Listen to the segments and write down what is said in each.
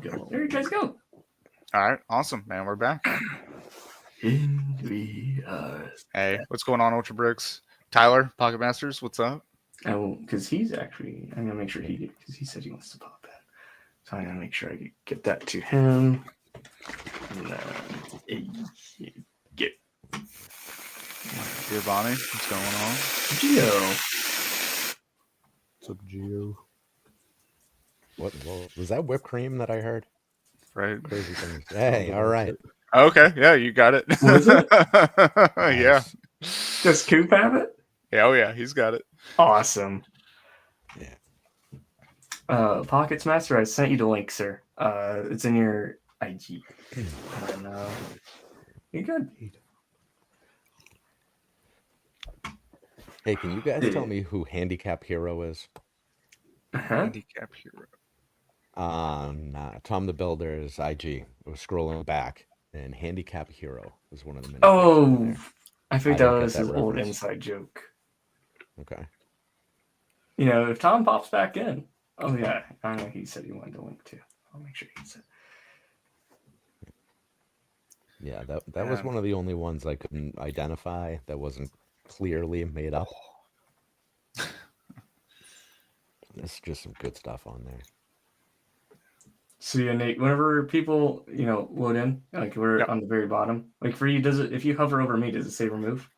go. There you guys go. All right, awesome, man. We're back. And we Hey, what's going on, Ultra Bricks? Tyler, Pocket Masters, what's up? because he's actually, I'm gonna make sure because he said he wants to pop in, so I'm gonna make sure I get that to him. And get Dear Bonnie, what's going on? Geo. What's up, Geo? What was that whipped cream that I heard? Right. Crazy things. Hey, all right. Okay, yeah, you got it. Was it? Yeah. Does Coop have it? Yeah, oh yeah, he's got it. Awesome. Yeah. Pockets Master, I sent you the link, sir. It's in your IG. And, you're good. Hey, can you guys tell me who Handicap Hero is? Handicap Hero. Tom the Builder's IG. I was scrolling back, and Handicap Hero was one of the mini. Oh, I think that don't was get his that old reference. inside joke. Okay. You know, if Tom pops back in, oh yeah, I know he said he wanted the link too. I'll make sure he gets it. Yeah, that was one of the only ones I couldn't identify that wasn't clearly made up. There's just some good stuff on there. So yeah, Nate, whenever people, load in, like we're on the very bottom, like for you, does it, if you hover over me, does it say remove?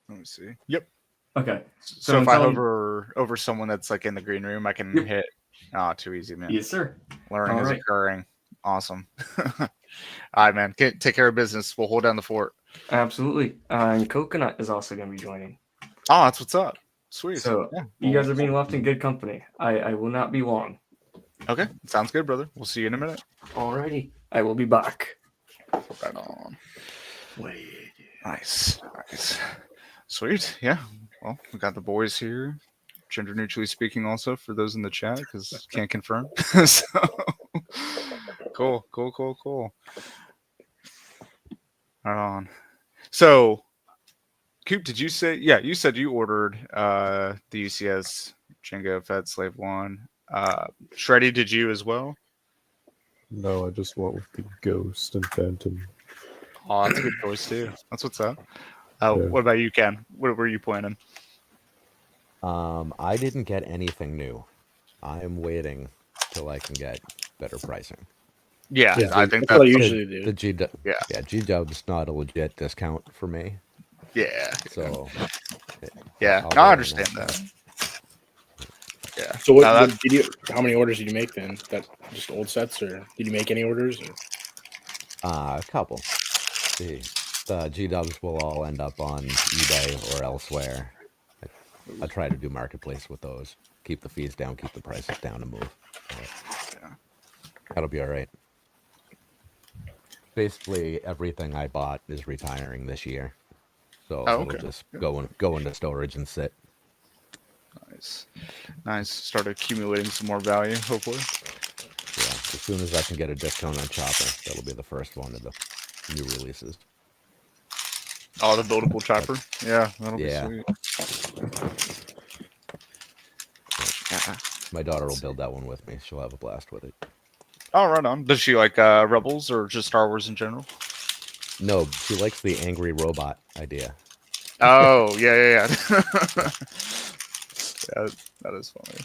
Let me see. Yep. Okay. So if I hover over someone that's like in the green room, I can hit. Oh, too easy, man. Yes, sir. Learning is occurring. Awesome. All right, man. Take care of business. We'll hold down the fort. Absolutely. And Coconut is also going to be joining. Oh, that's what's up. Sweet. So you guys are being left in good company. I will not be long. Okay. Sounds good, brother. We'll see you in a minute. Alrighty. I will be back. Right on. Wait. Nice. Sweet. Yeah. Well, we got the boys here. Gender neutrally speaking also for those in the chat because can't confirm. So cool. Right on. So Coop, did you say you said you ordered the UCS Jango Fett Slave 1. Shreddy, did you as well? No, I just went with the Ghost and Phantom. Oh, that's a good choice too. That's what's up. What about you, Ken? What were you planning? I didn't get anything new. I'm waiting till I can get better pricing. Yeah, I think that's what I usually do. The G-Dub's not a legit discount for me. Yeah. So. Yeah, I understand that. Yeah. So how many orders did you make then? That just old sets, or did you make any orders? A couple. The G-Dubs will all end up on eBay or elsewhere. I try to do marketplace with those. Keep the fees down, keep the prices down, and move. That'll be all right. Basically, everything I bought is retiring this year, so it'll just go into storage and sit. Nice. Start accumulating some more value, hopefully. Yeah, as soon as I can get a discount on Chopper, that'll be the first one of the new releases. Oh, the buildable Chopper? Yeah, that'll be sweet. My daughter will build that one with me. She'll have a blast with it. Oh, right on. Does she like Rebels or just Star Wars in general? No, she likes the angry robot idea. Oh, yeah. Yeah, that is funny.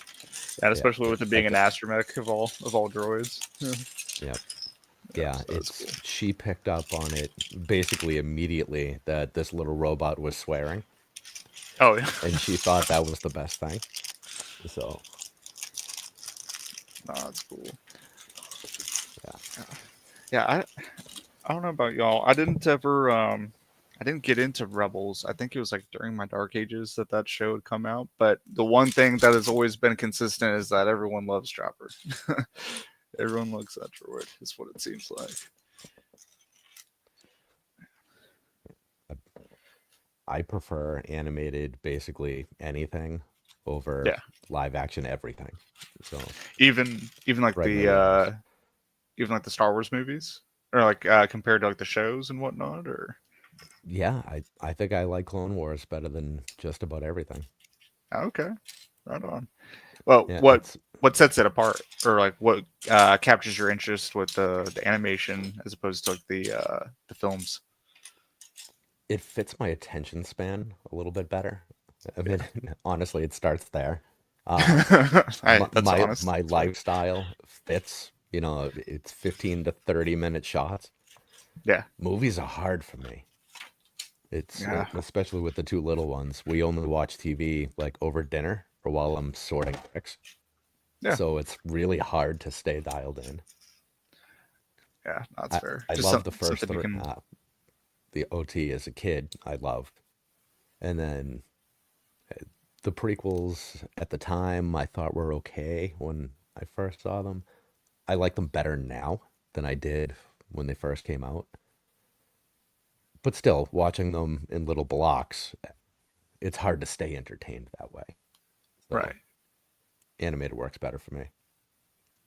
And especially with it being an astromech of all droids. Yep. Yeah, cool. She picked up on it basically immediately that this little robot was swearing. Oh, yeah. And she thought that was the best thing. So. No, that's cool. Yeah, I don't know about y'all. I didn't get into Rebels. I think it was like during my Dark Ages that show had come out. But the one thing that has always been consistent is that everyone loves Chopper. Everyone loves that droid, is what it seems like. I prefer animated basically anything over live action everything. So even like the Star Wars movies, or like compared to like the shows and whatnot, or. Yeah, I think I like Clone Wars better than just about everything. Okay, right on. Well, Yeah, what sets it apart, or like what captures your interest with the animation as opposed to like the films? it fits my attention span a little bit better. I mean, honestly, it starts there. Hey, that's honest. My That's fair. lifestyle fits. You know, it's 15 to 30-minute shots. Yeah, Movies are hard for me. It's yeah, especially with the two little ones. We only watch TV like over dinner or while I'm sorting bricks. yeah, So it's really hard to stay dialed in. yeah. That's I, fair. I Just love the first something you three, can. the OT as a kid. I loved, and then the prequels at the time I thought were okay when I first saw them. I like them better now than I did when they first came out. But still, watching them in little blocks, it's hard to stay entertained that way. So Right. animated works better for me,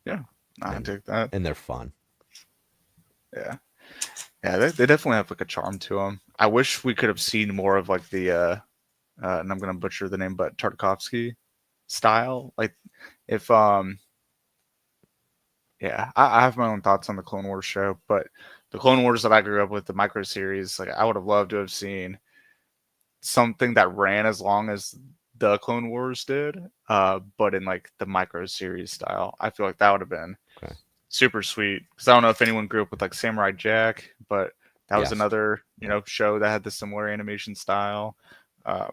Yeah, I and take that. they're fun. Yeah, yeah. They definitely have like a charm to them. I wish we could have seen more of like the and I'm gonna butcher the name, but Tartakovsky style. Like if yeah, I have my own thoughts on the Clone Wars show, but the Clone Wars that I grew up with, the micro series, like I would have loved to have seen something that ran as long as the Clone Wars did, but in like the micro series style. I feel like that would have been Okay. super sweet. Because I don't know if anyone grew up with like Samurai Jack, but that was Yes. another Yep. show that had the similar animation style uh,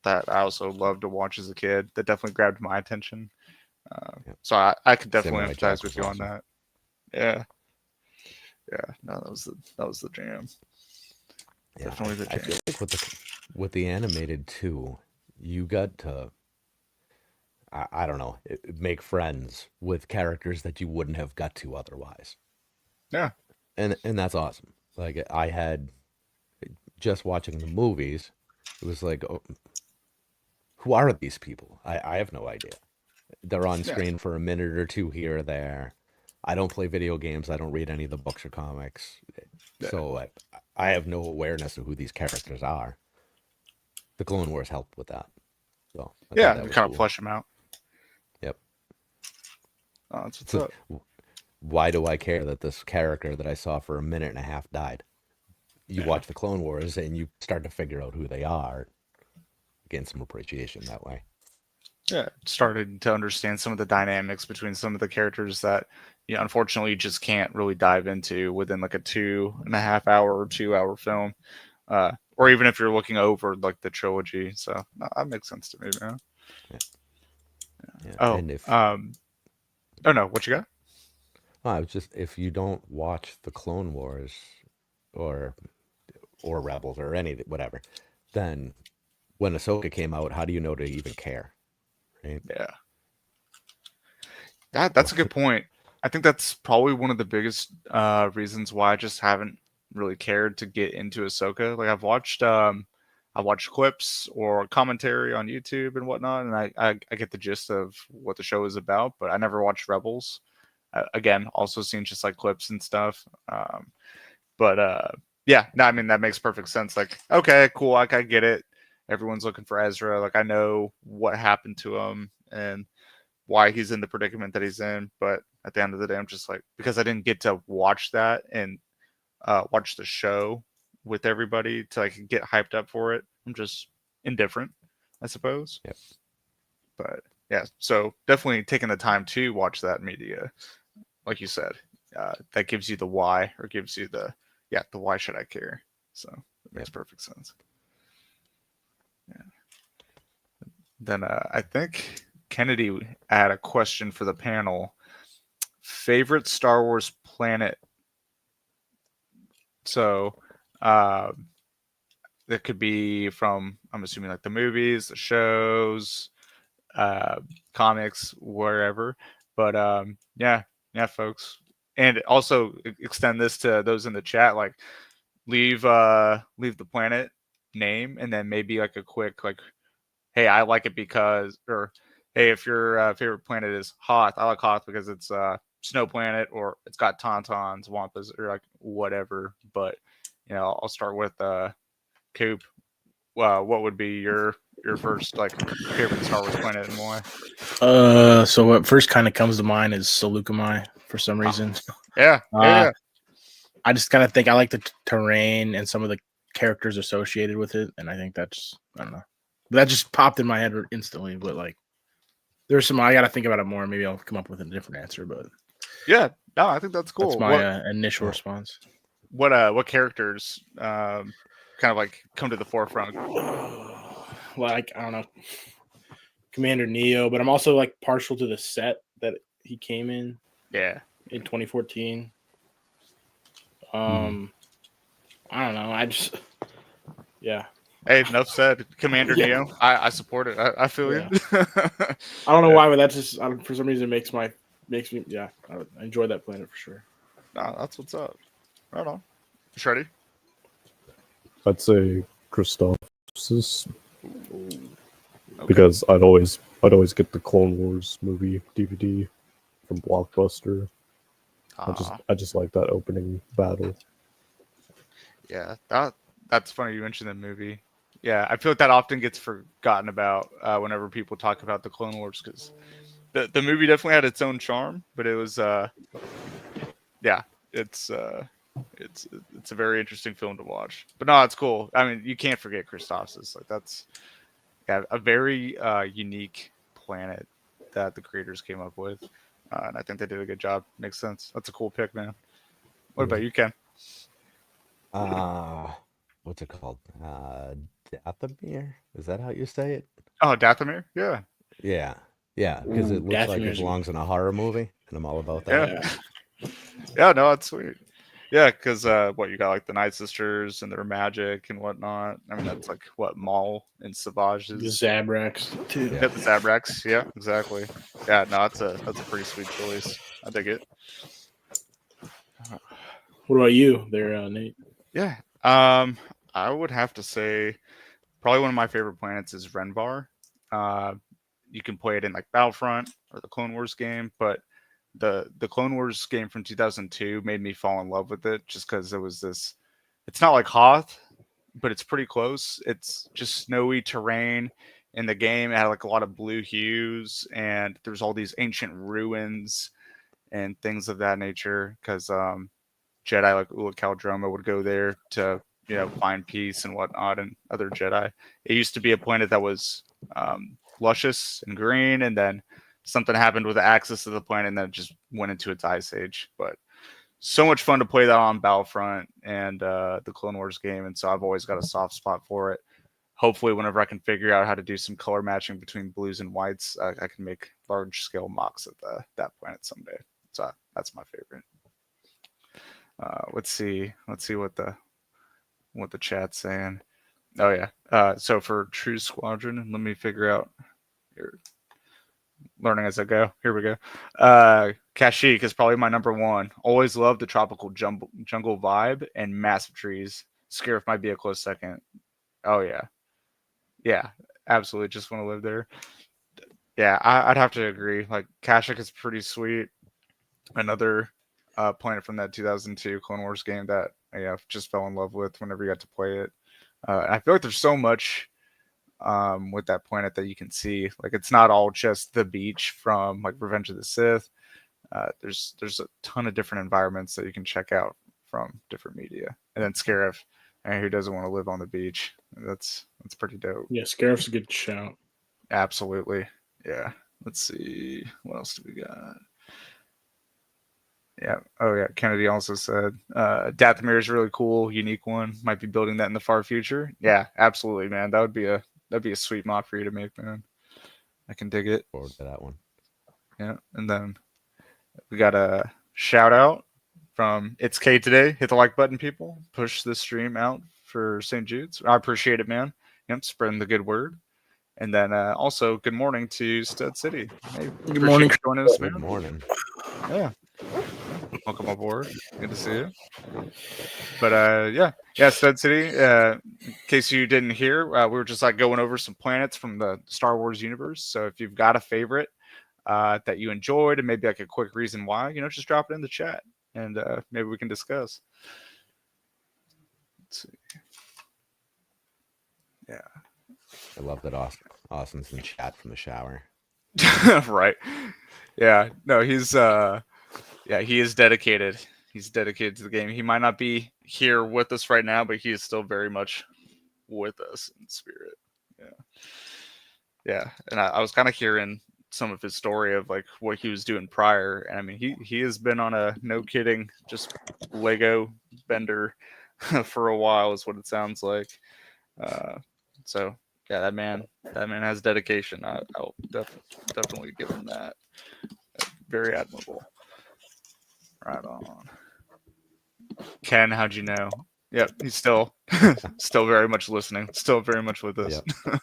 that I also loved to watch as a kid. That definitely grabbed my attention. Yep. So I could definitely Samurai empathize Jack with was you on awesome. that. Yeah, yeah. No, that was the jam. Yeah, Definitely the I feel jam. like with the animated too, you got to I don't know, make friends with characters that you wouldn't have got to otherwise. Yeah, And that's awesome. Like I had just watching the movies, it was like, oh, who are these people? I have no idea. They're on yeah, screen for a minute or two here or there. I don't play video games. I don't read any of the books or comics. yeah, So I have no awareness of who these characters are. The Clone Wars helped with that. So I thought yeah. that We was kind of cool. flesh them out. Yep. Oh, that's what's So up. why do I care that this character that I saw for a minute and a half died? You Yeah. watch the Clone Wars and you start to figure out who they are. Gain some appreciation that way. Yeah, started to understand some of the dynamics between some of the characters that unfortunately you just can't really dive into within like a 2.5 hour or 2 hour film, or even if you're looking over like the trilogy. So no, that makes sense to me, man. Yeah. Yeah. Oh, And if oh no, what you got? I was just if you don't watch the Clone Wars or Rebels or any whatever, then when Ahsoka came out, how do you know to even care? Right? Yeah, that's a good point. I think that's probably one of the biggest reasons why I just haven't really cared to get into Ahsoka. Like I watched clips or commentary on YouTube and whatnot, and I get the gist of what the show is about, but I never watched Rebels. Again, also seen just like clips and stuff. But yeah, no, I mean that makes perfect sense. Like, okay, cool, like I get it. Everyone's looking for Ezra. Like I know what happened to him and why he's in the predicament that he's in. But at the end of the day, I'm just like, because I didn't get to watch that and watch the show with everybody to like get hyped up for it. I'm just indifferent, I suppose. Yep. But yeah, so definitely taking the time to watch that media, like you said, that gives you the why, or gives you the why should I care? So it makes Yep. perfect sense. Yeah. Then I think Kennedy had a question for the panel. Favorite Star Wars planet. So uh, that could be from, I'm assuming, like the movies, the shows, uh, comics, wherever. But yeah, folks. And also extend this to those in the chat. Like, leave the planet name, and then maybe like a quick like, hey, I like it because, or hey, if your favorite planet is Hoth, I like Hoth because it's snow planet, or it's got tauntauns, wampas, or like whatever. But I'll start with Coop. what would be your first like favorite Star Wars planet and why? So what first kind of comes to mind is Seleucami for some reason. Yeah, I just kind of think I like the terrain and some of the characters associated with it, and I think that's I don't know. That just popped in my head instantly, but like there's some I got to think about it more. Maybe I'll come up with a different answer, but yeah. No, I think that's cool. that's my initial response. What characters kind of like come to the forefront? Like I don't know, Commander Neo, but I'm also like partial to the set that he came in. Yeah, in 2014. I don't know. I just yeah. Hey, enough said. Commander Yeah. Neo, I support it. I feel Yeah. you. I don't know why, but that's just for some reason makes me yeah. I enjoy that planet for sure. Nah, that's what's up. Right on. Shreddy? I'd say Christophsis Okay. because I'd always get the Clone Wars movie DVD from Blockbuster. I just like that opening battle. Yeah, that's funny you mentioned that movie. Yeah, I feel like that often gets forgotten about whenever people talk about the Clone Wars because the movie definitely had its own charm, but it was yeah, it's a very interesting film to watch. But no, it's cool. I mean, you can't forget Christophsis. Like that's a very unique planet that the creators came up with, and I think they did a good job. Makes sense. That's a cool pick, man. What about you, Ken? What's it called? Dathomir? Is that how you say it? Oh, Dathomir? Yeah. Yeah, because it looks like it Dathomir's- belongs in a horror movie, and I'm all about that. Yeah. Yeah, no, that's sweet. Yeah, because what you got like the Night Sisters and their magic and whatnot. I mean, that's like what Maul and Savage The is. Zabrax too. Yeah, the Zabrax. Yeah, exactly. Yeah, no, that's a pretty sweet choice. I dig it. What about you, there, Nate? Yeah. I would have to say probably one of my favorite planets is Renvar. You can play it in like Battlefront or the Clone Wars game, but the Clone Wars game from 2002 made me fall in love with it just because it was this. It's not like Hoth, but it's pretty close. It's just snowy terrain in the game. It had like a lot of blue hues, and there's all these ancient ruins and things of that nature. Because Jedi like Ula Caldroma would go there to find peace and whatnot, and other Jedi. It used to be a planet that was luscious and green, and then something happened with the axis of the planet, and then it just went into its ice age. But so much fun to play that on Battlefront and the Clone Wars game, and so I've always got a soft spot for it. Hopefully, whenever I can figure out how to do some color matching between blues and whites, I can make large scale mocks of that planet someday. So that's my favorite. Let's see what the chat's saying. Oh yeah. So for True Squadron, let me figure out here. Learning as I go. Here we go. Kashyyyk is probably my number one. Always loved the tropical jungle vibe and massive trees. Scarif might be a close second. Oh yeah. Yeah, absolutely. Just want to live there. Yeah, I'd have to agree. Like Kashyyyk is pretty sweet. Another planet from that 2002 Clone Wars game that I just fell in love with whenever you got to play it. I feel like there's so much with that planet that you can see. Like it's not all just the beach from like Revenge of the Sith. There's a ton of different environments that you can check out from different media. And then Scarif, who doesn't want to live on the beach? That's pretty dope. Yeah, Scarif's a good shout. Absolutely. Yeah. Let's see. What else do we got? Yeah. Oh yeah. Kennedy also said Dathomir is really cool, unique one. Might be building that in the far future. Yeah, absolutely, man. That'd be a sweet mod for you to make, man. I can dig it. Forward to that one. Yeah. And then we got a shout out from It's K today. Hit the like button, people. Push this stream out for St. Jude's. I appreciate it, man. Yep, spreading the good word. And then also good morning to Stud City. Hey, Good morning. you joining us, Good man. morning. Yeah. Welcome aboard. Good to see you. But yeah, Stud City. In case you didn't hear, we were just like going over some planets from the Star Wars universe. So if you've got a favorite that you enjoyed and maybe like a quick reason why, just drop it in the chat and maybe we can discuss. Let's see. Yeah. I love that Austin's in chat from the shower. Right. Yeah. No, he is dedicated. He's dedicated to the game. He might not be here with us right now, but he is still very much with us in spirit. Yeah. Yeah. And I was kind of hearing some of his story of like what he was doing prior. And I mean, he has been on a no kidding, just Lego bender for a while is what it sounds like. So yeah, that man has dedication. I'll definitely give him that. Very admirable. Right on. Ken, how'd you know? Yep, he's still very much listening. Still very much with us. Yep.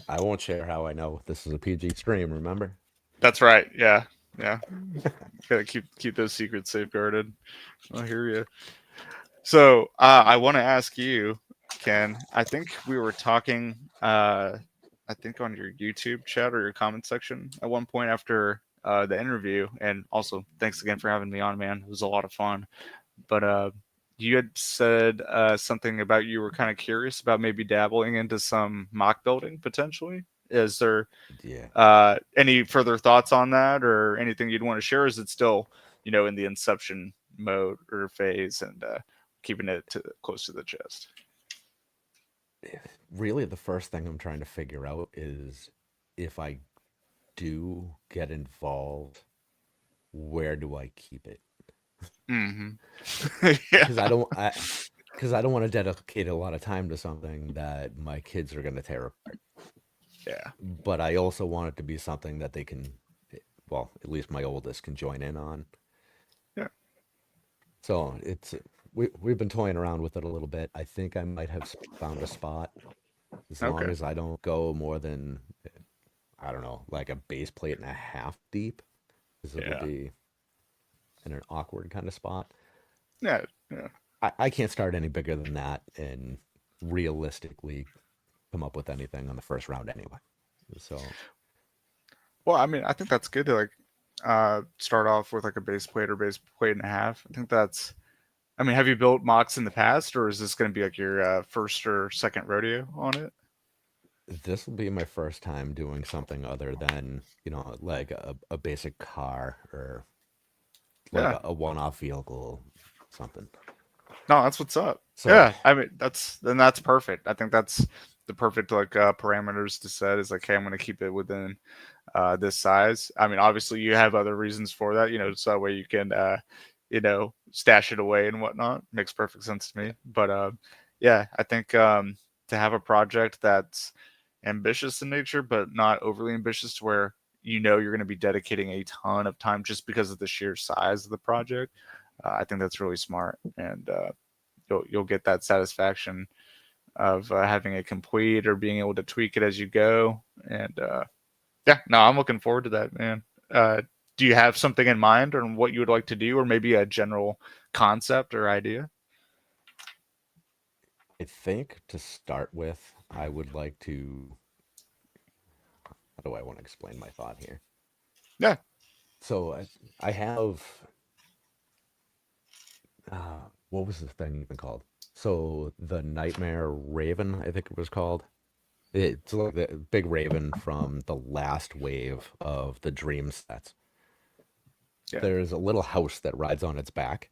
I won't share how I know this is a PG stream, remember? That's right. Yeah. Gotta keep those secrets safeguarded. I hear you. So I want to ask you, Ken. I think we were talking. I think on your YouTube chat or your comment section at one point after the interview, and also thanks again for having me on, man. It was a lot of fun. But you had said something about you were kind of curious about maybe dabbling into some mock building potentially. Is there any further thoughts on that, or anything you'd want to share? Or is it still, in the inception mode or phase and keeping it close to the chest? Really, the first thing I'm trying to figure out is if I do get involved, where do I keep it? Because I don't want to dedicate a lot of time to something that my kids are going to tear apart. Yeah. But I also want it to be something that they can, well, at least my oldest can join in on. Yeah. So we've been toying around with it a little bit. I think I might have found a spot, as long as I don't go more than, I don't know, like a base plate and a half deep, because it'll be in an awkward kind of spot. Yeah. I can't start any bigger than that and realistically come up with anything on the first round anyway. So, well, I mean, I think that's good to like start off with like a base plate or base plate and a half. I think that's. I mean, have you built mocks in the past, or is this going to be like your first or second rodeo on it? This will be my first time doing something other than, like a basic car or like a one-off vehicle, something. No, that's what's up. So, yeah, I mean, that's perfect. I think that's the perfect like parameters to set is like, hey, I'm going to keep it within this size. I mean, obviously you have other reasons for that, so that way you can, stash it away and whatnot. Makes perfect sense to me. But yeah, I think to have a project that's ambitious in nature, but not overly ambitious to where you're going to be dedicating a ton of time just because of the sheer size of the project. I think that's really smart, and you'll get that satisfaction of having it complete or being able to tweak it as you go. And yeah, no, I'm looking forward to that, man. Do you have something in mind on what you would like to do, or maybe a general concept or idea? I think to start with, I would like to. How do I want to explain my thought here? Yeah. So I have. What was the thing even called? So the Nightmare Raven, I think it was called. It's like the big raven from the last wave of the Dream sets. Yeah. There's a little house that rides on its back.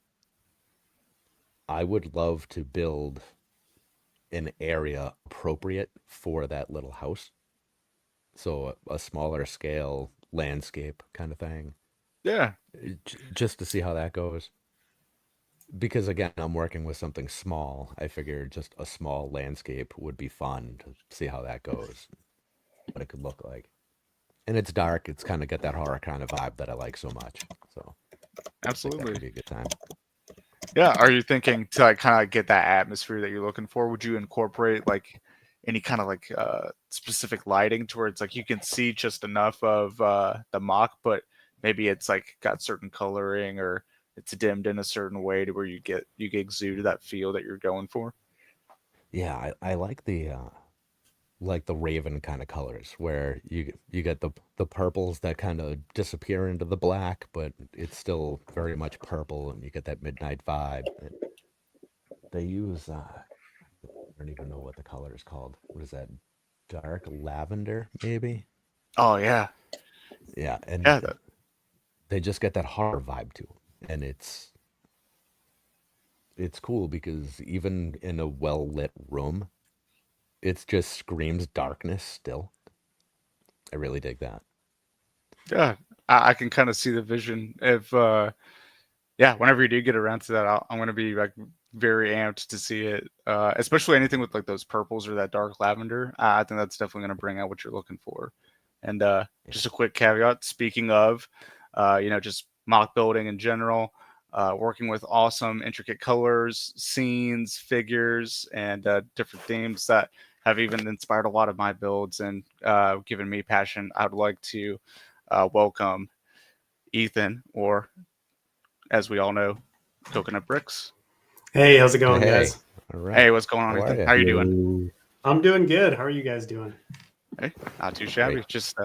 I would love to build an area appropriate for that little house. So a smaller scale landscape kind of thing. Yeah. Just to see how that goes. Because again, I'm working with something small. I figured just a small landscape would be fun to see how that goes, what it could look like. And it's dark. It's kind of got that horror kind of vibe that I like so much. So absolutely, that would be a good time. Yeah. Are you thinking to like kind of get that atmosphere that you're looking for? Would you incorporate like any kind of like specific lighting to where it's like you can see just enough of the mock, but maybe it's like got certain coloring or it's dimmed in a certain way to where you exude that feel that you're going for? Yeah, I like the raven kind of colors where you get the purples that kind of disappear into the black, but it's still very much purple, and you get that midnight vibe. They use don't even know what the color is called. What is that? Dark lavender, maybe? Oh yeah, Yeah, and yeah. they just get that horror vibe to them. And it's cool because even in a well-lit room, it just screams darkness still. I really dig that. Yeah, I can kind of see the vision. If yeah, whenever you do get around to that, I'm going to be like very amped to see it. Especially anything with like those purples or that dark lavender. I think that's definitely going to bring out what you're looking for. And just a quick caveat. Speaking of, just mock building in general, working with awesome, intricate colors, scenes, figures, and different themes that have even inspired a lot of my builds and given me passion. I would like to welcome Ethan, or as we all know, Coconut Bricks. Hey, how's it going, Hey, guys? all right. Hey, what's going on, How are Ethan? ya? How you doing? Yo, I'm doing good. How are you guys doing? Hey, not too shabby. Great. Just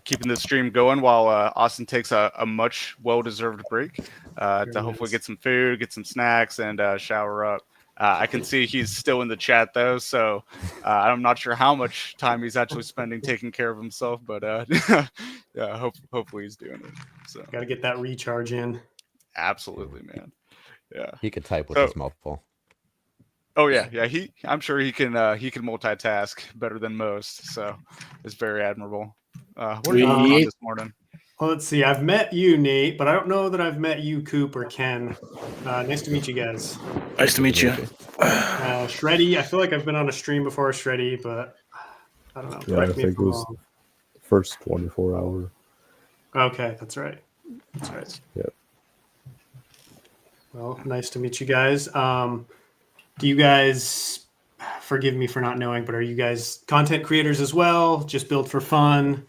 keeping the stream going while Austin takes a much well-deserved break to Very hopefully nice. get some food, get some snacks, and shower up. I can see he's still in the chat though, so I'm not sure how much time he's actually spending taking care of himself, but yeah, hopefully he's doing it. So Got to get that recharge in. absolutely, man. Yeah. He could type with So- his mouth full. Oh yeah. I'm sure he can multitask better than most. So it's very admirable. What are you working on this morning? Well, let's see. I've met you, Nate, but I don't know that I've met you, Coop or Ken. Nice to meet you guys. Nice to meet you. Shreddy, I feel like I've been on a stream before Shreddy, but I don't know. Yeah, Correct I me think if it I'm was wrong. first 24 hour. Okay, that's right. That's right. Yeah. Well, nice to meet you guys. Do you guys, forgive me for not knowing, but are you guys content creators as well? Just build for fun?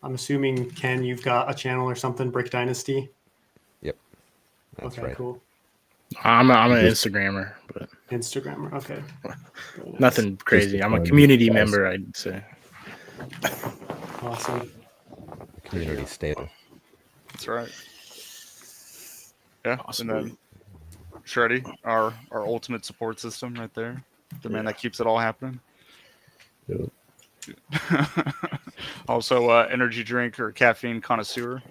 I'm assuming, Ken, you've got a channel or something, Brick Dynasty? Yep. That's Okay, right. cool. I'm an Instagrammer, but Instagrammer, okay. Very nice. nothing crazy. I'm a fun community guys. member, I'd say. Awesome. Community staple. That's right. Yeah. Awesome. And then Shreddy, our ultimate support system right there. The man that keeps it all happening. Yep. Also, energy drink or caffeine connoisseur.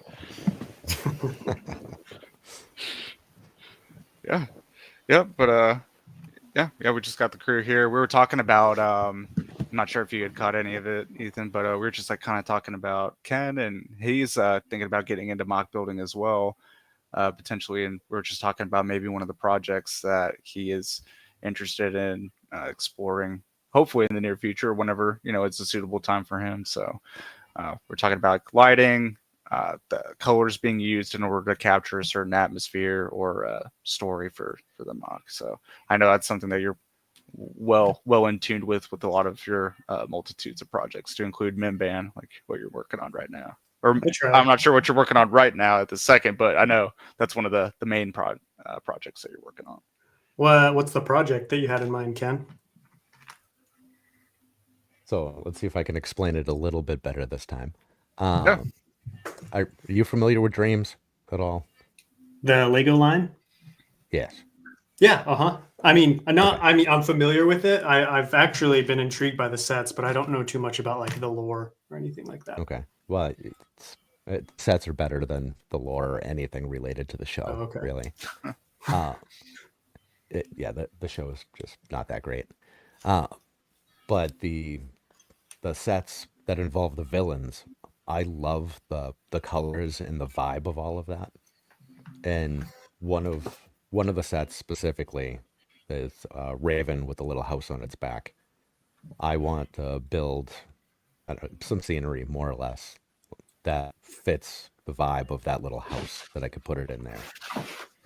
Yeah, but yeah, we just got the crew here. We were talking about I'm not sure if you had caught any of it, Ethan, but we were just like kind of talking about Ken, and he's thinking about getting into mock building as well, potentially. And we were just talking about maybe one of the projects that he is interested in exploring, hopefully in the near future, whenever it's a suitable time for him. So we're talking about lighting, the colors being used in order to capture a certain atmosphere or story for the mock. So I know that's something that you're well in tuned with a lot of your multitudes of projects, to include Mimban, like what you're working on right now. Or I'm not sure what you're working on right now at the second, but I know that's one of the main projects that you're working on. What's the project that you had in mind, Ken? So let's see if I can explain it a little bit better this time. Yeah. Are you familiar with Dreams at all? The Lego line? Yes. Yeah, uh-huh. I mean, Okay. I'm familiar with it. I've actually been intrigued by the sets, but I don't know too much about like the lore or anything like that. Okay. Well, sets are better than the lore or anything related to the show, Oh, okay. really. The show is just not that great. But the sets that involve the villains, I love the colors and the vibe of all of that. And one of the sets specifically is Raven with a little house on its back. I want to build some scenery, more or less, that fits the vibe of that little house that I could put it in there.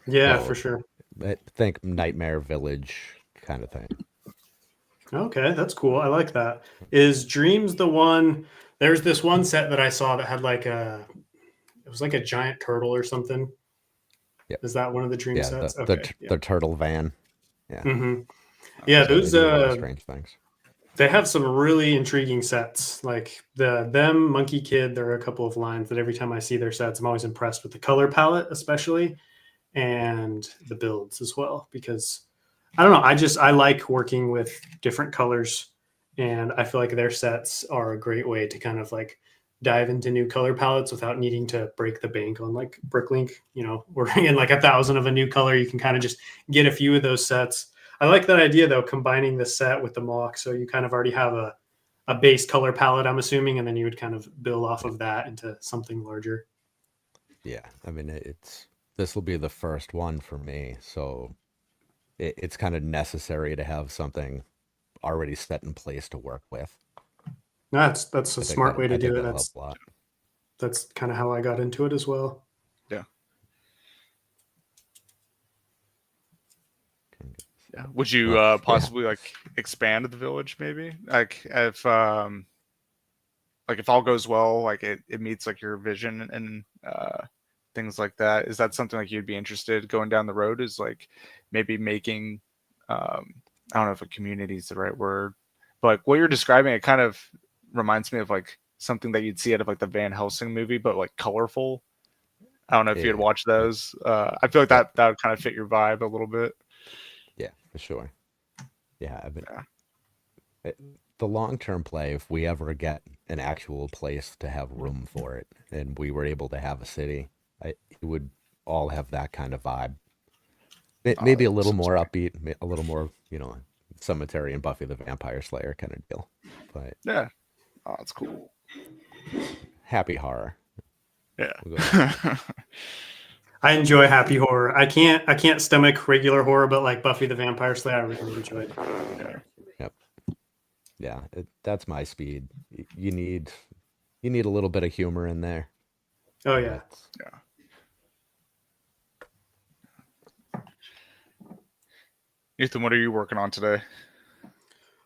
Yeah, So, for sure. Think Nightmare Village kind of thing. Okay, that's cool. I like that. Is Dreams the one? There's this one set that I saw that had it was like a giant turtle or something. Yep. Is that one of the Dream Yeah, sets? the turtle van. Yeah. Mm-hmm. Yeah, So those they do a lot of strange things. they have some really intriguing sets. Like them, Monkey Kid, there are a couple of lines that every time I see their sets, I'm always impressed with the color palette, especially, and the builds as well. Because I don't know. I like working with different colors, and I feel like their sets are a great way to kind of like dive into new color palettes without needing to break the bank on like Bricklink. You know, ordering in like 1,000 of a new color, you can kind of just get a few of those sets. I like that idea though, combining the set with the mock, so you kind of already have a base color palette, I'm assuming, and then you would kind of build off of that into something larger. Yeah, I mean, this will be the first one for me, so it's kind of necessary to have something already set in place to work with. That's a I think smart way to I think do it. that'll help a lot. That's kind of how I got into it as well. Yeah. Yeah. Would you possibly like expand the village maybe? Like if all goes well, like it meets like your vision and things like that. Is that something like you'd be interested going down the road? Is like maybe making I don't know if a community is the right word, but like what you're describing, it kind of reminds me of like something that you'd see out of like the Van Helsing movie, but like colorful. I don't know if you had watched those. I feel like that would kind of fit your vibe a little bit. Yeah, for sure. Yeah, the long-term play, if we ever get an actual place to have room for it, and we were able to have a city, it would all have that kind of vibe. Maybe a little more upbeat, a little more, cemetery and Buffy the Vampire Slayer kind of deal. But yeah, that's cool. Happy horror. Yeah. I enjoy happy horror. I can't stomach regular horror, but like Buffy the Vampire Slayer, I really enjoy it. Yep. Yeah, that's my speed. You need a little bit of humor in there. Oh yeah. Ethan, what are you working on today?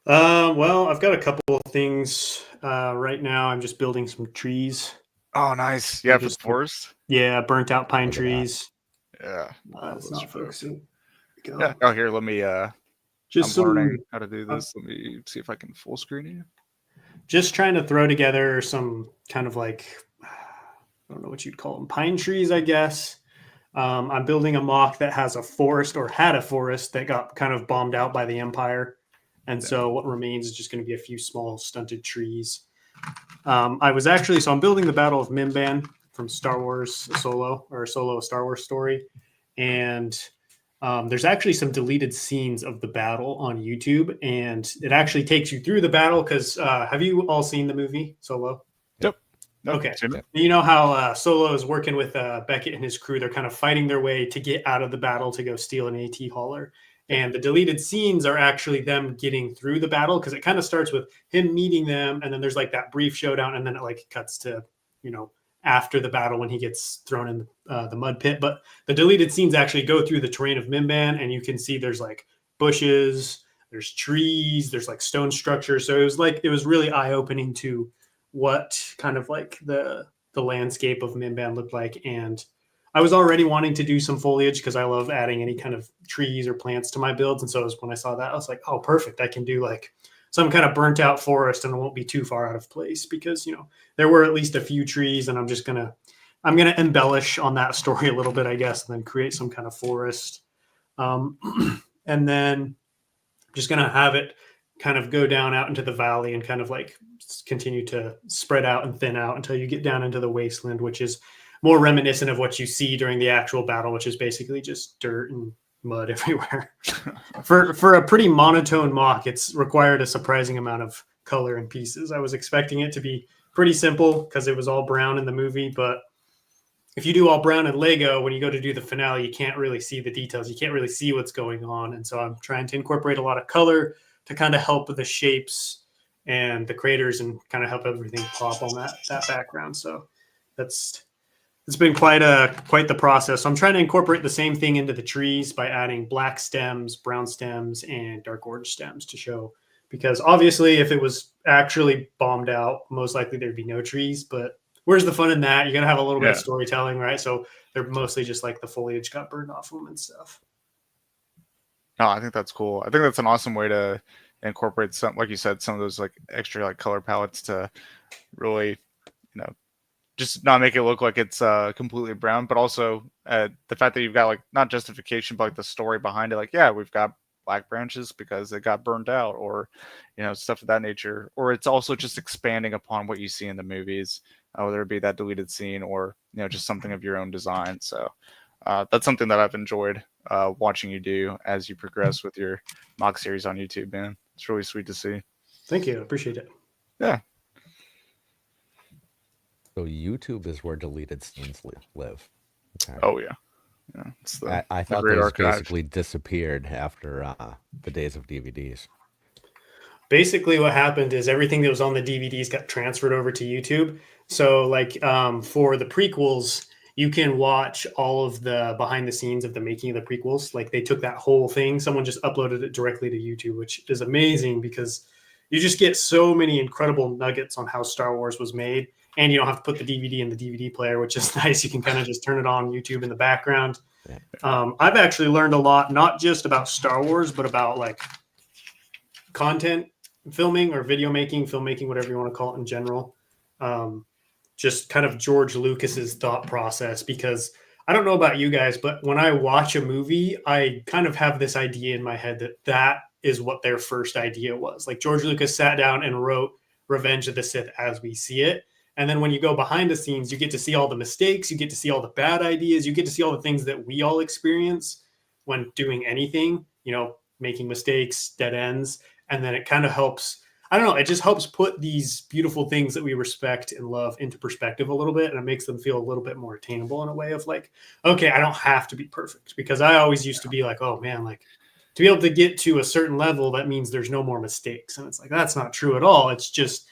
Well, I've got a couple of things right now. I'm just building some trees. Oh, nice. Yeah, for the forest. Yeah, burnt out pine trees. Yeah. It's not focusing. Go. Yeah. Oh, here, let me. Just I'm learning how to do this. Let me see if I can full screen you. Just trying to throw together some kind of like, I don't know what you'd call them, pine trees, I guess. I'm building a mock that has a forest, or had a forest, that got kind of bombed out by the Empire. And so what remains is just going to be a few small stunted trees. I'm building the Battle of Mimban from Star Wars Solo, or Solo, a Star Wars story. And there's actually some deleted scenes of the battle on YouTube, and it actually takes you through the battle because have you all seen the movie Solo? Yep. Nope. Okay. You know how Solo is working with Beckett and his crew. They're kind of fighting their way to get out of the battle to go steal an AT hauler. And the deleted scenes are actually them getting through the battle, because it kind of starts with him meeting them, and then there's like that brief showdown, and then it like cuts to, after the battle when he gets thrown in the mud pit. But the deleted scenes actually go through the terrain of Mimban, and you can see there's like bushes, there's trees, there's like stone structures. So it was really eye-opening to what kind of like the landscape of Mimban looked like. And I was already wanting to do some foliage because I love adding any kind of trees or plants to my builds. And so when I saw that, I was like, oh, perfect. I can do like some kind of burnt out forest, and it won't be too far out of place because, there were at least a few trees, and I'm going to embellish on that story a little bit, I guess, and then create some kind of forest. And then just going to have it kind of go down out into the valley and kind of like continue to spread out and thin out until you get down into the wasteland, which is more reminiscent of what you see during the actual battle, which is basically just dirt and mud everywhere. For a pretty monotone mock, it's required a surprising amount of color and pieces. I was expecting it to be pretty simple because it was all brown in the movie, but if you do all brown in Lego, when you go to do the finale, you can't really see the details. You can't really see what's going on. And so I'm trying to incorporate a lot of color to kind of help with the shapes and the craters and kind of help everything pop on that background. So it's been quite the process. So I'm trying to incorporate the same thing into the trees by adding black stems, brown stems, and dark orange stems to show. Because obviously, if it was actually bombed out, most likely there'd be no trees. But where's the fun in that? You got to have a little bit of storytelling, right? So they're mostly just like the foliage got burned off them and stuff. No, I think that's cool. I think that's an awesome way to incorporate some, like you said, some of those like extra like color palettes to really, just not make it look like it's completely brown, but also the fact that you've got like not justification, but like the story behind it. Like, yeah, we've got black branches because it got burned out, or stuff of that nature. Or it's also just expanding upon what you see in the movies, whether it be that deleted scene or just something of your own design. So that's something that I've enjoyed watching you do as you progress with your mock series on YouTube, man. It's really sweet to see. Thank you. I appreciate it. Yeah. So YouTube is where deleted scenes live. Okay. Oh yeah. Yeah. It's I thought great those archive. basically disappeared after the days of DVDs. Basically what happened is everything that was on the DVDs got transferred over to YouTube. So like for the prequels, you can watch all of the behind the scenes of the making of the prequels. Like they took that whole thing, someone just uploaded it directly to YouTube, which is amazing because you just get so many incredible nuggets on how Star Wars was made. And you don't have to put the DVD in the DVD player, which is nice. You can kind of just turn it on YouTube in the background. Yeah. I've actually learned a lot, not just about Star Wars, but about like content filming or video making, filmmaking, whatever you want to call it in general. Just kind of George Lucas's thought process, because I don't know about you guys, but when I watch a movie, I kind of have this idea in my head that is what their first idea was. Like George Lucas sat down and wrote Revenge of the Sith as we see it. And then when you go behind the scenes, you get to see all the mistakes, you get to see all the bad ideas, you get to see all the things that we all experience when doing anything, making mistakes, dead ends. And then it kind of helps, I don't know, it just helps put these beautiful things that we respect and love into perspective a little bit. And it makes them feel a little bit more attainable in a way of like, okay, I don't have to be perfect, because I always used to be like, oh man, like to be able to get to a certain level, that means there's no more mistakes. And it's like, that's not true at all. It's just,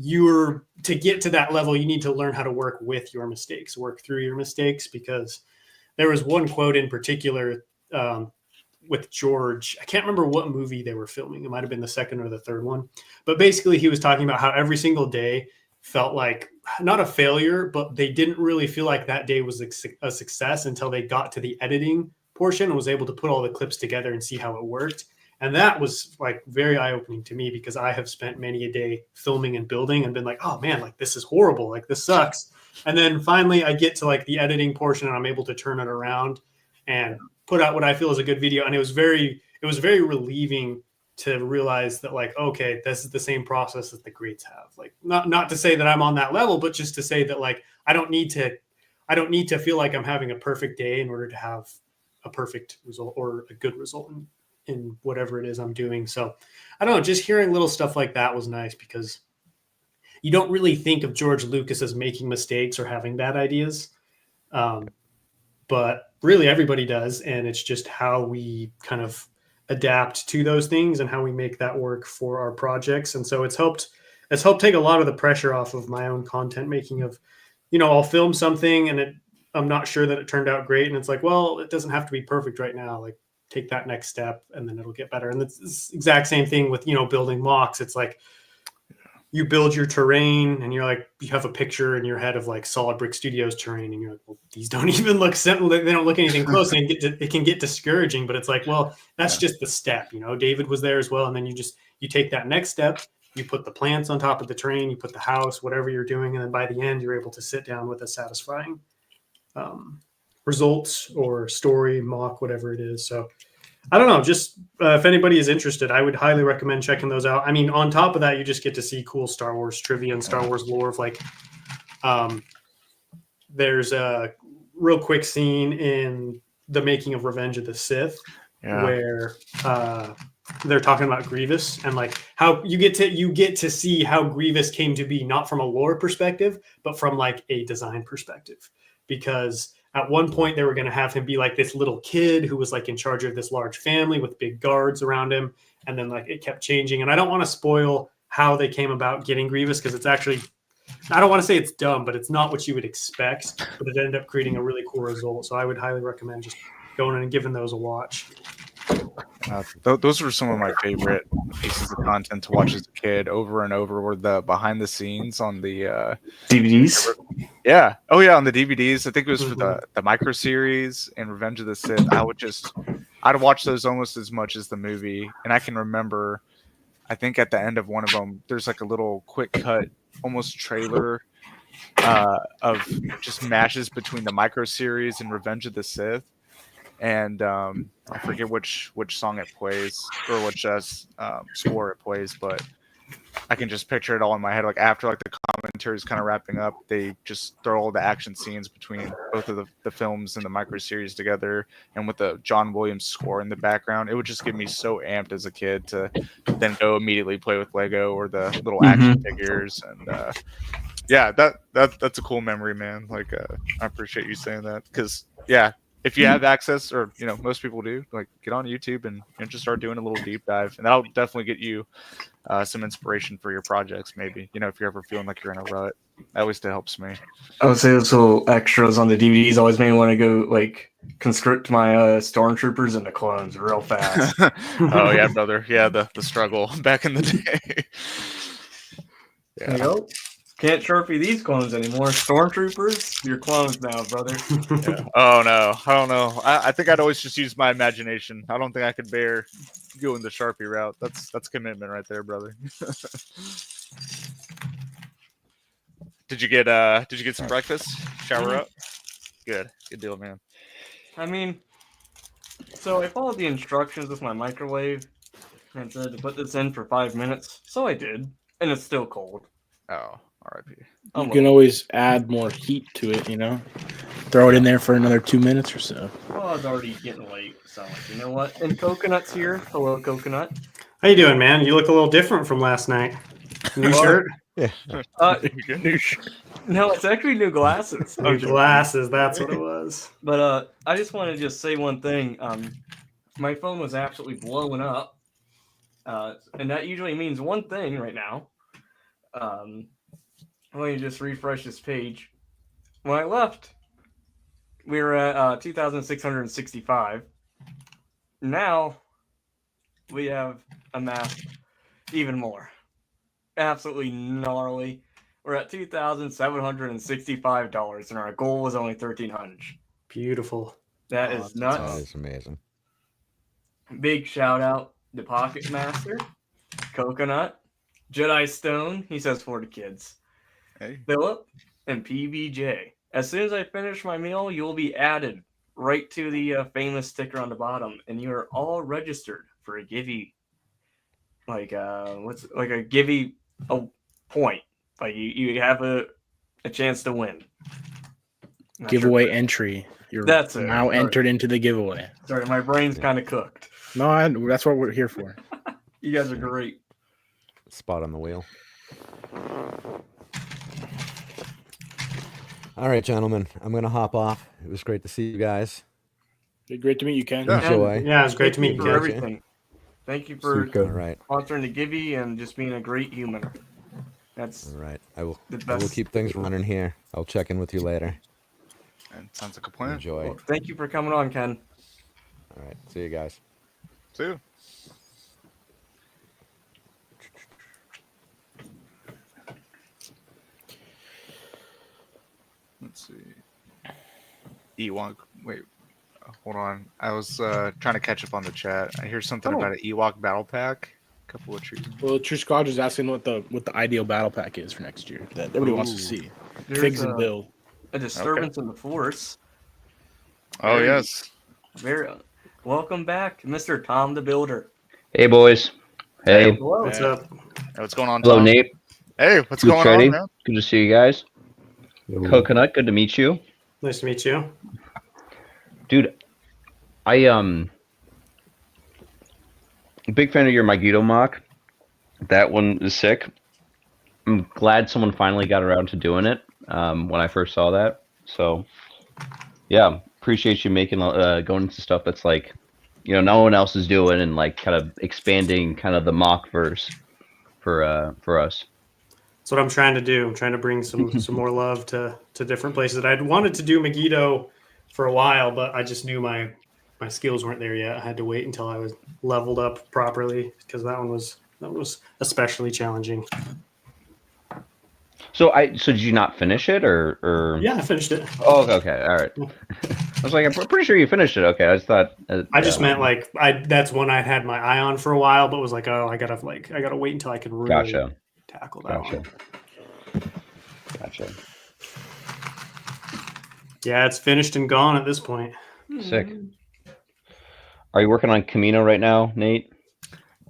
to get to that level, you need to learn how to work with your mistakes, work through your mistakes. Because there was one quote in particular with George. I can't remember what movie they were filming. It might have been the second or the third one. But basically he was talking about how every single day felt like not a failure, but they didn't really feel like that day was a success until they got to the editing portion and was able to put all the clips together and see how it worked. And that was like very eye-opening to me, because I have spent many a day filming and building and been like, oh man, like this is horrible. Like this sucks. And then finally I get to like the editing portion and I'm able to turn it around and put out what I feel is a good video. And it was very relieving to realize that like, okay, this is the same process that the greats have. Like not to say that I'm on that level, but just to say that like, I don't need to feel like I'm having a perfect day in order to have a perfect result or a good result in whatever it is I'm doing. So I don't know, just hearing little stuff like that was nice, because you don't really think of George Lucas as making mistakes or having bad ideas. But really everybody does. And it's just how we kind of adapt to those things and how we make that work for our projects. And so it's helped take a lot of the pressure off of my own content making of, I'll film something and I'm not sure that it turned out great. And it's like, well, it doesn't have to be perfect right now. Like, take that next step and then it'll get better. And it's the exact same thing with, building mocks. It's like you build your terrain and you're like, you have a picture in your head of like Solid Brick Studios terrain. And you're like, well, these don't even look simple. They don't look anything close. And it can get discouraging, but it's like, well, that's just the step, David was there as well. And then you take that next step, you put the plants on top of the terrain, you put the house, whatever you're doing. And then by the end, you're able to sit down with a satisfying, results or story, mock, whatever it is. So I don't know, just if anybody is interested, I would highly recommend checking those out. I mean, on top of that, you just get to see cool Star Wars trivia and Star Wars lore of like, there's a real quick scene in the making of Revenge of the Sith where they're talking about Grievous and like how you get to see how Grievous came to be, not from a lore perspective, but from like a design perspective. Because at one point they were going to have him be like this little kid who was like in charge of this large family with big guards around him. And then like it kept changing. And I don't want to spoil how they came about getting Grievous, because it's actually, I don't want to say it's dumb, but it's not what you would expect, but it ended up creating a really cool result. So I would highly recommend just going in and giving those a watch. Those were some of my favorite pieces of content to watch as a kid over and over, were the behind the scenes on the DVDs. Yeah. Oh yeah, on the DVDs. I think it was for the micro series and Revenge of the Sith. I'd watch those almost as much as the movie. And I can remember, I think at the end of one of them, there's like a little quick cut, almost trailer of just matches between the micro series and Revenge of the Sith. and I forget which song it plays or which score it plays, but I can just picture it all in my head. Like after like the commentary is kind of wrapping up, they just throw all the action scenes between both of the films and the micro series together, and with the John Williams score in the background, it would just get me so amped as a kid to then go immediately play with Lego or the little action figures. And yeah, that's a cool memory, man. Like I appreciate you saying that, because yeah, if you have access, or most people do, like get on YouTube and just start doing a little deep dive, and that'll definitely get you some inspiration for your projects. Maybe if you're ever feeling like you're in a rut, at least it helps me. I would say those little extras on the DVDs always made me want to go like conscript my stormtroopers into clones real fast. Oh yeah, brother. Yeah, the struggle back in the day. Yeah. Yep. Can't Sharpie these clones anymore. Stormtroopers, you're clones now, brother. Yeah. Oh no, I don't know. I think I'd always just use my imagination. I don't think I could bear going the Sharpie route. That's commitment right there, brother. Did you get some breakfast? Shower up? Good deal, man. I mean, so I followed the instructions with my microwave and said to put this in for 5 minutes. So I did, and it's still cold. Oh, R.I.P. You can always add more heat to it, Throw it in there for another 2 minutes or so. Well, it's already getting late, so you know what? And Coconut's here. Hello, Coconut. How you doing, man? You look a little different from last night. New shirt? Yeah. New shirt. No, it's actually new glasses. New glasses, that's what it was. But I just want to just say one thing. My phone was absolutely blowing up. And that usually means one thing right now. Let me just refresh this page. When I left, we were at 2,665. Now, we have amassed even more. Absolutely gnarly. We're at $2,765, and our goal was only $1,300. Beautiful. That is nuts. That is amazing. Big shout out to Pocket Master, Coconut, Jedi Stone. He says for the kids. Hey. Philip and PBJ. As soon as I finish my meal, you will be added right to the famous sticker on the bottom, and you are all registered for a Givey. Like what's like a Givey a point. Like you have a chance to win. Giveaway entry. You're That's it. now entered into the giveaway. Sorry, my brain's kind of cooked. No, that's what we're here for. You guys are great. Spot on the wheel. All right, gentlemen, I'm going to hop off. It was great to see you guys. Great to meet you, Ken. Enjoy. Yeah, it was great to meet you, for Ken. everything. Thank you for All right. sponsoring the Givey and just being a great human. That's All right. I will best. keep things running here. I'll check in with you later. And sounds like a plan. Enjoy. Well, thank you for coming on, Ken. All right. See you guys. See you. Let's see. Ewok. Wait. Hold on. I was trying to catch up on the chat. I hear something about an Ewok battle pack. A couple of trees. Well, True Squad is asking what the ideal battle pack is for next year that everybody wants to see. Figs and build. A disturbance in the force. Oh yes. Very. Welcome back, Mr. Tom the Builder. Hey, boys. Hey. Hello. What's up? Hey, what's going on, Hello, Tom? Nate. Hey, what's Good going Freddy. on, man? Good to see you guys. Coconut, good to meet you. Nice to meet you. Dude, big fan of your Magneto mock. That one is sick. I'm glad someone finally got around to doing it when I first saw that. So, yeah, appreciate you making going into stuff that's like, no one else is doing, and like kind of expanding kind of the mock verse for us. That's what I'm trying to do. I'm trying to bring some more love to different places. I'd wanted to do Megiddo for a while, but I just knew my skills weren't there yet. I had to wait until I was leveled up properly, because that was especially challenging. So did you not finish it or? Yeah, I finished it. Oh, okay, all right. I was like, I'm pretty sure you finished it. Okay, I just thought. I just meant like that's one I'd had my eye on for a while, but was like, oh, I gotta wait until I can really tackle that one. Gotcha. Yeah, it's finished and gone at this point. Sick. Are you working on Camino right now, Nate?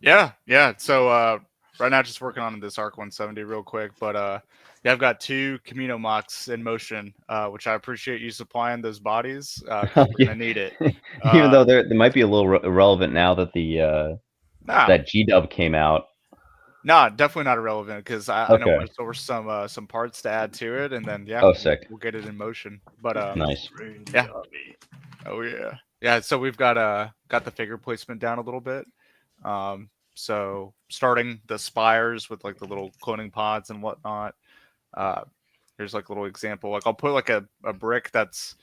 Yeah. So right now, just working on this Arc 170 real quick, but yeah, I've got 2 Camino mocks in motion, which I appreciate you supplying those bodies because we're gonna need it. Even though they might be a little irrelevant now that the that G-Dub came out. Nah, definitely not irrelevant because I know there were some parts to add to it, and then sick. We'll get it in motion. But nice. Yeah. Oh yeah. Yeah. So we've got the figure placement down a little bit. So starting the spires with like the little cloning pods and whatnot. Here's like a little example. Like I'll put like a brick that's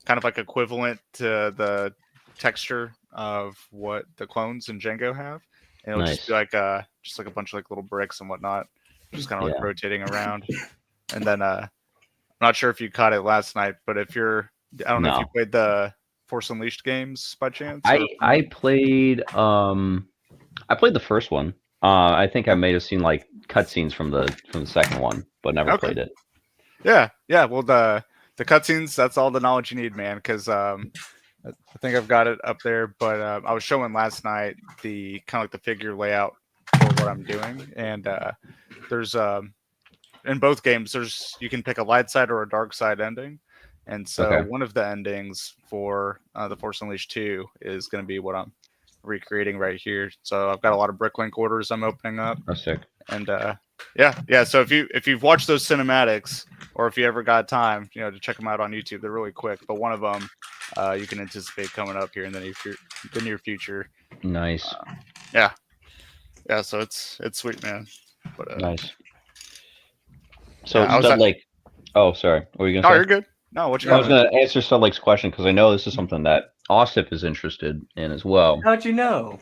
kind of like equivalent to the texture of what the clones in Jango have. And it'll just be like a bunch of like little bricks and whatnot, just kind of like rotating around. And then I'm not sure if you caught it last night, but I don't know if you played the Force Unleashed games by chance. I played the first one. I think I may have seen like cutscenes from the second one, but never played it. Yeah. Well, the cutscenes, that's all the knowledge you need, man. Because I think I've got it up there, but I was showing last night the kind of like the figure layout for what I'm doing, and there's in both games you can pick a light side or a dark side ending, and so one of the endings for the Force Unleashed 2 is going to be what I'm recreating right here. So I've got a lot of bricklink orders I'm opening up. Oh, sick. And yeah. So if you've watched those cinematics, or if you ever got time, to check them out on YouTube, they're really quick. But one of them you can anticipate coming up here in the near future. Nice. Yeah. So it's sweet, man. But, nice. So oh, sorry. What were you gonna say? Oh, you're good. No, what you? I was gonna answer Studlake's question because I know this is something that Osip is interested in as well. How'd you know?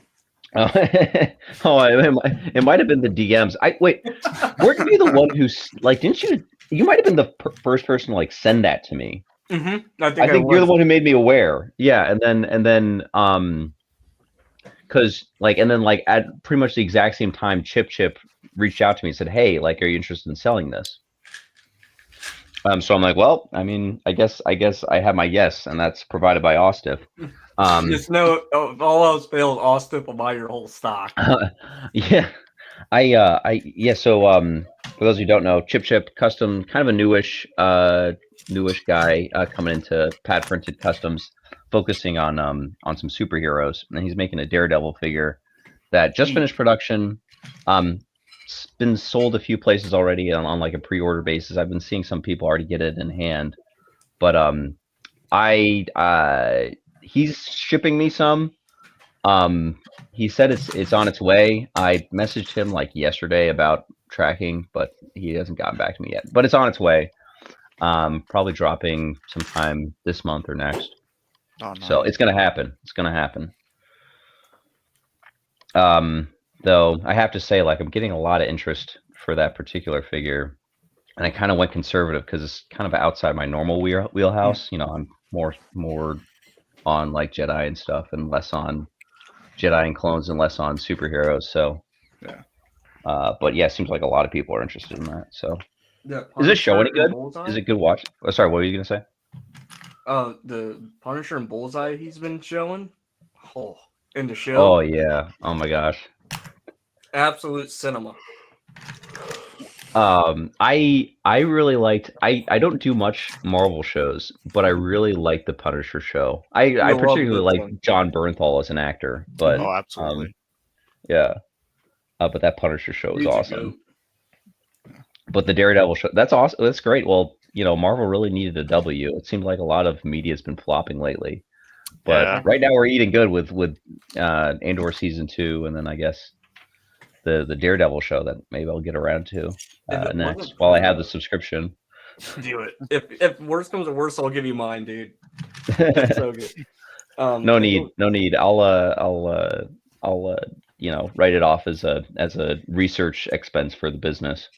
It might have been the DMs. Weren't you the one who's like? Didn't you? You might have been the first person to like send that to me. Mm-hmm. I think you're the one who made me aware. Yeah, and then because at pretty much the exact same time, Chip reached out to me and said, "Hey, like, are you interested in selling this?" So I'm like, well, I mean, I guess I have my yes, and that's provided by Ostip. Just know, if all else fails, Ostip will buy your whole stock. Yeah, So for those who don't know, Chip Custom, kind of a newish guy coming into pad printed customs, focusing on some superheroes, and he's making a Daredevil figure that just finished production. It's been sold a few places already on like a pre-order basis. I've been seeing some people already get it in hand, but he's shipping me some. He said it's on its way. I messaged him like yesterday about tracking, but he hasn't gotten back to me yet. But it's on its way. Probably dropping sometime this month or next. Oh, nice. So it's gonna happen. Though I have to say, like, I'm getting a lot of interest for that particular figure, and I kind of went conservative because it's kind of outside my normal wheelhouse. I'm more on like Jedi and stuff, and less on Jedi and clones, and less on superheroes. So yeah. But yeah, it seems like a lot of people are interested in that. So is this show any good? Is it good watch? Oh, sorry, what were you gonna say? The Punisher and Bullseye he's been showing. Oh, in the show. Oh yeah. Oh my gosh. Absolute cinema. I really liked. I don't do much Marvel shows, but I really like the Punisher show. I particularly like John Bernthal as an actor, but absolutely. Yeah. But that Punisher show is awesome. But the Daredevil show, that's awesome. That's great. Well, Marvel really needed a W. It seemed like a lot of media has been flopping lately, but right now we're eating good with Andor season 2, and then I guess the Daredevil show that maybe I'll get around to next while I have the subscription. Do it. If worst comes to worst, I'll give you mine, dude. It's so good. No need. I'll write it off as a research expense for the business.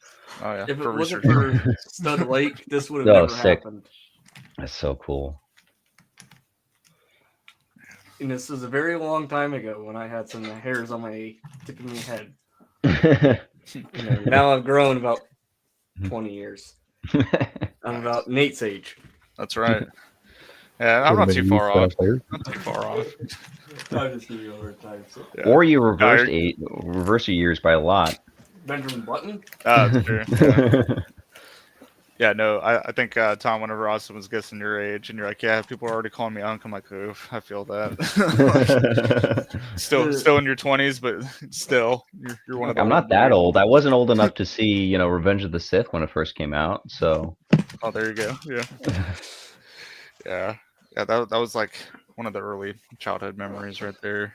Oh yeah. If it wasn't for Studlake, this would have never happened. That's so cool. And this was a very long time ago when I had some hairs on my tip of my head. Now I've grown about 20 years. I'm about Nate's age. That's right. Yeah, I'm not Would've too been far used off. back there. Not too far off. I just give you a hard time. So. Yeah. Or you reverse your years by a lot. Benjamin Button. That's true. Yeah. Yeah, no, I think Tom, whenever Austin was guessing your age, and you're like, yeah, people are already calling me Unc. I'm like, oof, I feel that. still in your 20s, but still, you're one of the I'm not old that boys. old. I wasn't old enough to see, Revenge of the Sith when it first came out. So, Oh, there you go. Yeah, yeah. That was like one of the early childhood memories right there.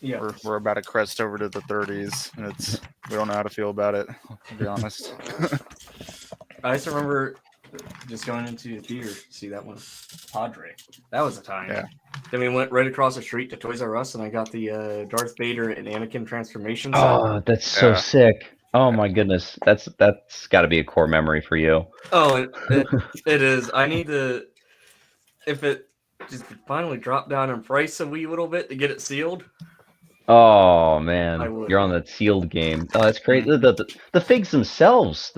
Yeah. We're about to crest over to the 30s, and we don't know how to feel about it. I'll be honest. I just remember just going into the theater to see that one, Padre. That was a time. Yeah. Then we went right across the street to Toys R Us, and I got the Darth Vader and Anakin transformation set. oh, that's so Yeah. sick. Oh my goodness, that's got to be a core memory for you. Oh, it is. I need to, if it just finally drop down in price a wee little bit to get it sealed. Oh I man, would. you're on that sealed game. Oh, that's great. The figs themselves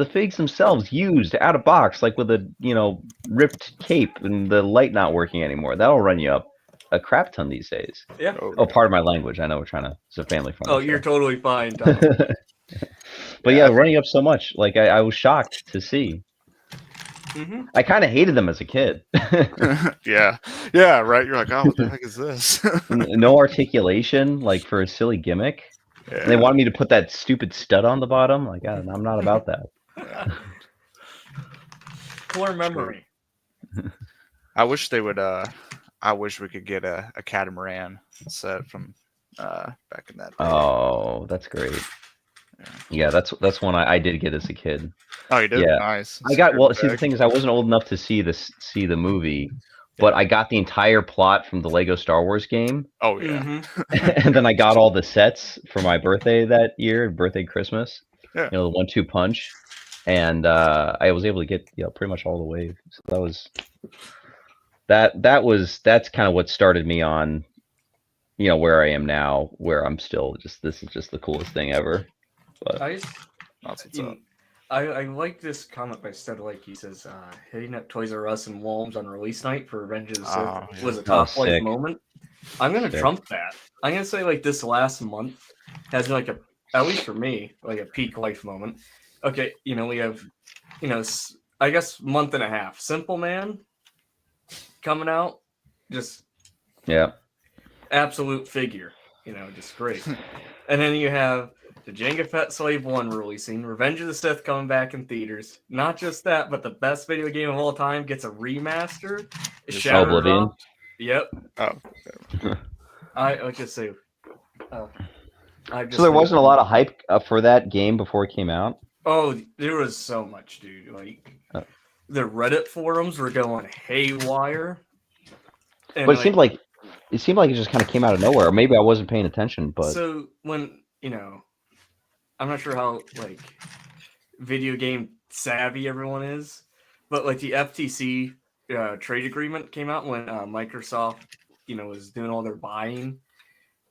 used out of box, like with a ripped cape and the light not working anymore. That'll run you up a crap ton these days. Yeah. Oh, pardon my language. I know it's a family friendly. Oh, you're totally fine, Tom. But yeah, running up so much. Like I was shocked to see. Mm-hmm. I kind of hated them as a kid. Yeah, right. You're like, oh, what the heck is this? No articulation, like for a silly gimmick. Yeah. And they wanted me to put that stupid stud on the bottom. Like, I'm not about that. Core memory. I wish they would. I wish we could get a catamaran set from back in that day. Oh, that's great. Yeah, that's one I did get as a kid. Oh, you did? Yeah. Nice. I got see the thing is I wasn't old enough to see the movie, but I got the entire plot from the Lego Star Wars game. Oh yeah. Mm-hmm. And then I got all the sets for my birthday that year, Christmas. Yeah. The 1-2 punch, and I was able to get pretty much all the way. So that's kind of what started me on, where I am now, where I'm still this is just the coolest thing ever. But That's what's up. I like this comment by Stud Lake. He says, hitting up Toys R Us and Walm's on release night for Revenge of the Sith was a top flight sick. moment. I'm going to trump that. I'm going to say, like, this last month has been, like, at least for me, like a peak life moment. Okay, we have, I guess month and a half. Simple Man coming out, just absolute figure, just great. And then you have the Jango Fett Slave 1 releasing, Revenge of the Sith coming back in theaters. Not just that, but the best video game of all time gets a remaster. Shadow Oblivion. Drop. Yep. Oh. I just say. So there wasn't a lot of hype for that game before it came out. Oh, there was so much, dude. Like the Reddit forums were going haywire. And but it seemed like it just kind of came out of nowhere. Or maybe I wasn't paying attention. But so when I'm not sure how like video game savvy everyone is, but like the FTC trade agreement came out when Microsoft, was doing all their buying,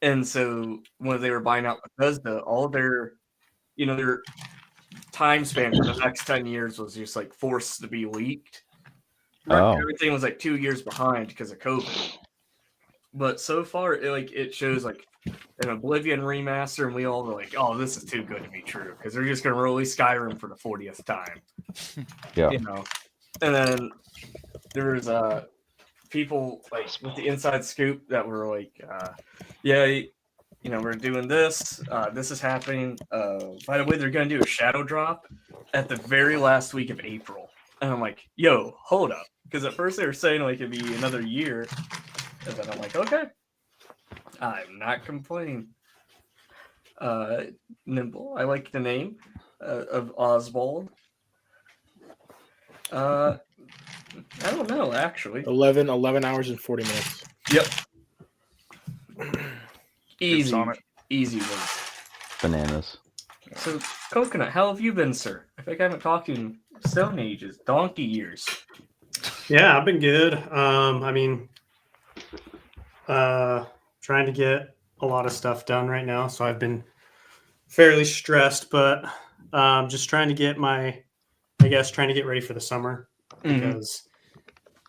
and so when they were buying out Bethesda, all their, their time span for the next 10 years was just like forced to be leaked. Everything was like 2 years behind because of COVID. But so far, it shows like an Oblivion remaster, and we all were like, "Oh, this is too good to be true," because they're just gonna release Skyrim for the 40th time. Yeah. And then there was people like with the inside scoop that were like, we're doing this. This is happening. By the way, they're gonna do a shadow drop at the very last week of April, and I'm like, "Yo, hold up," because at first they were saying like it'd be another year. And then I'm like, okay, I'm not complaining. Nimble, I like the name of Oswald. I don't know, actually. 11 hours and 40 minutes. Yep. Easy win. Bananas. So, Coconut, how have you been, sir? I think I haven't talked to you in Stone Ages, donkey years. Yeah, I've been good. Trying to get a lot of stuff done right now, so I've been fairly stressed, but just trying to get ready for the summer, because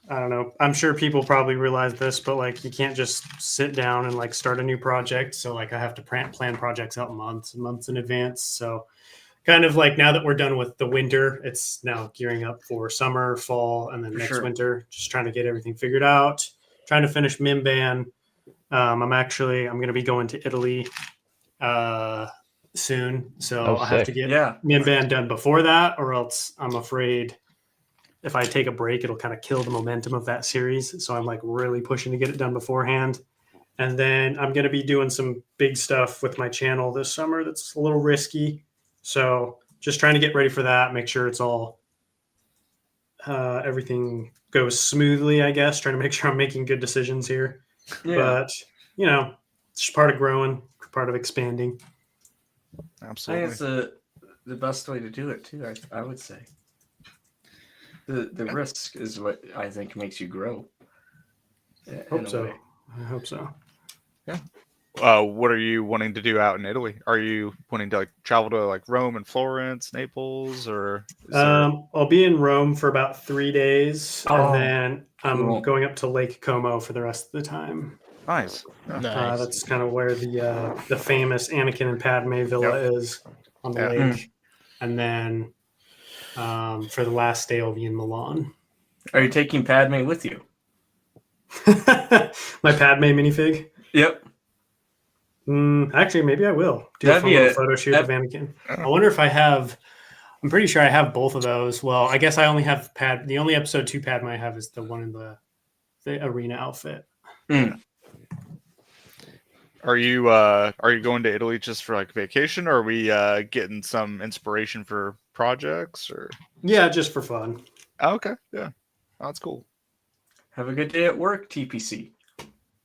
I don't know. I'm sure people probably realize this, but like you can't just sit down and like start a new project. So like I have to plan projects out months and months in advance. So kind of like now that we're done with the winter, it's now gearing up for summer, fall, and then For next sure. winter. Just trying to get everything figured out. Trying to finish Mimban. I'm going to be going to Italy soon, so Oh, I have to sick. get Yeah. Mimban done before that, or else I'm afraid if I take a break, it'll kind of kill the momentum of that series. So I'm like really pushing to get it done beforehand. And then I'm going to be doing some big stuff with my channel this summer that's a little risky. So just trying to get ready for that, make sure it's all everything goes smoothly, I guess. Trying to make sure I'm making good decisions here. Yeah. But you know, it's just part of growing, part of expanding. I think Absolutely. it's the best way to do it too. I would say the risk is what I think makes you grow. In Hope a so. way. I hope so. What are you wanting to do out in Italy? Are you wanting to like travel to like Rome and Florence, Naples, or is there... I'll be in Rome for about 3 days, Oh, and then I'm cool. going up to Lake Como for the rest of the time. Nice? Yeah. Nice. That's kind of where the famous Anakin and Padme villa is on the Yeah. lake. And then for the last day, I'll be in Milan. Are you taking Padme with you? My Padme minifig. Yep. Actually, maybe I will do That'd a fun be little a- photo shoot that- of Anakin. I wonder if I have. I'm pretty sure I have both of those. Well, I guess I only have the only episode 2 Padme I have is the one in the arena outfit. Are you going to Italy just for like vacation, or are we getting some inspiration for projects? Or Yeah, just for fun. oh, okay, yeah, oh, that's cool. Have a good day at work, TPC.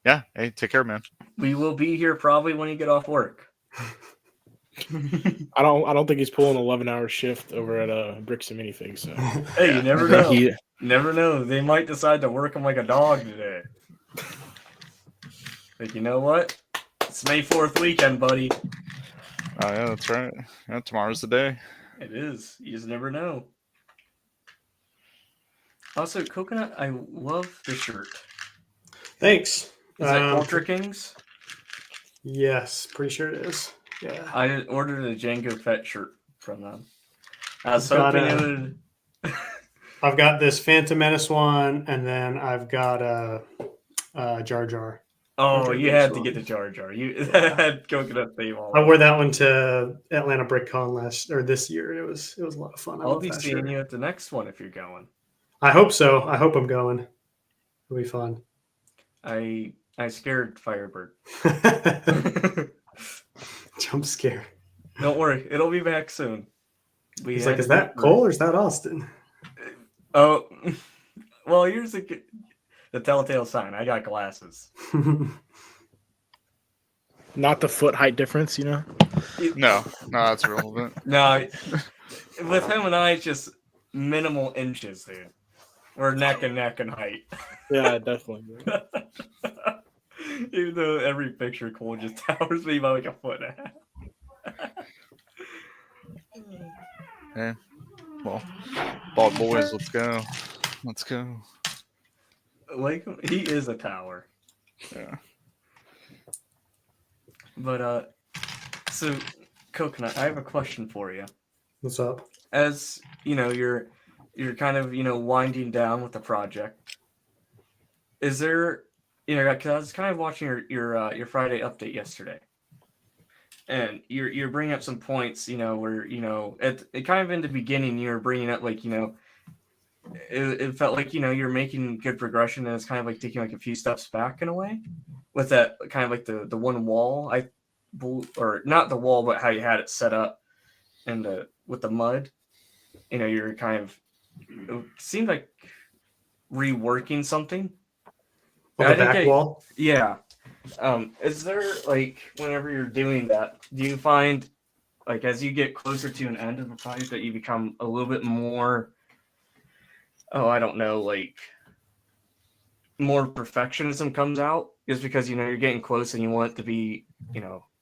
Yeah, hey, take care, man. We will be here probably when you get off work. I don't think he's pulling an 11-hour shift over at Bricks and Minifigs. So Hey, you never I think know. he, Never know. They might decide to work him like a dog today. Like, you know what? It's May 4th weekend, buddy. Oh yeah, that's right. Yeah, tomorrow's the day. It is. You just never know. Also, Coconut, I love the shirt. Thanks. Is that Ultra Kings? Yes, pretty sure it is. Yeah. I ordered a Jango Fett shirt from them. I was I've got hoping it a- would. I've got this Phantom Menace one, and then I've got a Jar Jar. Oh, Okay, you this had to one. get the Jar Jar. You had Coconut theme all. I wore that one to Atlanta BrickCon this year. It was a lot of fun. I I'll love be that seeing shirt. you at the next one if you're going. I hope so. I hope I'm going. It'll be fun. I scared Firebird. Jump scare. Don't worry, it'll be back soon. He's like, is that Cole or is that Austin? Oh, well, here's the telltale sign. I got glasses. not the foot height difference, you know. No, that's irrelevant. No, with him and I, it's just minimal inches, dude. We're neck and neck in height. Yeah, definitely. Even though every picture Cole just towers me by like a foot and a half. Yeah. Well, bald boys, let's go. Let's go. Like, he is a tower. Yeah. But so Coconut, I have a question for you. What's up? As you know, you're kind of winding down with the project. Is there, because I was kind of watching your Friday update yesterday, and you're bringing up some points, where it kind of in the beginning you were bringing up like it felt like you're making good progression, and it's kind of like taking like a few steps back in a way with that kind of like the one wall or not the wall, but how you had it set up and with the mud. You're kind of, it seemed like reworking something. On the back wall? Yeah. Is there like, whenever you're doing that, do you find like as you get closer to an end of a project that you become a little bit more, I don't know, like more perfectionism comes out just because you're getting close and you want it to be,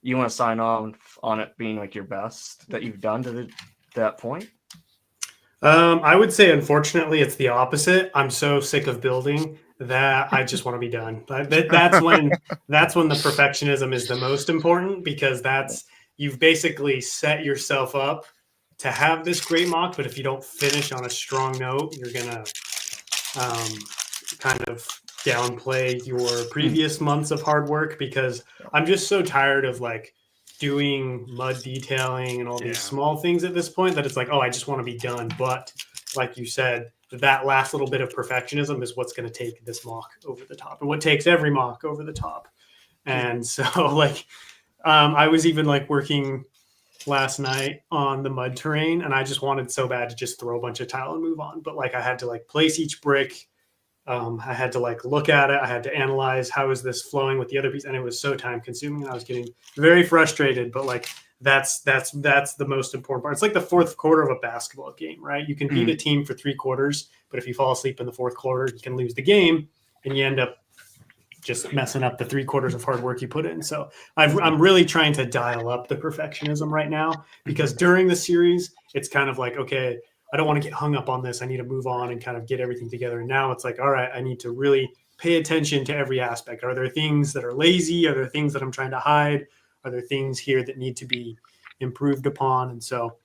you want to sign on it being like your best that you've done to that point? I would say, unfortunately, it's the opposite. I'm so sick of building that I just want to be done. That's when the perfectionism is the most important, because you've basically set yourself up to have this great mock. But if you don't finish on a strong note, you're gonna kind of downplay your previous months of hard work, because I'm just so tired of like doing mud detailing and all these small things at this point that it's like, oh, I just want to be done. But like you said, that last little bit of perfectionism is what's going to take this mock over the top, and what takes every mock over the top. And so like I was even like working last night on the mud terrain, and I just wanted so bad to just throw a bunch of tile and move on. But like I had to like place each brick. I had to like look at it. I had to analyze how is this flowing with the other piece, and it was so time consuming, and I was getting very frustrated. But like that's the most important part. It's like the fourth quarter of a basketball game, right? You can beat a team for 3 quarters, but if you fall asleep in the fourth quarter, you can lose the game, and you end up just messing up the 3 quarters of hard work you put in. So I'm really trying to dial up the perfectionism right now, because during the series, it's kind of like, okay, I don't want to get hung up on this. I need to move on and kind of get everything together. And now it's like, all right, I need to really pay attention to every aspect. Are there things that are lazy? Are there things that I'm trying to hide? Are there things here that need to be improved upon? And so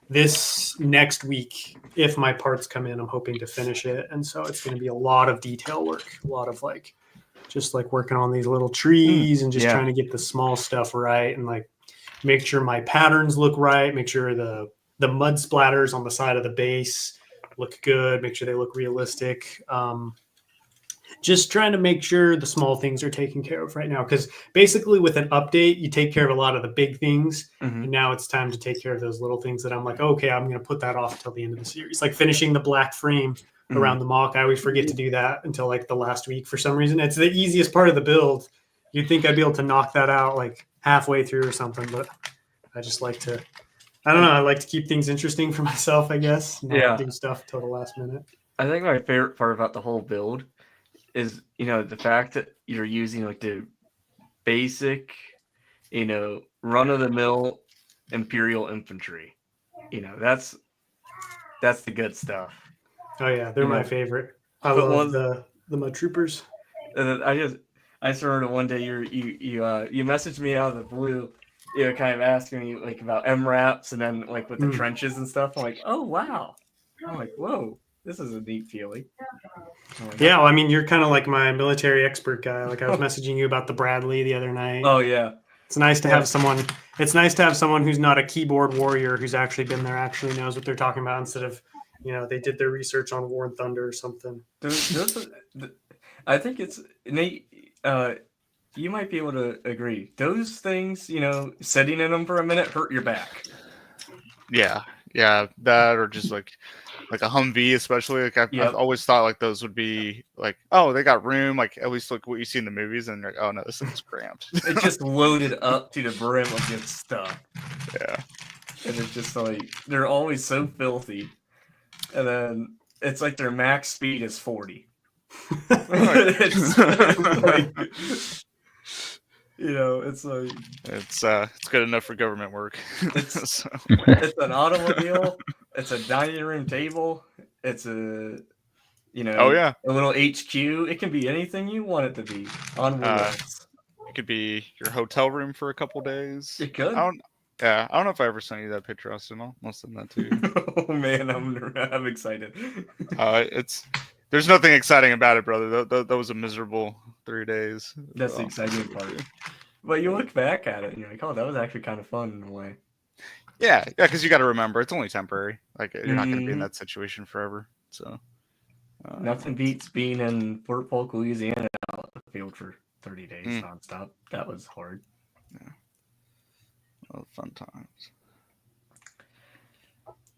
this next week, if my parts come in, I'm hoping to finish it. And so it's going to be a lot of detail work, a lot of like, just like working on these little trees and just trying to get the small stuff right, and like make sure my patterns look right, make sure the mud splatters on the side of the base look good, make sure they look realistic. Just trying to make sure the small things are taken care of right now, because basically with an update, you take care of a lot of the big things, and now it's time to take care of those little things that I'm like, okay, I'm going to put that off till the end of the series. Like finishing the black frame around the mock, I always forget to do that until like the last week for some reason. It's the easiest part of the build. You'd think I'd be able to knock that out like halfway through or something, but I just like to, I don't know, I like to keep things interesting for myself, I guess. Not do stuff till the last minute. I think my favorite part about the whole build is, the fact that you're using like the basic, run of the mill Imperial infantry. That's the good stuff. Oh yeah, they're my favorite. I love the mud troopers. I sort of one day you messaged me out of the blue, kind of asking me like about MRAPs, and then like with the trenches and stuff. I'm like, oh wow. I'm like, whoa, this is a neat feeling. Yeah, well, I mean, you're kind of like my military expert guy. Like I was messaging you about the Bradley the other night. Oh yeah. It's nice to have someone. It's nice to have someone who's not a keyboard warrior, who's actually been there, actually knows what they're talking about, instead of, they did their research on War and Thunder or something. I think it's Nate. You might be able to agree. Those things, sitting in them for a minute hurt your back. Yeah, that, or just like a Humvee, especially. Like I've always thought like those would be like, oh, they got room, like at least like what you see in the movies, and you're like, oh no, this thing's cramped. It just loaded up to the brim of good stuff. Yeah, and it's just like they're always so filthy, and then it's like their max speed is 40. It's like, it's like it's good enough for government work. It's an automobile. It's a dining room table. It's a a little HQ. It can be anything you want it to be on wheels. It could be your hotel room for a couple days. It could. I don't know if I ever sent you that picture, Austin. I'll send that to you. Oh man, I'm excited. There's nothing exciting about it, brother. That was a miserable 3 days. That's the exciting part. But you look back at it and you're like, oh, that was actually kind of fun in a way. Yeah, because you got to remember it's only temporary. Like you're not going to be in that situation forever. So nothing beats being in Fort Polk, Louisiana, out in the field for 30 days nonstop. That was hard. Yeah, well, fun times.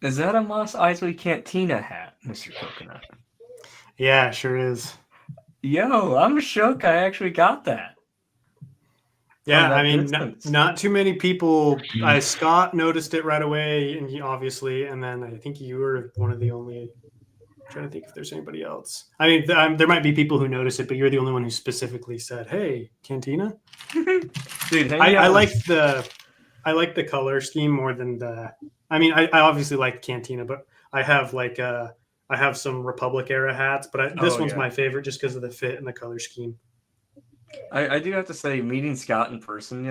Is that a Mos Eisley Cantina hat, Mr. Coconut? Yeah, it sure is. Yo, I'm shook I actually got that. Yeah, I mean, not too many people. Scott noticed it right away, and he obviously, and then I think you were one of the only. I'm trying to think if there's anybody else. I mean, there might be people who notice it, but you're the only one who specifically said, "Hey, Cantina." Dude, I like the color scheme more than the. I mean, I obviously like Cantina, but I have I have some Republic era hats, but this one's yeah. my favorite just because of the fit and the color scheme. I do have to say, meeting Scott in person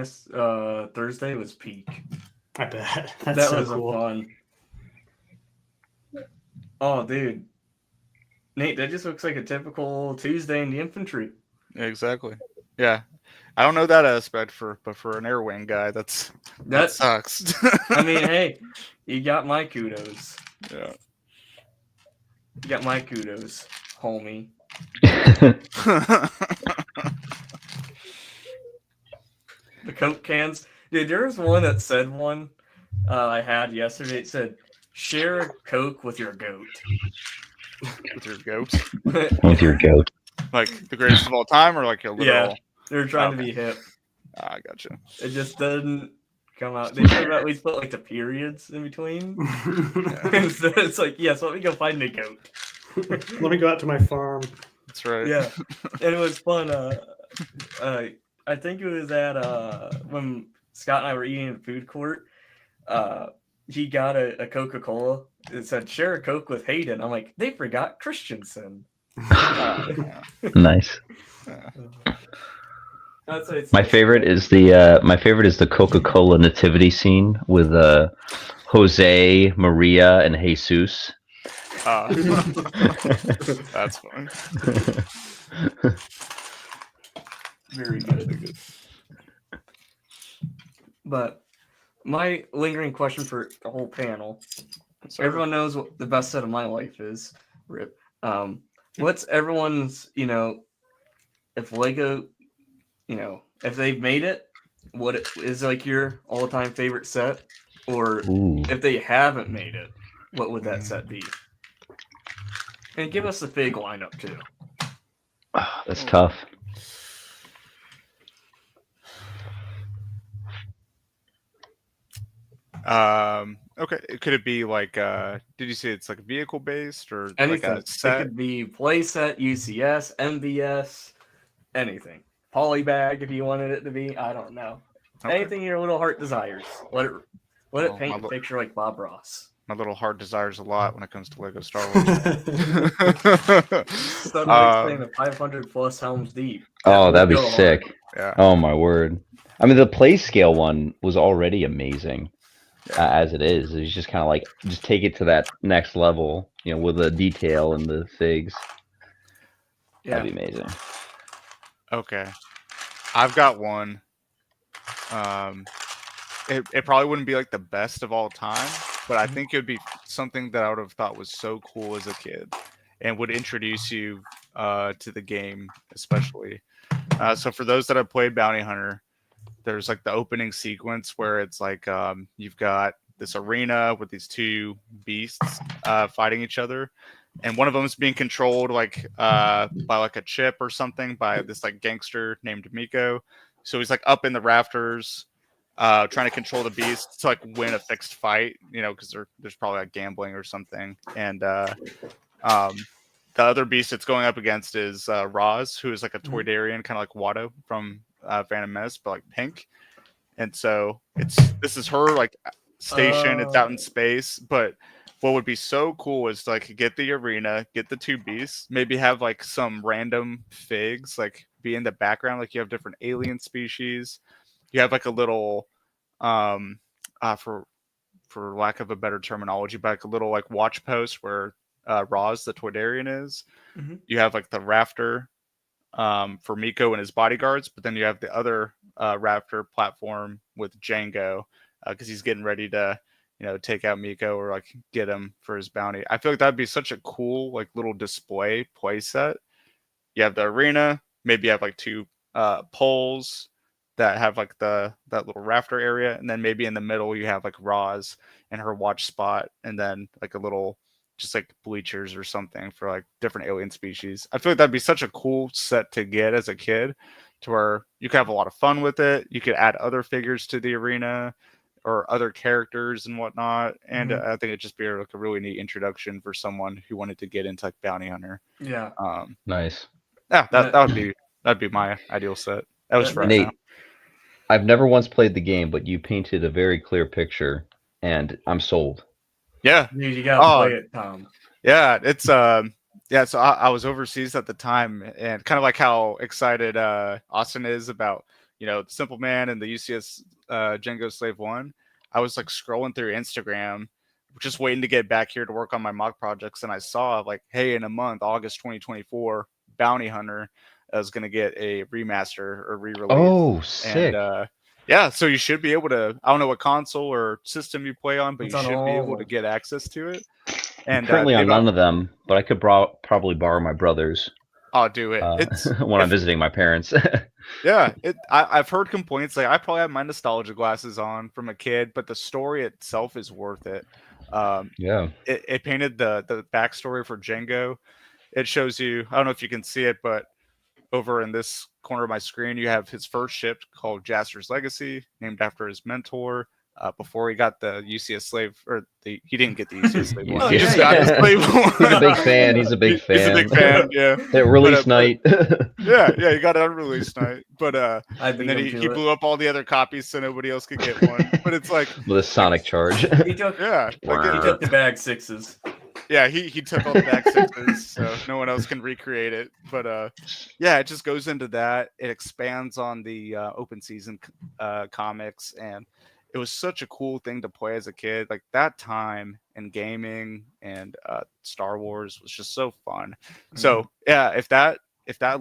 Thursday was peak. I bet. That's That so was cool. fun. Oh, dude. Nate, that just looks like a typical Tuesday in the infantry. Exactly. Yeah. I don't know that aspect but for an air wing guy, that sucks. I mean, hey, you got my kudos. Yeah. You got my kudos, homie. The Coke cans. Dude, there was one that said one I had yesterday. It said, share a Coke with your goat. With your goat? With your goat. Like the greatest of all time, or like a literal? Yeah, they're trying to be hip. I gotcha. It just doesn't come out. They should have at least put like the periods in between. Instead, it's like, yes, let me go find a goat. Let me go out to my farm. That's right. Yeah, and it was fun. I think it was at when Scott and I were eating in the food court. He got a Coca-Cola. It said, share a Coke with Hayden. I'm like, they forgot Christensen. Nice. My favorite is the Coca-Cola nativity scene with Jose, Maria, and Jesus. That's fun. Very good. But my lingering question for the whole panel. Sorry. Everyone knows what the best set of my life is. Rip. What's everyone's, if Lego, if they've made it, what is like your all-time favorite set? Or if they haven't made it, what would that set be? And give us the Fig lineup too. That's tough. Okay. Could it be like did you say it's like vehicle based or Anything. like a set? It could be playset, UCS, MVS, anything. Polybag if you wanted it to be. I don't know. Okay. Anything your little heart desires. Let it Well, paint a picture like Bob Ross. My little heart desires a lot when it comes to Lego Star Wars. Suddenly saying the 500 plus Helms Deep. Oh, that'd be Go sick. hard. Yeah. Oh my word. I mean, the play scale one was already amazing as it is. It's just kind of like, just take it to that next level, with the detail and the figs. Yeah. That'd be amazing. Okay. I've got one. It probably wouldn't be like the best of all time, but I think it would be something that I would have thought was so cool as a kid and would introduce you to the game, especially. So for those that have played Bounty Hunter, there's like the opening sequence where it's like you've got this arena with these two beasts fighting each other, and one of them is being controlled like by like a chip or something by this like gangster named Miko. So he's like up in the rafters trying to control the beast to like win a fixed fight, because there's probably like gambling or something. And the other beast it's going up against is Roz, who is like a Toydarian, kind of like Watto from Phantom Menace, but like pink. And so this is her like station. It's out in space, but what would be so cool is to like get the arena, get the two beasts, maybe have like some random figs like be in the background, like you have different alien species. You have like a little for lack of a better terminology, but like a little like watch post where Roz the Toydarian is. Mm-hmm. You have like the rafter for Miko and his bodyguards, but then you have the other rafter platform with Jango because he's getting ready to take out Miko or like get him for his bounty. I feel like that'd be such a cool like little display play set. You have the arena, maybe you have like two poles that have like that little rafter area, and then maybe in the middle you have like Roz and her watch spot, and then like a little just like bleachers or something for like different alien species. I feel like that'd be such a cool set to get as a kid, to where you could have a lot of fun with it. You could add other figures to the arena or other characters and whatnot, and I think it'd just be like a really neat introduction for someone who wanted to get into like Bounty Hunter. Yeah. Nice. Yeah, that'd be my ideal set. That was for Nate. now. I've never once played the game, but you painted a very clear picture, and I'm sold. Yeah. Dude, you gotta Oh, play it, Tom. yeah. It's yeah. So I was overseas at the time, and kind of like how excited Austin is about Simple Man and the UCS Jango Slave 1. I was like scrolling through Instagram, just waiting to get back here to work on my mock projects, and I saw like, hey, in a month, August 2024, Bounty Hunter is going to get a remaster or re-release. Oh, sick. And yeah, so you should be able to. I don't know what console or system you play on, but It's you on should be all able of to them. get access to it. I'm And currently on they've none of them, but I could probably borrow my brother's I'll do it. It's when I'm visiting my parents. yeah. I've heard complaints like I probably have my nostalgia glasses on from a kid, but the story itself is worth it. Yeah. It painted the backstory for Jango. It shows you. I don't know if you can see it, but over in this corner of my screen, you have his first ship called Jaster's Legacy, named after his mentor. Before he got the UCS slave, or he didn't get the UCS slave one. He just got his slave one. He's a big fan. He's a big fan. He's a big fan. Yeah. At release night. Yeah, he got it on release night. But I and then he blew up all the other copies so nobody else could get one. But it's like with a sonic charge. He took Wow. the bag sixes. yeah, he took all the back sixes, so no one else can recreate it. But yeah, it just goes into that. It expands on the open season comics, and it was such a cool thing to play as a kid. Like that time in gaming and Star Wars was just so fun. So yeah, if that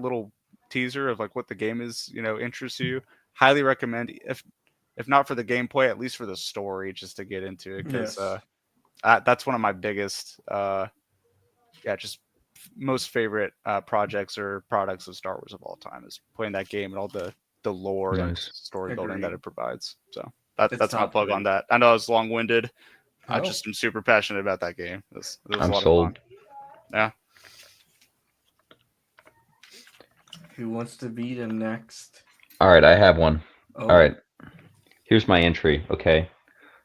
little teaser of like what the game is, interests you, highly recommend. If not for the gameplay, at least for the story, just to get into it, because that's one of my biggest, just most favorite projects or products of Star Wars of all time is playing that game and all the lore and story building that it provides. So that's my plug on that. I know I was long-winded. I just am super passionate about that game. It was I'm a lot sold. of fun. Yeah. Who wants to beat him next? All right, I have one. Oh. All right. Here's my entry. Okay.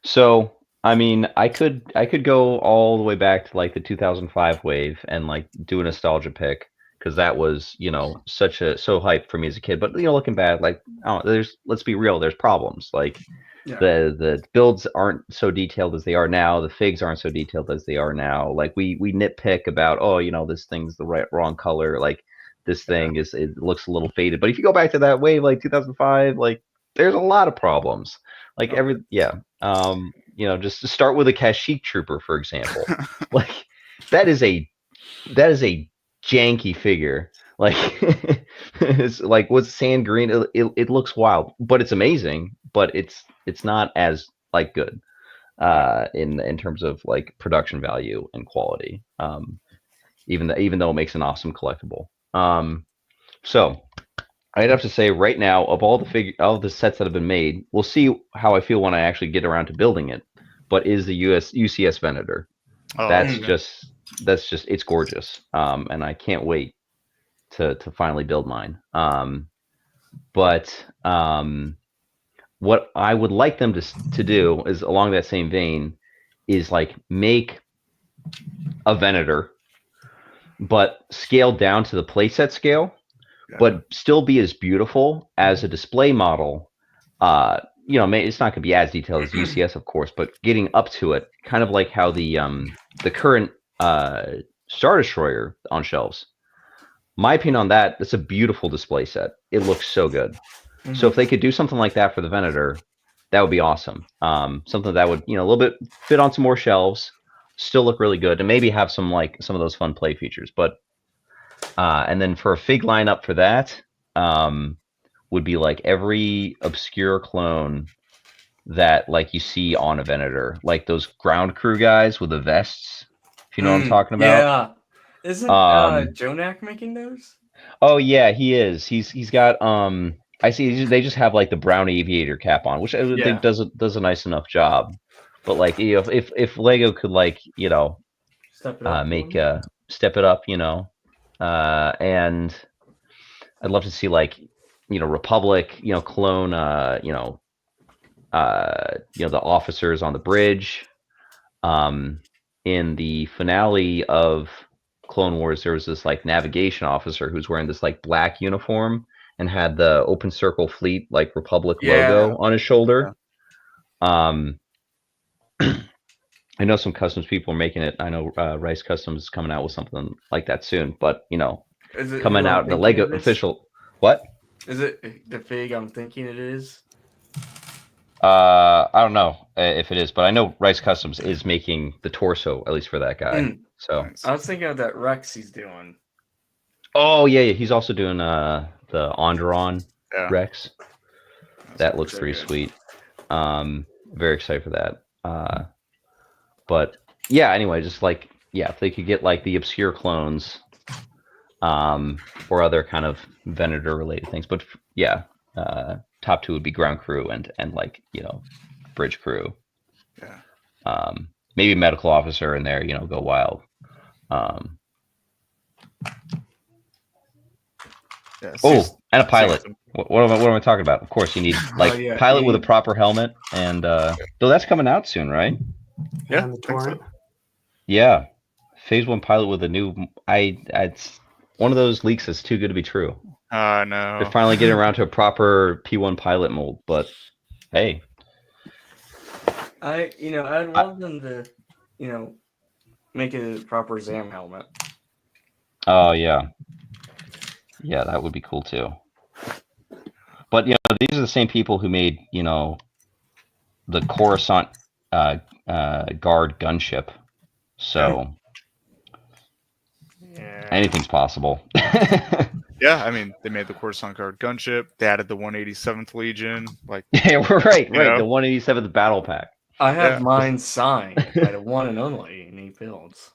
So, I mean, I could go all the way back to like the 2005 wave and like do a nostalgia pick, because that was, so hyped for me as a kid. But looking back, like, let's be real, there's problems. Like the builds aren't so detailed as they are now. The figs aren't so detailed as they are now. Like we nitpick about, this thing's the wrong color. Like this thing it looks a little faded. But if you go back to that wave, like 2005, like there's a lot of problems. Like just to start with a Kashyyyk trooper, for example. Like that is a janky figure. Like it's like what's sand green. It looks wild, but it's amazing. But it's not as like good in terms of like production value and quality. Even though it makes an awesome collectible. So I'd have to say right now, of all the sets that have been made, we'll see how I feel when I actually get around to building it. But is the UCS Venator? That's just it's gorgeous, and I can't wait to finally build mine. But what I would like them to do is along that same vein is like make a Venator, but scaled down to the playset scale. But still be as beautiful as a display model. It's not going to be as detailed as UCS, of course, but getting up to it, kind of like how the current Star Destroyer on shelves. My opinion on that's a beautiful display set. It looks so good. So if they could do something like that for the Venator, that would be awesome. Something that would, a little bit fit on some more shelves, still look really good, and maybe have some of those fun play features. But and then for a fig lineup for that, would be like every obscure clone that like you see on a Venator, like those ground crew guys with the vests. If you know what I'm talking about. Yeah. Isn't Jonak making those? Oh yeah, he is. He's got I see they just have like the brown aviator cap on, which I think does a nice enough job. But like if Lego could like step it up, step it up, and I'd love to see like Republic clone the officers on the bridge. In the finale of Clone Wars, there was this like navigation officer who's wearing this like black uniform and had the Open Circle Fleet like Republic logo on his shoulder. I know some customs people are making it. I know Rice Customs is coming out with something like that soon. But Is it coming who I'm out the thinking Lego it is? official. What? Is it the fig I'm thinking it is? I don't know if it is, but I know Rice Customs is making the torso at least for that guy. Mm. So. Nice. I was thinking of that Rex he's doing. Oh yeah, he's also doing the Onderon Yeah. Rex. That looks so pretty good. sweet. Very excited for that. But yeah, anyway, just like if they could get like the obscure clones, or other kind of Venator related things. But yeah, top two would be ground crew and like bridge crew. Yeah. Maybe medical officer in there. Go wild. Yeah, Oh, and a pilot. season. What am I talking about? Of course, you need like yeah, pilot you with a need- proper helmet, and though that's coming out soon, right? Yeah, And the think so. torrent. Yeah, Phase 1 pilot with a new. It's one of those leaks that's too good to be true. No. They're finally getting around to a proper P1 pilot mold, but hey, I'd love them to, make a proper Zam helmet. oh yeah, that would be cool too. But these are the same people who made the Coruscant guard gunship, so Yeah. anything's possible. Yeah, I mean, they made the Coruscant Guard gunship. They added the 187th Legion. Like, Yeah, we're right. You know? The 187th battle pack. I have Yeah. mine signed by the one and only Nate Builds.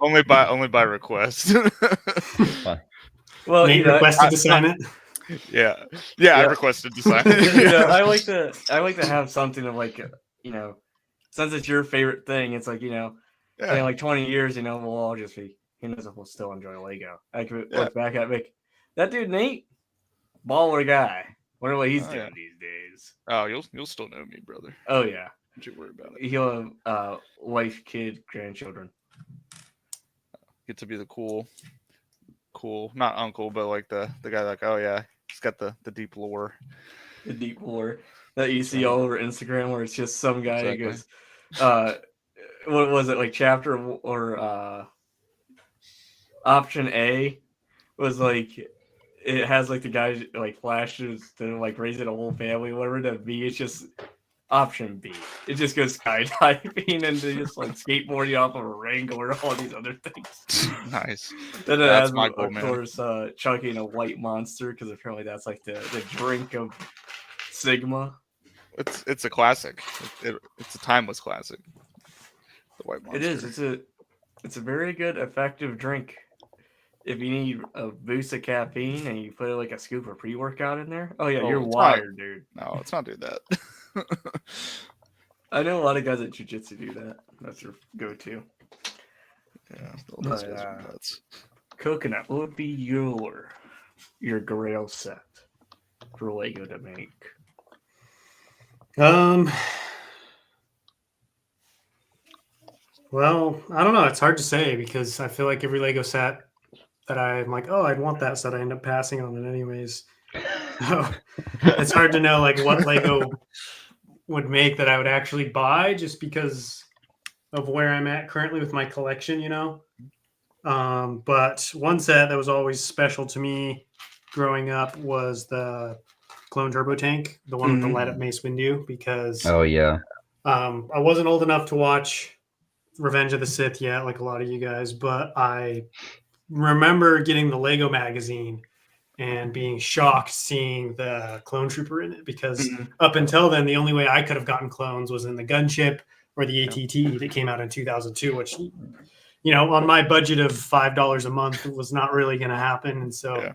only by request. Well, Nate requested to sign it. yeah, I Yeah. requested to sign. I like to have something of like since it's your favorite thing, it's like in like 20 years, we'll all just be if we'll still enjoy Lego. I could look back at Vic. That dude Nate, baller guy. Wonder what he's doing these days. Oh, you'll still know me, brother. Oh yeah, Don't you worry about it. he'll have wife, kid, grandchildren. Get to be the cool, not uncle, but like the guy like, oh yeah, he's got the deep lore. The deep lore that you see all over Instagram, where it's just some guy who Exactly. goes, what was it, like chapter or option A was like it has like the guy like flashes to like raising a whole family, whatever. That B is just option B. It just goes skydiving and just like skateboarding off of a Wrangler or all these other things. Nice. Then it That's has, my goal, of man. course, chucking a white monster because apparently that's like the drink of Sigma. It's a classic. It's a timeless classic. The White Monster. It is. It's a very good, effective drink. If you need a boost of caffeine and you put like a scoop of pre-workout in there, oh yeah, Oh, you're it's wired, dude. No, let's not do that. I know a lot of guys at jiu-jitsu do that. That's their go-to. Yeah, those But, guys are nuts. Coconut, what would be your grail set for Lego to make? Well, I don't know. It's hard to say because I feel like every Lego set that I'm like, oh, I'd want that set, I end up passing on it anyways. So it's hard to know like what Lego would make that I would actually buy just because of where I'm at currently with my collection, But one set that was always special to me growing up was the Clone Turbo Tank, the one with the light up Mace Windu, because Oh yeah. I wasn't old enough to watch Revenge of the Sith yet, like a lot of you guys, but I remember getting the Lego magazine and being shocked seeing the clone trooper in it, because up until then, the only way I could have gotten clones was in the gunship or the ATT that came out in 2002, which, on my budget of $5 a month, it was not really going to happen. And so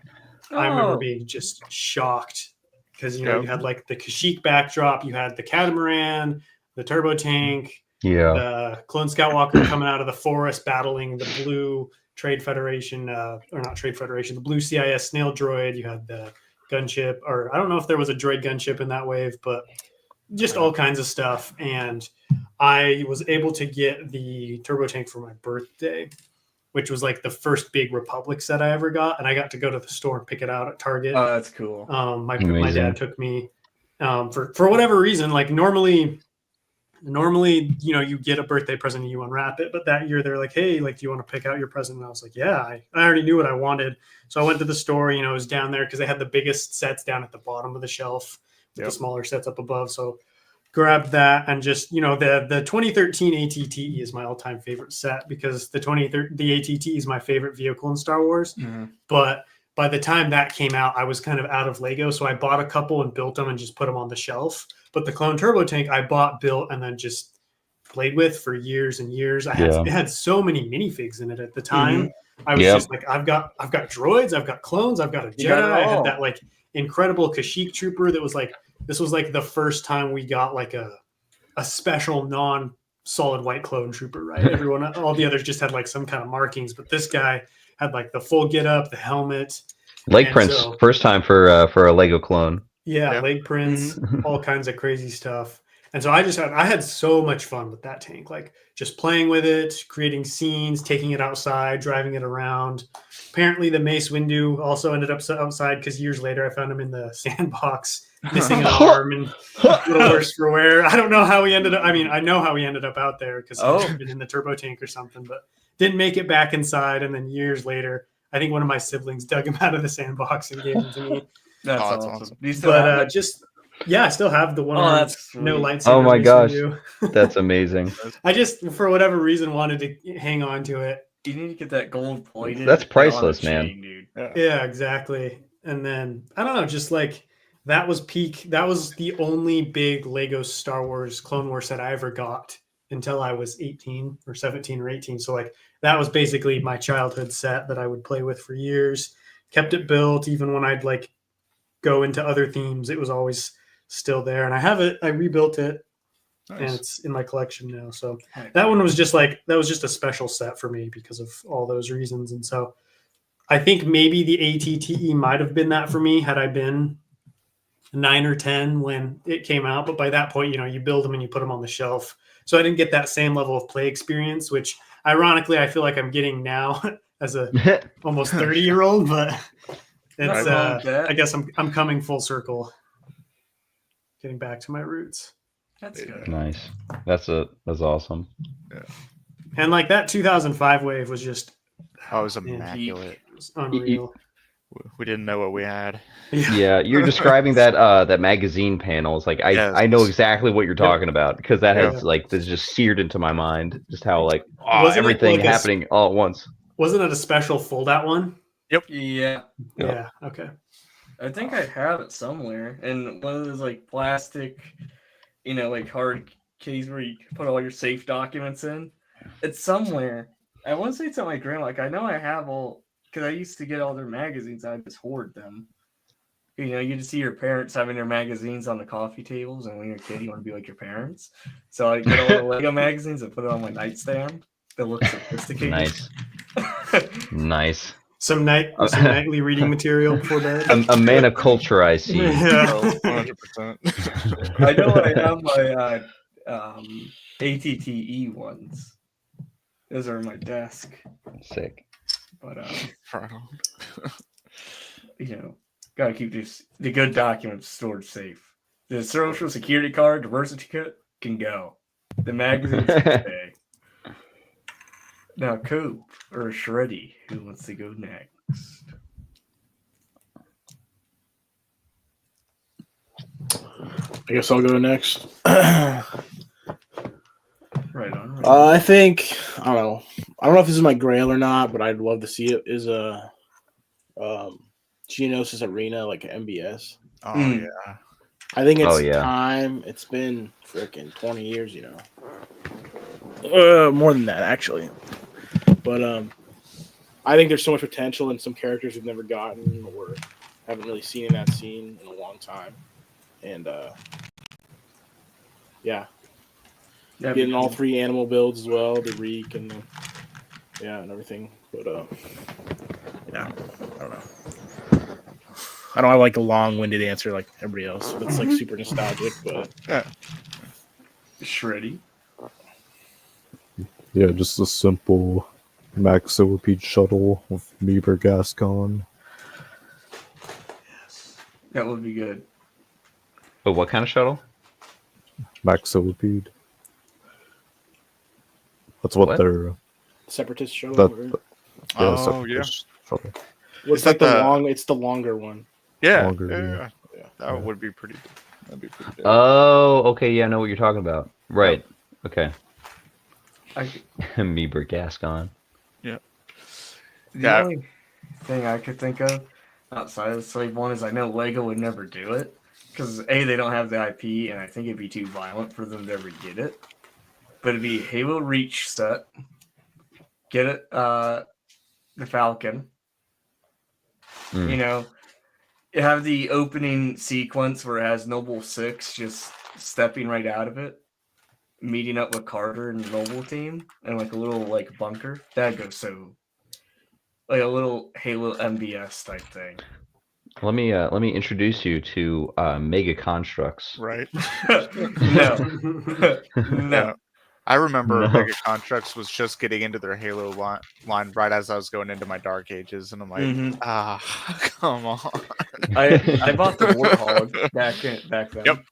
I remember being just shocked because, you had like the Kashyyyk backdrop, you had the catamaran, the turbo tank, the clone Scoutwalker coming out of the forest battling the blue Trade Federation, or not Trade Federation, the blue CIS snail droid. You had the gunship, or I don't know if there was a droid gunship in that wave, but just all kinds of stuff. And I was able to get the turbo tank for my birthday, which was like the first big Republic set I ever got. And I got to go to the store and pick it out at Target. Oh, that's cool. My dad took me for whatever reason. Like normally Normally, you get a birthday present and you unwrap it, but that year they're like, hey, like, do you want to pick out your present? And I was like, yeah, I already knew what I wanted. So I went to the store, it was down there because they had the biggest sets down at the bottom of the shelf with the smaller sets up above. So grabbed that and just, the 2013 ATTE is my all-time favorite set because the ATTE is my favorite vehicle in Star Wars. Mm-hmm. But by the time that came out, I was kind of out of Lego. So I bought a couple and built them and just put them on the shelf. But the Clone Turbo Tank I bought, built, and then just played with for years and years. It had so many minifigs in it at the time. Mm-hmm. I was just like, I've got droids, I've got clones, I've got a Jedi. I had that like incredible Kashyyyk trooper that was like, this was like the first time we got like a special non-solid white clone trooper, right? All the others just had like some kind of markings, but this guy had like the full get up, the helmet, leg prints. First time for a Lego clone. Yeah, leg prints, all kinds of crazy stuff. And so I had so much fun with that tank, like just playing with it, creating scenes, taking it outside, driving it around. Apparently the Mace Windu also ended up outside because years later I found him in the sandbox, missing an arm and a little worse for wear. I don't know how he ended up. I mean, I know how he ended up out there because he'd been in the turbo tank or something, but didn't make it back inside. And then years later, I think one of my siblings dug him out of the sandbox and gave him to me. That's awesome. I still have the one. That's no lightsaber. Oh my gosh, that's amazing. I just, for whatever reason, wanted to hang on to it. You need to get that gold plated. That's priceless, man. Dude. Yeah, exactly. And then I don't know, just like that was peak. That was the only big Lego Star Wars Clone Wars set I ever got until I was 18 or 17 or 18. So like that was basically my childhood set that I would play with for years. Kept it built even when I'd like go into other themes. It was always still there, and I have it. I rebuilt it, and it's in my collection now. So that one was just a special set for me because of all those reasons. And so I think maybe the ATTE might have been that for me had I been 9 or 10 when it came out. But by that point, you build them and you put them on the shelf. So I didn't get that same level of play experience, which ironically I feel like I'm getting now as a almost 30-year-old. But it's I guess I'm coming full circle, getting back to my roots. That's good. Nice. That's awesome. Yeah. And like that 2005 wave was just it was immaculate. It was unreal. We didn't know what we had. Yeah, you're describing that magazine panel. It's like I know exactly what you're talking about because that has that's just seared into my mind. Just how everything happening all at once. Wasn't it a special fold-out one? Yep. Yeah. Yeah. Okay. I think I have it somewhere, and one of those like plastic, like hard case where you put all your safe documents in. It's somewhere. I want to say it's at my grandma. Like I know I have all. Because I used to get all their magazines, I just hoard them. You just see your parents having their magazines on the coffee tables, and when you're a kid, you want to be like your parents. So I get all the Lego magazines and put it on my nightstand. That looks sophisticated. Nice. Nice. Some nightly reading material before bed. A man of culture, I see. Yeah. 100%. I know I have my ATTE ones. Those are on my desk. Sick. But gotta keep the good documents stored safe. The social security card, diversity kit can go. The magazines can stay. Now, Coop or Shreddy, who wants to go next? I guess I'll go next. Right on. I think I don't know if this is my grail or not, but I'd love to see it. Is a Geonosis Arena like MBS? Oh yeah. I think it's time. It's been freaking 20 years, more than that actually. But I think there's so much potential in some characters we've never gotten or haven't really seen in that scene in a long time, and getting all 3 animal builds as well, the Reek and and everything. But I don't know. I don't like a long-winded answer like everybody else. It's like super nostalgic, but Shreddy. Yeah, just a simple Maxillipede shuttle with Meeber Gascon. Yes, that would be good. But what kind of shuttle? Maxillipede. That's what What? they're. Separatist show. That, or- Oh, Separatist shuttle. What's Is that like the the- long? It's the longer one. Yeah, Longer, yeah. Yeah. That Yeah. would be pretty. That'd be pretty dope. Oh, okay. Yeah, I know what you're talking about. Right. Okay. I, Meeber Gascon. the Yeah. only thing I could think of outside of the slave one is I know Lego would never do it because A, they don't have the IP, and I think it'd be too violent for them to ever get it. But it'd be Halo Reach set. Get it, the Falcon. Mm. You know, have the opening sequence where it has Noble 6 just stepping right out of it, meeting up with Carter and the Noble team, and like a little like bunker. That goes so like a little Halo MBS type thing. Let me introduce you to Mega Constructs. Right. No. No. Yeah. I remember No. Mega Contracts was just getting into their Halo line right as I was going into my Dark Ages, and I'm like, Mhm. come on. I bought the Warthog back then. Yep.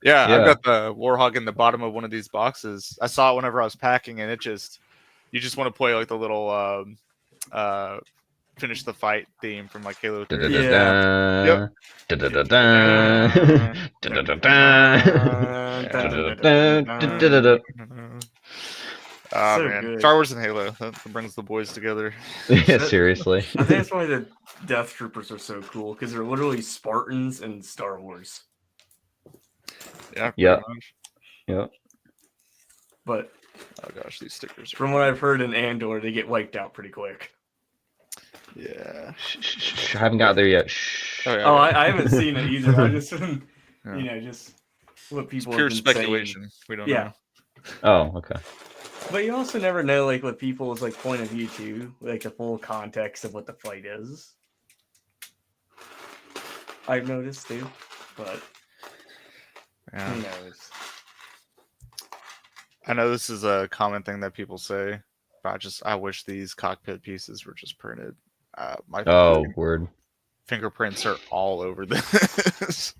Yeah, I've Yeah. got the Warhog in the bottom of one of these boxes. I saw it whenever I was packing, and you just want to play like the little finish the fight theme from like Halo 3. Yeah. Oh So man, good. Star Wars and Halo that brings the boys together. Yeah, seriously. I think that's why the Death Troopers are so cool because they're literally Spartans in Star Wars. Yeah. Yeah. pretty much. Yep. But Oh gosh, these stickers. from what I've heard in Andor, they get wiped out pretty quick. Yeah. Shh, I haven't got there yet. Shh. Oh yeah. Oh, I haven't seen it either. I just, Yeah. just what It's people pure have been saying. speculation. We don't Yeah. know. Oh, okay. But you also never know, like, what people's like point of view too, like the full context of what the fight is. I've noticed too, but Yeah. who knows? I know this is a common thing that people say, but I wish these cockpit pieces were just printed. My Oh, freaking word. fingerprints are all over this.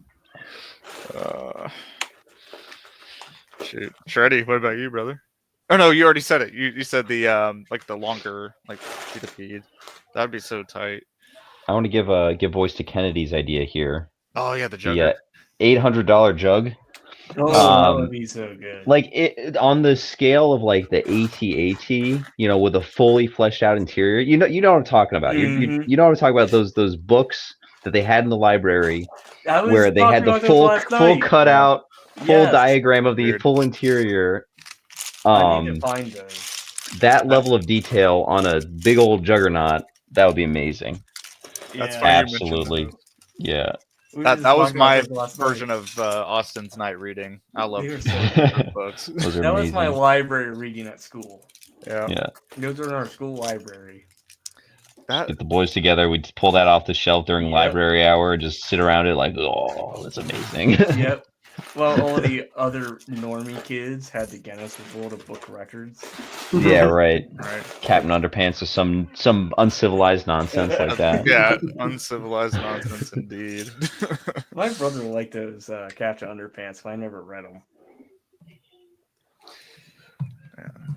Shoot, Shreddy, what about you, brother? Oh no, you already said it. You said the like the longer like sheet of feed. That'd be so tight. I want to give voice to Kennedy's idea here. Oh yeah, the The Jugger. $800 jug. Oh, that Um, would be so good. Like on the scale of like the AT-AT, with a fully fleshed out interior. You know what I'm talking about. Mhm. You know what I'm talking about. Those books that they had in the library I was where they had talking the about this full last full night. cutout, full Yes. diagram of the Weird. full interior. I need to find those. That level of detail on a big old juggernaut, that would be amazing. That's Yeah. funny you mentioned Absolutely. those. Yeah. We were That just was talking about my those last version night. of Austin's night reading. I love They were those so books. Those are That was amazing. my library reading at school. Yeah. Yeah. Those are in our school library. That Get the boys together. We'd pull that off the shelf during Yep. library hour, just sit around it like, oh, that's amazing. Yep. Well, all the other normie kids had the Guinness World of Book Records. Yeah, right. right. Captain Underpants or some uncivilized nonsense like that. Yeah, uncivilized nonsense indeed. My brother liked those Captain Underpants, but I never read them.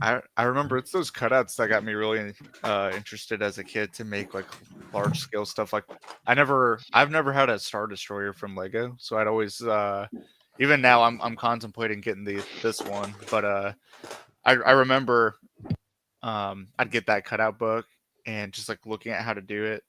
I remember it's those cutouts that got me really interested as a kid to make like large scale stuff. Like I've never had a Star Destroyer from Lego, so I'd always even now I'm contemplating getting this one, but I remember I'd get that cutout book and just like looking at how to do it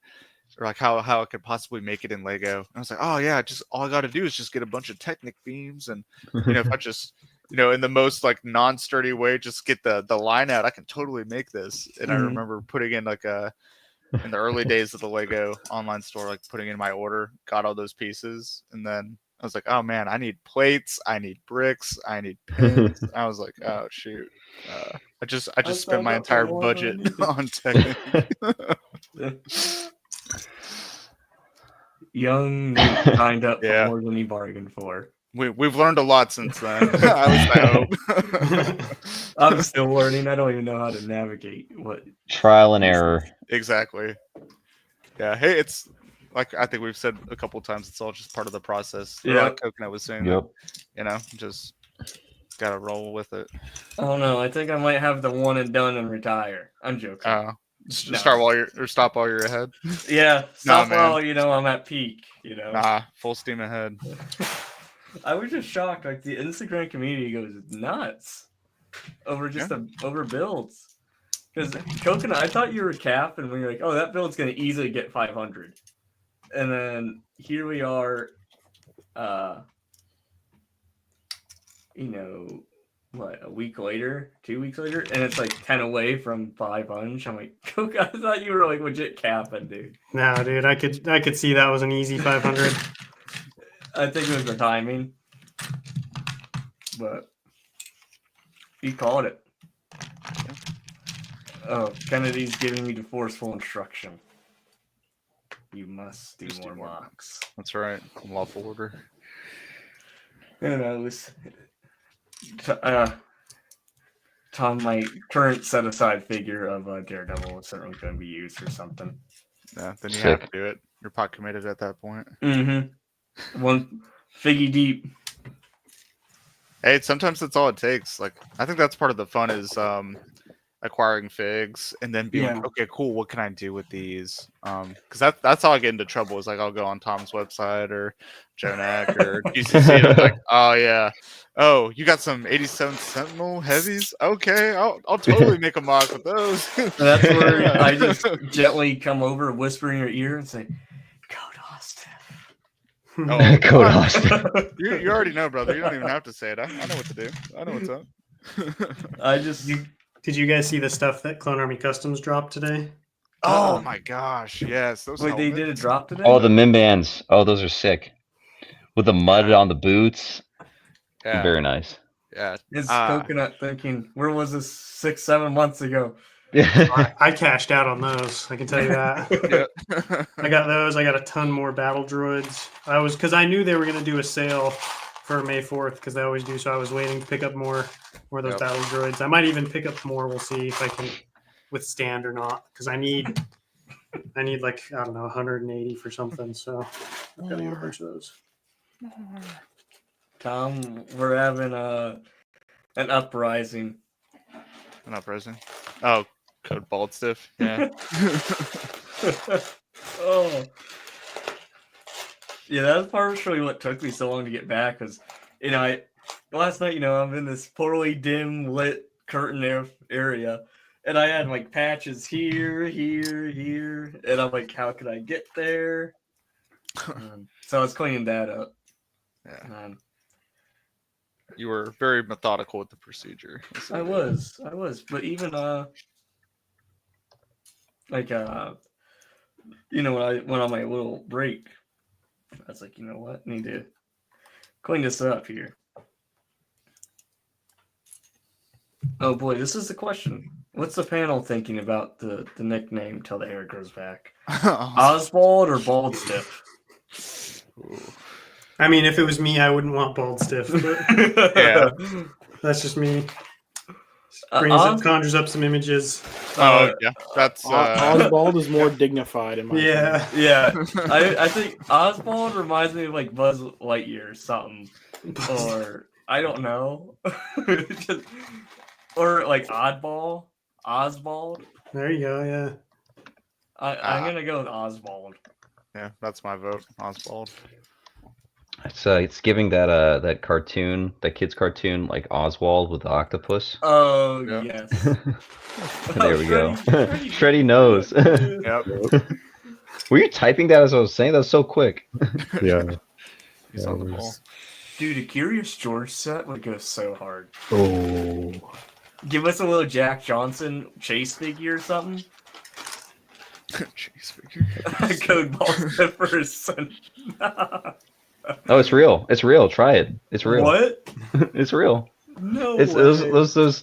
or like how I could possibly make it in Lego. And I was like, oh yeah, just all I got to do is just get a bunch of Technic beams and if I just in the most like non-sturdy way, just get the line out. I can totally make this. And I remember putting in like in the early days of the Lego online store, like putting in my order, got all those pieces, and then I was like, oh man, I need plates, I need bricks, I need pins. I was like, oh shoot, I just spent my entire budget on Technic. Young Nate signed up Yeah. for more than he bargained for. We've learned a lot since then. I hope. I'm still learning. I don't even know how to navigate what. Trial and error. Exactly. Yeah. Hey, it's like I think we've said a couple times. It's all just part of the process. Or Yeah. Like Coconut was saying. Yep. That, just gotta roll with it. Oh no, I think I might have the one and done and retire. I'm joking. Just No. start while you're or stop while you're ahead. Yeah, stop man. while I'm at peak. Nah, full steam ahead. I was just shocked. Like the Instagram community goes nuts over over builds. Because Coconut, I thought you were capped, and we were like, "Oh, that build's gonna easily get 500," and then here we are. What, a week later, 2 weeks later, and it's like 10 away from 500. I'm like, Coconut, I thought you were like legit capping, dude. No, dude, I could see that was an easy 500. I think it was the timing, but he called it. Oh, Kennedy's giving me the forceful instruction. You must do more mocks. That's right. Lawful order. Who knows? Tom, my current set-aside figure of Daredevil is certainly going to be used for something. Yeah, then you Sick. have to do it. You're pot committed at that point. Mm-hmm. One figgy deep. Hey, sometimes that's all it takes. Like, I think that's part of the fun is acquiring figs and then being like, okay, cool, what can I do with these? Because that's how I get into trouble is like I'll go on Tom's website or Jonak or GCC and I'm like, oh yeah, oh, you got some 87 Sentinel heavies? Okay, I'll totally make a mock with those. That's where I just gently come over, whisper in your ear and say, "Code Austin." Oh, Code Austin. You already know, brother. You don't even have to say it. I know what to do. I know what's up. Did you guys see the stuff that Clone Army Customs dropped today? Oh my gosh, yes. Those Wait, they helmets. did a drop today? Oh, the Min Bands. Oh, those are sick. With the mud on the boots. Yeah. Very nice. Yeah. Is Coconut thinking, where was this 6-7 months ago? I cashed out on those. I can tell you that. Yeah. I got those. I got a ton more battle droids. Because I knew they were going to do a sale for May 4th because they always do. So I was waiting to pick up more of those battle droids. I might even pick up more. We'll see if I can withstand or not. Because I need like, I don't know, 180 for something. So I've got to get a bunch of those. Tom, we're having an uprising. An uprising. Oh, code bald stiff. Yeah. Oh. Yeah, that's partially what took me so long to get back because, last night, I'm in this poorly dim lit curtain area and I had like patches here, and I'm like, how could I get there? So I was cleaning that up. Yeah. You were very methodical with the procedure. I was, but even when I went on my little break, I was like, you know what, I need to clean this up here. Oh boy, this is the question. What's the panel thinking about the nickname till the hair grows back? Oswald or Bald Stiff? I mean, if it was me, I wouldn't want bald stiff. But Yeah. that's just me. Conjures up some images. Oh yeah, that's Oswald is more dignified in my opinion. Yeah. I think Oswald reminds me of like Buzz Lightyear or something, or I don't know, or like Oddball, Oswald. There you go. Yeah. I'm gonna go with Oswald. Yeah, that's my vote. Oswald. It's giving that cartoon, that kid's cartoon, like Oswald with the octopus. Oh Yeah. yes. There we go. Shreddy. Shreddy knows. Yep. Were you typing that as I was saying? That was so quick. Yeah. He's Yeah, on the there's- ball. Dude, a Curious George set would go so hard. Oh. Give us a little Jack Johnson chase figure or something. Jeez, figure. Code ball first. Oh, it's real. It's real. Try it. It's real. What? It's real. No It's way.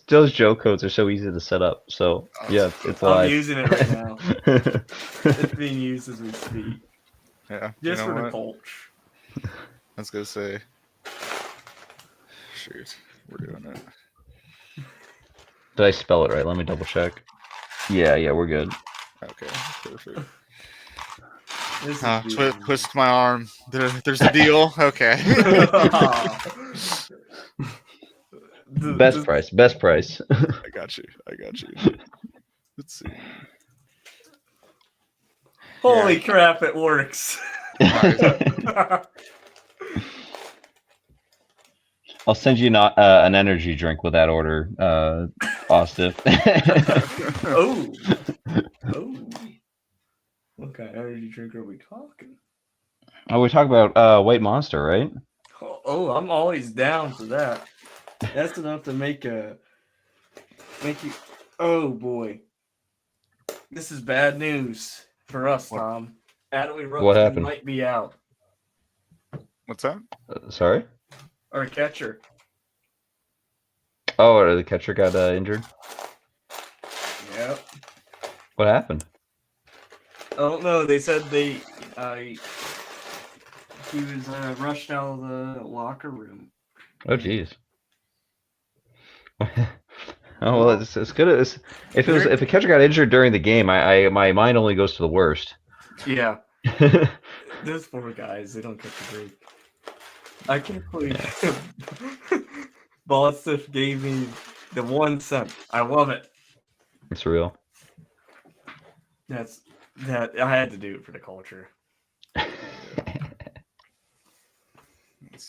those Joe codes are so easy to set up. So yeah, it's I'm live. using it right now. It's being used as we speak. Yeah. Just you for know the what? culture. I was gonna say. Shoot, we're doing it. Did I spell it right? Let me double check. Yeah, we're good. Okay, perfect. This is Twist my arm. There's a deal. Okay. Best price. Best price. I got you. Let's see. Holy crap! It works. I'll send you an energy drink with that order, Austin. Oh. What kind of energy drink are we talking? Oh, we talk about White Monster, right? Oh, I'm always down for that. That's enough to make you. Oh boy, this is bad news for us, Tom. Adley What Ruxpin happened? might be out. What's that? Sorry. Our catcher. Oh, the catcher got injured. Yep. What happened? I don't know. They said he was rushed out of the locker room. Oh, jeez. Oh well, it's good. If a catcher got injured during the game, my mind only goes to the worst. Yeah. Those poor guys, they don't get the break. I can't believe Boston gave me the 1 cent. I love it. It's real. That I had to do it for the culture.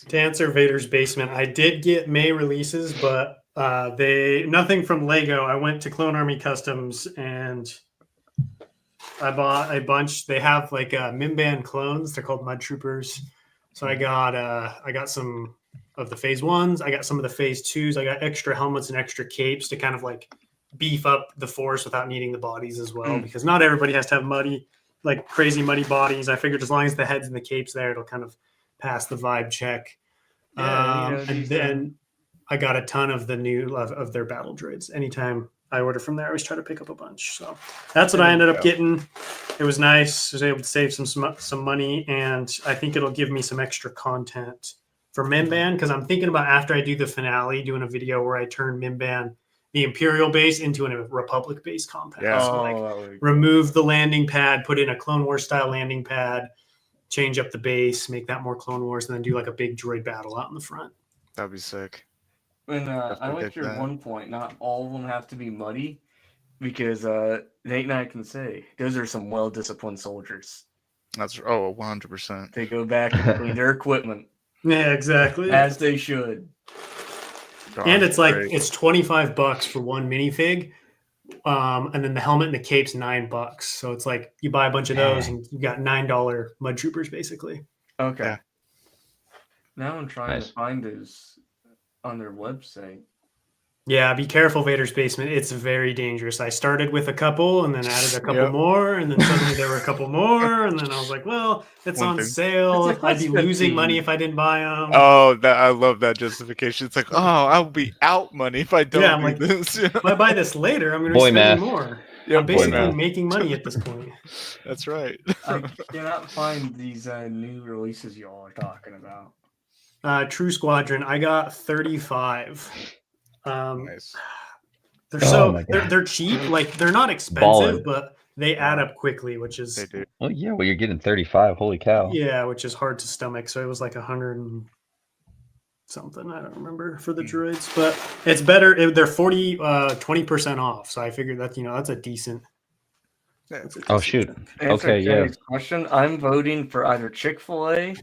To answer Vader's Basement, I did get May releases, but nothing from Lego. I went to Clone Army Customs and I bought a bunch. They have like Mimban clones. They're called Mud Troopers. So I got some of the Phase 1s. I got some of the Phase 2s. I got extra helmets and extra capes to kind of like beef up the force without needing the bodies as well, because not everybody has to have crazy muddy bodies. I figured as long as the heads and the capes there, it'll kind of pass the vibe check. And then I got a ton of the new of their battle droids. Anytime I order from there, I always try to pick up a bunch. So that's what I ended up getting. It was nice. I was able to save some money, and I think it'll give me some extra content for Mimban, because I'm thinking about, after I do the finale, doing a video where I turn Mimban, the Imperial base, into a Republic base compound. Yeah. So remove the landing pad, put in a Clone Wars style landing pad, change up the base, make that more Clone Wars, and then do like a big droid battle out in the front. That'd be sick. And I like your one point. Not all of them have to be muddy, because Nate and I can say those are some well-disciplined soldiers. That's 100%. They go back and clean their equipment. Yeah, exactly. As they should. And it's like it's $25 for one minifig, and then the helmet and the cape's $9. So it's like you buy a bunch of those and you got $9 Mud Troopers basically. Okay. Yeah. Now I'm trying to find those on their website. Yeah, be careful, Vader's Basement. It's very dangerous. I started with a couple and then added a couple more, and then suddenly there were a couple more, and then I was like, well, it's on sale. I'd be losing money if I didn't buy them. Oh, I love that justification. It's like, I'll be out money if I don't do this. If I buy this later, I'm going to be spending more. I'm basically making money at this point. That's right. I cannot find these new releases you all are talking about. True Squadron, I got 35. Nice. They're cheap. Like, they're not expensive, but they add up quickly, which is They do. Oh yeah, well you're getting 35. Holy cow. Yeah, which is hard to stomach. So it was like 100 and something. I don't remember for the droids, but it's better. They're 20% off. So I figured that that's a decent. Oh shoot. Okay, yeah. Question: I'm voting for either Chick-fil-A,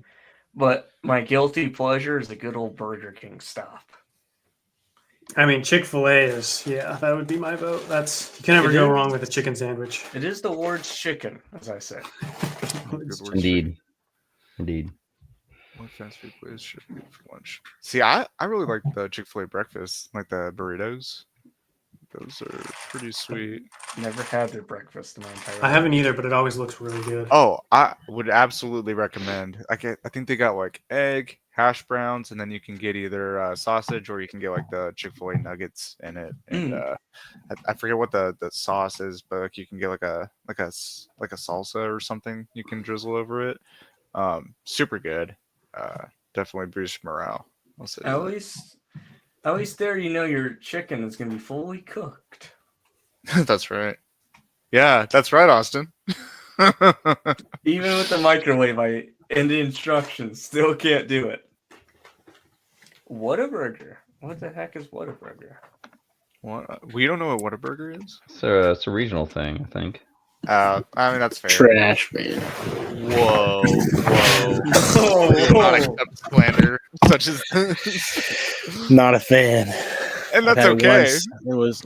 but my guilty pleasure is the good old Burger King stop. I mean, Chick-fil-A is, that would be my vote. You can never go wrong with a chicken sandwich. It is the words chicken, as I said. Indeed. What fast food place should be for lunch? See, I really like the Chick-fil-A breakfast, like the burritos. Those are pretty sweet. Never had their breakfast in my entire life. I haven't either, but it always looks really good. Oh, I would absolutely recommend. I think they got like egg, hash browns, and then you can get either sausage or you can get like the Chick-fil-A nuggets in it. And I forget what the sauce is, but like you can get like a salsa or something you can drizzle over it. Super good. Definitely boost morale. I'll say At least there your chicken is going to be fully cooked. That's right. Yeah, that's right, Austin. Even with the microwave, and the instructions, still can't do it. What a burger. What the heck is Whataburger? What? We don't know what Whataburger is? So it's a regional thing, I think. I mean, that's fair. Trash, man. Whoa. Oh, We will not accept slander such as this. Not a fan. And I've that's had it okay. once. It was.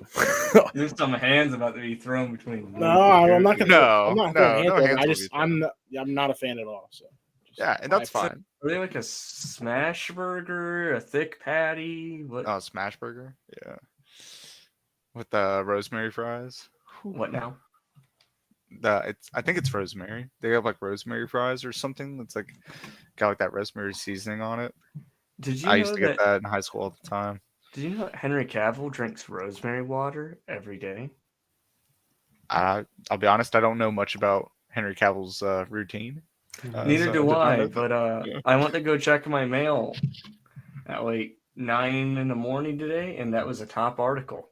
There's some hands about to be thrown between. No, I'm not gonna. No, I'm not no, throwing hands no over. hands I will just. be thrown. I'm not a fan at all. So. Yeah, and that's fine. Are they like a smash burger, a thick patty? What? Oh, smash burger? Yeah. With the rosemary fries. What now? I think it's rosemary. They have like rosemary fries or something that's like got like that rosemary seasoning on it. Did you I know used to get that in high school all the time. Did you know that Henry Cavill drinks rosemary water every day? I'll be honest, I don't know much about Henry Cavill's routine. Neither so do did not I, know that. but Yeah. I went to go check my mail at like 9 in the morning today, and that was a top article,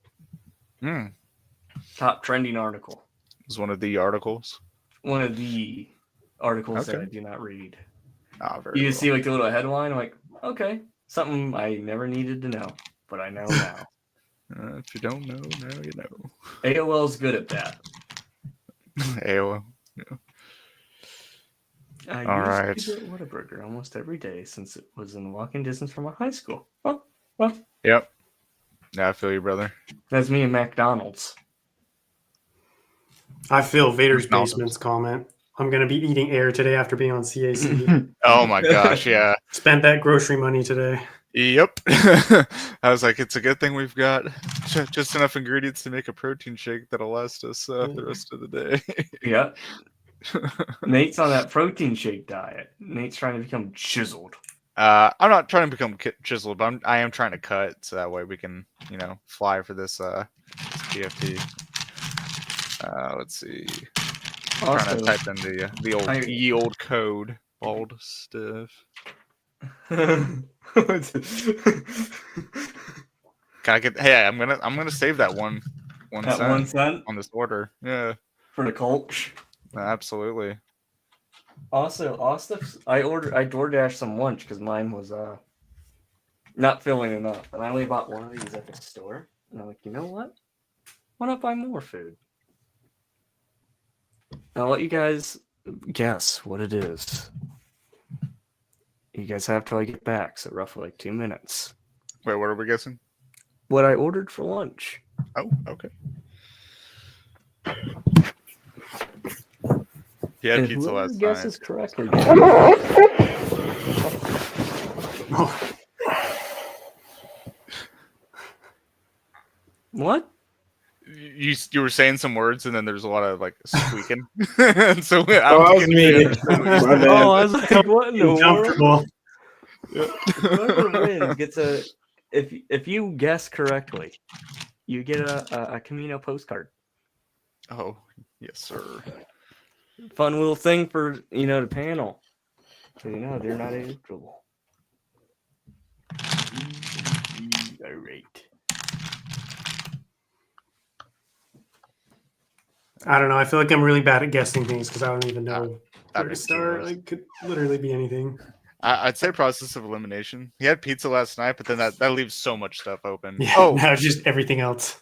top trending article. It was one of the articles. One of the articles that Okay. I do not read. Very You well. just see like the little headline, I'm like, okay, something I never needed to know, but I know now. If you don't know, now you know. AOL's good at that. AOL. I All used right. to get Whataburger almost every day since it was in walking distance from my high school. Oh, Yep. Yeah, I feel you, brother. that's me and McDonald's. I feel Vader's McDonald's. Basement's comment. I'm gonna be eating air today after being on CAC. Oh my gosh, yeah. Spent that grocery money today. Yep. I was like, it's a good thing we've got just enough ingredients to make a protein shake that'll last us the rest of the day. Yep. Nate's on that protein shake diet. Nate's trying to become chiseled. I'm not trying to become chiseled, but I am trying to cut so that way we can, fly for this PFT. Let's see. I'm trying to type in the old code. Bald stiff. Gotta get. Hey, I'm gonna save that one That cent 1 cent on this order. Yeah, for the Colch. absolutely. Also, I DoorDashed some lunch because mine was not filling enough, and I only bought one of these at the store. And I'm like, you know what? Why not buy more food? I'll let you guys guess what it is. You guys have till I get back, so roughly like 2 minutes. Wait, what are we guessing? What I ordered for lunch. Oh, okay. Yeah, And pizza whoever last guesses night. correctly. What? You were saying some words and then there's a lot of like squeaking. And so I that was me. My bad. Oh, I was like, what in the world? Uncomfortable. Whoever wins gets a. If you guess correctly, you get a Camino postcard. Oh, yes, sir. Fun little thing for the panel. So they're not eligible. All right. I don't know. I feel like I'm really bad at guessing things because I don't even know where That'd to be start. too Like, could literally be anything. I'd say process of elimination. He had pizza last night, but then that leaves so much stuff open. Yeah, Oh, now just everything else.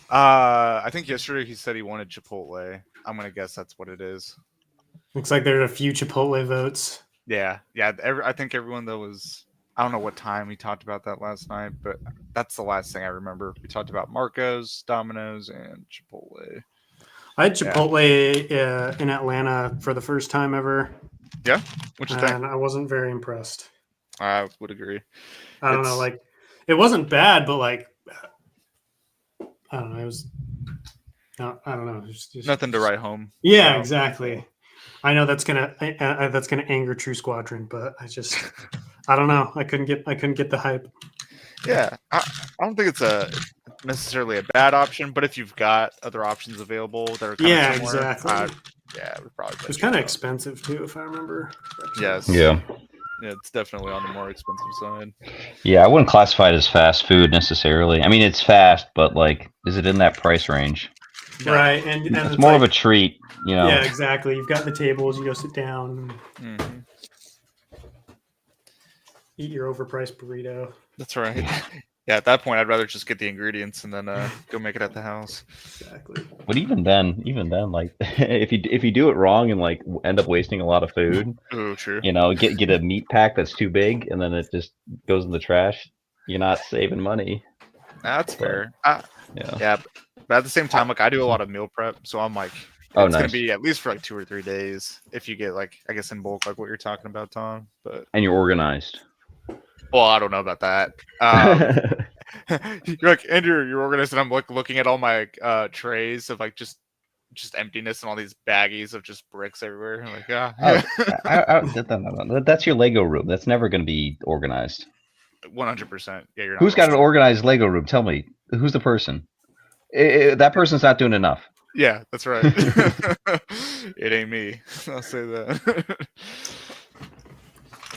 I think yesterday he said he wanted Chipotle. I'm gonna guess that's what it is. Looks like there's a few Chipotle votes. Yeah. I think everyone though was. I don't know what time we talked about that last night, but that's the last thing I remember. We talked about Marco's, Domino's, and Chipotle. I had Chipotle in Atlanta for the first time ever, Yeah, what you think? and I wasn't very impressed. I would agree. I don't know, like it wasn't bad, but like I don't know, it was. No, I don't know. It's just Nothing to write home. Yeah, about. exactly. I know that's gonna anger True Squadron, but I don't know. I couldn't get the hype. Yeah, I don't think it's necessarily a bad option, but if you've got other options available that are kind of similar, exactly. it would probably. It was kind of expensive too, if I remember. Yes. Yeah. Yeah, it's definitely on the more expensive side. Yeah, I wouldn't classify it as fast food necessarily. I mean, it's fast, but like, is it in that price range? No. Right, and It's more of a treat, Yeah, exactly. You've got the tables. You go sit down, Mm-hmm. eat your overpriced burrito. That's right. Yeah, at that point, I'd rather just get the ingredients and then go make it at the house. Exactly. But even then, like if you do it wrong and like end up wasting a lot of food, Oh, true. you know, get a meat pack that's too big and then it just goes in the trash. You're not saving money. That's But, fair. Yeah. But at the same time, like I do a lot of meal prep, so I'm like, Oh, it's gonna nice. be at least for like 2 or 3 days if you get like, I guess in bulk, like what you're talking about, Tom. But And you're organized. well, I don't know about that. You're like, Andrew, you're organized, and I'm like looking at all my trays of like just emptiness and all these baggies of just bricks everywhere. I'm like, That's your Lego room. That's never going to be organized. 100%. Yeah, you're not. Who's got an organized Lego room? Tell me. Who's the person? That person's not doing enough. Yeah, that's right. It ain't me. I'll say that.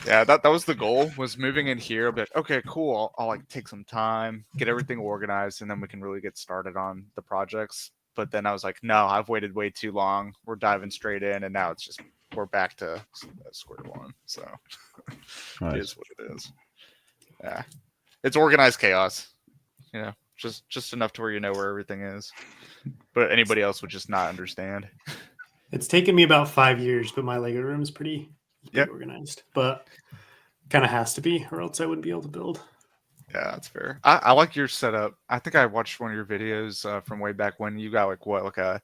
Yeah, that was the goal, was moving in here. I'll be like, okay, cool. I'll like take some time, get everything organized, and then we can really get started on the projects. But then I was like, no, I've waited way too long. We're diving straight in, and now it's just we're back to square one. So Nice. It is what it is. Yeah, it's organized chaos. You know, just enough to where you know where everything is, but anybody else would just not understand. It's taken me about 5 years, but my Lego room is pretty organized. But kind of has to be, or else I wouldn't be able to build. Yeah, that's fair. I like your setup. I think I watched one of your videos from way back when. You got like a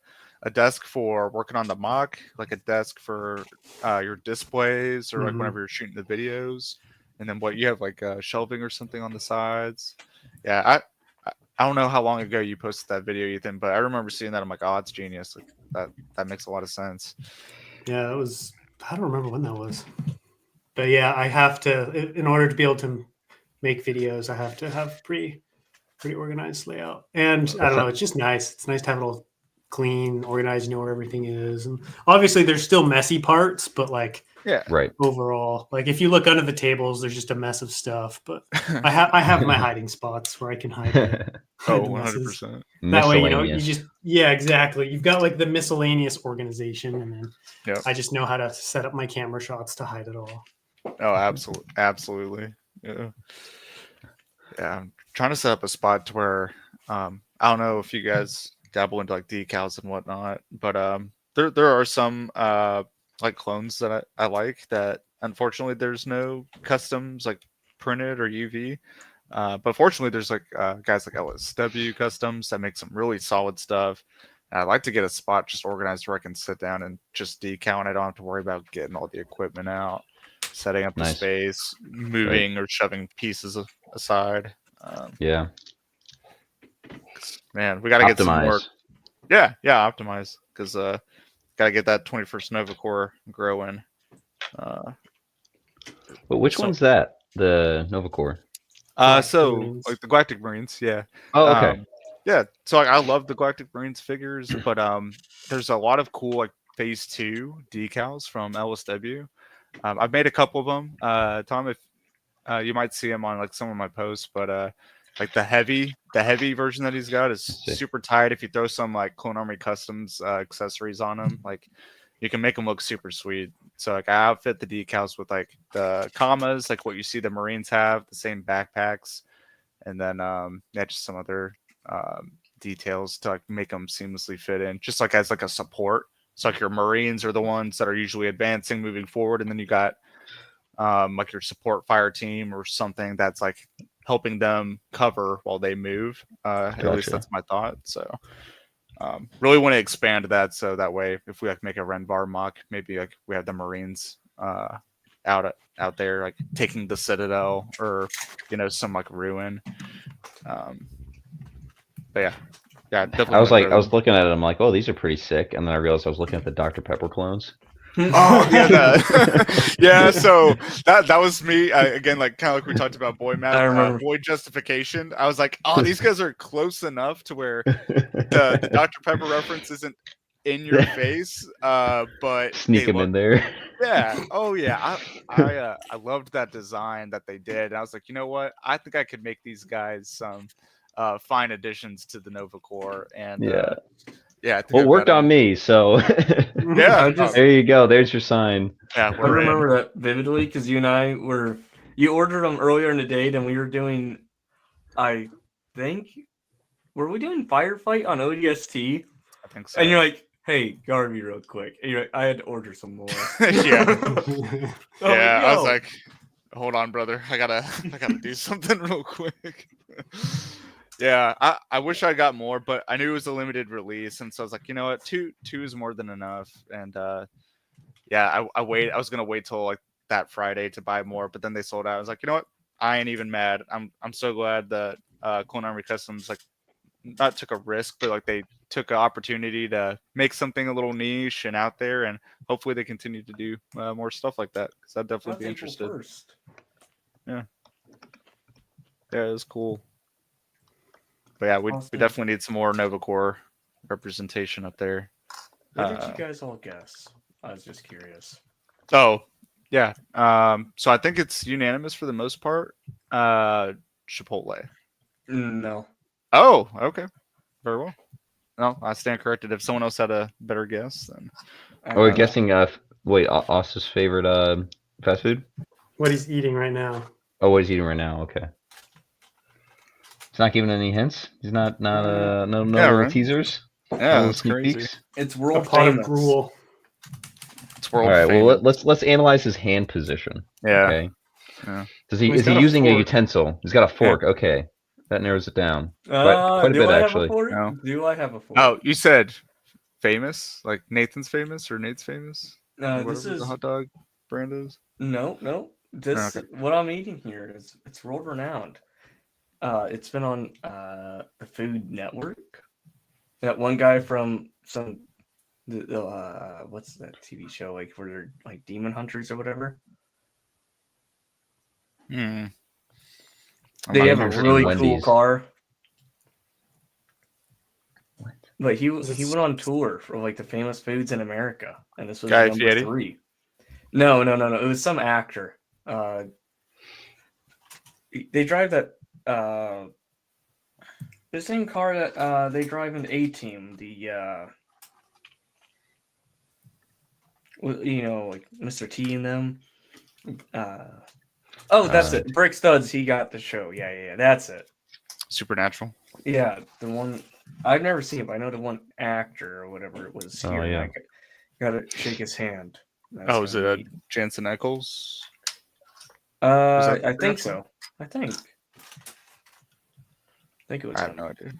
desk for working on the mock, like a desk for your displays, or like whenever you're shooting the videos, and then what you have like shelving or something on the sides. Yeah, I don't know how long ago you posted that video, Ethan, but I remember seeing that. I'm like, oh, that's genius. Like that makes a lot of sense. Yeah, it was. I don't remember when that was, but yeah, I have to, in order to be able to make videos, I have to have pretty organized layout. And I don't know, it's just nice. It's nice to have it all clean, organized, know where everything is. And obviously there's still messy parts, but like, yeah, right. Overall, like if you look under the tables, there's just a mess of stuff, but I have my hiding spots where I can hide it. Oh, 100%. That way, you know, you just, yeah, exactly. You've got like the miscellaneous organization, and then I just know how to set up my camera shots to hide it all. Oh, absolutely. Yeah. I'm trying to set up a spot to where I don't know if you guys dabble into like decals and whatnot, but there are some like clones that I like that unfortunately there's no customs like printed or UV. But fortunately, there's like guys like LSW Customs that make some really solid stuff. And I'd like to get a spot just organized where I can sit down and just decal, and I don't have to worry about getting all the equipment out, setting up the space, moving or shoving pieces aside. Yeah. Man, we got to get some more. Yeah, optimize, because got to get that 21st Nova Core growing. But which one's that? The Nova Core? So like the Galactic Marines, yeah. Oh, okay. Yeah, so like, I love the Galactic Marines figures, but there's a lot of cool like Phase 2 decals from LSW. I've made a couple of them. Tom, if you might see them on like some of my posts, but like the heavy version that he's got is super tight. If you throw some like Clone Army Customs accessories on them, like you can make them look super sweet. So like I outfit the decals with like the commas, like what you see the Marines have, the same backpacks, and then just some other details to like make them seamlessly fit in, just like as like a support. So like your Marines are the ones that are usually advancing, moving forward, and then you got like your support fire team or something that's like helping them cover while they move. At least that's my thought. So really want to expand that, so that way if we like make a Renvar mock, maybe like we have the Marines out there like taking the Citadel, or you know, some like ruin. But yeah, definitely. I was looking at it, I'm like, oh, these are pretty sick, and then I realized I was looking at the Dr. Pepper clones. Oh yeah, yeah. So that was me again, like kind of like we talked about boy math, boy justification. I was like, oh, these guys are close enough to where the Dr. Pepper reference isn't in your face, but sneak them in there. Yeah. Oh yeah. I loved that design that they did. And I was like, you know what? I think I could make these guys some fine additions to the Nova Core, and yeah. Well, it worked on me, so yeah. There you go. There's your sign. Yeah, I remember that vividly because you and I you ordered them earlier in the day, and we were doing I think were we doing firefight on ODST? I think so. And you're like, hey, guard me real quick. And you're like, I had to order some more. Yeah. I'm Yeah, I was "Yo." like, hold on, brother. I gotta do something real quick. Yeah, I wish I got more, but I knew it was a limited release, and so I was like, you know what, two is more than enough. And yeah, I was gonna wait till like that Friday to buy more, but then they sold out. I was like, you know what, I ain't even mad. I'm so glad that Clone Army Customs like not took a risk, but like they took an opportunity to make something a little niche and out there, and hopefully they continue to do more stuff like that, because I'd definitely be That's April interested. 1st. Yeah, it was cool. But yeah, we Awesome. definitely need some more Nova Corps representation up there. What did you guys all guess? I was just curious. Oh, yeah. So I think it's unanimous for the most part. Chipotle. No. Oh, okay. Very well. No, I stand corrected. If someone else had a better guess, then Are we guessing? Wait, Austin's favorite fast food? What he's eating right now. Oh, what he's eating right now? Okay. He's not giving any hints. He's not no Yeah, little right. teasers. yeah, No little that's sneak crazy. peeks. It's A world pot of famous. gruel. It's All world right. famous. Well, let's analyze his hand position. Yeah. Okay. Yeah. Does he He's is he got a using a fork. utensil? He's got a fork. Okay, that narrows it down. Quite a Do bit I have actually. a fork? No. Do I have a fork? Oh, you said famous? Like Nathan's famous or Nate's famous? No, Whatever this the is hot dog brand is. no. This Okay. what I'm eating here is it's world renowned. It's been on the Food Network. That one guy from some what's that TV show like where they're like demon hunters or whatever. Hmm. They have a interested in really cool Wendy's. car. What? But he Is it- went on tour for like the famous foods in America, and this was Guy number Fieri? 3. No. It was some actor. They drive that the same car that they drive in A-Team. The like Mr. T and them. That's it. Brick Studs. He got the show. Yeah. That's it. Supernatural. Yeah, the one I've never seen, but I know the one actor or whatever it was Oh, here. yeah. I gotta shake his hand. That's Oh, is gonna it be- Jansen Eccles? I that think Supernatural? so. I think it was I have him. no idea.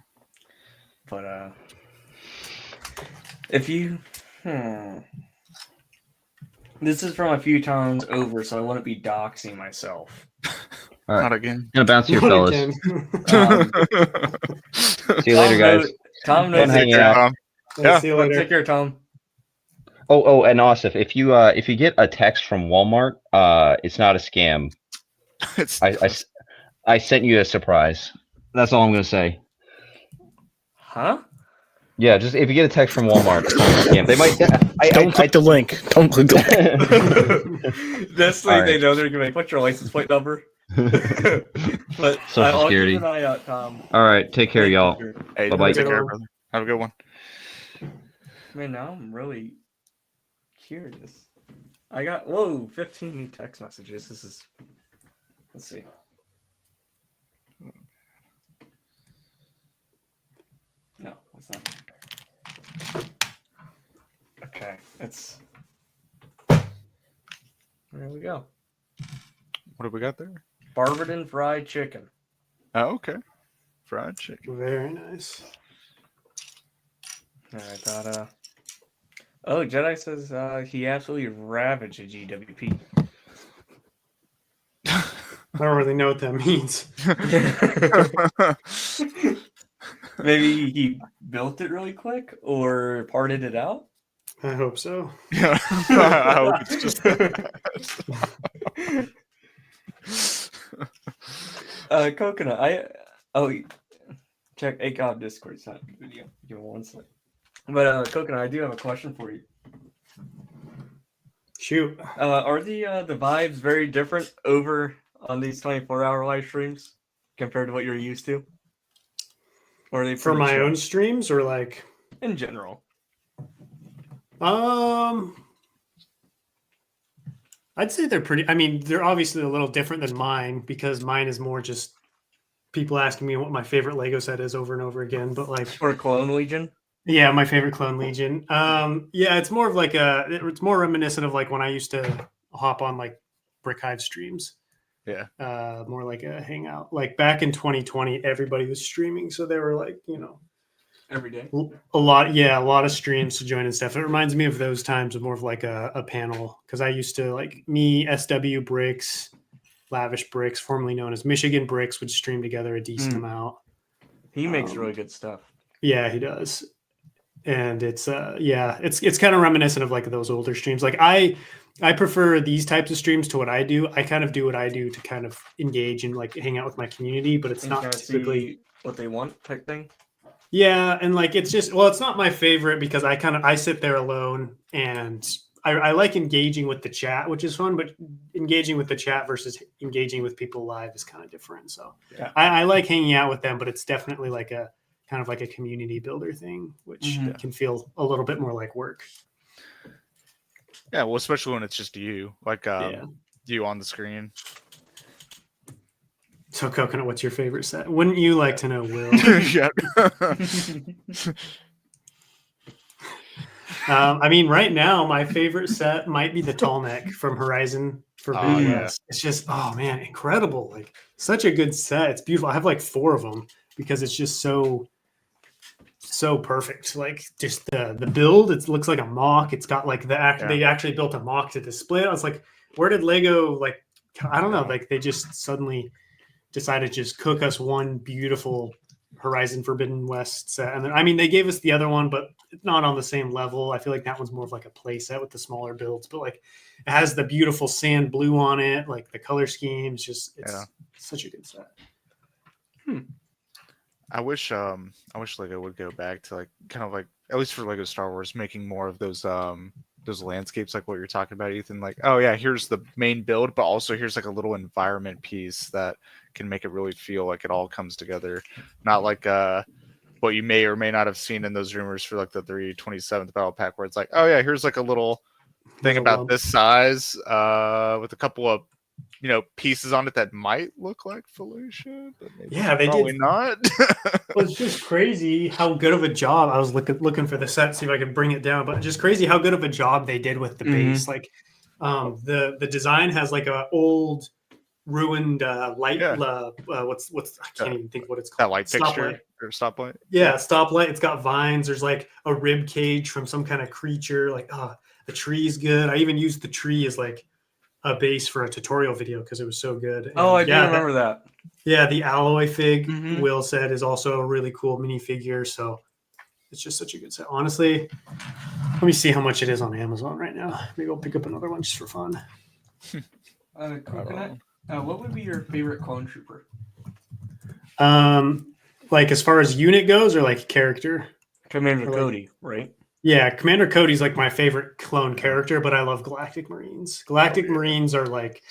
But if you this is from a few times over, so I wouldn't be doxing myself. All right. Not again. Gonna bounce here, Not fellas. again. See you later, guys. Tom Fun knows. hanging out. Yeah. See you later. Take care, Tom. Oh, and Asif, if you get a text from Walmart, it's not a scam. It's I sent you a surprise. That's all I'm gonna say. Huh? Yeah, just if you get a text from Walmart, it's not a scam. They might. Don't click the link. Don't click the link. This thing All they right. know they're gonna make. What's your license plate number? But Social I'll Security. keep an eye out, Tom. All right, take care, y'all. Hey, Bye-bye. take care, brother. Have a good one. Man, now I'm really curious. I got 15 new text messages. This is. Let's see. No, it's not. Okay, it's. There we go. What have we got there? Barberton fried chicken. Oh, okay. Fried chicken. Very nice. I thought. Oh, Jedi says he absolutely ravaged a GWP. I don't really know what that means. Maybe he built it really quick or parted it out. I hope so. Yeah. I hope it's just Coconut. Check ACOB Discord. It's not a video. Give me one second. But Coconut, I do have a question for you. Shoot. Are the vibes very different over on these 24-hour live streams compared to what you're used to? Or are they For pretty my chill own streams or like in general? I'd say they're pretty. I mean, they're obviously a little different than mine because mine is more just people asking me what my favorite Lego set is over and over again, but like, Or Clone Legion. yeah, my favorite Clone Legion. Yeah, it's more of like it's more reminiscent of like when I used to hop on like Brick Hive streams. Yeah. More like a hangout. Like back in 2020, everybody was streaming, so they were like, Every day. a lot of streams to join and stuff. It reminds me of those times of more of like a panel, because I used to like me, SW Bricks, Lavish Bricks, formerly known as Michigan Bricks, would stream together a decent amount. He makes really good stuff. Yeah, he does. And it's it's kind of reminiscent of like those older streams. Like I prefer these types of streams to what I do. I kind of do what I do to kind of engage and like hang out with my community, but it's not typically what they want type thing. Yeah, and like it's just it's not my favorite because I sit there alone and I like engaging with the chat, which is fun, but engaging with the chat versus engaging with people live is kind of different. So Yeah. I like hanging out with them, but it's definitely like a kind of like a community builder thing, which can feel a little bit more like work. Yeah, well, especially when it's just you, like you on the screen. So, Coconut, what's your favorite set? Wouldn't you like to know, Will? Yeah. I mean, right now, my favorite set might be the tall neck from Horizon for BS. It's just, oh man, incredible! Like such a good set. It's beautiful. I have like 4 of them because it's just so perfect. Like just the build, it looks like a mock. It's got like they actually built a mock to display it. I was like, where did Lego like? I don't know. Like they just suddenly decided to just cook us one beautiful Horizon Forbidden West set. And then, I mean, they gave us the other one, but it's not on the same level. I feel like that one's more of like a play set with the smaller builds, but like it has the beautiful sand blue on it. Like the color scheme is just, it's such a good set. I wish Lego would go back to like kind of like, at least for Lego Star Wars, making more of those landscapes like what you're talking about, Ethan. Like, oh yeah, here's the main build, but also here's like a little environment piece that can make it really feel like it all comes together. Not like what you may or may not have seen in those rumors for like the 327th battle pack, where it's like, oh yeah, here's like a little thing about this size with a couple of pieces on it that might look like Felicia, but maybe they probably did not. Well, it's just crazy how good of a job. I was looking for the set, see if I could bring it down, but just crazy how good of a job they did with the base. Like the design has like a old ruined light. What's I can't even think what it's called. That light fixture or stoplight. Yeah, stoplight. It's got vines. There's like a rib cage from some kind of creature. Like the tree's good. I even used the tree as like a base for a tutorial video because it was so good. And I do remember that. Yeah, the alloy fig Will said is also a really cool minifigure. So it's just such a good set. Honestly, let me see how much it is on Amazon right now. Maybe I'll pick up another one just for fun. Coconut, what would be your favorite clone trooper? Like as far as unit goes, or like character? Commander Cody, right? Yeah, Commander Cody's like my favorite clone character, but I love Galactic Marines. Galactic Marines are like,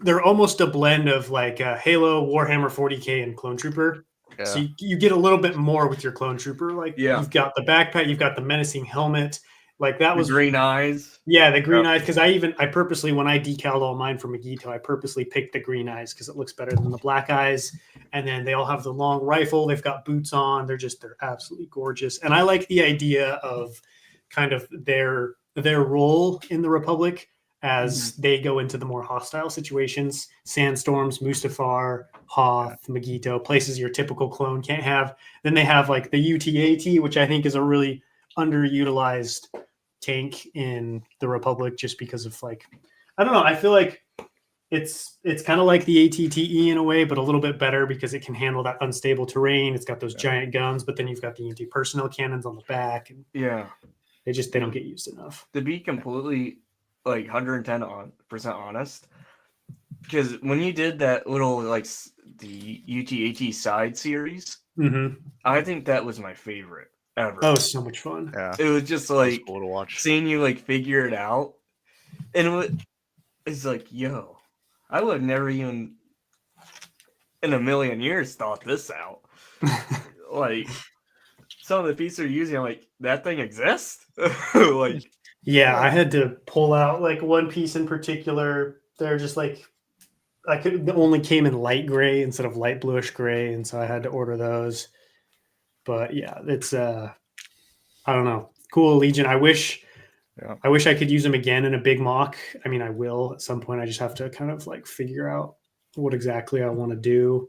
they're almost a blend of like Halo, Warhammer 40K, and Clone Trooper. Yeah. So you get a little bit more with your Clone Trooper. Like you've got the backpack, you've got the menacing helmet. Like that was green eyes. Yeah, the green eyes. Because I purposely, when I decaled all mine for Magito, I purposely picked the green eyes because it looks better than the black eyes. And then they all have the long rifle. They've got boots on. They're absolutely gorgeous. And I like the idea of kind of their role in the Republic as they go into the more hostile situations. Sandstorms, Mustafar, Hoth, Magito, places your typical clone can't have. Then they have like the UTAT, which I think is a really underutilized tank in the Republic just because of like, I don't know. I feel like it's kind of like the ATTE in a way, but a little bit better because it can handle that unstable terrain. It's got those giant guns, but then you've got the anti-personnel cannons on the back. And they don't get used enough. To be completely like 110% honest, because when you did that little like the UTAT side series, I think that was my favorite ever. Oh, so much fun. Yeah. It was just like cool to watch. Seeing you like figure it out. And it's like, yo, I would have never even in a million years thought this out. Like some of the pieces you're using, I'm like, that thing exists? Like I had to pull out like one piece in particular. They're just like only came in light gray instead of light bluish gray, and so I had to order those. But yeah, it's I don't know, cool Legion. I wish I could use them again in a big mock. I mean, I will at some point. I just have to kind of like figure out what exactly I want to do,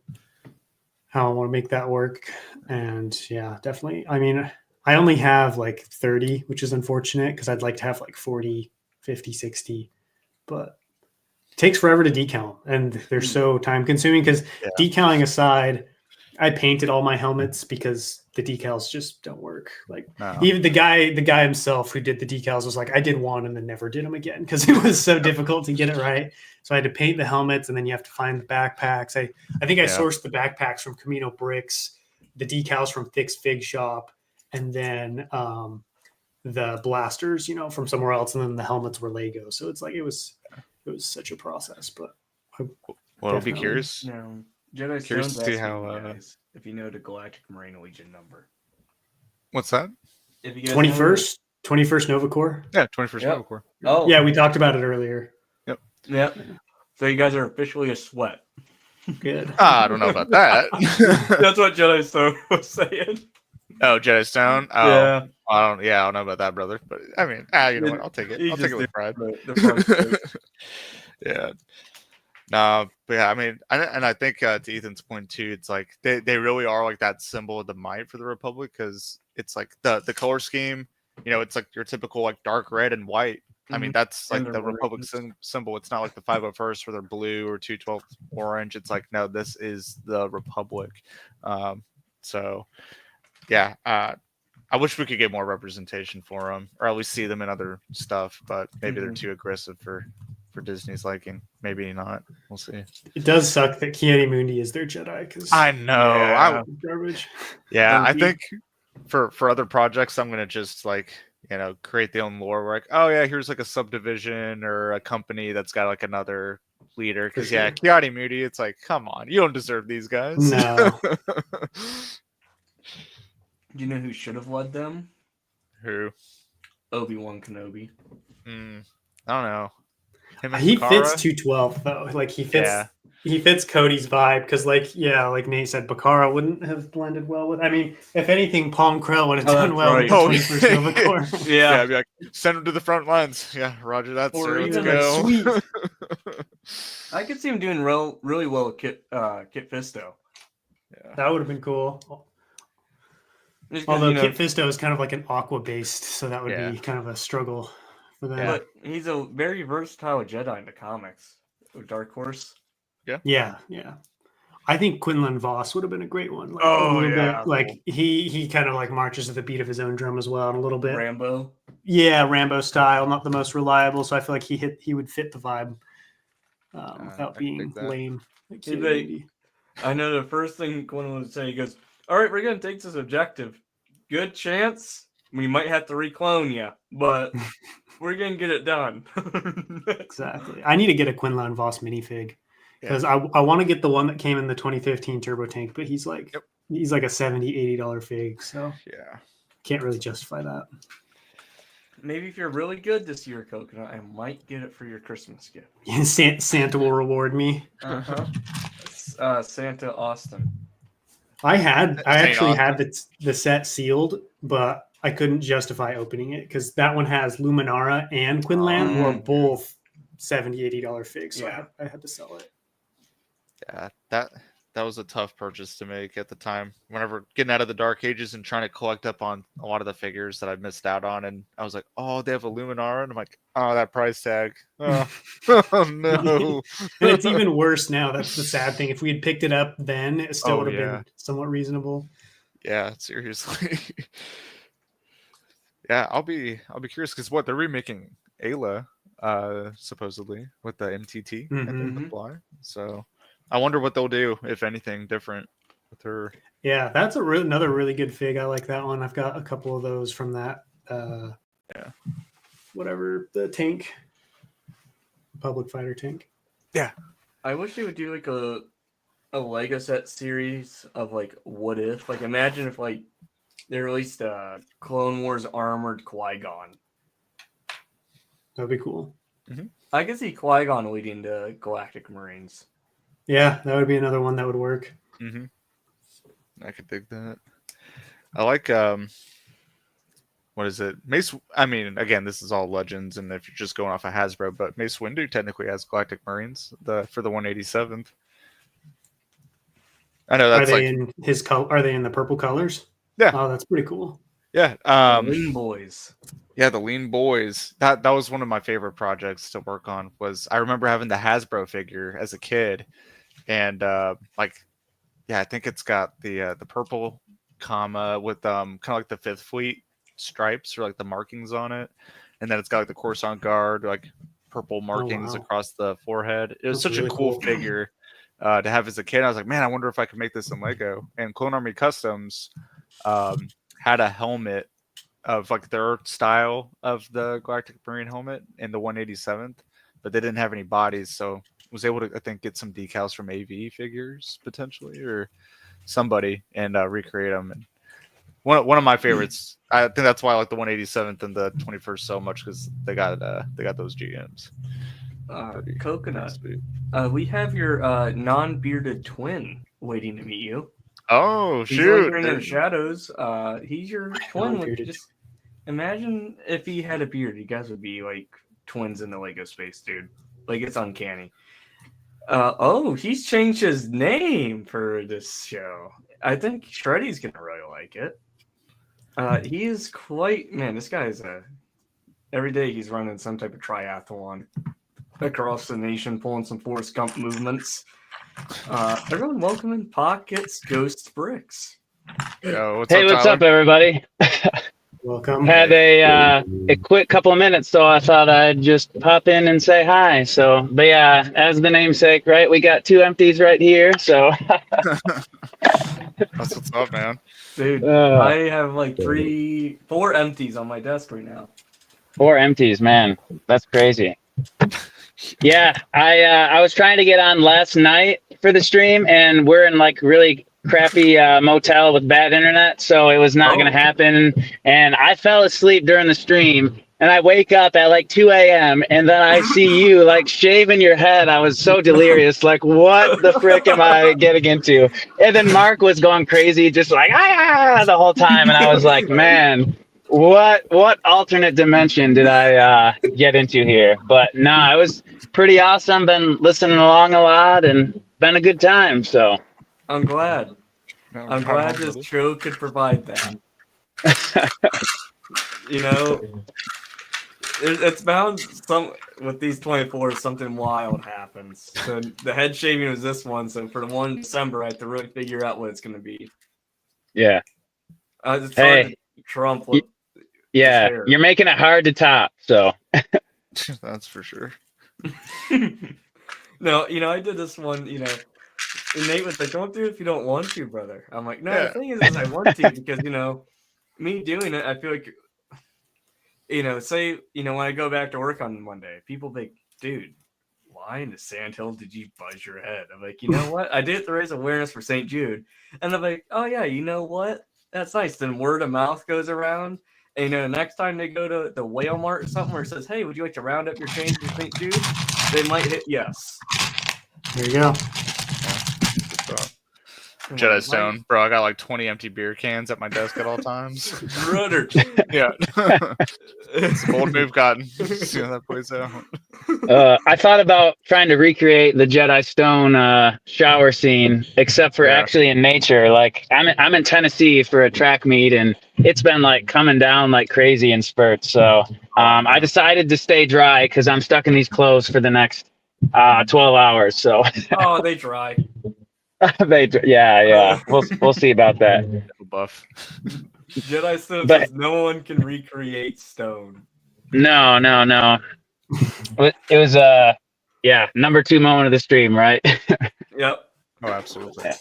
how I want to make that work. And yeah, definitely. I mean, I only have like 30, which is unfortunate because I'd like to have like 40, 50, 60, but it takes forever to decal and they're so time consuming because decaling aside, I painted all my helmets because the decals just don't work. Like even the guy himself who did the decals was like, I did one and then never did them again because it was so difficult to get it right. So I had to paint the helmets and then you have to find the backpacks. I think I sourced the backpacks from Camino Bricks, the decals from Thick's Fig Shop, and then the blasters, from somewhere else, and then the helmets were Lego. So it's like it was such a process. But I'll be curious. No. Jedi Curious Stone's to see asking how you guys if you know the Galactic Marine Legion number. What's that? If you guys 21st Nova Corps. Yeah, 21st Yep. Nova Corps. Oh Yeah, we talked about it earlier. Yep. So you guys are officially a sweat. Good. I don't know about that. That's what Jedi Stone was saying. Oh, Jedi Stone. Oh, Yeah. I don't know about that, brother. But I mean, you know what? I'll take it. You I'll take just it with pride. the front page. Yeah. No, but yeah, I mean, I think to Ethan's point too, it's like they really are like that symbol of the might for the Republic because it's like the color scheme, it's like your typical like dark red and white. I mean, that's like And the the Republic Marines. symbol. It's not like the 501st where they're blue or 212 orange. It's like, no, this is the Republic. So yeah, I wish we could get more representation for them, or at least see them in other stuff. But maybe they're too aggressive for Disney's liking. Maybe not. We'll see. It does suck that Kiani Mundi is their Jedi because I know. garbage. Yeah, I think for other projects, I'm gonna just like create the own lore. Where like, oh yeah, here's like a subdivision or a company that's got like another leader. Because Kiani Moody, it's like, come on, you don't deserve these guys. No. Do you know who should have led them? Who? Obi-Wan Kenobi. I don't know. He fits 212 though. Like he fits Cody's vibe because like Nate said, Bakara wouldn't have blended well with. I mean, if anything, Palm Krell would have done well with the 21st Nova Corps. Yeah, I'd be like, send him to the front lines. Yeah, Roger that. Or sir. even Let's like, go. sweet. I could see him doing really well with Kit Fisto. Yeah. That would have been cool. Although Kit Fisto is kind of like an Aqua based, so that would be kind of a struggle for them. But he's a very versatile Jedi in the comics. Dark Horse. Yeah. I think Quinlan Voss would have been a great one. Like, bit, like he kind of like marches to the beat of his own drum as well, and a little bit Rambo. Yeah, Rambo style, not the most reliable. So I feel like he would fit the vibe without being lame. I know the first thing Quinlan would say, he goes, "All right, we're gonna take this objective. Good chance we might have to reclone you, but we're gonna get it done." Exactly. I need to get a Quinlan Voss minifig because I want to get the one that came in the 2015 Turbo Tank, but he's like a $70-$80 fig, so can't really justify that. Maybe if you're really good this year, Coconut, I might get it for your Christmas gift. Santa will reward me. Santa Austin. I actually had the set sealed, but I couldn't justify opening it because that one has Luminara and Quinlan, who are both $70-$80 figs. So I had to sell it. Yeah, that was a tough purchase to make at the time. Whenever getting out of the Dark Ages and trying to collect up on a lot of the figures that I missed out on, and I was like, "Oh, they have a Luminara," and I'm like, "Oh, that price tag! Oh, oh no!" And it's even worse now. That's the sad thing. If we had picked it up then, it still would have been somewhat reasonable. Yeah, seriously. Yeah, I'll be curious because they're remaking Ayla, supposedly with the MTT and the fly. So I wonder what they'll do, if anything, different with her. Yeah, that's another really good fig. I like that one. I've got a couple of those from that. Whatever the tank, public fighter tank. Yeah, I wish they would do like a Lego set series of like what if. Like imagine if like they released a Clone Wars armored Qui-Gon. That'd be cool. I could see Qui-Gon leading to Galactic Marines. Yeah, that would be another one that would work. Mm-hmm. I could dig that. I like what is it? Mace. I mean, again, this is all legends, and if you're just going off of Hasbro, but Mace Windu technically has Galactic Marines for the 187th. I know that's Are they like in his color? Are they in the purple colors? Yeah. Oh, that's pretty cool. yeah. Lean boys. Yeah, the Lean Boys. That was one of my favorite projects to work on. Was I remember having the Hasbro figure as a kid, and like, yeah, I think it's got the purple comma with kind of like the Fifth Fleet stripes or like the markings on it, and then it's got like the Coruscant Guard like purple markings wow. across the forehead. It was That's such really a cool cool. figure to have as a kid. I was like, man, I wonder if I could make this in Lego. And Clone Army Customs had a helmet of like their style of the Galactic Marine helmet in the 187th, but they didn't have any bodies, so was able to, I think, get some decals from AV figures potentially or somebody and recreate them. And one of my favorites. I think that's why I like the 187th and the 21st so much, because they got those GMs. Coconut. We have your non-bearded twin waiting to meet you. Oh He's shoot! lingering in the shadows. He's your twin. Just imagine if he had a beard. You guys would be like twins in the Lego space, dude. Like, it's uncanny. Oh, he's changed his name for this show. I think Shreddy's gonna really like it. He is quite, man. This guy is every day he's running some type of triathlon across the nation, pulling some Forrest Gump movements. Everyone, welcome in Pockets Ghost Bricks. Yo, What's up, everybody? Welcome. Had a quick couple of minutes, so I thought I'd just pop in and say hi. So, but yeah, as the namesake, right? We got 2 empties right here. So That's what's up, man. Dude, I have like 4 empties on my desk right now. 4 empties, man. That's crazy. Yeah, I was trying to get on last night for the stream, and we're in like really crappy motel with bad internet, so it was not going to happen. And I fell asleep during the stream, and I wake up at like 2 a.m. and then I see you like shaving your head. I was so delirious, like, what the frick am I getting into? And then Mark was going crazy, just like the whole time, and I was like, man, what alternate dimension did I get into here? But no, it was pretty awesome. Been listening along a lot and been a good time. So I'm glad. I'm glad this show could provide that. You know, it's bound with these 24s, something wild happens. So the head shaving was this one. So for the 1 December, I have to really figure out what it's going to be. Yeah. It's hard to trump. Yeah, you're making it hard to top. So that's for sure. No, you know, I did this one, you know, and Nate was like, don't do it if you don't want to, brother. I'm like, no, the thing is I want to, because, you know, me doing it, I feel like, you know, say, you know, when I go back to work on Monday, people think, dude, why in the sandhill did you buzz your head? I'm like, you know what? I did it to raise awareness for St. Jude. And I'm like, oh, yeah, you know what? That's nice. Then word of mouth goes around. And, you know, next time they go to the Whale Mart or something where it says, hey, would you like to round up your change for St. Jude? They might hit yes. There you go. Jedi Stone, bro. I got like 20 empty beer cans at my desk at all times. Brother. Yeah. It's a bold move, Cotton. See how that plays out. I thought about trying to recreate the Jedi Stone shower scene, except for actually in nature. Like I'm in Tennessee for a track meet, and it's been like coming down like crazy in spurts. So I decided to stay dry because I'm stuck in these clothes for the next 12 hours. So oh, they dry. Yeah. We'll see about that. Buff. Jedi Stone says no one can recreate stone. No. It was number 2 moment of the stream, right? Yep. Oh, absolutely. Yeah.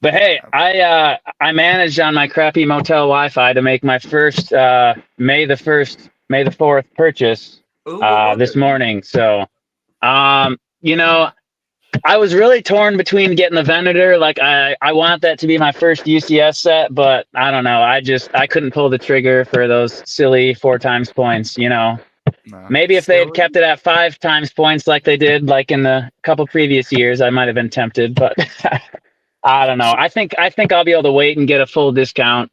But hey, I managed on my crappy motel Wi-Fi to make my first May the 4th purchase this morning. So you know, I was really torn between getting the Venator. Like I want that to be my first UCS set, but I don't know. I couldn't pull the trigger for those silly 4 times points, you know. No. Maybe if they had Silly. kept it at 5 times points like they did, like in the couple previous years, I might have been tempted. But I don't know. I think I'll be able to wait and get a full discount.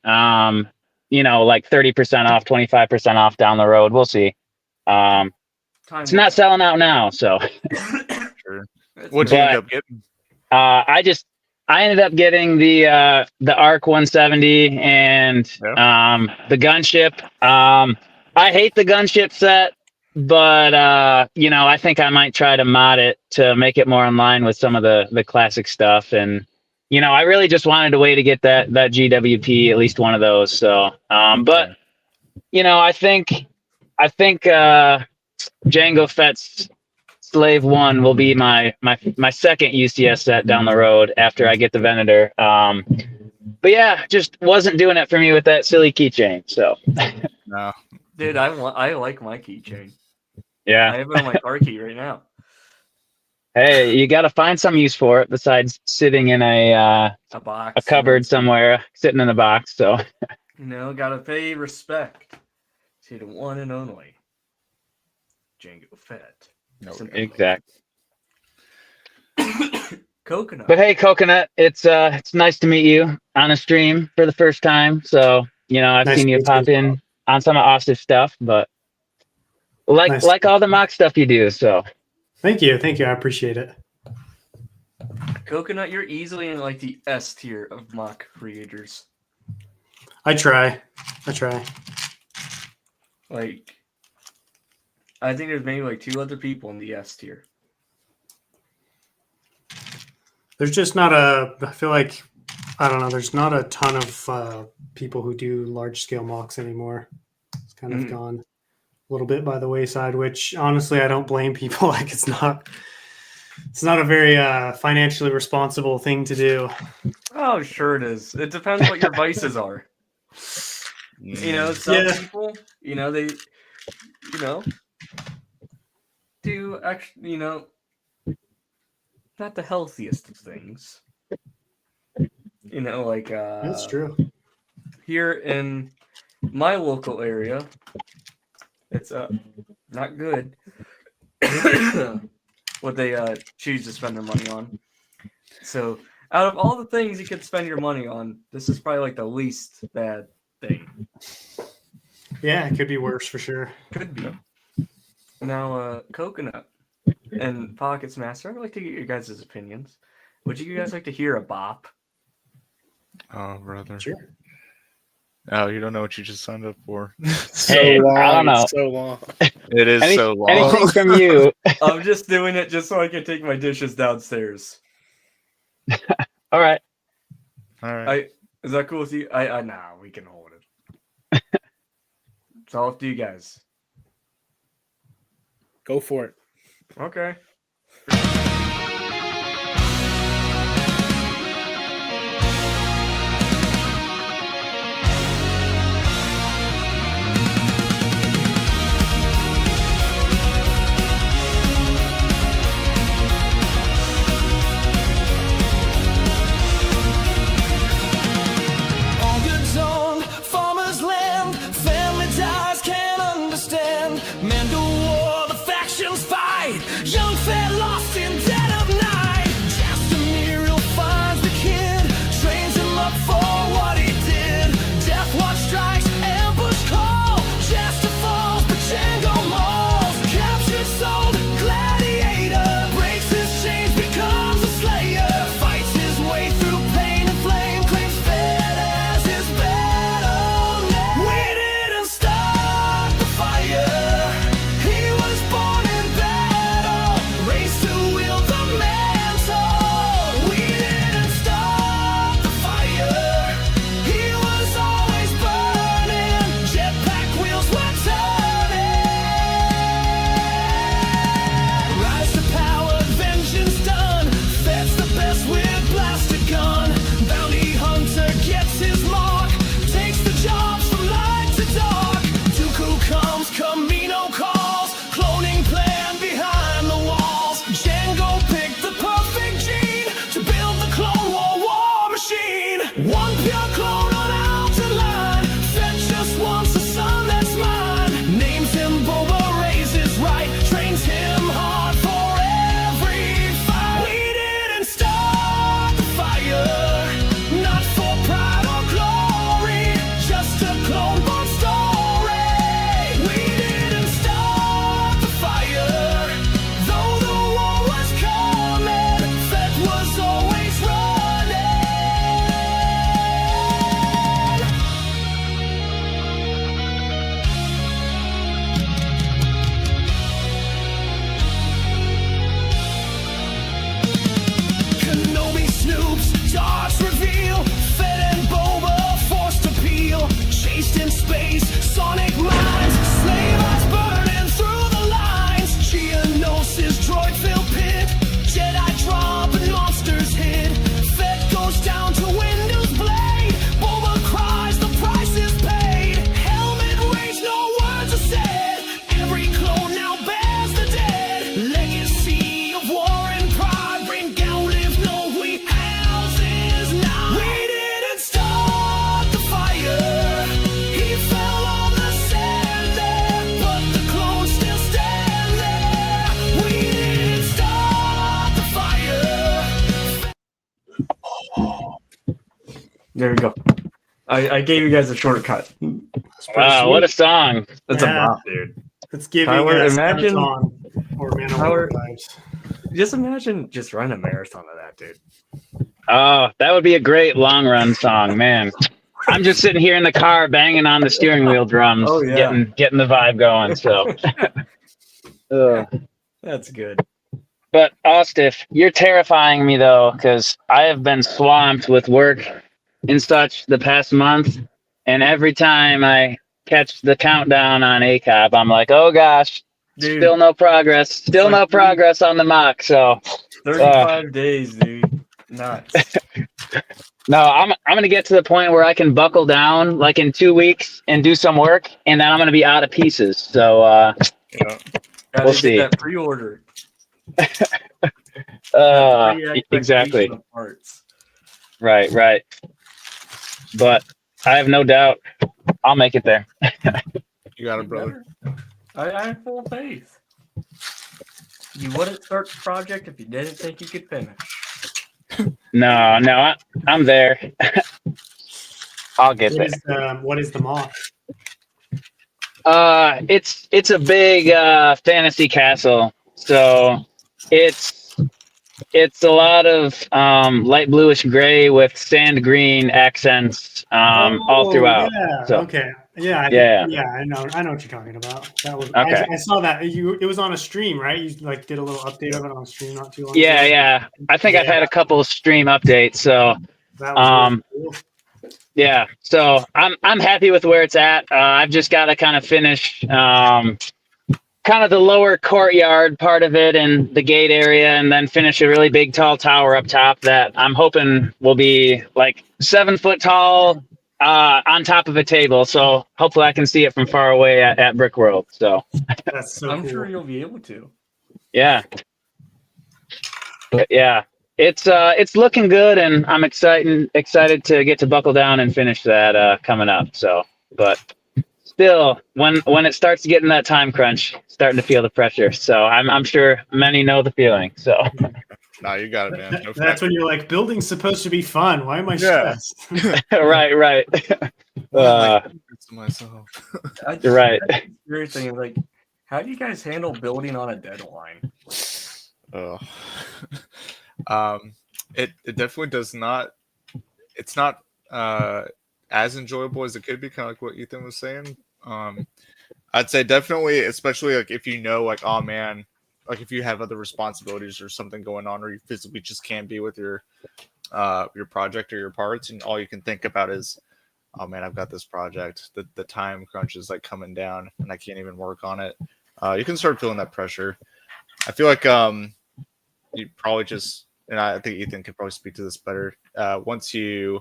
You know, like 30% off, 25% off down the road. We'll see. Time It's not selling out now, so. Sure. It's What'd you But- end up getting? I ended up getting the ARC 170 and the gunship. I hate the gunship set, but you know, I think I might try to mod it to make it more in line with some of the classic stuff. And you know, I really just wanted a way to get that GWP, at least one of those. So, but you know, I think Jango Fett's Slave 1 will be my second UCS set down the road after I get the Venator. But yeah, just wasn't doing it for me with that silly keychain. So No. Dude, I like my keychain. I yeah, have it on my car key right now. hey, you got to find some use for it besides sitting in a box. cupboard somewhere, sitting in a box. So You know, gotta pay respect to the one and only Jango Fett. No. Simply. exactly. Coconut. But hey, Coconut, it's nice to meet you on a stream for the first time. So you know, I've Nice seen to you meet pop you. in on some of Austin's stuff, but Nice. like all the mock stuff you do. So Thank you. I appreciate it. Coconut, you're easily in like the S tier of mock creators. I try. Like, I think there's maybe like 2 other people in the S tier. There's just not I feel like, I don't know, there's not a ton of people who do large scale mocks anymore. It's kind of gone a little bit by the wayside, which honestly, I don't blame people. Like it's not a very financially responsible thing to do. Oh, sure it is. It depends what your vices are. You know, some people, you know, they, you know, do actually, you know, not the healthiest of things. You know, like That's true. here in my local area, it's not good what they choose to spend their money on. So out of all the things you could spend your money on, this is probably like the least bad thing. Yeah, it could be worse for sure. Could be. Now, Coconut and Pockets Master, I'd like to get your guys' opinions. Would you guys like to hear a bop? Oh, brother. Sure. Oh, you don't know what you just signed up for. Hey, I don't know. So long. It is so long. Anything from you? I'm just doing it just so I can take my dishes downstairs. All right. All right. Is that cool with you? Nah, we can hold it. It's all up to you guys. Go for it. Okay. On good zone, farmer's land, family ties can't understand. Men go war, the factions fight. Young Fett lost in dead of night. Just a Muriel finds the kid, trains him up for what he did. Death watch strikes, ambush call. Just falls, but Jango mauls. Captured, sold, gladiator. Breaks his chains, becomes a slayer. Fights his way through pain and flame. Claims Fett as his battle name. We didn't start the fire. He was born in battle. Raised to wield the mantle. We didn't start the fire. He was always burning. Jetpack wheels were turning. Rise to power, vengeance done. Fett's the best with blaster gun. Bounty hunter gets his mark. Takes the jobs from light to dark. Dooku comes, Camino calls. Cloning plan behind the walls. Jango picked the perfect gene to build the Clone War machine. One pure clone on outer line. Fett just wants a son that's mine. Names him Boba, raised There we go. I gave you guys a shortcut. Wow, what a song! That's Yeah. a bop, dude. Let's give Tyler, you imagine- or Man Tyler- vibes. Just imagine just running a marathon of that, dude. Oh, that would be a great long run song, man. I'm just sitting here in the car banging on the steering wheel drums, Oh, yeah. getting the vibe going. So, That's good. but Ostiff, you're terrifying me though, because I have been swamped with work and such the past month, and every time I catch the countdown on ACOP, I'm like, oh gosh, Dude, still no progress, still like no progress on the mock. So 35 days, dude. Nuts. no, I'm gonna get to the point where I can buckle down like in 2 weeks and do some work, and then I'm gonna be out of pieces. So Yeah. Gotta We'll get see. that pre-order. exactly. Pre-expectation of parts. Right. But I have no doubt I'll make it there. You got it, brother. I have full faith. You wouldn't start the project if you didn't think you could finish. No, I'm there. I'll get there. What is the mock? It's a big fantasy castle. So it's a lot of light bluish gray with sand green accents all throughout. Yeah. So- Okay. Yeah. Yeah. I know what you're talking about. That was. Okay. I saw that. It was on a stream, right? You like did a little update of it on a stream not too long ago. Yeah. I think I've had a couple stream updates. So That was really cool. yeah. So I'm happy with where it's at. I've just got to kind of finish kind of the lower courtyard part of it and the gate area, and then finish a really big tall tower up top that I'm hoping will be like 7 foot tall on top of a table. So hopefully I can see it from far away at Brick World. So That's so I'm cool. sure you'll be able to. yeah. But yeah. It's looking good, and I'm excited to get to buckle down and finish that coming up. So, but still, when it starts to get in that time crunch, starting to feel the pressure. So I'm sure many know the feeling. So Nah, you got it, man. No That's when you're like, building's supposed to be fun. Why am I Yeah. stressed? right. to myself. You're right. Weird thing is like, how do you guys handle building on a deadline? Oh. It definitely does not. It's not as enjoyable as it could be. Kind of like what Ethan was saying. I'd say definitely, especially like if you know, like, oh man, like if you have other responsibilities or something going on, or you physically just can't be with your project or your parts, and all you can think about is, oh man, I've got this project. The time crunch is like coming down, and I can't even work on it. You can start feeling that pressure. I feel like you probably just, and I think Ethan could probably speak to this better. Once you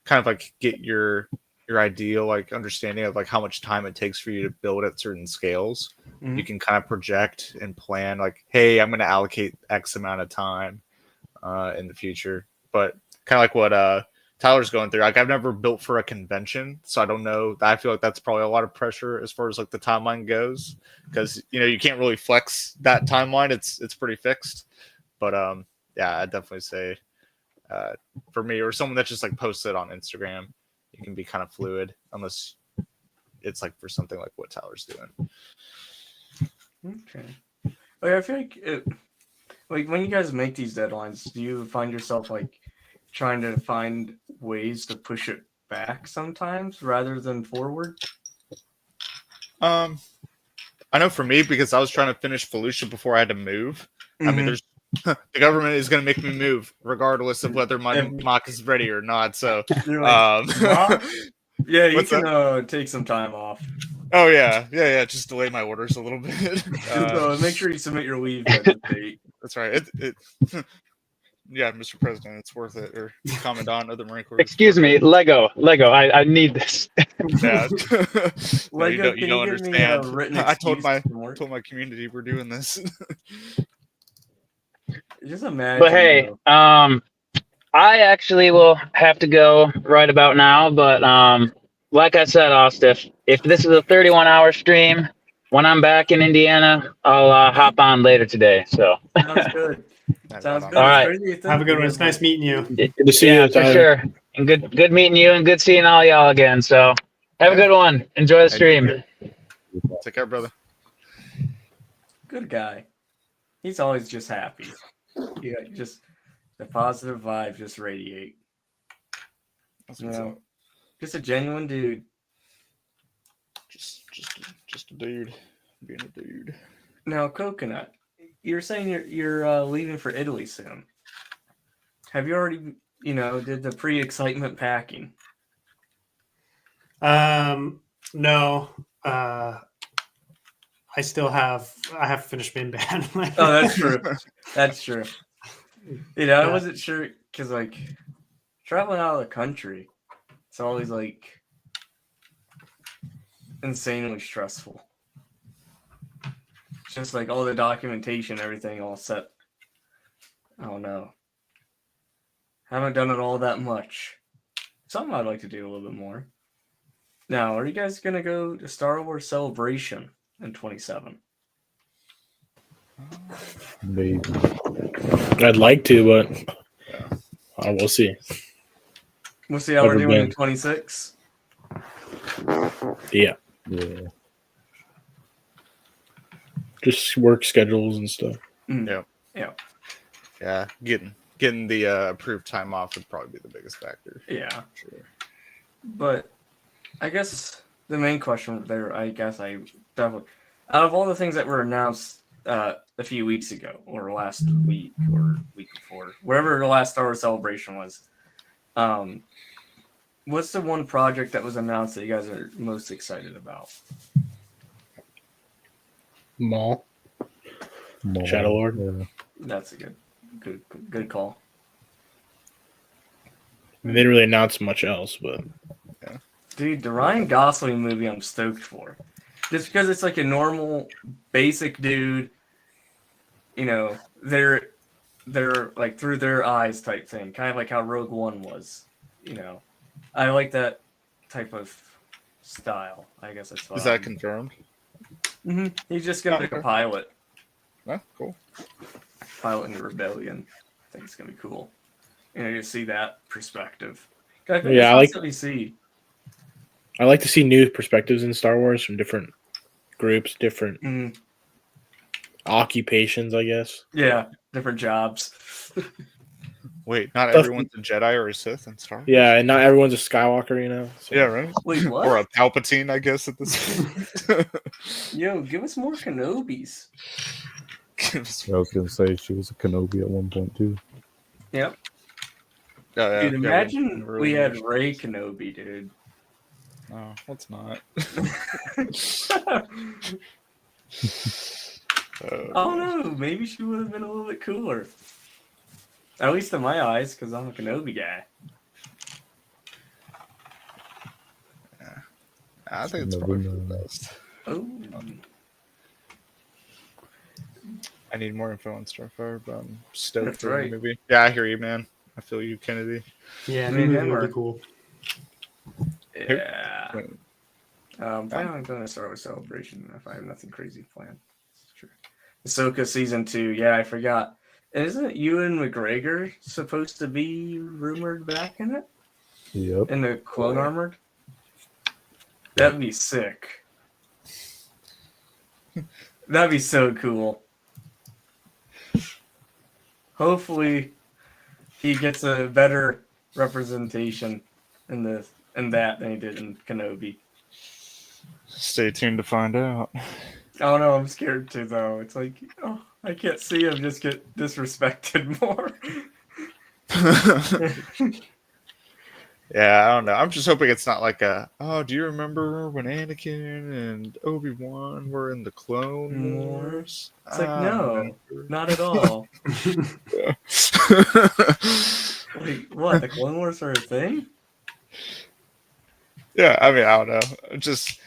kind of like get your ideal like understanding of like how much time it takes for you to build at certain scales, you can kind of project and plan like, hey, I'm going to allocate X amount of time in the future. But kind of like what Tyler's going through, like I've never built for a convention, so I don't know. I feel like that's probably a lot of pressure as far as like the timeline goes, because you can't really flex that timeline. It's pretty fixed. But yeah, I'd definitely say for me, or someone that just like posts it on Instagram, you can be kind of fluid unless it's like for something like what Tyler's doing. Okay. Like, I feel like like when you guys make these deadlines, do you find yourself like trying to find ways to push it back sometimes rather than forward? I know for me, because I was trying to finish Felucia before I had to move. I mean, there's the government is going to make me move regardless of whether my mock is ready or not. So, You're like, yeah, you What's can take some time off. oh yeah, just delay my orders a little bit. So make sure you submit your leave by the date. That's right. Yeah, Mr. President, it's worth it. Or Commandant of the Marine Corps. Excuse me, Lego. I need this. Yeah. No, Lego, you can don't you give me a understand. written I told excuse my community we're doing this. Just imagine. But hey, though. I actually will have to go right about now. But like I said, Ostiff, if this is a 31-hour stream, when I'm back in Indiana, I'll hop on later today. So Sounds good. Sounds good. All right. It's crazy to think Have a good we one. It's have, nice meeting you. Good to see yeah, you, for Tyler. sure. And good meeting you, and good seeing all y'all again. So have a good one. Enjoy the stream. Take care, brother. Good guy. He's always just happy. Yeah, just the positive vibe just radiate. That's You what's know, up. just a genuine dude. Just a dude being a dude. Now, Coconut, you're saying you're leaving for Italy soon. Have you already, did the pre-excitement packing? No. I have to finish Bin Bad. Oh, that's true. That's true. I wasn't sure because traveling out of the country, it's always insanely stressful. Just all the documentation, everything all set. I don't know. Haven't done it all that much. Something I'd like to do a little bit more. Now, are you guys gonna go to Star Wars Celebration in 27? Maybe. I'd like to, but we'll see. We'll see how we're doing in 26. Yeah. Yeah. Just work schedules and stuff. Yeah, getting the approved time off would probably be the biggest factor. Yeah. Sure. But I guess the main question there, I definitely, out of all the things that were announced a few weeks ago, or last week, or week before, wherever the last Star Wars Celebration was, what's the one project that was announced that you guys are most excited about? Maul. Shadow Lord. Yeah. That's a good call. They didn't really announce much else, but Dude, the Ryan Gosling movie I'm stoked for. Just because it's a normal, basic dude, they're through their eyes type thing. Kind of like how Rogue One was, I like that type of style. I guess that's what Is that confirmed? Mm-hmm. He's just going to be a pilot. Oh, cool. Pilot in the Rebellion. I think it's going to be cool. You see that perspective. I like to see new perspectives in Star Wars from different groups, different occupations, I guess. Yeah, different jobs. Wait, not everyone's a Jedi or a Sith in Star Wars? Yeah, and not everyone's a Skywalker, So. Yeah, right? Wait, what? Or a Palpatine, I guess, at this point. Yo, give us more Kenobis. I was going to say she was a Kenobi at one point, too. Yep. Yeah, dude, imagine we had Rey Kenobi, dude. No, let's not. I don't know. Maybe she would have been a little bit cooler. At least in my eyes, because I'm a Kenobi guy. Yeah. I think it's probably for the best. Oh. I need more info on Starfire, but I'm stoked That's for right. the movie. Yeah, I hear you, man. I feel you, Kennedy. Yeah, new movie would be cool. Yeah. Planning on doing a Star Wars Celebration if I have nothing crazy planned. It's true. Ahsoka season 2. Yeah, I forgot. Isn't Ewan McGregor supposed to be rumored back in it? Yep. In the Clone Armored? That'd be sick. That'd be so cool. Hopefully, he gets a better representation in that than he did in Kenobi. Stay tuned to find out. I don't know. I'm scared too, though. It's I can't see him just get disrespected more. Yeah, I don't know. I'm just hoping it's not like do you remember when Anakin and Obi-Wan were in the Clone Wars? It's no, not at all. What? The Clone Wars are a thing? Yeah, I mean, I don't know. Just,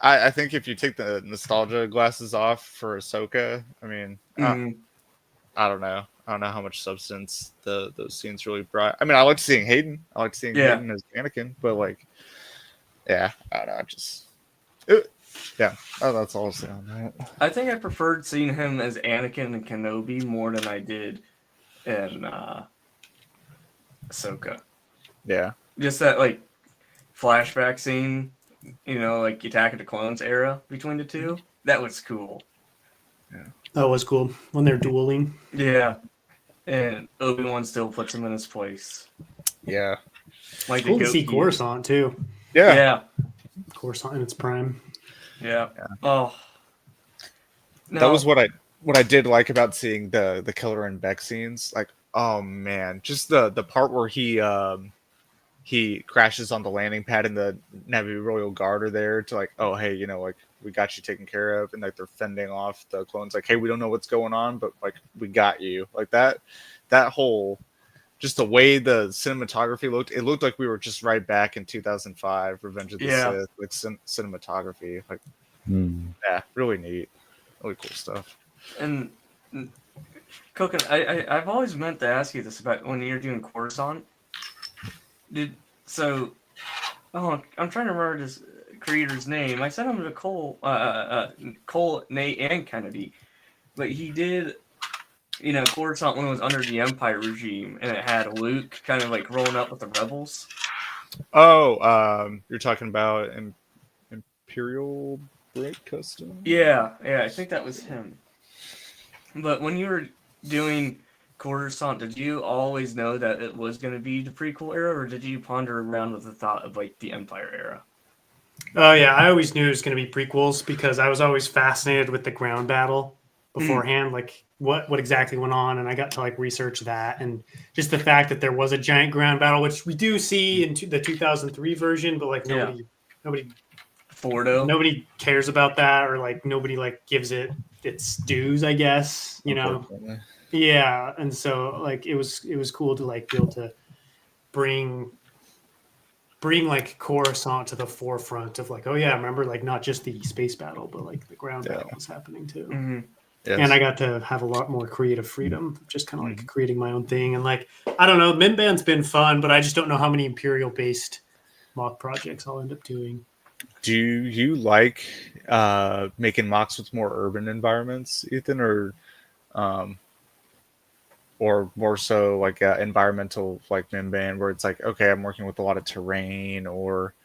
I think if you take the nostalgia glasses off for Ahsoka, I mean, I don't know. I don't know how much substance those scenes really brought. I mean, I liked seeing Hayden. I liked seeing Hayden as Anakin, but yeah, I don't know. That's all I'll say on that. I think I preferred seeing him as Anakin and Kenobi more than I did in Ahsoka. Yeah, just that like flashback scene, you know, like Attack of the Clones era between the two. That was cool. That was cool when they're dueling. Yeah, and Obi-Wan still puts him in his place. Yeah. Like It's cool the to see goat Coruscant too. Yeah. Yeah, Coruscant in its prime. yeah. Oh, That was what I did like about seeing the Killer and Beck scenes. Like, oh man, just the part where he crashes on the landing pad and the Navy Royal Guard are there to like, oh hey, you know, like we got you taken care of, and like they're fending off the clones. Like, hey, we don't know what's going on, but like we got you. Like that whole. Just the way the cinematography looked, it looked like we were just right back in 2005, Revenge of the Sith, like cinematography. Like, yeah, really neat. Really cool stuff. And Cookin, I've always meant to ask you this about when you're doing Coruscant. I'm trying to remember this creator's name. I sent him to Cole, Nate, and Kennedy, but he did. You know, Coruscant when it was under the Empire regime, and it had Luke kind of like rolling up with the rebels. Oh, you're talking about Imperial Break Custom? Yeah, I think that was him. But when you were doing Coruscant, did you always know that it was going to be the prequel era, or did you ponder around with the thought of like the Empire era? Oh yeah, I always knew it was going to be prequels because I was always fascinated with the ground battle beforehand, like what exactly went on, and I got to like research that, and just the fact that there was a giant ground battle, which we do see in the 2003 version, but like nobody cares about that, or like nobody like gives it its dues, I guess, you know. Yeah, and so like it was cool to like be able to bring like Coruscant to the forefront of like, oh yeah, remember like not just the space battle, but like the ground battle was happening too. Mm-hmm. Yes. And I got to have a lot more creative freedom, just kind of like creating my own thing. And like, I don't know, Minban's been fun, but I just don't know how many Imperial based mock projects I'll end up doing. Do you like making mocks with more urban environments, Ethan, or more so like environmental like Minban, where it's like, okay, I'm working with a lot of terrain or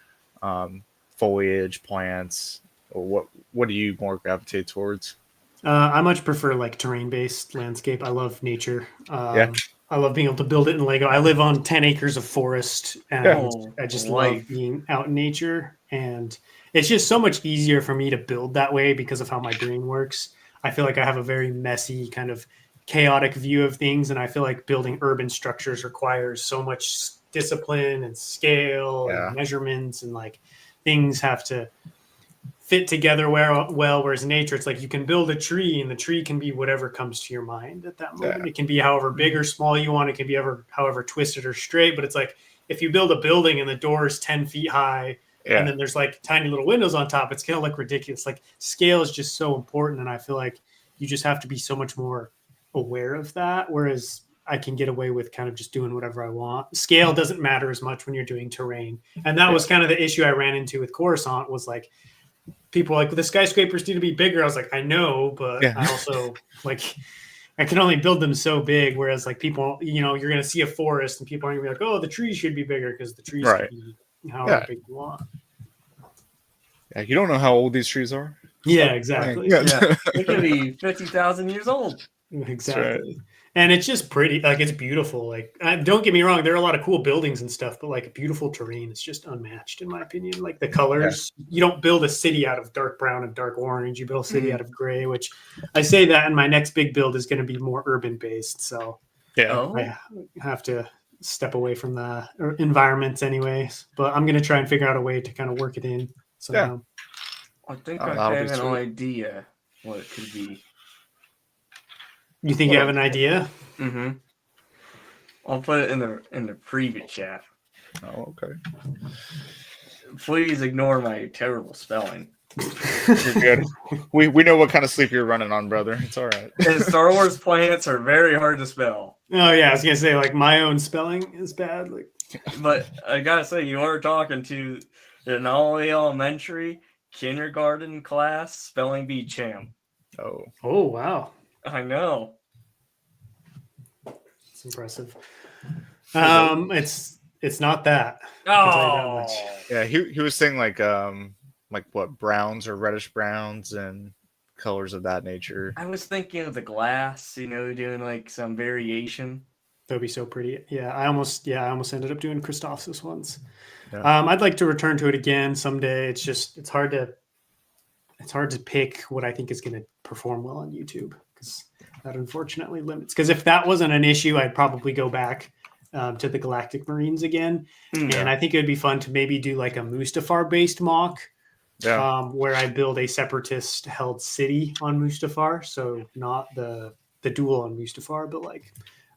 foliage, plants, or what do you more gravitate towards? I much prefer like terrain-based landscape. I love nature. I love being able to build it in Lego. I live on 10 acres of forest, and I just love being out in nature. And it's just so much easier for me to build that way because of how my brain works. I feel like I have a very messy, kind of chaotic view of things, and I feel like building urban structures requires so much discipline and scale and measurements, and like things have to fit together well, whereas nature, it's like you can build a tree, and the tree can be whatever comes to your mind at that moment. It can be however big or small you want. It can be however twisted or straight, but it's like if you build a building and the door is 10 feet high and then there's like tiny little windows on top, it's gonna look ridiculous. Like scale is just so important, and I feel like you just have to be so much more aware of that, whereas I can get away with kind of just doing whatever I want. Scale doesn't matter as much when you're doing terrain, and that was kind of the issue I ran into with Coruscant. Was like, people were like, the skyscrapers need to be bigger. I was like, I know, but I also like, I can only build them so big. Whereas like people, you know, you're going to see a forest and people aren't going to be like, oh, the trees should be bigger, because the trees can be however big you want. Yeah, you don't know how old these trees are. Yeah, exactly. They could be 50,000 years old. Exactly. Right. And it's just pretty, like it's beautiful. Like, don't get me wrong, there are a lot of cool buildings and stuff, but like beautiful terrain is just unmatched in my opinion. Like the colors, you don't build a city out of dark brown and dark orange. You build a city out of gray, which I say that, and my next big build is going to be more urban based. So I have to step away from the environments anyways, but I'm going to try and figure out a way to kind of work it in somehow. I think I have an idea what it could be. You think you have an idea? Mm-hmm. I'll put it in the private chat. Oh, okay. Please ignore my terrible spelling. You're good. We know what kind of sleep you're running on, brother. It's all right. And Star Wars planets are very hard to spell. Oh yeah, I was gonna say like my own spelling is bad. Like, but I gotta say, you are talking to an elementary kindergarten class spelling bee champ. Oh wow. I know. It's impressive. It's It's not that. I can tell you that much. Oh, Yeah, he was saying like what browns or reddish browns and colors of that nature. I was thinking of the glass, doing like some variation. That'd be so pretty. Yeah, I almost ended up doing Christophsis once. Yeah. I'd like to return to it again someday. It's hard to pick what I think is going to perform well on YouTube because that unfortunately limits. Because if that wasn't an issue, I'd probably go back to the Galactic Marines again, and I think it would be fun to maybe do like a Mustafar based mock. Yeah. Where I build a separatist held city on Mustafar. So not the duel on Mustafar, but like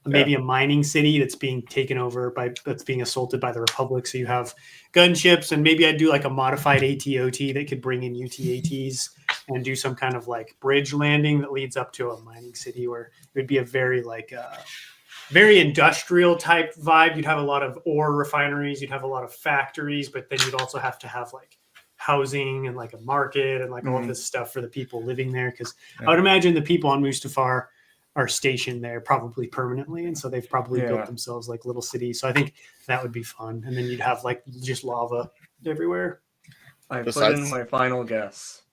maybe a mining city that's being taken over that's being assaulted by the Republic. So you have gunships, and maybe I'd do like a modified ATOT that could bring in UTATs and do some kind of like bridge landing that leads up to a mining city where it would be a very like very industrial type vibe. You'd have a lot of ore refineries, you'd have a lot of factories, but then you'd also have to have like housing and like a market and like all of this stuff for the people living there. Because I would imagine the people on Mustafar are stationed there probably permanently, and so they've probably built themselves like little cities. So I think that would be fun. And then you'd have like just lava everywhere. I put in my final guess.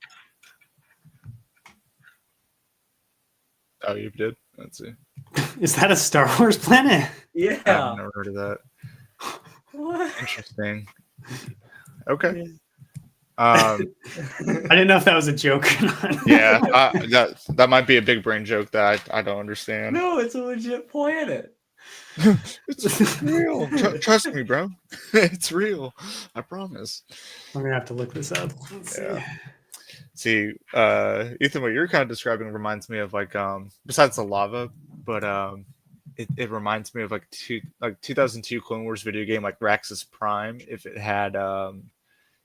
Oh, you did? Let's see. Is that a Star Wars planet? Yeah. I've never heard of that. What? Interesting. Okay. I didn't know if that was a joke or not. Yeah, that might be a big brain joke that I don't understand. No, it's a legit planet. It's real. Trust me, bro. It's real. I promise. I'm gonna have to look this up. Let's see. Ethan, what you're kind of describing reminds me of like besides the lava, but it reminds me of like 2002 Clone Wars video game like Raxus Prime. If it had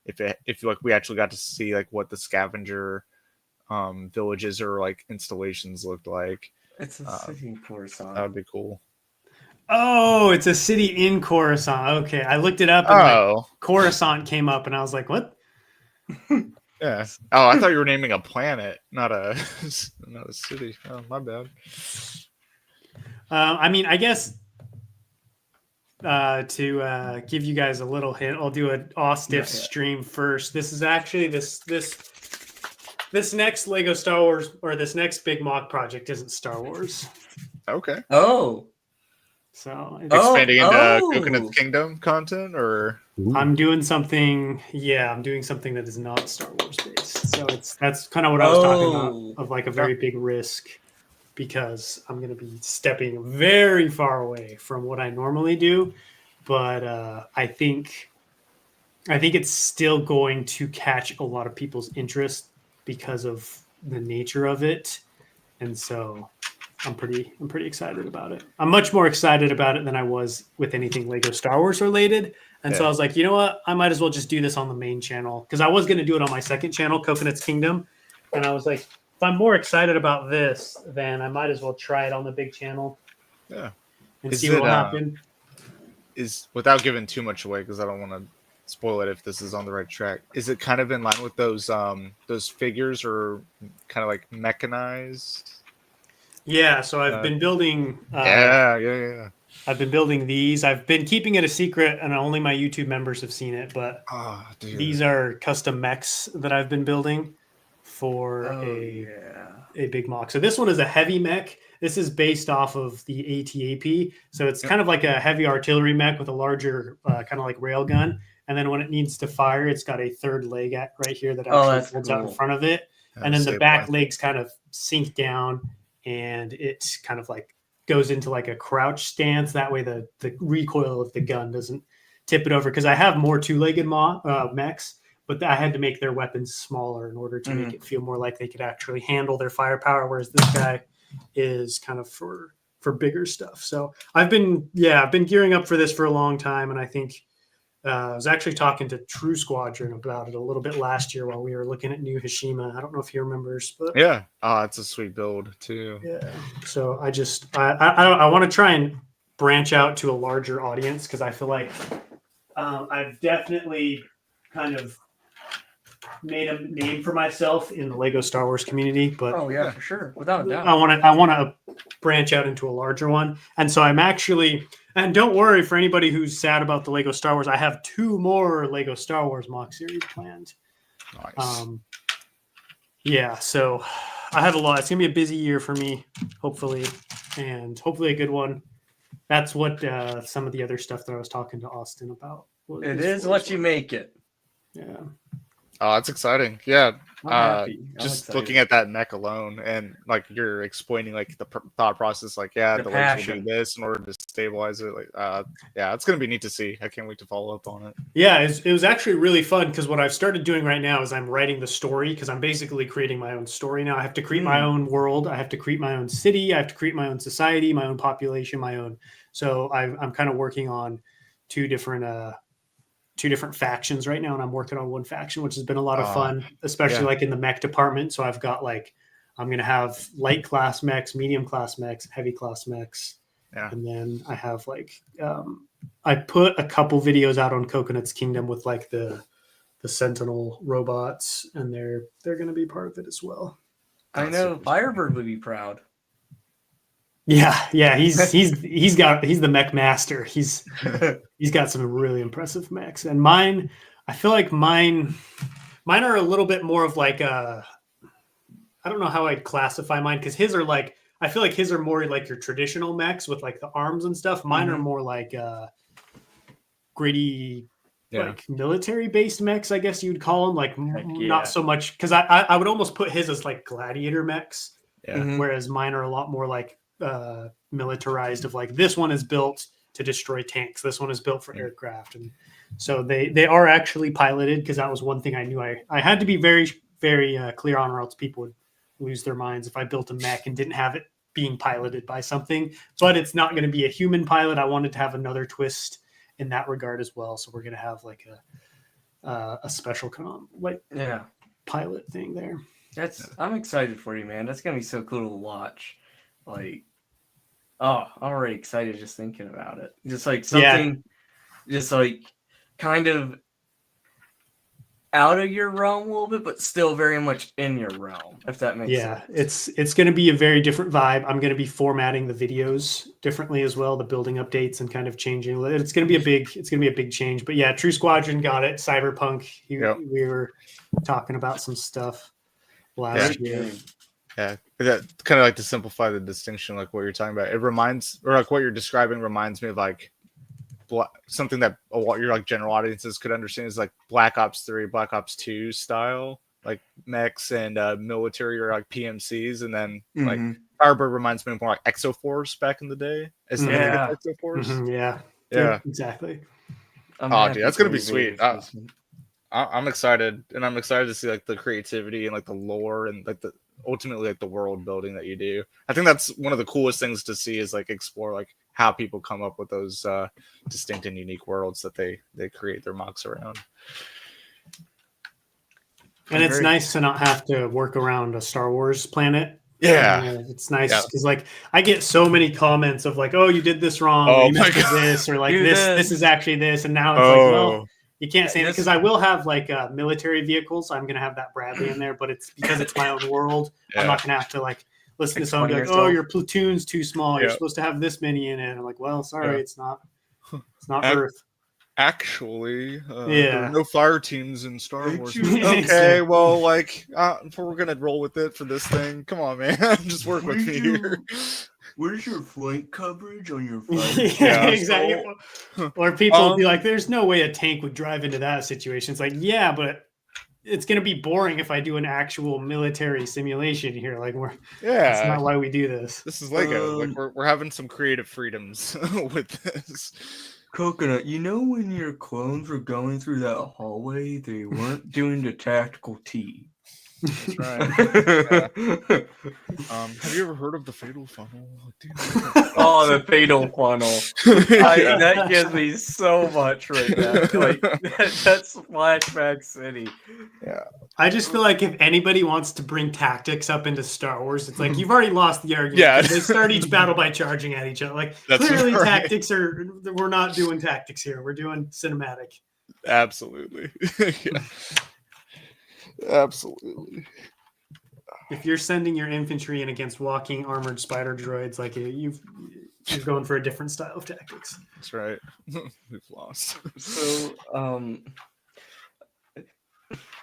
if like we actually got to see like what the scavenger villages or like installations looked like. It's a city in Coruscant. That would be cool. Oh, it's a city in Coruscant. Okay, I looked it up and like, Coruscant came up, and I was like, "What?" Yeah. Oh, I thought you were naming a planet, not a city. Oh, my bad. I mean, I guess to give you guys a little hint, I'll do an Austiff stream first. This is actually this next Lego Star Wars, or this next big mock project isn't Star Wars. Okay. Oh. So expanding into Coconut Kingdom content, or I'm doing something. Yeah, I'm doing something that is not Star Wars based. So that's kind of what I was talking about, of like a very big risk, because I'm going to be stepping very far away from what I normally do. But I think it's still going to catch a lot of people's interest because of the nature of it, and so I'm pretty excited about it. I'm much more excited about it than I was with anything Lego Star Wars related. And so I was like, you know what? I might as well just do this on the main channel, because I was going to do it on my second channel, Coconut's Kingdom. And I was like, if I'm more excited about this, then I might as well try it on the big channel. Yeah. And see what will happen. Is, without giving too much away, because I don't want to spoil it if this is on the right track, is it kind of in line with those figures, or kind of like mechanized? Yeah, so I've been building. I've been building these. I've been keeping it a secret, and only my YouTube members have seen it. But these are custom mechs that I've been building for a big mock. So this one is a heavy mech. This is based off of the ATAP. So it's kind of like a heavy artillery mech with a larger kind of like rail gun. And then when it needs to fire, it's got a third leg right here that actually folds out in front of it. And then the back legs kind of sink down, and it kind of like goes into like a crouch stance. That way the recoil of the gun doesn't tip it over. Because I have more two-legged mechs, but I had to make their weapons smaller in order to make it feel more like they could actually handle their firepower, whereas this guy is kind of for bigger stuff. So I've been gearing up for this for a long time, and I think I was actually talking to True Squadron about it a little bit last year while we were looking at New Hashima. I don't know if he remembers, but it's a sweet build too. Yeah. So I want to try and branch out to a larger audience, because I feel like I've definitely kind of made a name for myself in the Lego Star Wars community, but Oh yeah, for sure, without a doubt. I want to branch out into a larger one. And so I'm actually, and don't worry for anybody who's sad about the Lego Star Wars, I have 2 more Lego Star Wars mock series planned. Nice. Yeah, so I have a lot. It's gonna be a busy year for me, hopefully, and hopefully a good one. That's what some of the other stuff that I was talking to Austin about. It is what you make it. Yeah. Oh, that's exciting. Yeah. I'm happy. I'm Just excited. looking at that mech alone, and like you're explaining like the thought process, like The the legs will passion. do this in order to stabilize it. Like, yeah, it's gonna be neat to see. I can't wait to follow up on it. Yeah, it was actually really fun because what I've started doing right now is I'm writing the story because I'm basically creating my own story now. I have to create my own world. I have to create my own city. I have to create my own society, my own population, my own. So I'm kind of working on two different factions right now, and I'm working on one faction, which has been a lot of fun, especially like in the mech department. So I've got I'm going to have light class mechs, medium class mechs, heavy class mechs. Yeah. And then I have I put a couple videos out on Coconut's Kingdom with like the Sentinel robots, and they're going to be part of it as well. I know Firebird would be proud. Yeah, he's the mech master. He's got some really impressive mechs, and mine. I feel like mine are a little bit more of like I don't know how I'd classify mine because his are like I feel like his are more like your traditional mechs with like the arms and stuff. Mine are more like gritty, like military based mechs, I guess you'd call them. Like not so much because I would almost put his as like gladiator mechs, whereas mine are a lot more like militarized of like this one is built to destroy tanks, this one is built for aircraft, and so they are actually piloted because that was one thing I knew I had to be very clear on, or else people would lose their minds if I built a mech and didn't have it being piloted by something. But it's not going to be a human pilot. I wanted to have another twist in that regard as well, so we're going to have like a special kind of pilot thing there. I'm excited for you, man. That's gonna be so cool to watch. Like, I'm already excited just thinking about it. Just like something, just like kind of out of your realm a little bit, but still very much in your realm, if that makes sense. It's going to be a very different vibe. I'm going to be formatting the videos differently as well, the building updates and kind of changing. It's going to be a big change. But yeah, True Squadron got it. Cyberpunk, we were talking about some stuff last year. Yeah, that kind of like to simplify the distinction, like what you're talking about. It reminds, or like what you're describing reminds me of like something that your like general audiences could understand is like Black Ops 3, Black Ops 2 style, like mechs and military or like PMCs, and then like Firebird reminds me more like Exoforce back in the day. Exoforce. Yeah, exactly. Dude, that's gonna be sweet. I'm excited, and I'm excited to see like the creativity and like the lore and like the ultimately like the world building that you do. I think that's one of the coolest things to see is like explore like how people come up with those distinct and unique worlds that they create their mocks around. And it's nice to not have to work around a Star Wars planet. Yeah, it's nice because like I get so many comments of like, oh, you did this wrong, or you messed with this, or like this is actually this, and now it's like, well, you can't say that because I will have like military vehicles. I'm gonna have that Bradley in there, but it's because it's my own world. I'm not gonna have to like listen to someone be like, oh, your platoon's too small. You're supposed to have this many in it. I'm like, well, sorry, it's not Earth. Actually, there are no fire teams in Star Wars. Okay, well, like, we're gonna roll with it for this thing. Come on, man, just work with me here. Where's your flank coverage on your flank? Exactly. Or people would be like, "There's no way a tank would drive into that situation." It's like, yeah, but it's gonna be boring if I do an actual military simulation here. Like, that's not why we do this. This is Lego. Like, we're having some creative freedoms with this. Coconut, you know when your clones were going through that hallway, they weren't doing the tactical T. That's right. Have you ever heard of the fatal funnel? Oh, the fatal funnel. That gives me so much right now. Like that's Flashback City. Yeah. I just feel like if anybody wants to bring tactics up into Star Wars, it's like you've already lost the argument. Yeah. They start each battle by charging at each other. Like clearly tactics we're not doing tactics here. We're doing cinematic. Absolutely. Yeah. Absolutely. If you're sending your infantry in against walking armored spider droids, like you're going for a different style of tactics. That's right. We've lost. So,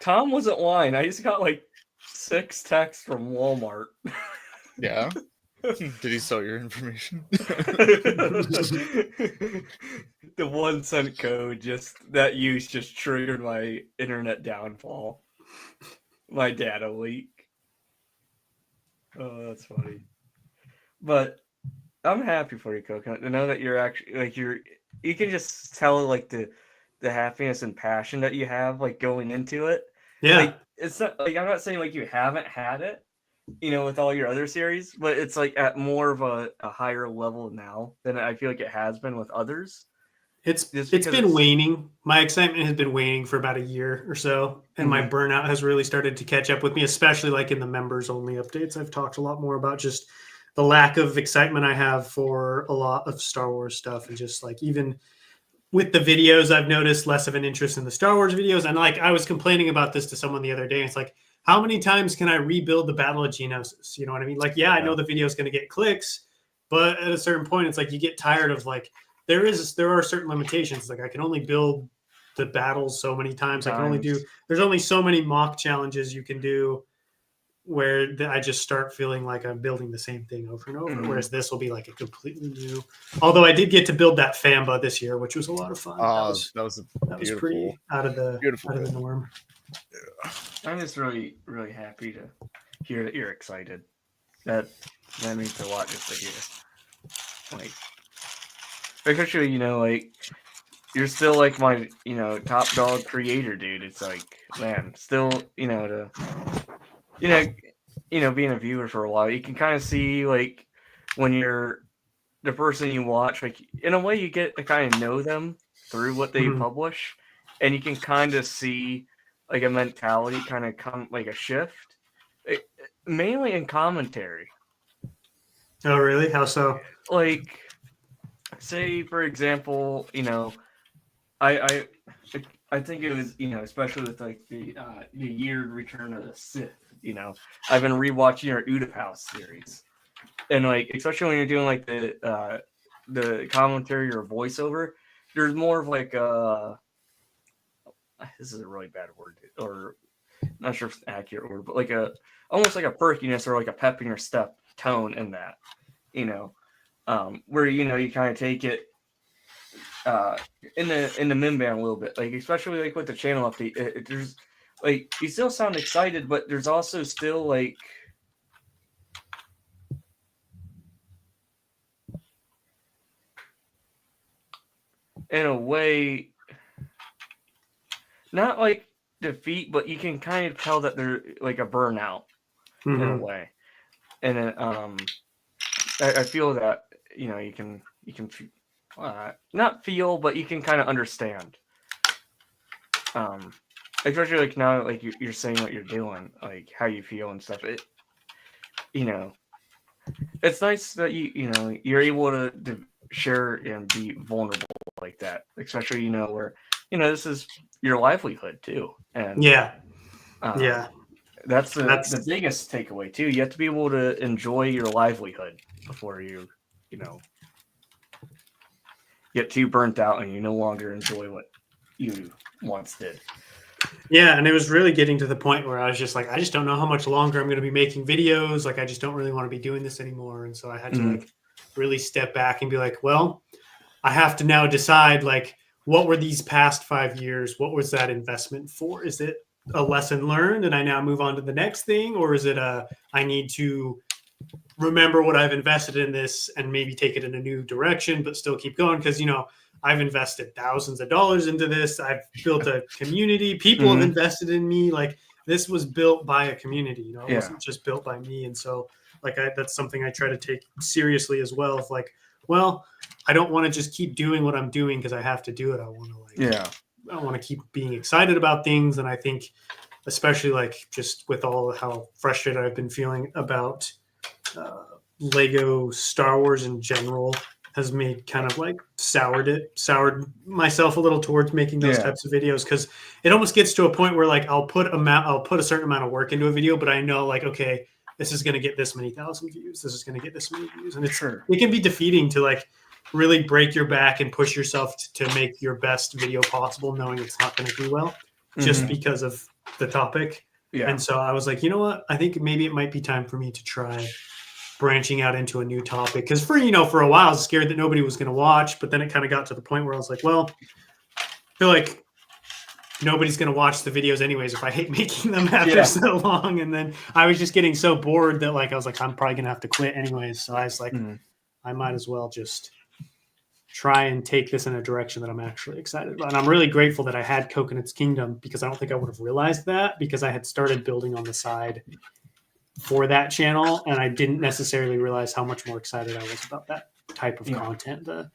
Tom wasn't lying. I just got like 6 texts from Walmart. Yeah. Did he sell your information? The 1 cent code that use just triggered my internet downfall. My data leak. Oh, that's funny. But I'm happy for you, Coconut, to know that you're actually like you can just tell like the happiness and passion that you have like going into it. Yeah. Like it's not like I'm not saying like you haven't had it, with all your other series, but it's like at more of a higher level now than I feel like it has been with others. It's been waning. My excitement has been waning for about a year or so, and my burnout has really started to catch up with me, especially like in the members only updates. I've talked a lot more about just the lack of excitement I have for a lot of Star Wars stuff, and just like even with the videos, I've noticed less of an interest in the Star Wars videos. And like I was complaining about this to someone the other day. It's like, how many times can I rebuild the Battle of Geonosis? You know what I mean? Like, yeah, I know the video is going to get clicks, but at a certain point, it's like you get tired of like there are certain limitations. Like I can only build the battles so many times. I can only do. There's only so many mock challenges you can do where I just start feeling like I'm building the same thing over and over. Whereas this will be like a completely new. Although I did get to build that Famba this year, which was a lot of fun. That was pretty out of the norm. Yeah. I'm just really, really happy to hear that you're excited. That means a lot just to hear. Like, especially, like you're still like my, top dog creator, dude. It's like, man, still, being a viewer for a while, you can kind of see like when you're the person you watch, like in a way you get to kind of know them through what they publish, and you can kind of see like a mentality kind of come like a shift, mainly in commentary. Oh, really? How so? Like, say for example, I think it was especially with like the year Return of the Sith. I've been rewatching your Udap House series, and like especially when you're doing like the commentary or voiceover, there's more of like this is a really bad word, or not sure if it's an accurate word, but like almost like a perkiness or like a pep in your step tone in that, where you kind of take it in the Minban a little bit, like especially like with the channel update, there's like you still sound excited, but there's also still like in a way not like defeat, but you can kind of tell that they're like a burnout in a way, and then I feel that you can not feel, but you can kind of understand. Especially like now, like you're saying what you're doing, like how you feel and stuff. It, it's nice that you're able to share and be vulnerable like that. Especially where this is your livelihood too, and that's the biggest takeaway too. You have to be able to enjoy your livelihood before you get too burnt out and you no longer enjoy what you once did. Yeah, and it was really getting to the point where I was just like, I just don't know how much longer I'm going to be making videos. Like, I just don't really want to be doing this anymore. And so I had to like really step back and be like, well, I have to now decide like, what were these past 5 years? What was that investment for? Is it a lesson learned and I now move on to the next thing? Or is it I need to remember what I've invested in this and maybe take it in a new direction, but still keep going? Because, I've invested thousands of dollars into this. I've built a community. People have invested in me. Like this was built by a community, It wasn't just built by me. And so like that's something I try to take seriously as well. Of like, well, I don't want to just keep doing what I'm doing because I have to do it. I want to I want to keep being excited about things. And I think especially like just with all how frustrated I've been feeling about Lego Star Wars in general has made kind of like soured myself a little towards making those Yeah. types of videos, because it almost gets to a point where like I'll put a certain amount of work into a video, but I know like, okay, this is going to get this many thousand views, this is going to get this many views, and it can be defeating to like really break your back and push yourself to make your best video possible, knowing it's not going to do well just because of the topic. Yeah. And so I was like, you know what? I think maybe it might be time for me to try branching out into a new topic. Because for a while, I was scared that nobody was going to watch. But then it kind of got to the point where I was like, well, I feel like nobody's going to watch the videos anyways if I hate making them after so long. And then I was just getting so bored that like I was like, I'm probably going to have to quit anyways. So I was like, I might as well just try and take this in a direction that I'm actually excited about. And I'm really grateful that I had Coconut's Kingdom, because I don't think I would have realized that, because I had started building on the side for that channel, and I didn't necessarily realize how much more excited I was about that type of content, the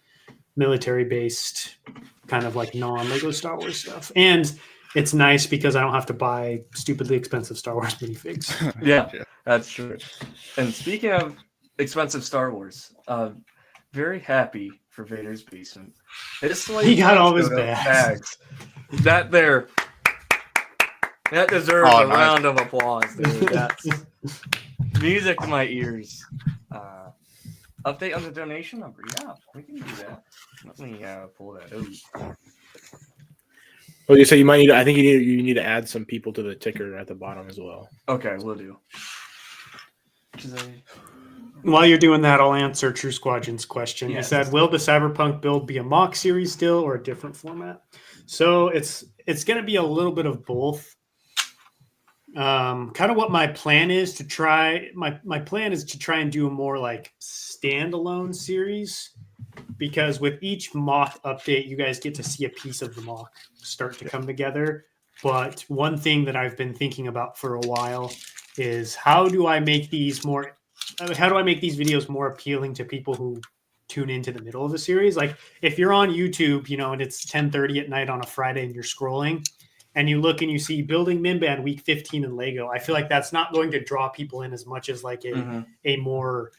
military-based kind of like non-Lego Star Wars stuff. And it's nice because I don't have to buy stupidly expensive Star Wars minifigs. Yeah, that's true. And speaking of expensive Star Wars, very happy for Vader's Basement. He got all his bags. That deserves a round of applause, dude. That's music to my ears. Update on the donation number. Yeah, we can do that. Let me pull that out. Well, you say you might need. I think you need to add some people to the ticker at the bottom as well. Okay, we'll do. While you're doing that, I'll answer True Squadron's question. He said, will the Cyberpunk build be a mock series still, or a different format? So it's going to be a little bit of both. Kind of what my plan is to try. My plan is to try and do a more like standalone series, because with each mock update, you guys get to see a piece of the mock start to come together. But one thing that I've been thinking about for a while is how do I make these videos more appealing to people who tune into the middle of the series? Like if you're on YouTube, and it's 10:30 at night on a Friday and you're scrolling and you look and you see building Minband week 15 in Lego, I feel like that's not going to draw people in as much as like a more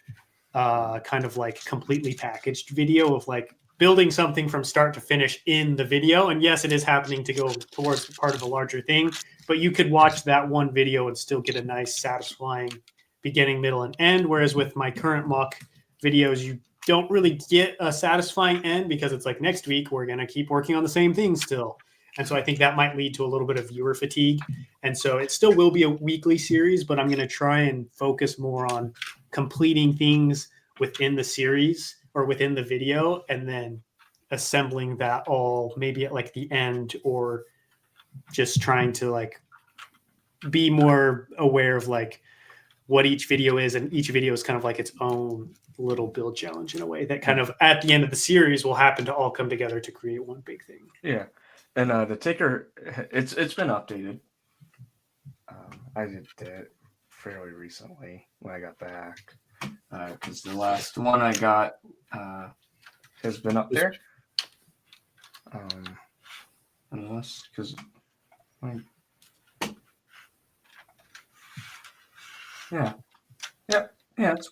kind of like completely packaged video of like building something from start to finish in the video. And yes, it is happening to go towards part of a larger thing, but you could watch that one video and still get a nice, satisfying beginning, middle, and end. Whereas with my current mock videos, you don't really get a satisfying end, because it's like next week we're going to keep working on the same thing still. And so I think that might lead to a little bit of viewer fatigue. And so it still will be a weekly series, but I'm going to try and focus more on completing things within the series or within the video, and then assembling that all maybe at like the end, or just trying to like be more aware of like what each video is, and each video is kind of like its own little build challenge in a way that kind of at the end of the series will happen to all come together to create one big thing. Yeah. And the ticker, it's been updated. I did it fairly recently when I got back, because the last one I got has been up there. Unless, because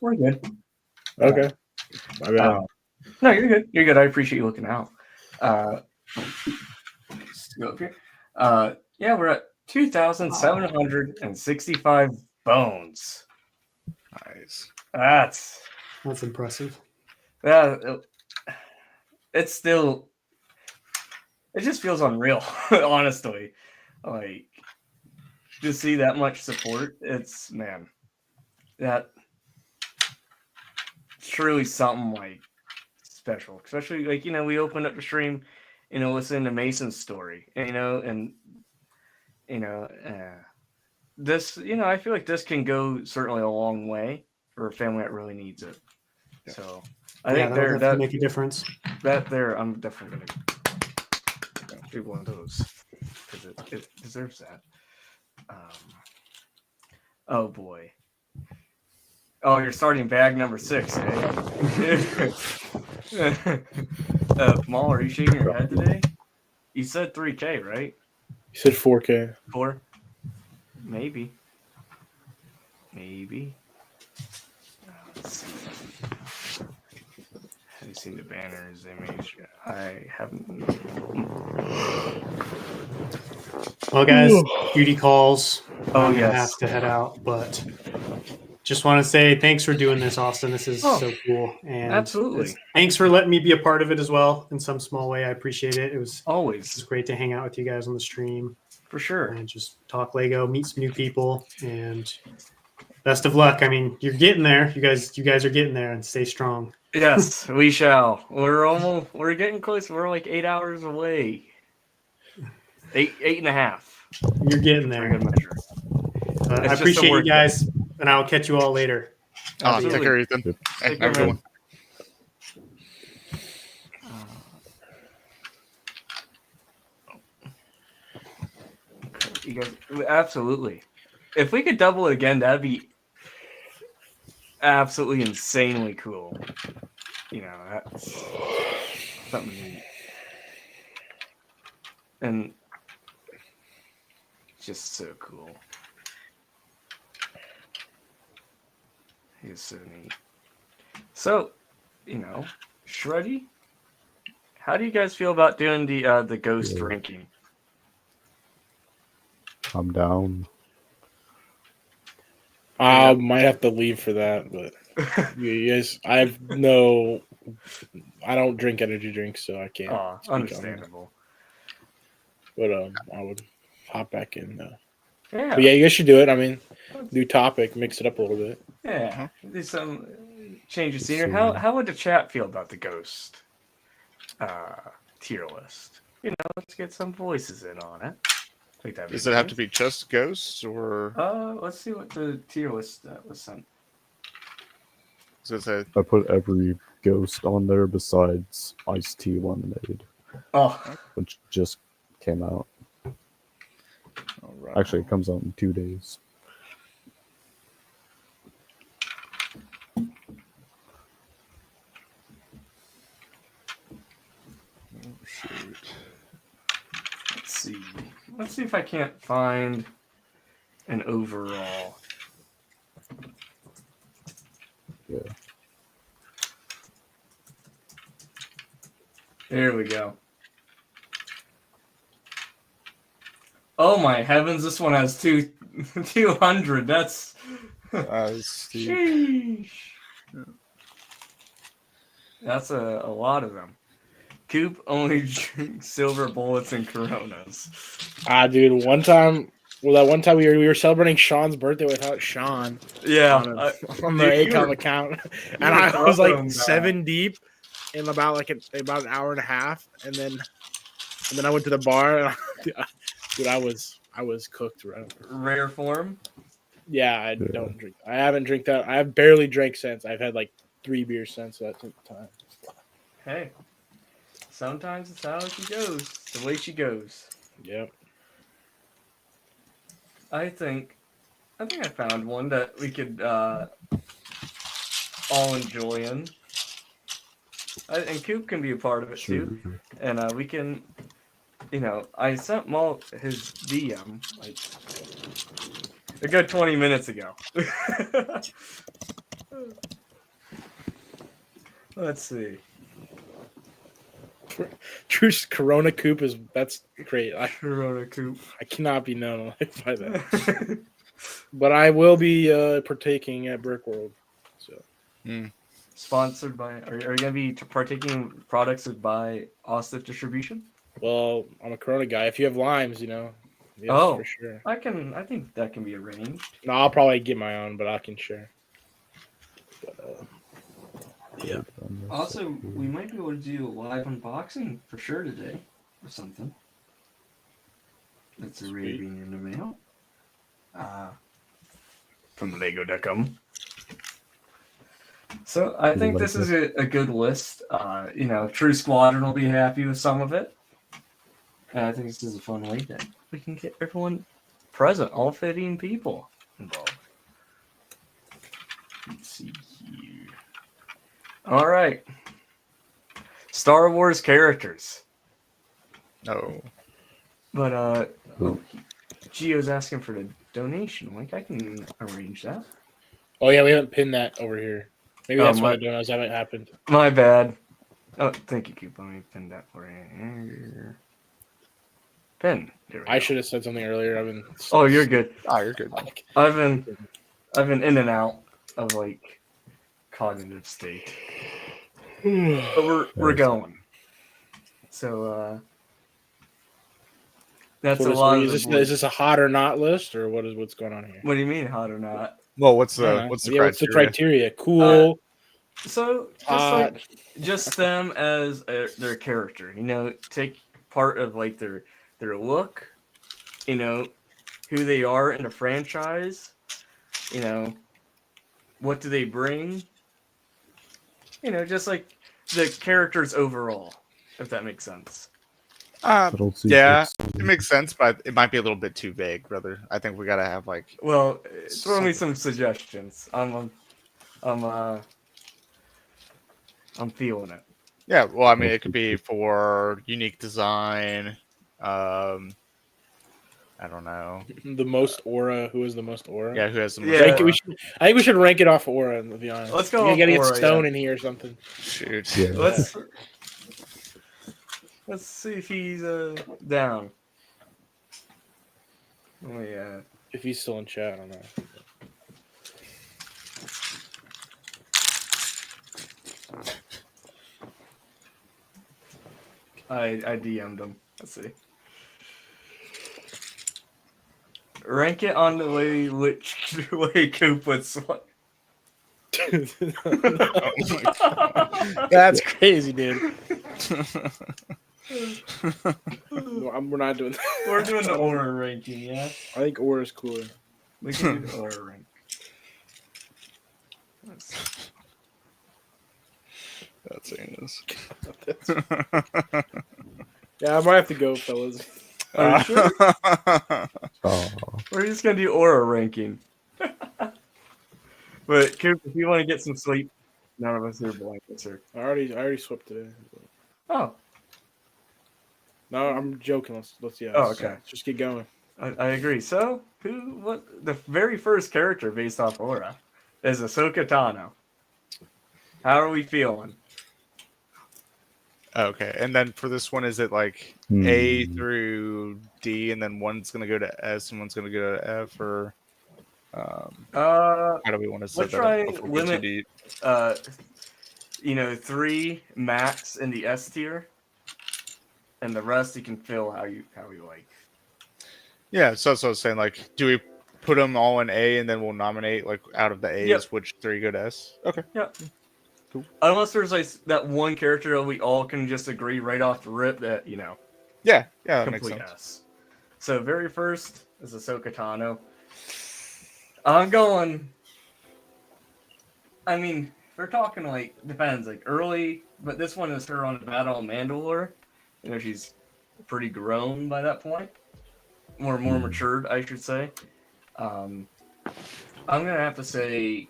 we're good. Okay. No, you're good. You're good. I appreciate you looking out. Let's go up here. We're at 2,765 bones. Nice. That's impressive. Yeah, it's still. It just feels unreal, honestly. Like, to see that much support, it's that truly something like special. Especially like we opened up the stream, listening to Mason's story, this, I feel like this can go certainly a long way for a family that really needs it. Yeah. So I think that make a difference. I'm definitely gonna do one of those because it deserves that. Oh boy. Oh, you're starting bag number 6, eh? Maul, are you shaking your head today? You said 3K, right? You said 4K. 4? Maybe. Let's see. you seen the banner's image? I haven't. Well, guys, duty calls. Oh, I'm gonna yes. have to head out, but just want to say thanks for doing this, Austin. This is so cool, and absolutely. thanks for letting me be a part of it as well in some small way. I appreciate it. It was always great to hang out with you guys on the stream for sure and just talk Lego, meet some new people, and best of luck. I mean, you're getting there. You guys are getting there, and stay strong. Yes, we shall. We're getting close. We're like 8 hours away. 8.5. You're getting there. Good measure. I appreciate you guys, and I'll catch you all later. Take care, Ethan. Hey, have a good one. You guys, absolutely. If we could double it again, that'd be absolutely insanely cool. You know, that's something neat. And just so cool. He's so neat. So, you know, Shreddy, how do you guys feel about doing the ghost ranking? I'm down. I might have to leave for that, but you guys, I don't drink energy drinks, so I can't. Understandable. But I would hop back in. Yeah. But yeah, you guys should do it. I mean, new topic, mix it up a little bit. Yeah. Do some change of scenery. How would the chat feel about the ghost tier list? You know, let's get some voices in on it. Does it have to be just ghosts, or? Let's see what the tier list was sent. I put every ghost on there besides Iced Tea Lemonade. Which just came out. Right. Actually, it comes out in 2 days. Oh, shoot. Let's see if I can't find an overall. Yeah. There we go. Oh my heavens, this one has 200. That's sheesh. That's a lot of them. Coop only drinks silver bullets and Coronas. Dude, one time we were celebrating Sean's birthday without Sean. Yeah, on the ACOM account, and I was like 7 deep in about an hour and a half, and then I went to the bar. And dude, I was cooked. Rare form. Yeah, I don't drink. I haven't drank that. I have barely drank since. I've had like 3 beers since that time. Hey, sometimes it's how she goes. The way she goes. Yep. I think I found one that we could all enjoy in. And Coop can be a part of it too. And we can, you know, I sent Maul his DM like a good 20 minutes ago. Let's see. Truce Corona Coop that's great. Corona Coop. I cannot be known by that. But I will be partaking at Brick World. So Sponsored by are you gonna be partaking in products by Austin Distribution? Well, I'm a Corona guy. If you have limes, you know. Yes, for sure. I think that can be arranged. No, I'll probably get my own, but I can share. But, yeah. Also, we might be able to do a live unboxing for sure today, or something. That's already being in the mail. From Lego.com. So I think this is a good list. You know, True Squadron will be happy with some of it. And I think this is a fun way that we can get everyone present, all 15 people involved. Let's see here. All right. Star Wars characters. No. But Gio's asking for the donation link. I can arrange that. Oh yeah, we haven't pinned that over here. Maybe that's why I don't know. That haven't happened. My bad. Oh, thank you, Coop. Let me pin that for you. Pin. There we I go. should have said something earlier. I've been. Oh, you're good. Oh, you're good. I've been in and out of like cognitive state, but we're going. So that's So a lot of is the this a hot or not list, or what's going on here? What do you mean, hot or not? Well, what's I don't the know. what's the Yeah, criteria? what's the criteria? Cool. So just hot. like just them as their character, you know, take part of like their look, you know, who they are in the franchise, you know, what do they bring, you know, just like the characters overall, if that makes sense. Yeah, it makes sense, but it might be a little bit too vague, brother. I think we gotta have like. Well, throw me some suggestions. I'm feeling it. Yeah, well, I mean, it could be for unique design. I don't know. The most aura. Who is the most aura? Yeah, who has the most? Yeah. aura? I think we should rank it off aura. To be honest, Let's go You off gotta get aura, Stone yeah. in here or something. Shoot. Yeah. Let's see if he's down. Oh yeah. If he's still in chat, I don't know. I DM'd him. Let's see. Rank it on the way which way Coop would swipe. That's crazy, dude. We're not doing that. We're doing the aura ranking, yeah? I think aura's cooler. We can do the aura rank. That's anus. Yeah, I might have to go, fellas. Are you sure? Oh, We're just gonna do aura ranking. But Coop, if you want to get some sleep, none of us are blankets or. I already swapped today. Oh, No, I'm joking. Let's Oh, okay. let's just get going. I agree. So, the very first character based off aura is Ahsoka Tano. How are we feeling? Okay, and then for this one, is it like A through D, and then one's gonna go to S and one's gonna go to F, or how do we want to set let's that try up before we get too limit- deep? 3 max in the S tier, and the rest you can fill how you like. Yeah, so I was saying, like, do we put them all in A, and then we'll nominate like out of the A's Yep. which 3 go to S? Okay. Yep. Cool. Unless there's like that one character that we all can just agree right off the rip that Yeah, that makes complete sense. S. So very first is Ahsoka Tano. I'm going. I mean, we're talking like depends like early, but this one is her on the Battle of Mandalore. You know, she's pretty grown by that point, more matured, I should say. I'm gonna have to say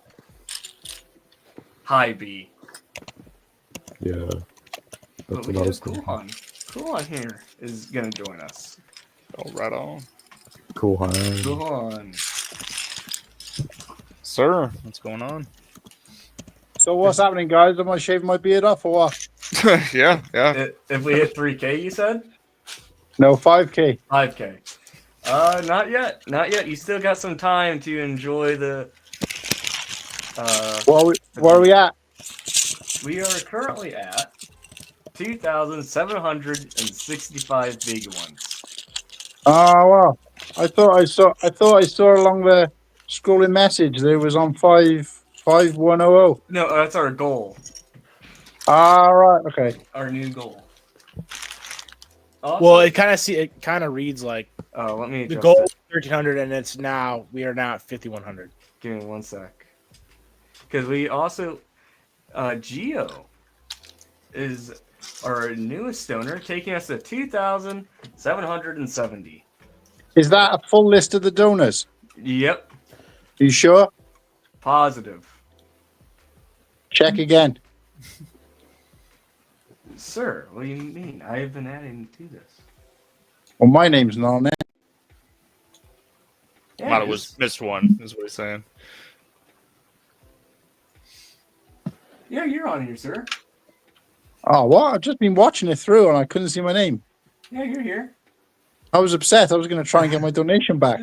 high B. yeah. But That's we what I do was cool thinking. on. Cool on here is gonna join us. Oh, right on, Cool hand. Cool on. sir. What's going on? So what's happening, guys? Am I shaving my beard off or what? yeah. If we hit 3K, you said? No, 5K. 5K. Not yet. Not yet. You still got some time to enjoy the. Where are we at? We are currently at 2,765 big ones. Oh well, I thought I saw along the scrolling message there was on 5100. No, that's our goal. All right, okay. Our new goal. Also, Well, it kind of reads like oh, let me the adjust goal it. is 1,300, and we are now at 5,100. Give me 1 sec. Because we also, Geo is our newest stoner, taking us to 2,770. Is that a full list of the donors? Yep, Are you sure? positive. Check again. Sir, what do you mean? I have been adding to this. Well, my name's not on there. Yeah, Might have was missed one, is what he's saying. yeah, you're on here, sir. Oh, what? I've just been watching it through and I couldn't see my name. Yeah, you're here. I was upset. I was going to try and get my donation back.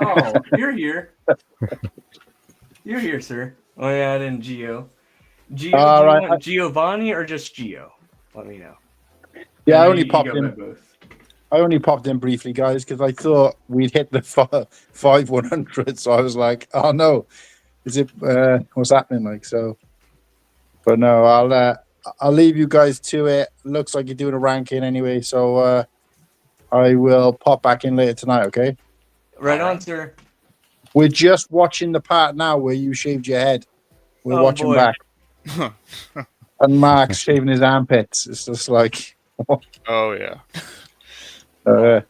Oh, you're here. You're here, sir. Oh yeah, I didn't Geo. Geo, All do you right. want Giovanni or just Geo? Let me know. Yeah, I know only you popped go by in. both. I only popped in briefly, guys, because I thought we'd hit the 5-100. So I was like, "Oh no, is it? What's happening?" Like so. But no, I'll leave you guys to it. Looks like you're doing a ranking anyway, so I will pop back in later tonight. Okay. Right on, sir. We're just watching the part now where you shaved your head. We're Oh, watching boy. back, and Mark's shaving his armpits. It's just like. Oh yeah. But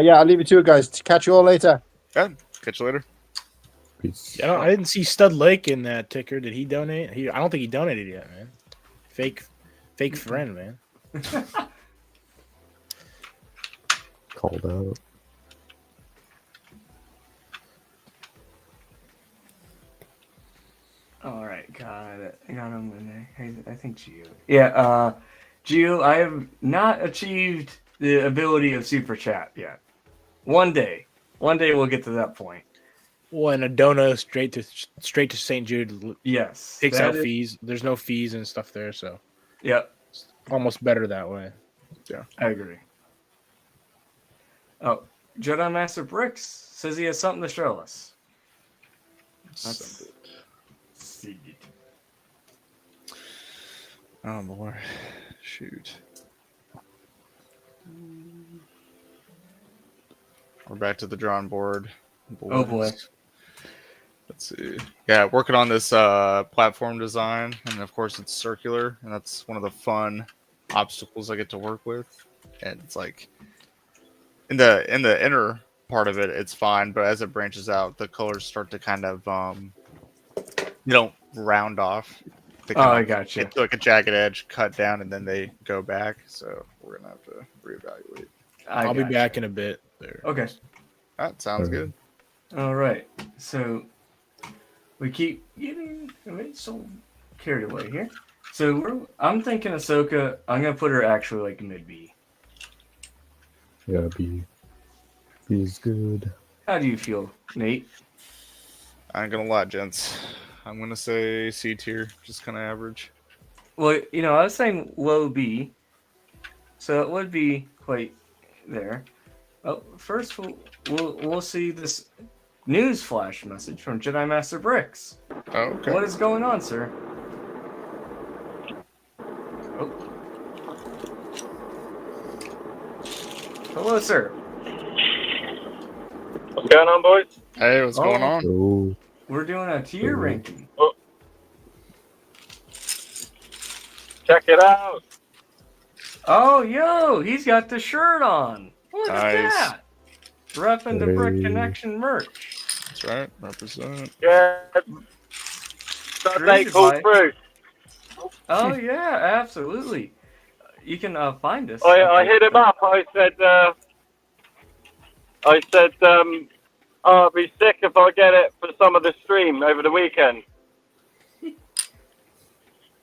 yeah, I'll leave it to you guys. Catch you all later. Yeah. Catch you later. Peace. Yeah, I didn't see Stud Lake in that ticker. Did he donate? I don't think he donated yet, man. Fake friend, man. Called out. All right, got it. I got him. I think Geo. Yeah, Geo, I have not achieved the ability of Super Chat yet. One day we'll get to that point. Well, and a dono straight to St. Jude Yes. takes that out is- fees. There's no fees and stuff there, so Yep, it's almost better that way. Yeah. I agree. Oh, Jedi Master Bricks says he has something to show us. Let's see. Oh boy. Shoot. We're back to the drawing board. Oh boy. Let's see. Yeah, working on this platform design, and of course it's circular, and that's one of the fun obstacles I get to work with. And it's like in the inner part of it, it's fine, but as it branches out, the colors start to kind of you don't round off. They kind I of gotcha. get to like a jagged edge, cut down, and then they go back. So we're gonna have to reevaluate. I'll be back in a bit. There. Okay. That sounds good. All right. So we keep getting a bit so carried away here. So I'm thinking Ahsoka. I'm gonna put her actually like mid B. Yeah, B is good. How do you feel, Nate? I ain't gonna lie, gents. I'm gonna say C tier, just kind of average. Well, I was saying low B, so it would be quite there. Oh, first we'll see this news flash message from Jedi Master Bricks. Oh, okay. What is going on, sir? Oh. Hello, sir. What's going on, boys? Hey, what's going on? Oh, We're doing a tier ranking. Check it out. Oh, yo, he's got the shirt on. Look at Nice. that. Repping the Brick Hey. Connection merch. That's right. Represent. Yeah. That they Created pulled by- through. Oh, yeah, absolutely. You can find us. I hit him up. I said, oh, I'd be sick if I get it for some of the stream over the weekend.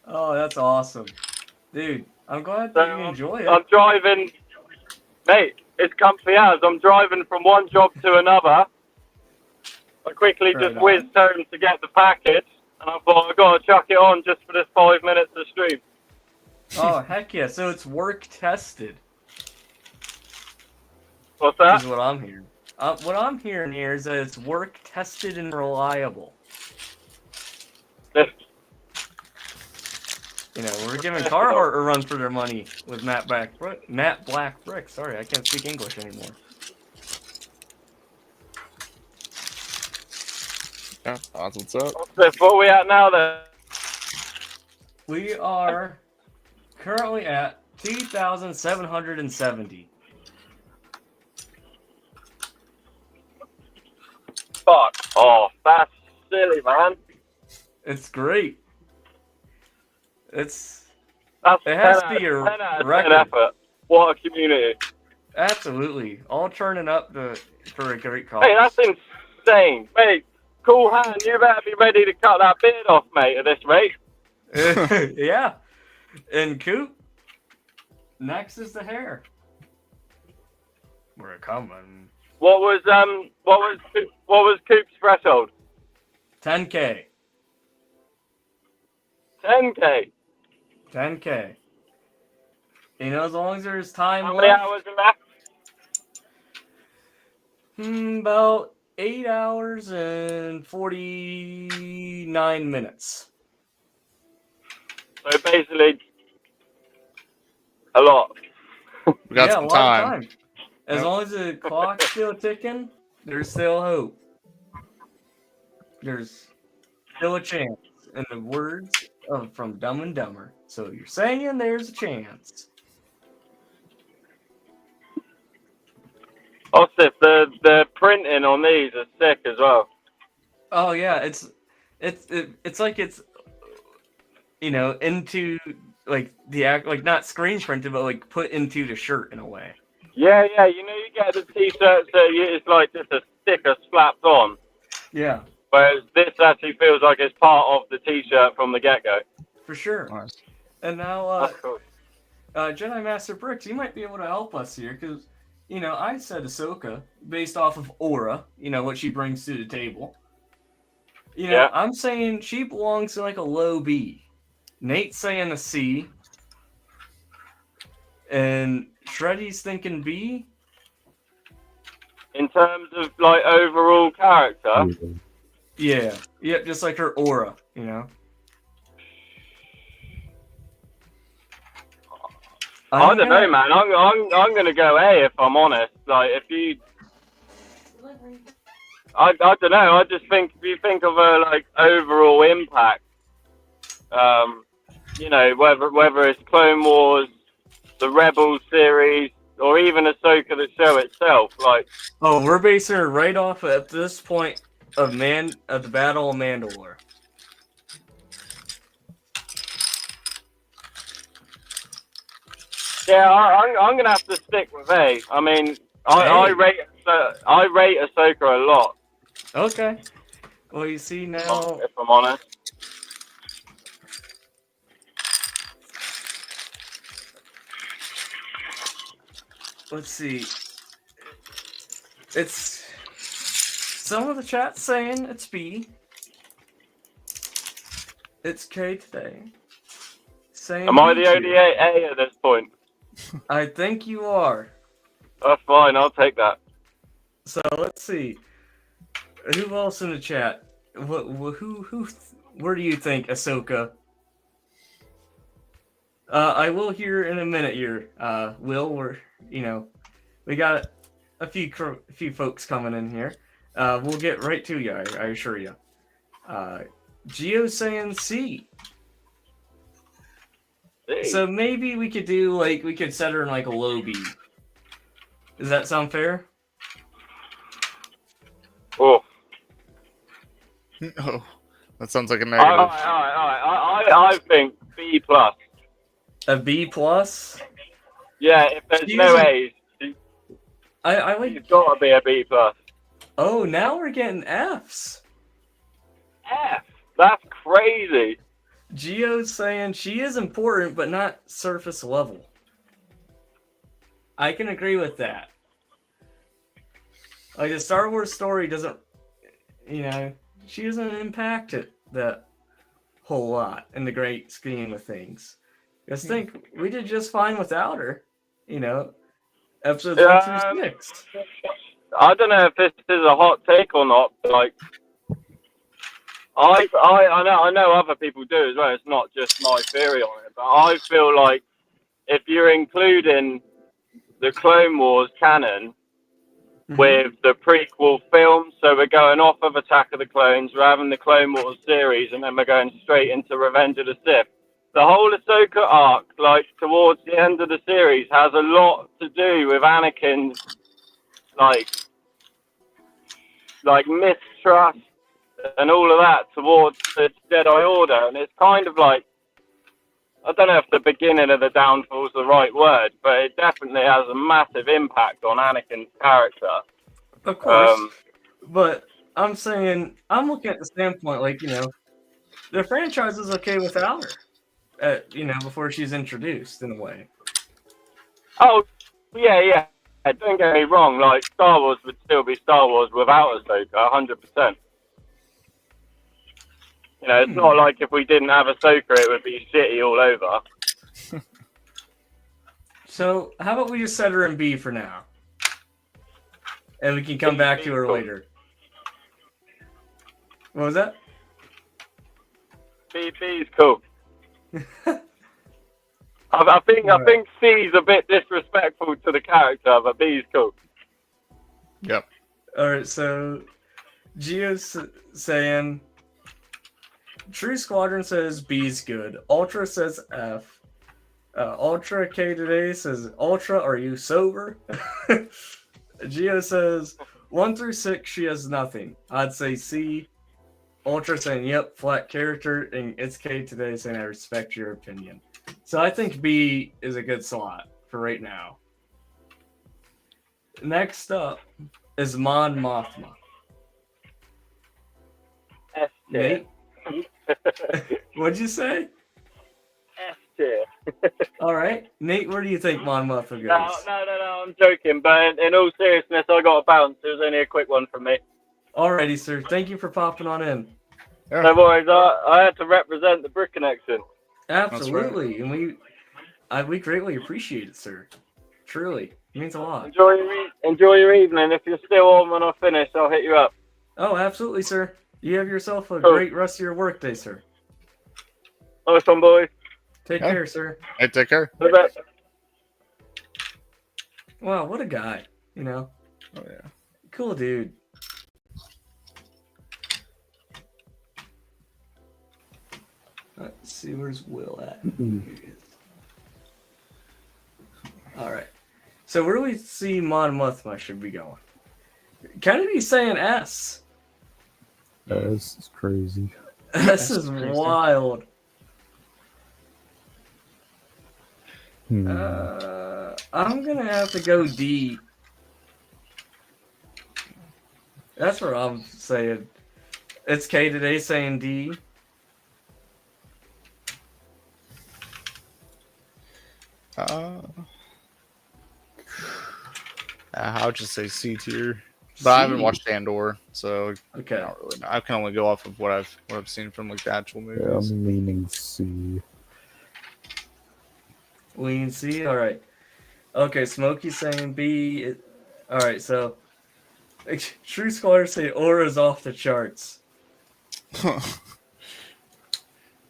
Oh, that's awesome. Dude, I'm glad So that you enjoy it. I'm driving, mate. It's comfy hours. I'm driving from one job to another. I quickly Right just on. whizzed home to get the package, and I thought I got to chuck it on just for this 5 minutes of stream. Oh, heck yeah. So it's work tested. What's that? Is what I'm hearing. What I'm hearing here is that it's work tested and reliable. We're giving Carhartt a run for their money with Matt Black Brick. Sorry, I can't speak English anymore. Yeah, that's what's up. What's this? What are we at now then? We are currently at 2,770. Fuck. Oh, that's silly, man. It's great. It That's has 10 to be a 10 out of 10 record. effort. What a community. Absolutely. All turning up for a great cause. Hey, that's insane. Mate, cool hand. You better be ready to cut that beard off, mate, at this rate. Yeah. And Coop, next is the hair. We're coming. What was Coop's threshold? 10K. 10K. 10K. You know, as long as there's time How many left. hours are left? About 8 hours and 49 minutes. So basically, a lot. We got yeah, some a lot time. of time. As Yep. long as the clock's still ticking, there's still hope. There's still a chance. In the words from Dumb and Dumber. So you're saying there's a chance. Also, the printing on these is sick as well. Oh yeah, it's like it's into like the act, like not screen printed, but like put into the shirt in a way. Yeah, you know, you get the t-shirts that it's like just a sticker slapped on, Yeah, whereas this actually feels like it's part of the t-shirt from the get-go. for sure. Nice. And now, That's cool. Jedi Master Bricks, you might be able to help us here because I said Ahsoka based off of aura, what she brings to the table. Yeah. I'm saying she belongs in like a low B. Nate's saying a C. And Shreddy's thinking B. In terms of like overall character, Yeah. Yep, just like her aura, I don't know, man. I'm gonna go A if I'm honest. Like if you, I don't know. I just think if you think of her like overall impact, whether it's Clone Wars, the Rebels series, or even Ahsoka the show itself, like. Oh, we're basing her right off at this point of the Battle of Mandalore. Yeah, I'm gonna have to stick with A. I mean, I rate Ahsoka a lot. Okay. Well, you see now. If I'm honest. Let's see. It's some of the chat's saying it's B. It's K today. Saying Am I B the tier. only A at this point? I think you are. That's fine. I'll take that. So let's see. Who else in the chat? Where do you think Ahsoka? I will hear in a minute here. Will, we got a few folks coming in here. We'll get right to you. I assure you. Gio's saying C. So maybe we could do we could set her in like a low B. Does that sound fair? Oh. Oh, that sounds like a negative. I think B plus. A B plus? Yeah, if there's no A's, I like. it's got to be a B plus. Oh, now we're getting Fs. F. That's crazy. Gio's saying she is important, but not surface level. I can agree with that. Like the Star Wars story doesn't, she doesn't impact it that whole lot in the great scheme of things. Just think, we did just fine without her. Episodes 1 through 6. I don't know if this is a hot take or not, but like, I know other people do as well. It's not just my theory on it, but I feel like if you're including the Clone Wars canon with the prequel films, so we're going off of Attack of the Clones, we're having the Clone Wars series, and then we're going straight into Revenge of the Sith. The whole Ahsoka arc, like towards the end of the series, has a lot to do with Anakin's like mistrust and all of that towards the Jedi Order, and it's kind of like, I don't know if the beginning of the downfall is the right word, but it definitely has a massive impact on Anakin's character. Of course. But I'm saying, I'm looking at the standpoint, the franchise is okay without her. before she's introduced in a way. Oh, yeah. Don't get me wrong. Like Star Wars would still be Star Wars without Ahsoka, 100%. It's not like if we didn't have Ahsoka, it would be shitty all over. So how about we just set her in B for now, and we can come back to her later. What was that? BB's cool. I think C's a bit disrespectful to the character, but B's cool. Yep. All right, so Gio's saying True Squadron says B's good. Ultra says F. Ultra K today says Ultra, are you sober? Gio says 1 through 6 she has nothing. I'd say C. Ultra saying yep, flat character, and it's K today saying I respect your opinion. So I think B is a good slot for right now. Next up is Mon Mothma. S tier. Nate? What'd you say? S tier. All right. Nate, where do you think Mon Mothma goes? No, I'm joking. But in all seriousness, I got a bounce. It was only a quick one from me. Alrighty, sir. Thank you for popping on in. Yeah. No worries. I had to represent the Brick Connection. Absolutely. And we greatly appreciate it, sir. Truly. It means a lot. Enjoy your evening. If you're still on when I finish, I'll hit you up. Oh, absolutely, sir. You have yourself a Cool. great rest of your workday, sir. Nice one, boys. Take care, sir. Hey, take care. All the best. Wow, what a guy. Oh yeah. Cool dude. Let's see, where's Will at? All right. So where do we see Mon Mothma should be going? Kennedy's saying S. This is crazy. This is wild. I'm gonna have to go D. That's what I'm saying. It's K today saying D. I would just say C tier, but I haven't watched Andor, so Okay. not really. I can only go off of what I've seen from like the actual movies. Yeah, I'm leaning C. Lean C. All right. Okay, Smokey's saying B. All right, so True Scholars say Aura's off the charts.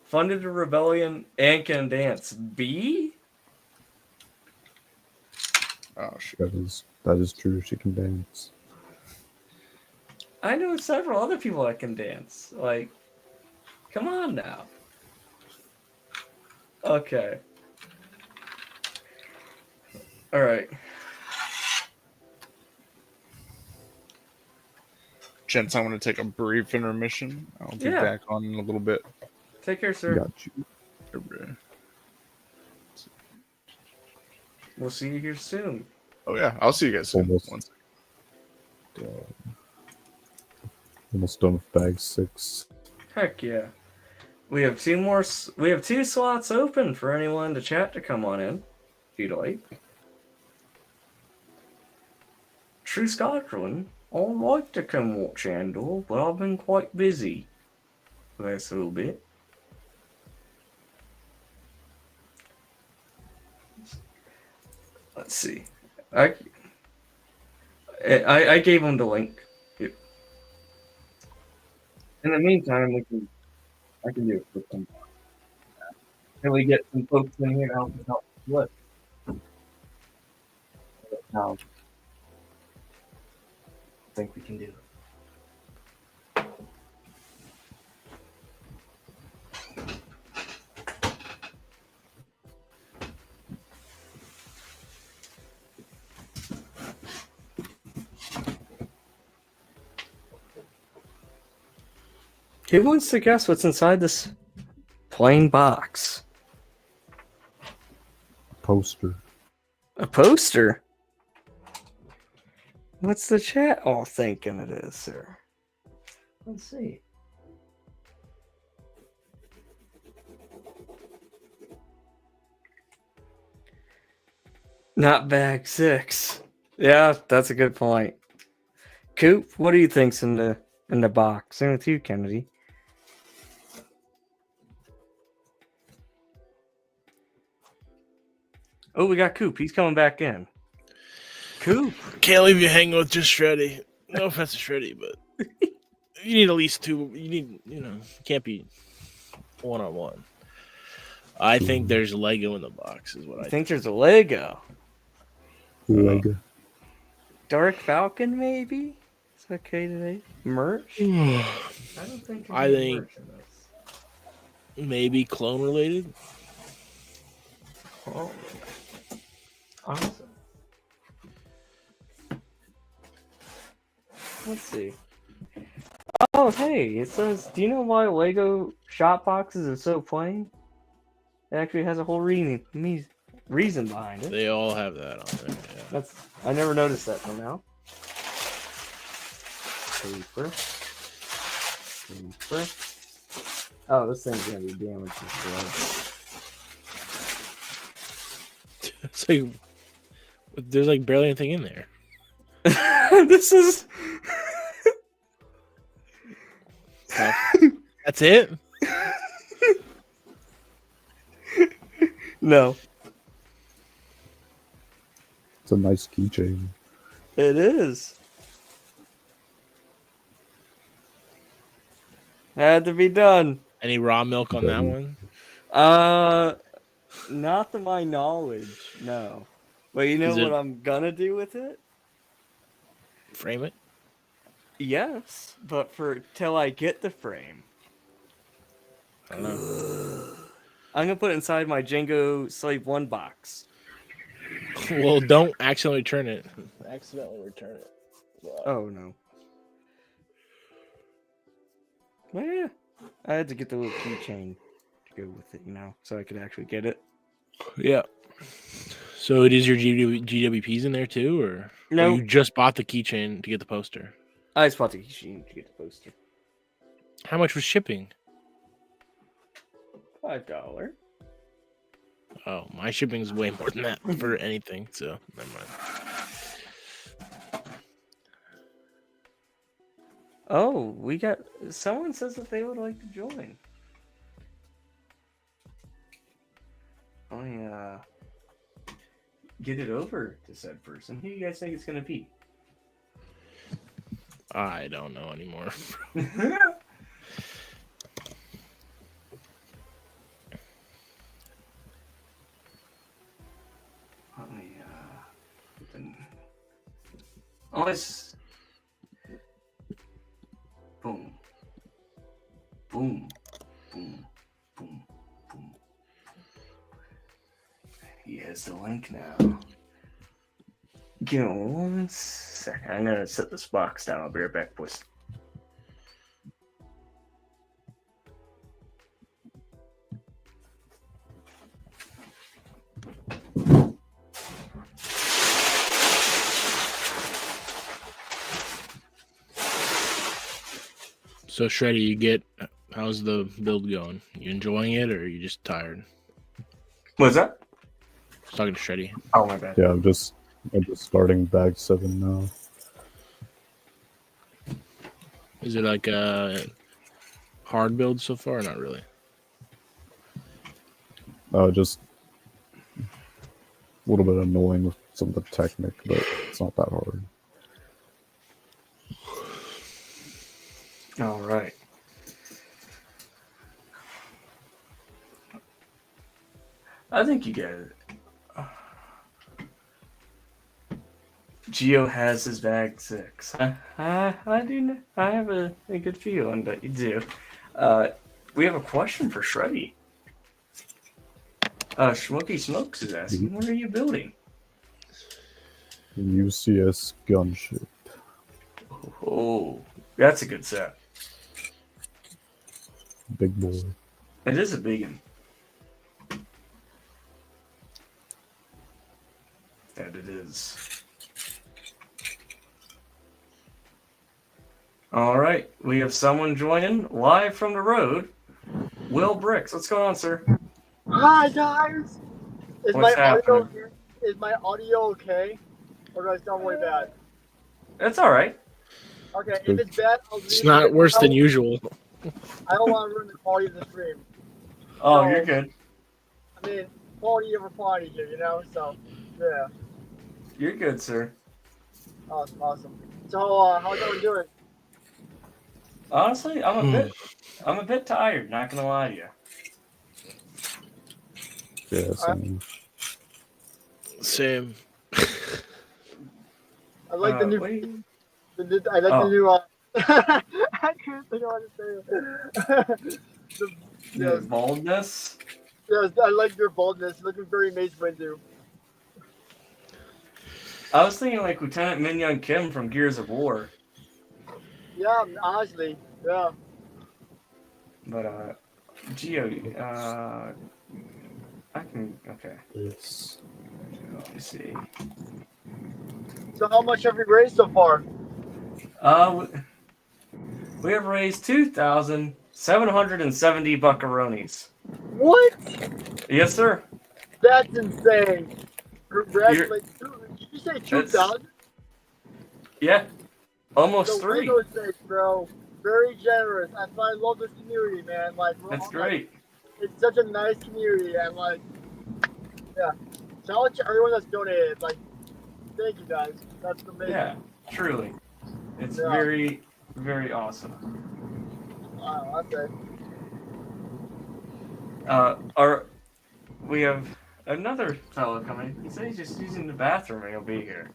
Funded a rebellion and can dance. B. Oh shit. That is true. She can dance. I know several other people that can dance. Like, come on now. Okay. All right. Gents, I'm going to take a brief intermission. I'll be Yeah. back on in a little bit. Take care, sir. Got you. We'll see you here soon. Oh yeah, I'll see you guys soon. Almost. One second. Almost done with bag 6. Heck yeah. We have two slots open for anyone to chat to come on in, if you'd like. True Scotland, I'd like to come watch Andor, but I've been quite busy the last little bit. Let's see. I gave him the link. Yep. In the meantime, I can do it for some. Can we get some folks in here to help us out with now? I think we can do it. Who wants to guess what's inside this plain box? Poster. A poster? What's the chat all thinking it is, sir? Let's see. Not bag 6. Yeah, that's a good point. Coop, what do you think's in the box? Same with you, Kennedy. Oh, we got Coop. He's coming back in. Coop. Can't leave you hanging with just Shreddy. No offense to Shreddy, but you need at least two. You need, can't be one-on-one. I think there's Lego in the box, is what I think. There's a Lego. Lego. Dark Falcon, maybe? It's okay today. Merch? I don't think. I think merch in this. Maybe clone related. Oh, awesome. Let's see. Oh, hey, it says, do you know why Lego shop boxes are so plain? It actually has a whole reason behind it. They all have that on there. Yeah. I never noticed that till now. Paper. Oh, this thing's gonna be damaged. It's like there's like barely anything in there. This is. That's it? No. It's a nice keychain. It is. Had to be done. Any raw milk on that one? Not to my knowledge, no. But you know what I'm gonna do with it? Frame it? Yes, but till I get the frame. I don't know. I'm gonna put it inside my Jango Slave 1 box. Well, don't accidentally return it. Oh no. Well, yeah. I had to get the little keychain to go with it, so I could actually get it. Yeah. So it is your GWPs in there too, or no? Or you just bought the keychain to get the poster? I just bought the keychain to get the poster. How much was shipping? $5. Oh, my shipping's way more than that for anything, so never mind. Oh, someone says that they would like to join. Get it over to said person. Who do you guys think it's gonna be? I don't know anymore. Let's boom, boom, boom, boom, boom. He has the link now. Give me 1 second. I'm gonna set this box down. I'll be right back, boys. So Shreddy, how's the build going? You enjoying it, or are you just tired? What's that? I was talking to Shreddy. Oh my bad. Yeah, I'm just starting bag 7 now. Is it like a hard build so far, or not really? Just a little bit annoying with some of the technique, but it's not that hard. All right. I think you get it. Geo has his bag 6. I do. I have a good feeling that you do. We have a question for Shreddy. Schmokey Smokes is asking, what are you building? UCS gunship. Oh, that's a good set. Big boy. It is a big one. That it is. All right, we have someone joining live from the road. Will Bricks, what's going on, sir? Hi guys. Is What's my audio happening? is my audio okay? Or do I sound way bad? It's all right. Okay, if it's bad, I'll leave It's not it. worse than usual. I don't want to ruin the quality of the stream. Oh, So, you're good. I mean, quality over quantity here, you know? So, yeah. You're good, sir. Awesome, awesome. So, how's everyone doing? Honestly, I'm a bit tired. Not gonna lie to you. Yeah, same. Same. I like the new. What do you- I like Oh. the new. I couldn't think of what to say. The baldness? Yes, I like your boldness. Looking very Mace Windu. I was thinking like Lieutenant Min Young Kim from Gears of War. Yeah, honestly, yeah. But Geo, I can okay. Yes. Let me see. So how much have we raised so far? We have raised 2,770 buckaroonies. What? Yes, sir. That's insane. Congratulations. Did you say 2,000? Yeah. Almost So 3. Windows sake, bro. Very generous. That's why I love this community, man. Like, That's great. It's such a nice community, and like, yeah. Shout out to everyone that's donated. Like, thank you guys. That's amazing. Yeah, truly. It's Yeah. very, very awesome. Wow, okay. We have another fellow coming. He said he's just using the bathroom and he'll be here.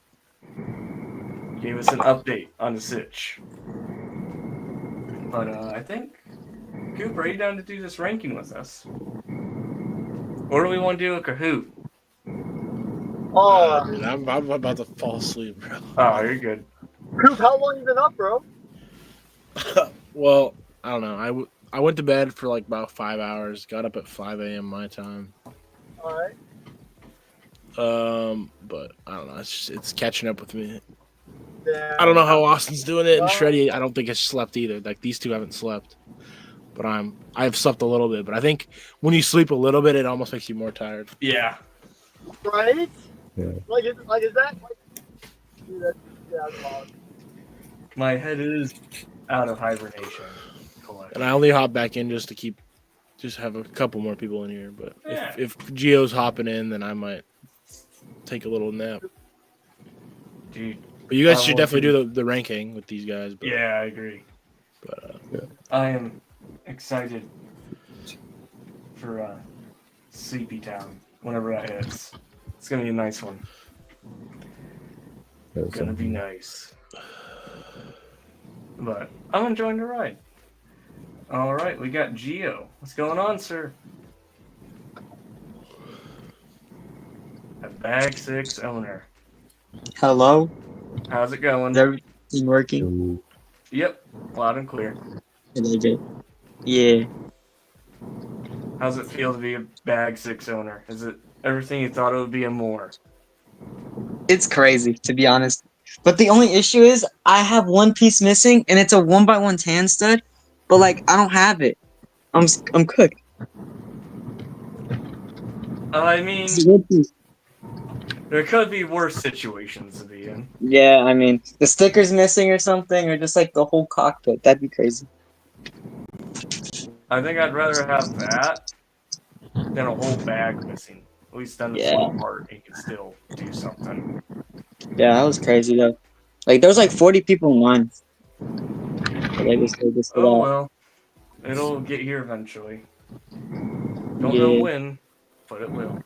Gave us an update on the sitch. But I think, Cooper, are you down to do this ranking with us? Or do we want to do a Kahoot? Oh, Dude, I'm about to fall asleep, bro. Oh, you're good. Coop, how long you been up, bro? Well, I don't know. I went to bed for like about 5 hours. Got up at 5 a.m. my time. All right. But I don't know. It's catching up with me. Yeah. I don't know how Austin's doing it, and Well- Shreddy. I don't think has slept either. Like these two haven't slept. But I've slept a little bit. But I think when you sleep a little bit, it almost makes you more tired. Yeah. Right? Yeah. Is that like? Dude, that's wild. My head is out of hibernation. And I only hop back in just to have a couple more people in here. But Yeah. if Geo's hopping in, then I might take a little nap. Dude. But you guys I should want definitely to- do the ranking with these guys. But, Yeah, I agree. But I am excited for Sleepy Town, whenever that is. It's gonna be a nice one. Yeah, Gonna be nice. But I'm enjoying the ride. All right, we got Geo. What's going on, sir? A Bag 6 owner. Hello? How's it going? Is everything working? Yep, loud and clear. Yeah. How's it feel to be a Bag 6 owner? Is it everything you thought it would be and more? It's crazy, to be honest. But the only issue is I have one piece missing, and it's a 1x1 tan stud. But like, I don't have it. I'm cooked. I mean, there could be worse situations to be in. Yeah, I mean, the sticker's missing or something, or just like the whole cockpit. That'd be crazy. I think I'd rather have that than a whole bag missing. At least on the Yeah. front part, you can still do something. Yeah, that was crazy though. Like, there was like 40 people in line. But I just did this for Oh that. well, it'll get here eventually. Don't Yeah. know when, but it will.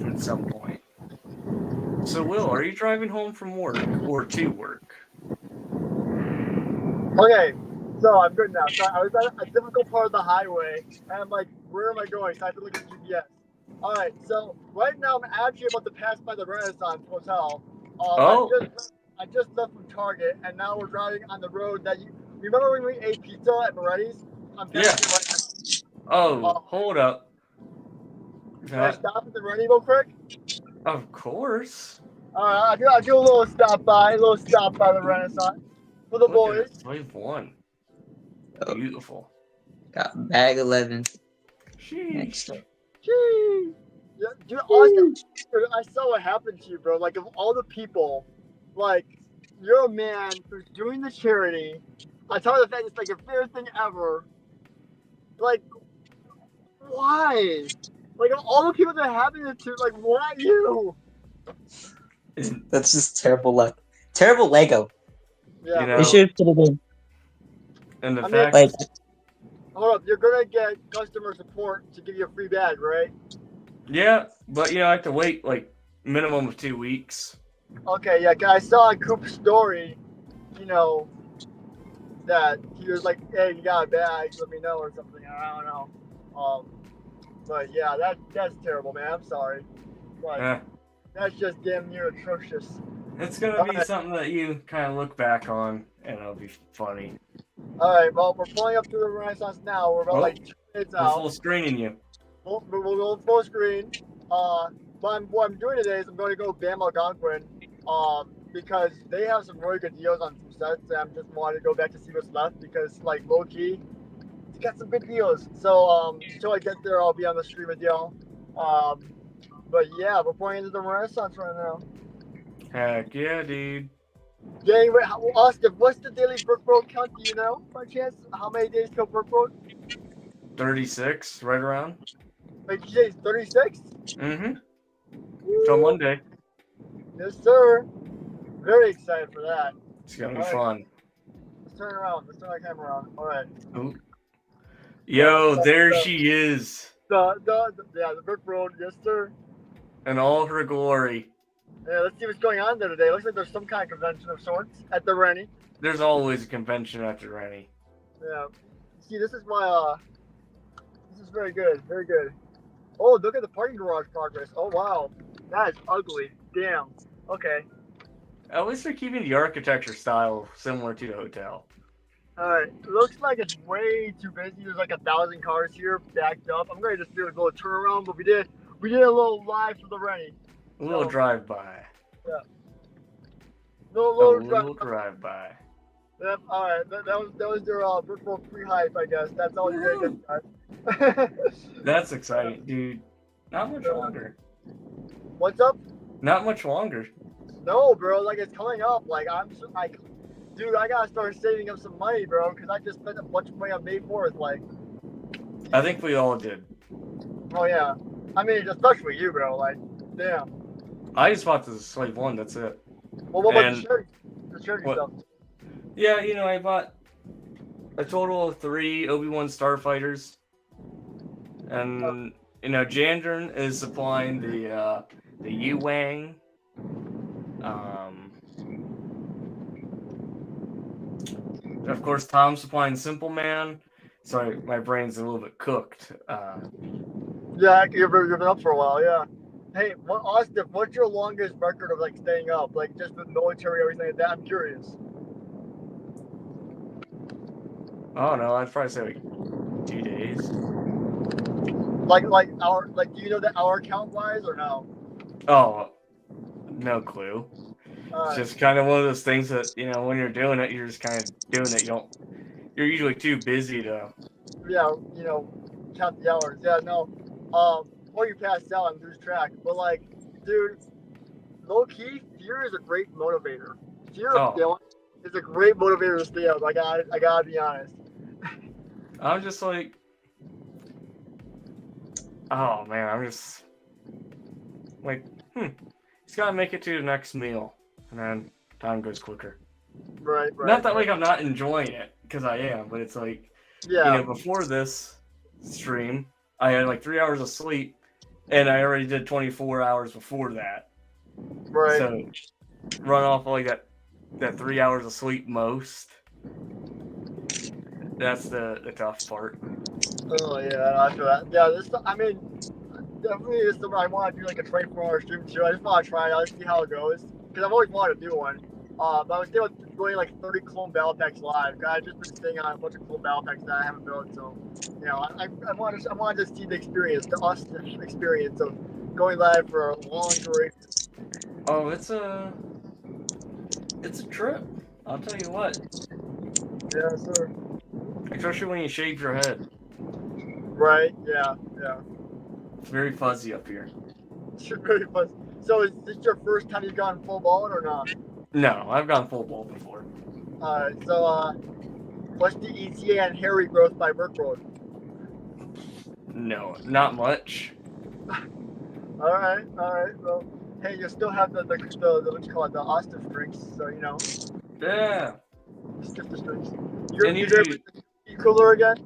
At some point. So, Will, are you driving home from work or to work? Okay, so I'm good now. So I was at a difficult part of the highway, and I'm like, where am I going? So I have to look at GPS. All right, so right now I'm actually about to pass by the Renaissance Hotel. Oh. I just left from Target, and now we're driving on the road that you remember when we ate pizza at Moretti's? I'm passing right now. Oh, hold up. Can I stop at the Moretti real quick? Of course. All right, I'll do a little stop by the Renaissance for the Look boys. at it, Wave 1. Beautiful. Got bag 11. Sheesh. Gee. Yeah, dude, Austin, I saw what happened to you, bro. Like, of all the people, like, you're a man who's doing the charity. I tell you the fact it's like your favorite thing ever. Like, why? Like, of all the people that happened to, like, why you? That's just terrible luck. Terrible Lego. Yeah, You They know, should have put it in. and the I mean, fact, Like, hold up, you're gonna get customer support to give you a free bag, right? yeah, but you know, I have to wait like minimum of 2 weeks. Okay, yeah, 'cause I saw on Coop's story, you know, that he was like, "Hey, you got a bag? Let me know," or something. I don't know. But yeah, that's terrible, man. I'm sorry. Like, Eh, that's just damn near atrocious. it's gonna be something that you kind of look back on, and it'll be funny. All right, well, we're pulling up to the Renaissance now. We're about Oh, like 2 minutes we're out. full screening you. We'll go full screen. But what I'm doing today is I'm going to go Bam Algonquin, because they have some really good deals on some sets, and I'm just wanting to go back to see what's left because, like, low key, it's got some good deals. So until I get there, I'll be on the stream with y'all. But yeah, we're going into the Renaissance right now. Heck yeah, dude. Dang, wait, Austin, what's the daily Brook Road count? Do you know by chance? How many days till Brook Road? 36, right around. Like you say, 36? Mm-hmm. Till Monday. Yes, sir. Very excited for that. It's gonna be All right. fun. Let's turn around. Let's turn our camera around. All right. Ooh. Yo, there she is, The Brook Road. Yes, sir. in all her glory. Yeah, let's see what's going on there today. Looks like there's some kind of convention of sorts at the Rennie. There's always a convention at the Rennie. Yeah. See, this is my this is very good. Very good. Oh, look at the parking garage progress. Oh wow. That is ugly. Damn. Okay. At least they're keeping the architecture style similar to the hotel. Alright. Looks like it's way too busy. There's like 1,000 cars here backed up. I'm gonna just do a little turnaround, but we did a little live for the Rennie. A little drive-by. Yeah. A Little little drive-by. Yep, alright. That was their Brook Road free hype, I guess. That's all you did, guys. That's exciting, dude. Not much longer. What's up? Not much longer. No, bro. Like, it's coming up. Like, dude, I gotta start saving up some money, bro, because I just spent a bunch of money on May 4th. Like, I think we all did. oh yeah. I mean, especially you, bro. Like, damn. I just bought the Slave 1, that's it. Well, what about And- the shirt? The shirt What? stuff. Yeah, you know, I bought a total of 3 Obi-Wan Starfighters. And, you know, Jandron is supplying the Yu-Wang. Of course, Tom's supplying Simple Man. Sorry, my brain's a little bit cooked. Yeah, you've been up for a while, yeah. Hey, Austin, what's your longest record of, like, staying up? Like, just the military, everything like that? I'm curious. Oh no, I'd probably say like 2 days. Like, do you know the hour count wise or no? Oh, no clue. It's Alright. just kind of one of those things that, you know, when you're doing it, you're just kind of doing it. You're usually too busy to. Yeah, you know, count the hours. Yeah, no. Or you pass out and lose track. But like, dude, low key, fear is a great motivator. Fear of failing is a great motivator to stay up. I gotta be honest. I'm just like, oh man, I'm just like, he's gotta make it to the next meal, and then time goes quicker. Right. Not that like I'm not enjoying it, because I am, but it's like, Yeah. you know, before this stream, I had like 3 hours of sleep, and I already did 24 hours before that. Right. So run off like that 3 hours of sleep most. That's the tough part. Oh yeah, I feel that. Yeah, I mean, definitely is something I want to do, like a 24-hour stream too. I just want to try it out, see how it goes, because I've always wanted to do one. But I was still going like 30 clone battle packs live. I've just been staying on a bunch of clone battle packs that I haven't built. So, you know, I want to see the experience, the experience of going live for a long duration. Oh, it's a trip. I'll tell you what. Yeah, sir. Especially when you shave your head. Right. Yeah. It's very fuzzy up here. Should really fun. So is this your first time you've gone full ball or not? No, I've gone full ball before. Alright, so what's the ETA and hair regrowth by Brickroad? No, not much. Alright. Well, hey, you still have the what you call it, the Austin drinks, so you know. Yeah. Stiff the strings. And You're cooler again?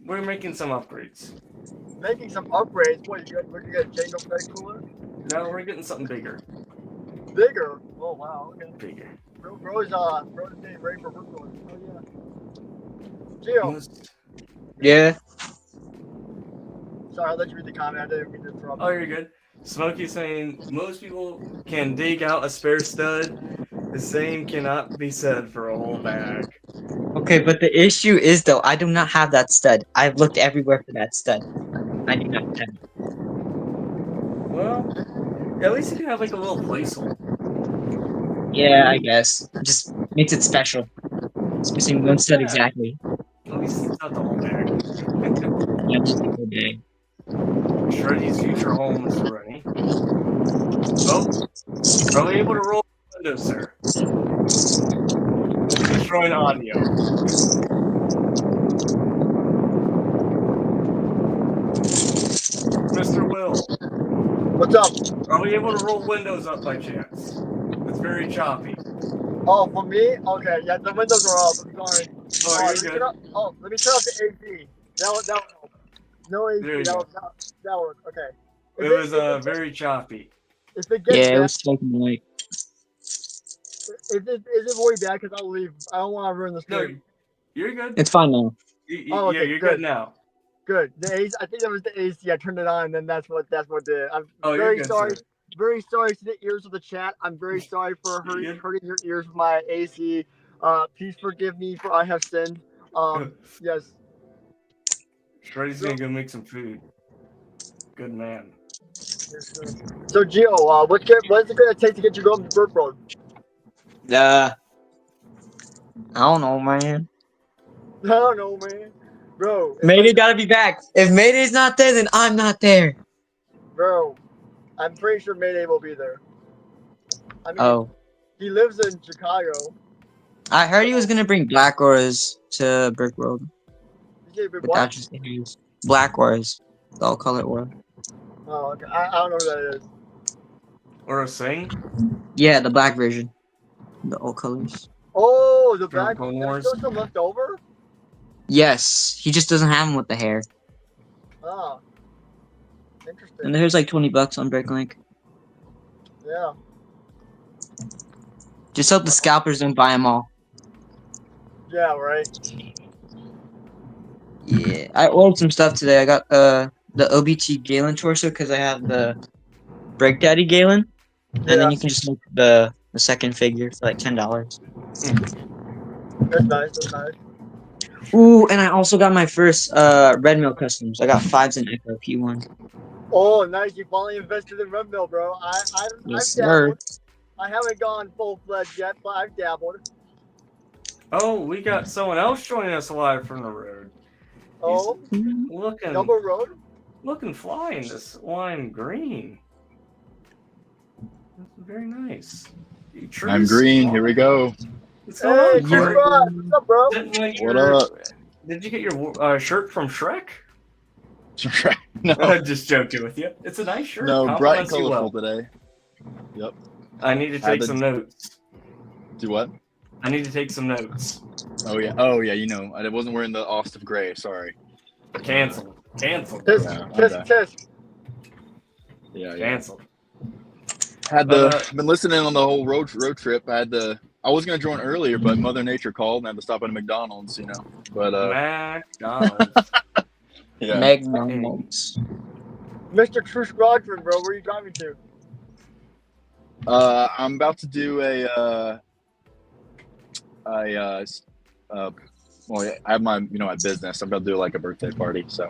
We're making some upgrades. Making some upgrades. What, you got Jango Fett cooler? No, we're getting something bigger. Bigger? Oh wow, okay. Bigger. Bro's getting ready for Brickroad. Oh yeah. Gio. Yeah. Sorry, I'll let you read the comment. I didn't mean to interrupt. Oh, you're good. Smokey's saying most people can dig out a spare stud. The same cannot be said for a whole bag. Okay, but the issue is though, I do not have that stud. I've looked everywhere for that stud. I do not have it. Well, at least you can have like a little placeholder. Yeah, I guess. It just makes it special. It's missing one stud exactly. At least it's not the whole bag. Yeah, just the whole bag. Shreddy's future home is ready. Oh, are we able to roll the windows, sir? Destroying audio. Mr. Will. What's up? Are we able to roll windows up by chance? It's very choppy. Oh, for me? Okay, yeah, the windows are up. I'm sorry. Oh, you're good. Let me turn off the AC. That would help. No AC. There you That go. would okay. It was very choppy. If it gets Yeah, it bad, was smoking light. is it really bad? Because I'll leave. I don't want to ruin the No, stream. you're good. It's fine now. Oh, okay, yeah, you're good now. Good. The AC. I think that was the AC. I turned it on, and then that's what did. I'm Oh, you're very good, sorry. sir. Very sorry to the ears of the chat. I'm very sorry for hurting your ears with my AC. Please forgive me for I have sinned. Yes. Shreddy's gonna go make some food. Good man. So Gio, what's it gonna take to get you going to Brickroad? I don't know, man. I don't know, man. Bro. Mayday gotta be back. If Mayday's not there, then I'm not there. Bro, I'm pretty sure Mayday will be there. I mean, he lives in Chicago. I heard he was gonna bring Black Auras to Brick Road. But that's just Black Auras, the all color aura. Oh, okay. I don't know who that is. Or a sing? Yeah, the black version, the all colors. Oh, the black. Clone There's Wars. still some left over. Yes, he just doesn't have them with the hair. Ah, interesting. And there's like $20 on Bricklink. Yeah. Just hope the scalpers don't buy them all. Yeah. Right. Yeah, I ordered some stuff today. I got the OBT Galen torso because I have the Break Daddy Galen, and then you can just make the second figure for like $10. That's nice. That's nice. Ooh, and I also got my first Red Mill customs. I got 5s in Echo P1. Oh, nice! You finally invested in Red Mill, bro. Yes, I've sir. dabbled. I haven't gone full fledged yet, but I've dabbled. Oh, we got someone else joining us live from the road. Oh, Looking double road. Looking fly in this lime green. That's very nice. I'm green. Here we go. What's going on, Corey? What's up, bro? What up? Did you get your shirt from Shrek? No. I'm just joking with you. It's a nice shirt. No, bright and Compliments you colorful well. today. Yep. I need to take some notes. Do what? I need to take some notes. Oh yeah. You know, I wasn't wearing the Austin gray. Sorry. Canceled. Tisk. Yeah. Canceled. Been listening on the whole road trip. I was gonna join earlier, but Mother Nature called and I had to stop at a McDonald's. You know, but McDonald's. Yeah. McDonald's. Mr. True Squadron, bro, where are you driving to? I'm about to do well, I have my my business. I'm about to do like a birthday party, so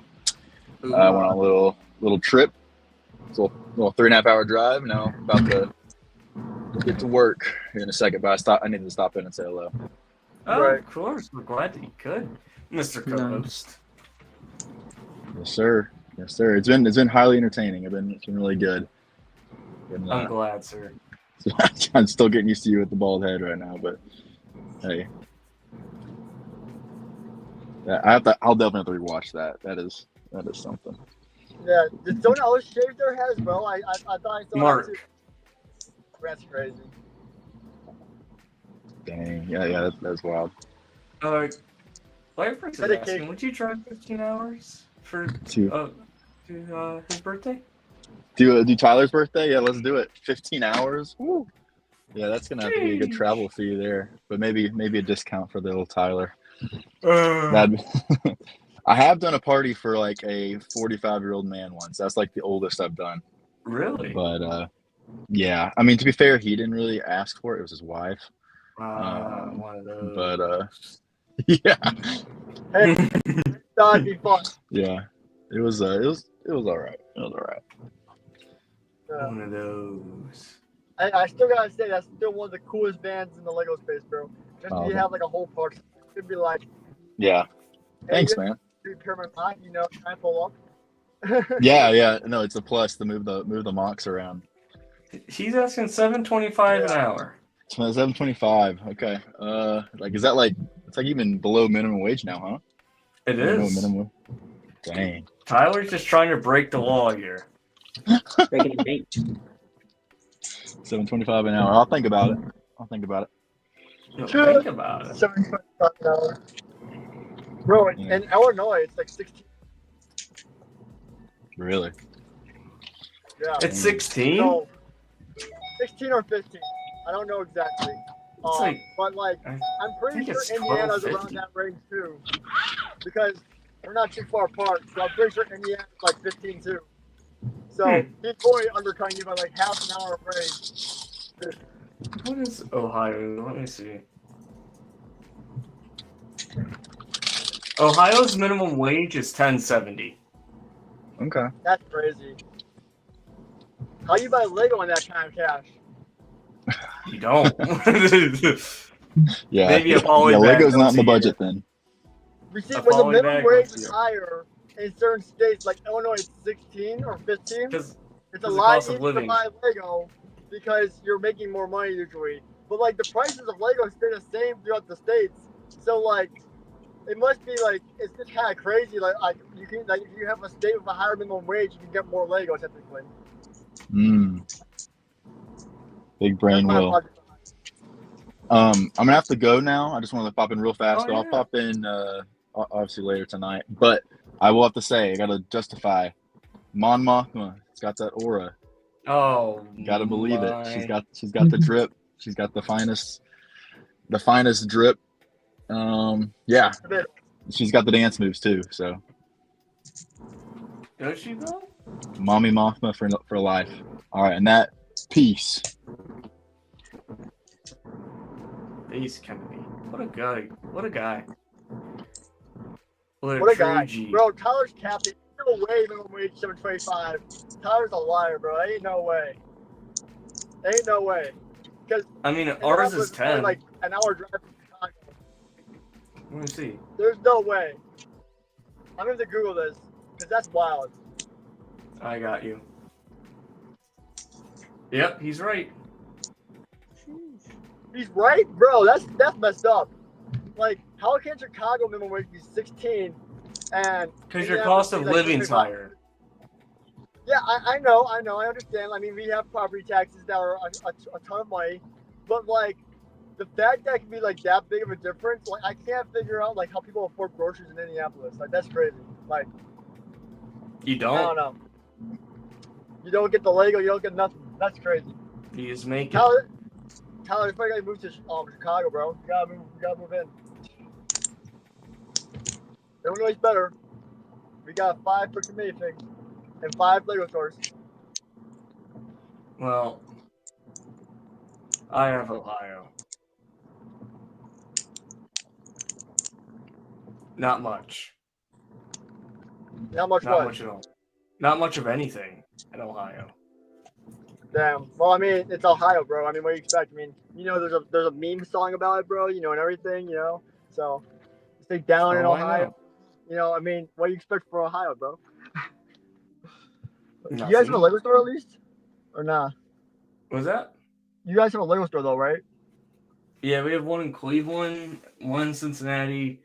I went on a little trip. It's a little 3.5 hour drive. Now I'm about to get to work here in a second, but I need to stop in and say hello. Oh, of course. We're glad that you could, Mr. Co-host. Yes, sir. Yes, sir. It's been highly entertaining. It's been really good. And, I'm glad, sir. I'm still getting used to you with the bald head right now, but hey, yeah, I'll definitely have to rewatch that. That is something. Yeah, did someone else shave their head as well? I thought I saw Mark. that too. That's crazy. Dang, yeah, that's wild. Life is asking, would you drive 15 hours for his birthday? Do Tyler's birthday? Yeah, let's do it. 15 hours. Woo. Yeah, that's gonna have to be a good travel fee there, but maybe a discount for the little Tyler. I have done a party for like a 45-year-old man once. That's like the oldest I've done. Really? But yeah, I mean, to be fair, he didn't really ask for it. It was his wife. One of those. But yeah. Hey, that'd be fun. Yeah, it was all right. It was all right. One of those. I still gotta say that's still one of the coolest bands in the Lego space, bro. Just Oh, you okay. have like a whole party. It'd be like, Yeah. hey, Thanks, you man. Pyramid High, you know, try and pull up. Yeah. No, it's a plus to move the mocks around. He's asking $7.25 an hour. $7.25. Okay. Like is that like it's like even below minimum wage now, huh? It I don't know is. minimum. Dang. Tyler's just trying to break the law here. Breaking the bank. $7.25 an hour. I'll think about it. Think about it. $7.25 an hour. Bro, in Illinois, it's like 16. Really? Yeah. It's 16? No, 16 or 15. I don't know exactly. But like, I'm pretty think sure it's Indiana's 12.50. around that range too, because we're not too far apart. So I'm pretty sure Indiana's like 15 too. So he's probably undercutting you by like half an hour of range. What is Ohio? Let me see. Ohio's minimum wage is $10.70. Okay. That's crazy. How you buy Lego in that kind of cash? You don't. Yeah. Maybe a Yeah, polybag Lego's not once in the a year. budget then. You see, A when the polybag minimum wage once a is year. higher in certain states, like Illinois, it's 16 or 15. It's a the lot cost of easier to living. buy Lego because you're making more money usually. But like the prices of Lego stay the same throughout the states. So like, it must be like it's just kind of crazy. Like you can like if you have a state with a higher minimum wage, you can get more Lego typically. Big brain That's my will. logic. I'm gonna have to go now. I just wanted to pop in real fast. Oh, I'll yeah. pop in obviously later tonight. But I will have to say I gotta justify Mon Mothma. It's got that aura. Oh, Gotta believe it. my. She's got the drip. She's got the finest drip. Yeah. She's got the dance moves too. So Does she though? Mommy Mothma for life. All right, and that peace. Ace Kennedy. What a guy. What a guy. What a guy, G. bro! Tyler's capping. No way, minimum wage 7.25. Tyler's a liar, bro. Ain't no way. Ain't no way. Because I mean, ours is 10. like an hour drive from Chicago. Let me see. There's no way. I'm going to Google this because that's wild. I got you. Yep, he's right. He's right, bro. That's messed up. Like, how can Chicago minimum wage be 16 and Because your cost of living's higher. Yeah, I know, I understand. I mean, we have property taxes that are a ton of money, but like the fact that can be like that big of a difference, like I can't figure out like how people afford groceries in Indianapolis. Like that's crazy. Like You I don't? don't know. You don't get the Lego, you don't get nothing. That's crazy. You just make it. Tyler, you probably gotta move to Chicago, bro. You gotta move in. Illinois is better. We got 5 freaking minifigs and 5 Lego stores. Well, I have Ohio. Not much. Not much Not what? much at all. Not much of anything in Ohio. Damn. Well, I mean, it's Ohio, bro. I mean, what do you expect? I mean, you know, there's a meme song about it, bro. You know, and everything. You know, so stay down in Oh, I Ohio. know. You know, I mean, what do you expect for Ohio, bro? You guys have a Lego store at least, or nah? Was that? You guys have a Lego store though, right? Yeah, we have one in Cleveland, one in Cincinnati,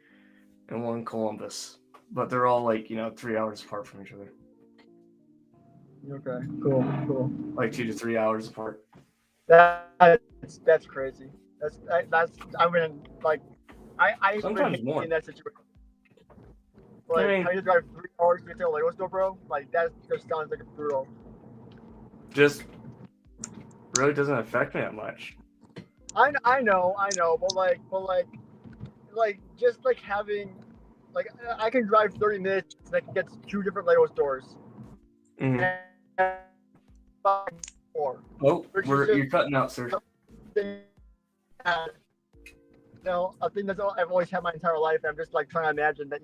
and one in Columbus. But they're all like 3 hours apart from each other. Okay, cool. Like 2 to 3 hours apart. That's crazy. That's I mean, like I Sometimes hate more. in that situation. Like, I mean- how you drive 3 hours to get to a Lego store, bro? Like, that just sounds like a brutal. Just really doesn't affect me that much. I know, but just like having, like, I can drive 30 minutes and I can get to 2 different Lego stores. Mhm. And more. Oh, Which is you're just cutting out, sir. something that, a thing that's I've always had my entire life. And I'm just like trying to imagine that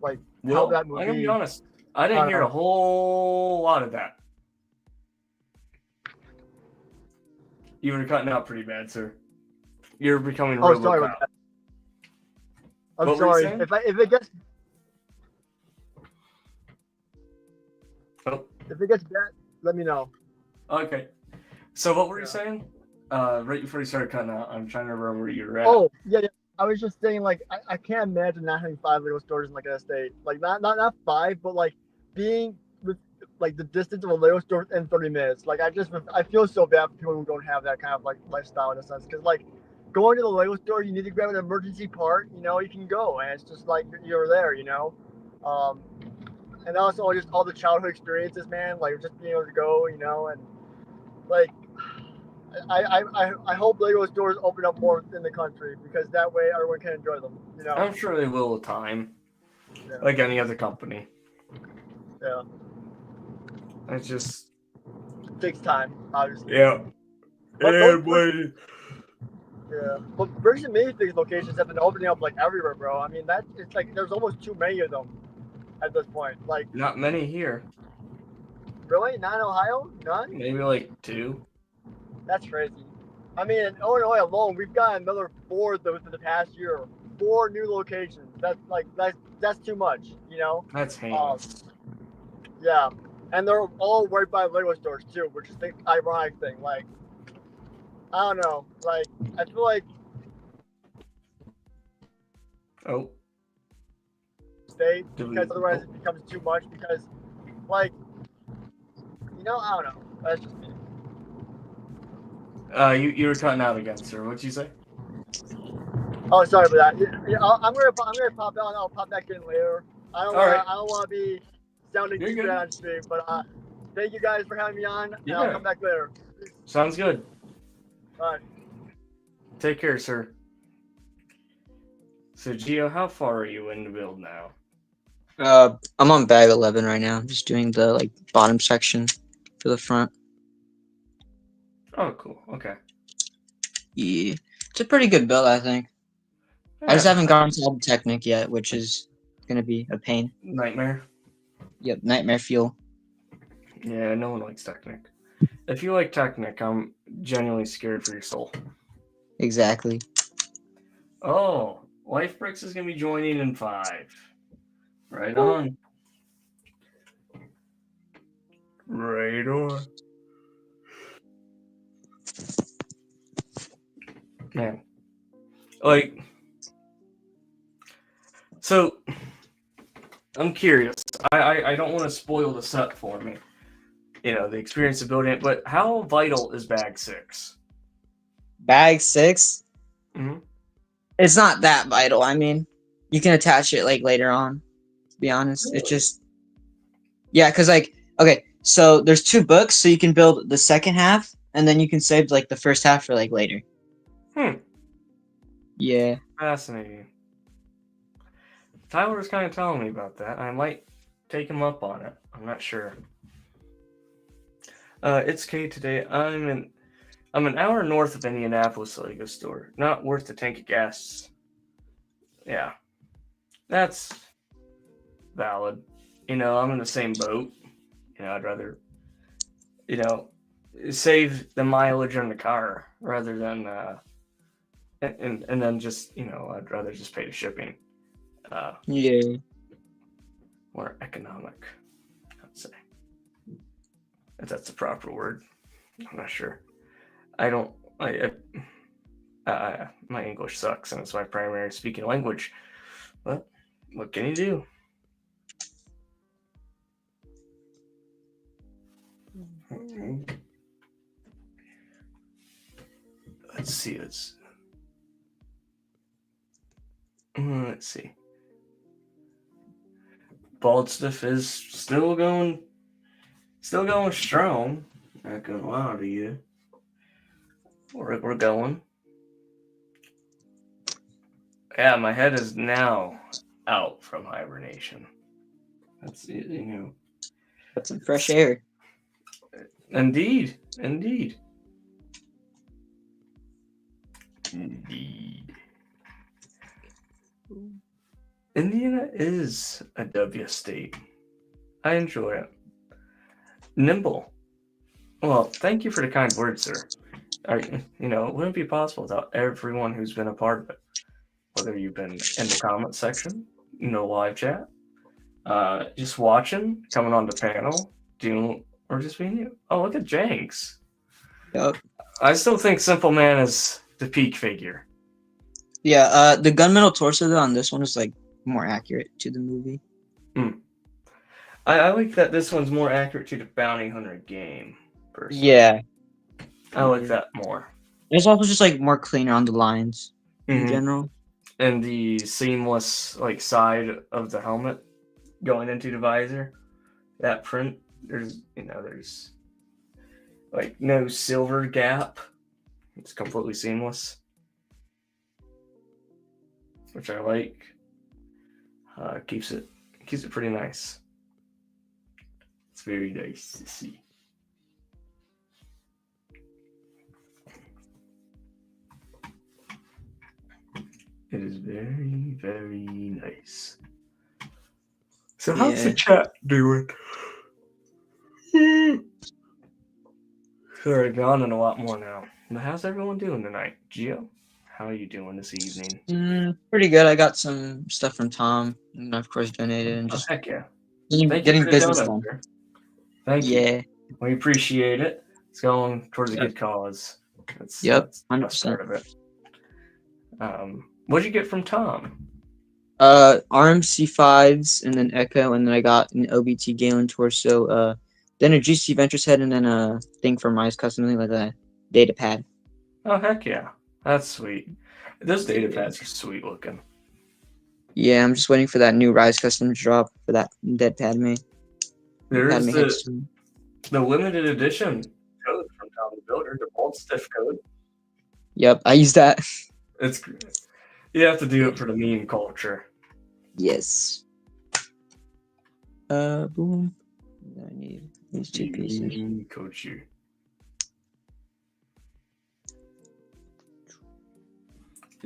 like how Well, that I'm would gonna be. be honest. I didn't hear a whole lot of that. You were cutting out pretty bad, sir. You're becoming Oh, sorry RoboCop. about that. I'm What were you sorry. saying? If it gets Oh, if it gets bad, let me know. okay. So what were you saying? Right before you started cutting out, I'm trying to remember where you were at. Oh, yeah. I was just saying, like, I can't imagine not having 5 Lego stores in like an estate. Like, not 5, but like being with like the distance of a Lego store in 30 minutes. Like, I feel so bad for people who don't have that kind of like lifestyle in a sense. Because like going to the Lego store, you need to grab an emergency part. You can go, and it's just like you're there. And also just all the childhood experiences, man. Like just being able to go, and like. I hope Lego stores open up more in the country because that way everyone can enjoy them. I'm sure they will with time, Yeah. like any other company. Yeah. It's just It takes time, obviously. yeah. But Yeah, those boy. Yeah. But Bricks and Minifig locations have been opening up like everywhere, bro. I mean it's like there's almost too many of them at this point. Like Not many here. really? Not in Ohio? None? Maybe like 2. That's crazy. I mean, in Illinois alone, we've got another 4 within the past year. 4 new locations. That's too much, That's heinous. Yeah, and they're all right by Lego stores too, which is the ironic thing. Like, I don't know. Like, I feel like Oh. stay because otherwise it becomes too much. Because, like, I don't know. That's just me. You were cutting out again, sir. What'd you say? Oh, sorry about that. Yeah, I'm gonna pop out and I'll pop back in later. I don't want to be sounding too bad on stream, but thank you guys for having me on, and I'll come back later. Sounds good. All right. Take care, sir. So, Gio, how far are you in the build now? I'm on bag 11 right now. I'm just doing the bottom section for the front. Oh, cool. Okay. Yeah, it's a pretty good build, I think. I just haven't gotten to all the Technic yet, which is gonna be a pain. Nightmare. Yep, nightmare fuel. Yeah, no one likes Technic. If you like Technic, I'm genuinely scared for your soul. Exactly. Oh, Life Bricks is gonna be joining in 5. Right on. Right on. Man. Like, so I'm curious. I don't want to spoil the set for me. The experience of building it, but how vital is bag 6? Bag 6? Mm-hmm. It's not that vital. I mean, you can attach it later on, to be honest. Really? It's just because okay, so there's 2 books, so you can build the second half and then you can save the first half for later. Yeah. Fascinating. Tyler was kind of telling me about that. I might take him up on it. I'm not sure. It's K today. I'm an hour north of Indianapolis Lego store. Not worth the tank of gas. Yeah. That's valid. I'm in the same boat. I'd rather, save the mileage on the car rather than, and then just, I'd rather just pay the shipping. Yeah. More economic, I'd say. if that's the proper word. I'm not sure. I don't. My English sucks, and it's my primary speaking language. But what can you do? Let's see. Let's see. Bald Stiff is still going strong. Not gonna lie to you. We're going. Yeah, my head is now out from hibernation. That's it, you know. That's some fresh air. Indeed. Indiana is a W state. I enjoy it. Nimble. Well, thank you for the kind words, sir. It wouldn't be possible without everyone who's been a part of it. Whether you've been in the comment section, live chat, just watching, coming on the panel, or just being you. Oh, look at Jenks. Yep. I still think Simple Man is the peak figure. Yeah, the gunmetal torso though on this one is like more accurate to the movie. I like that this one's more accurate to the Bounty Hunter game. Personally. Yeah. I like that more. It's also just like more cleaner on the lines in general. And the seamless side of the helmet going into the visor. That print, there's no silver gap. It's completely seamless. Which I like. Keeps it pretty nice. It's very nice to see. It is very, very nice. So how's the chat doing? Sorry, I've gone in a lot more now. But how's everyone doing tonight? Gio, how are you doing this evening? Pretty good. I got some stuff from Tom, and of course donated, and just heck yeah. getting business done. Thank you. We appreciate it. It's going towards a good cause. That's 100% part of it. What'd you get from Tom? RMC5s, and then Echo, and then I got an OBT Galen torso, then a GC Ventures head, and then a thing from Rise Custom, like a data pad. Oh, heck yeah. That's sweet. Those data pads are sweet looking. Yeah, I'm just waiting for that new Rise Custom drop for that dead Padme. There is the limited edition code from Tom the Builder, the Bold Stiff code. Yep, I use that. It's great. You have to do it for the meme culture. Yes. Boom. I need these two pieces. Meme culture.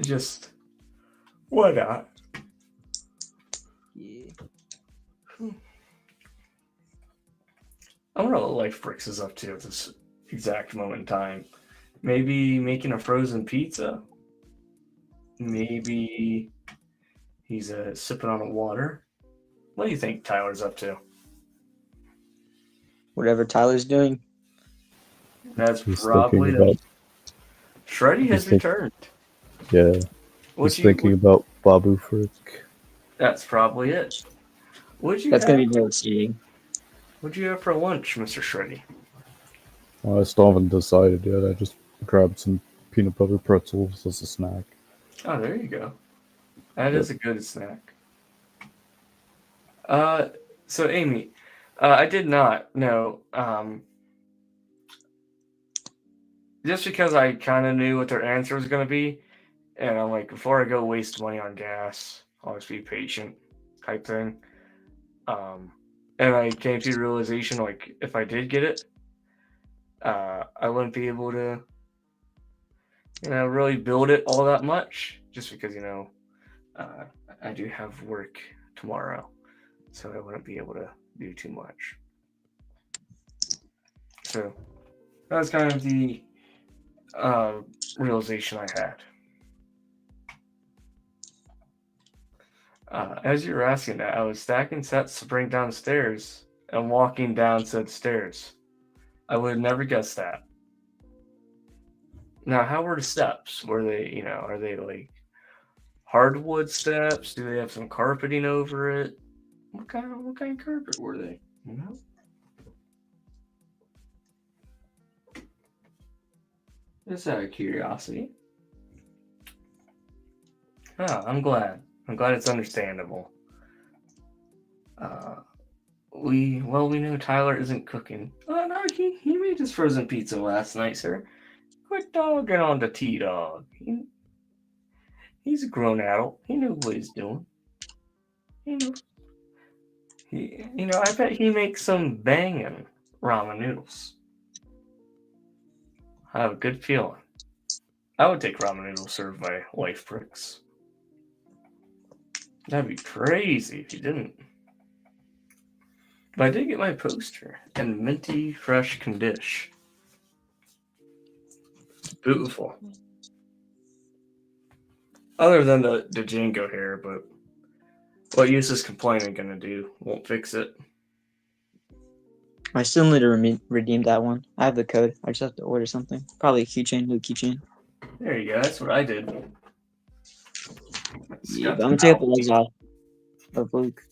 Just why not? Yeah. I wonder what Life Bricks is up to at this exact moment in time. Maybe making a frozen pizza. Maybe he's sipping on a water. What do you think Tyler's up to? Whatever Tyler's doing. That's probably it. Shreddy has returned. Yeah. He's thinking about Babu Frick. That's probably it. That's going to be very exciting. What'd you have for lunch, Mr. Shreddy? I still haven't decided yet. I just grabbed some peanut butter pretzels as a snack. Oh, there you go. That is a good snack. So Amy, I did not know. Just because I kind of knew what their answer was going to be, and I'm like, before I go waste money on gas, I'll just be patient, type thing. And I came to the realization, if I did get it, I wouldn't be able to, really build it all that much, just because, I do have work tomorrow, so I wouldn't be able to do too much. So that was kind of the realization I had. As you were asking that, I was stacking sets to bring downstairs and walking down said stairs I would have never guessed that. Now, how were the steps? Were they, are they like hardwood steps? Do they have some carpeting over it? What kind of carpet were they? Just out of curiosity. Oh, I'm glad. I'm glad it's understandable. We know Tyler isn't cooking. Oh no, he made his frozen pizza last night, sir. Quit dogging on the T-Dog. He's a grown adult. He knew what he's doing. I bet he makes some banging ramen noodles. I have a good feeling. I would take ramen noodles served by life bricks. That'd be crazy if you didn't. But I did get my poster in minty fresh condition. Beautiful. Other than the Jango hair, but what use is complaining gonna do? Won't fix it. I still need to redeem that one. I have the code. I just have to order something. Probably a keychain, new keychain. There you go. That's what I did. Yeah, but I'm gonna take up the legs off of Luke.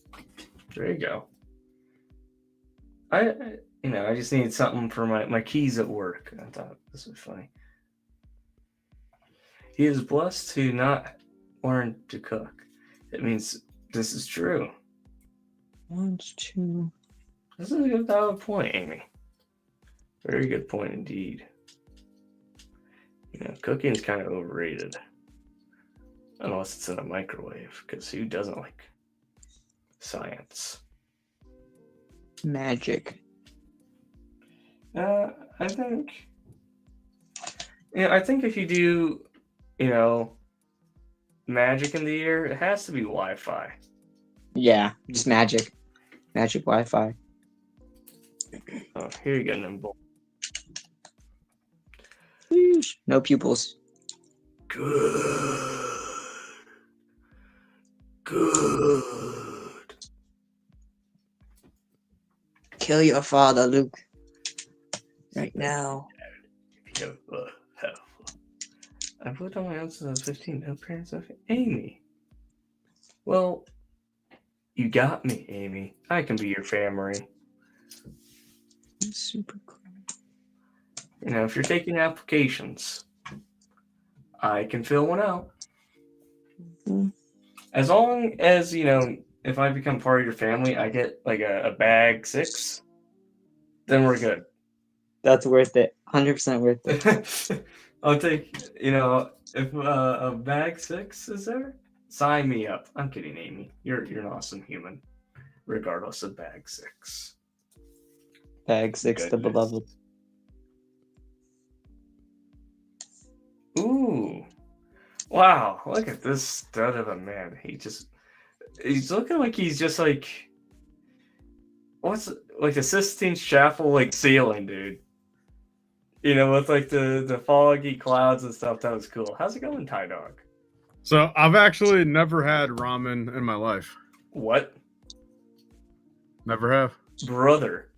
There you go. I just need something for my keys at work. I thought this was funny. He is blessed to not learn to cook. It means this is true. 1, 2. This is a good valid point, Amy. Very good point indeed. Cooking is kind of overrated. Unless it's in a microwave, because who doesn't like science? Magic. I think if you do, magic in the air, it has to be Wi-Fi. Yeah, just magic. Magic Wi-Fi. Oh, here you go, Nimble. No pupils. Good. Kill your father, Luke. Right now. I put on my answers as 15. No parents of Amy. Well, you got me, Amy. I can be your family. Super cool. If you're taking applications, I can fill one out. Mm-hmm. As long as, if I become part of your family, I get like a bag 6, then we're good. That's worth it. 100% worth it. I'll take, if a bag 6 is there, sign me up. I'm kidding, Amy. You're an awesome human, regardless of bag 6. Bag 6, the beloved. Ooh. Wow, look at this stud of a man. He's looking like he's just like, what's like a Sistine Chapel like ceiling, dude. With like the foggy clouds and stuff. That was cool. How's it going, Ty Dog? So I've actually never had ramen in my life. What? Never have. Brother.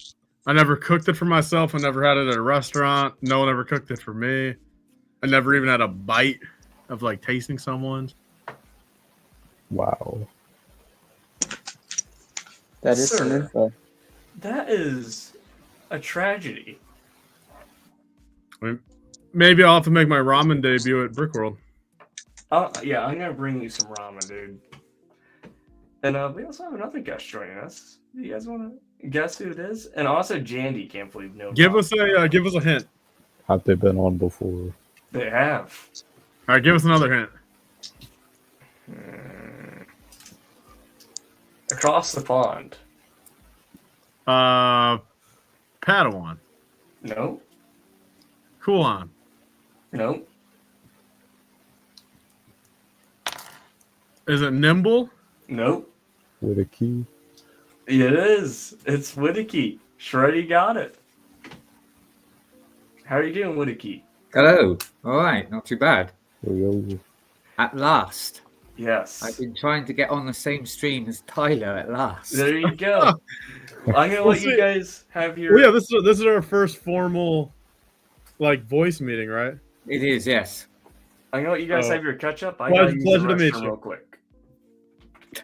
I never cooked it for myself. I never had it at a restaurant. No one ever cooked it for me. I never even had a bite of like tasting someone's. Wow. That is some info. That is a tragedy. I mean, maybe I'll have to make my ramen debut at Brickworld. Yeah, I'm gonna bring you some ramen, dude. And we also have another guest joining us. Do you guys want to guess who it is? And also, Jandy can't believe no. Give us a hint. Have they been on before? They have. All right, give us another hint. Across the pond. Padawan. Nope. Kulan. Nope. Is it Nimble? Nope. With a key? It is. It's Whittaky. Shreddy got it. How are you doing, Whittaky? Hello. All right, not too bad. There we go. At last. Yes. I've been trying to get on the same stream as Tyler at last. There you go. I'm gonna let you guys have your. Well, yeah, this is our first formal, like, voice meeting, right? It is, yes. I'm gonna let you guys have your catch up. I Pleasure- gotta use the pleasure to meet restroom you. real quick.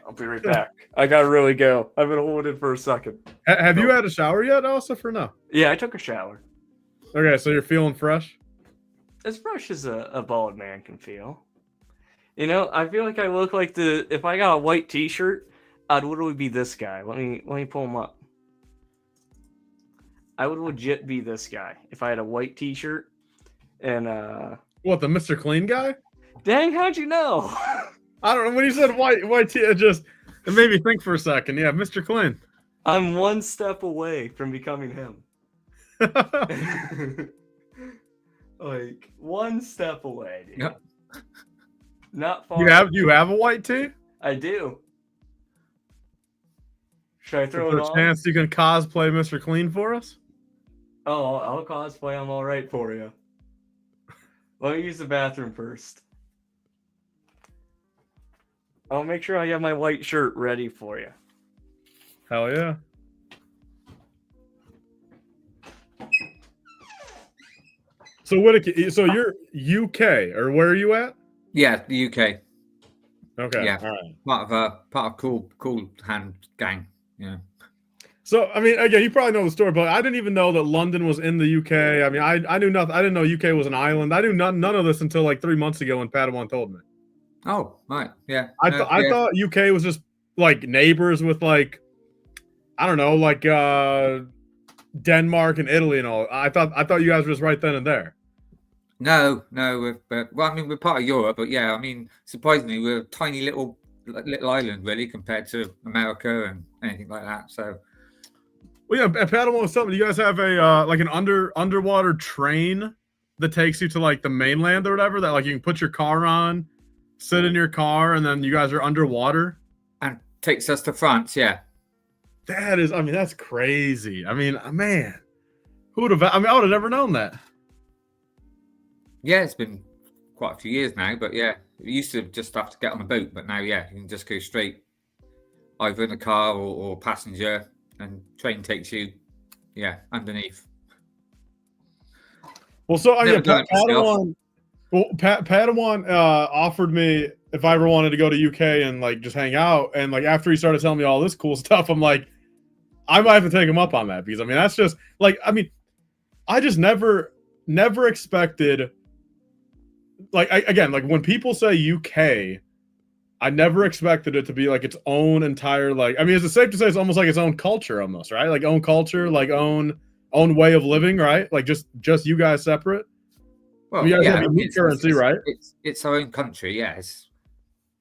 I'll be right back. I gotta really go. I've been holding for a second. Have you had a shower yet, Osif, or no? Yeah, I took a shower. Okay, so you're feeling fresh? As fresh as a bald man can feel. You know, I feel like I look like if I got a white T-shirt, I'd literally be this guy. Let me pull him up. I would legit be this guy if I had a white T-shirt and What, the Mr. Clean guy? Dang, how'd you know? I don't know. When you said white T, it made me think for a second. Yeah, Mr. Clean. I'm one step away from becoming him. Like one step away, dude. Yep. Not far. You have a white tee? I do. Should I throw Is it there a on? chance you can cosplay Mr. Clean for us? Oh, I'll cosplay. I'm all right for you. Let me use the bathroom first. I'll make sure I have my white shirt ready for you. Hell yeah. So Whittaker, so you're UK, or where are you at? Yeah, the UK. Okay. Yeah. All right. Part of cool hand gang. Yeah. So I mean, again, you probably know the story, but I didn't even know that London was in the UK. I mean, I knew nothing. I didn't know UK was an island. I knew none of this until like 3 months ago when Padawan told me. Oh, right. Yeah. I thought UK was just like neighbors with like, I don't know, like Denmark and Italy and all. I thought you guys were just right then and there. No, well, I mean, we're part of Europe, but yeah, I mean, surprisingly, we're a tiny little island, really, compared to America and anything like that. So, well, yeah, Padawan was something. You guys have a like an underwater train that takes you to like the mainland or whatever. That like you can put your car on, sit in your car, and then you guys are underwater. And takes us to France. Yeah. That is, I mean, that's crazy. I mean, man, who would have? I mean, I would have never known that. Yeah, it's been quite a few years now, but yeah, we used to just have to get on a boat, but now, yeah, you can just go straight either in a car or passenger, and train takes you, yeah, underneath. Well, so I mean, Never done it myself. Padawan. Well, Padawan offered me if I ever wanted to go to UK and like just hang out, and like after he started telling me all this cool stuff, I'm like, I might have to take him up on that because I mean that's just like I just never expected. Like again, like when people say UK, I never expected it to be like its own entire like. I mean, is it safe to say it's almost like its own culture, almost, right? Like own culture, like own way of living, right? Like just you guys separate. Well, you guys yeah, have unique currency, right? It's our own country, yes.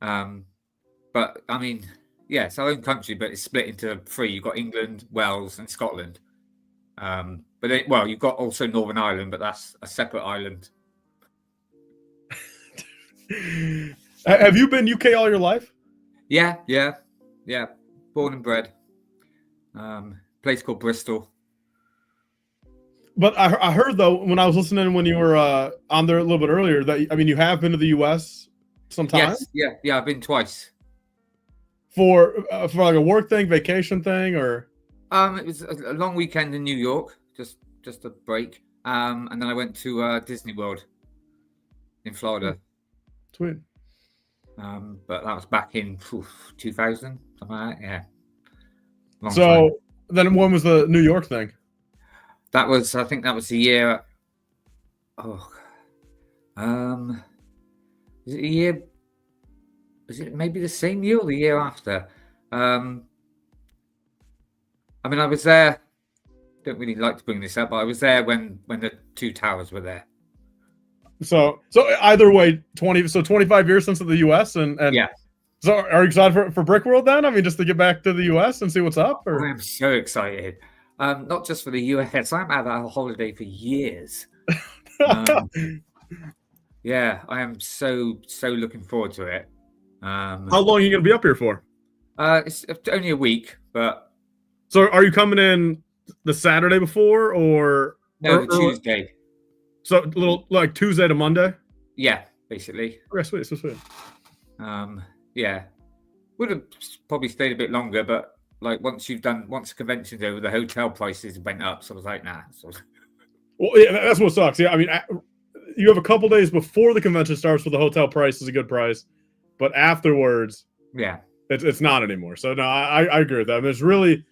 But I mean, yeah, it's our own country, but it's split into three. You've got England, Wales, and Scotland. But then, well, you've got also Northern Ireland, but that's a separate island. Have you been UK all your life? Yeah. Born and bred. Place called Bristol. But I heard though when I was listening when you were on there a little bit earlier that I mean you have been to the US sometime. Yes, yeah, I've been twice. For like a work thing, vacation thing, or it was a long weekend in New York, just a break. And then I went to Disney World in Florida. Sweet. But that was back in 2000, something like that. Yeah. Long so time. then when was the New York thing? I think that was the year. Is it a year? Is it maybe the same year or the year after? I mean, I was there. Don't really like to bring this up, but I was there when the two towers were there. So either way, 25 years since the US and yeah. So are you excited for Brick World then? I mean, just to get back to the US and see what's up? Or? I'm so excited. Not just for the US. I'm out on a holiday for years. Yeah, I am so looking forward to it. How long are you going to be up here for? It's only a week, but. So are you coming in the Saturday before or? No, the Tuesday. So a little like Tuesday to Monday? Yeah, basically. Okay, sweet. yeah, would have probably stayed a bit longer, but like once the convention's over, the hotel prices went up. So I was like, nah. So, Well, yeah, that's what sucks. Yeah, I mean, you have a couple days before the convention starts where the hotel price is a good price, but afterwards, yeah, it's not anymore. So no, I agree with that. There's really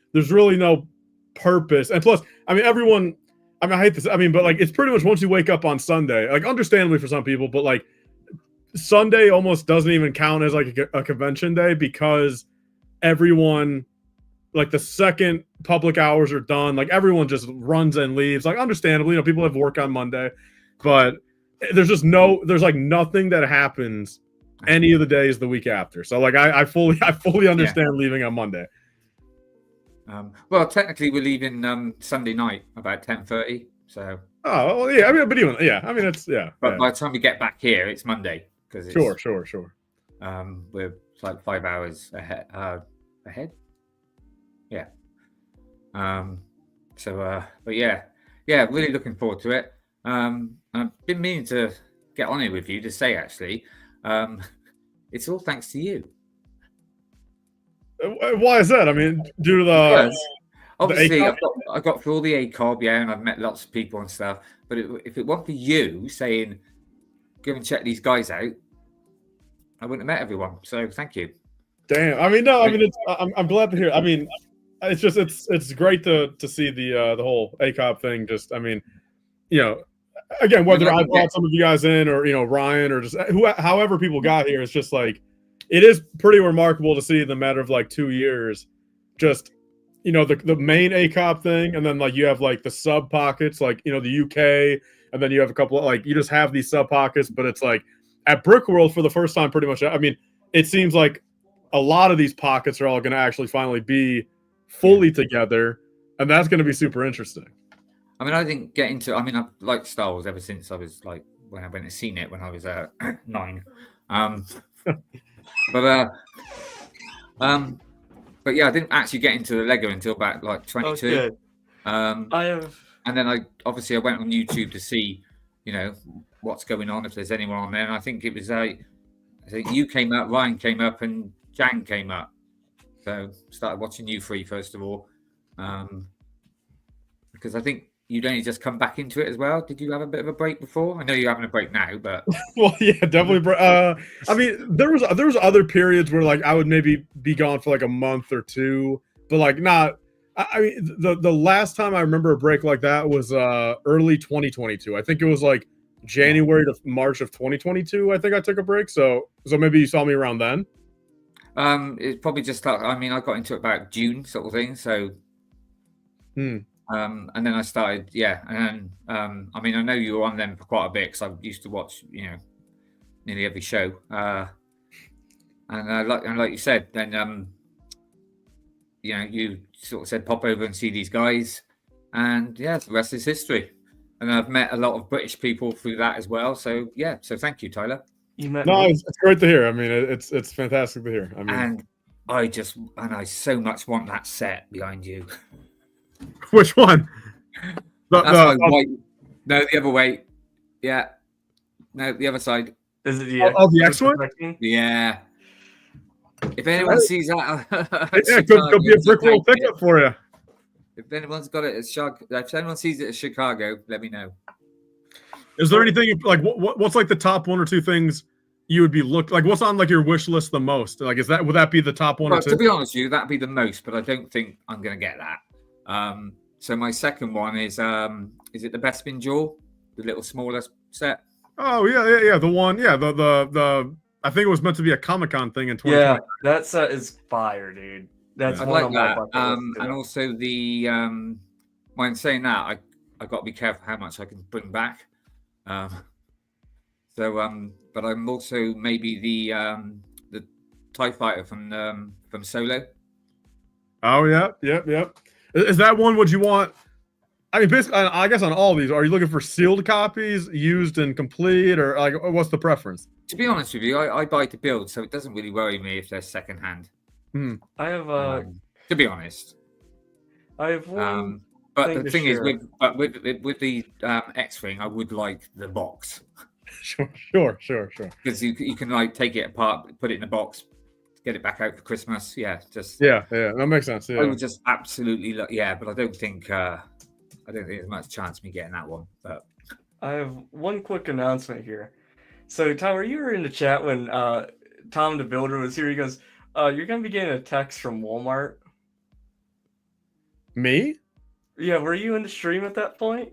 no purpose, and plus, I mean, everyone. I mean, I hate this. I mean, but like, it's pretty much once you wake up on Sunday, like, understandably for some people, but like, Sunday almost doesn't even count as like a convention day because everyone, like, the second public hours are done, like, everyone just runs and leaves. Like, understandably, you know, people have work on Monday, but there's like nothing that happens any of the days the week after. So like, I fully understand leaving on Monday. Well, technically, we're leaving Sunday night about 10:30. So. Oh well, yeah. I mean, but even I mean, it's But yeah. by the time we get back here, it's Monday because it's Sure. We're like 5 hours ahead. Yeah. But yeah, really looking forward to it. I've been meaning to get on here with you to say actually, it's all thanks to you. Why is that? I mean, due to Because obviously ACOB? I got through all the ACOB, yeah, and I've met lots of people and stuff. But if it weren't for you saying, "Go and check these guys out," I wouldn't have met everyone. So thank you. Damn. I mean, no. I mean, I'm glad to hear. I mean, it's just it's great to see the whole ACOB thing. Just, I mean, you know, again, whether I brought some of you guys in or, you know, Ryan or just however people got here, it's just like, it is pretty remarkable to see in the matter of like 2 years, just, you know, the main ACOP thing, and then like you have like the sub pockets, like, you know, the UK, and then you have a couple of, like, you just have these sub pockets, but it's like at Brickworld for the first time, pretty much. I mean, it seems like a lot of these pockets are all going to actually finally be fully together, and that's going to be super interesting. I mean, I didn't get into. I mean, I've liked Star Wars ever since I was like when I went and seen it when I was 9. But yeah, I didn't actually get into the Lego until about like 22. And then I went on YouTube to see, you know, what's going on, if there's anyone on there. And I think it was I think you came up, Ryan came up, and Jan came up. So started watching you three first of all, because I think you'd only just come back into it as well. Did you have a bit of a break before? I know you're having a break now, but well, yeah, definitely. I mean, there was other periods where like I would maybe be gone for like a month or two, but like not. I mean, the last time I remember a break like that was early 2022. I think it was like January to March of 2022. I think I took a break. So maybe you saw me around then. It's probably just like, I mean, I got into it about June sort of thing. So. And then I started, and then I mean, I know you were on them for quite a bit because I used to watch, you know, nearly every show. And like you said, then you know, you sort of said pop over and see these guys, and yeah, the rest is history. And I've met a lot of British people through that as well. So yeah, so thank you, Tyler. You met me. It's great to hear. I mean, it's fantastic to hear. I mean, and I so much want that set behind you. Which one? That's white. No, the other way. Yeah. No, the other side. Is it the X one? Yeah. If anyone sees that, it could be a Brickworld pickup for you. If anyone's got it at if anyone sees it at Chicago, let me know. Is there anything like what's like the top one or two things you would be like? What's on like your wish list the most? Like, would that be the top one or two? To be honest with you, that'd be the most, but I don't think I'm going to get that. So my second one is it the Bespin Jaw, the little smaller set? Oh yeah. The one, the I think it was meant to be a Comic-Con thing in 2020. Yeah, that set is fire, dude. That's I one like of my that. bucket lists, And also the when saying that, I got to be careful how much I can bring back. But I'm also maybe the TIE Fighter from Solo. Oh yeah. Is that one? Would you want? I mean, basically, I guess on all these, are you looking for sealed copies, used and complete, or like what's the preference? To be honest with you, I buy to build, so it doesn't really worry me if they're secondhand. I have to be honest, I have one. But the thing is, with the X-Wing, I would like the box. Sure. Because you can like take it apart, put it in a box, get it back out for Christmas. Yeah, just Yeah, that makes sense. I Yeah, would just absolutely but I don't think there's much chance of me getting that one. But I have one quick announcement here. So, Tyler, you were in the chat when Tom the Builder was here. He goes, "You're gonna be getting a text from Walmart." me? Yeah, were you in the stream at that point?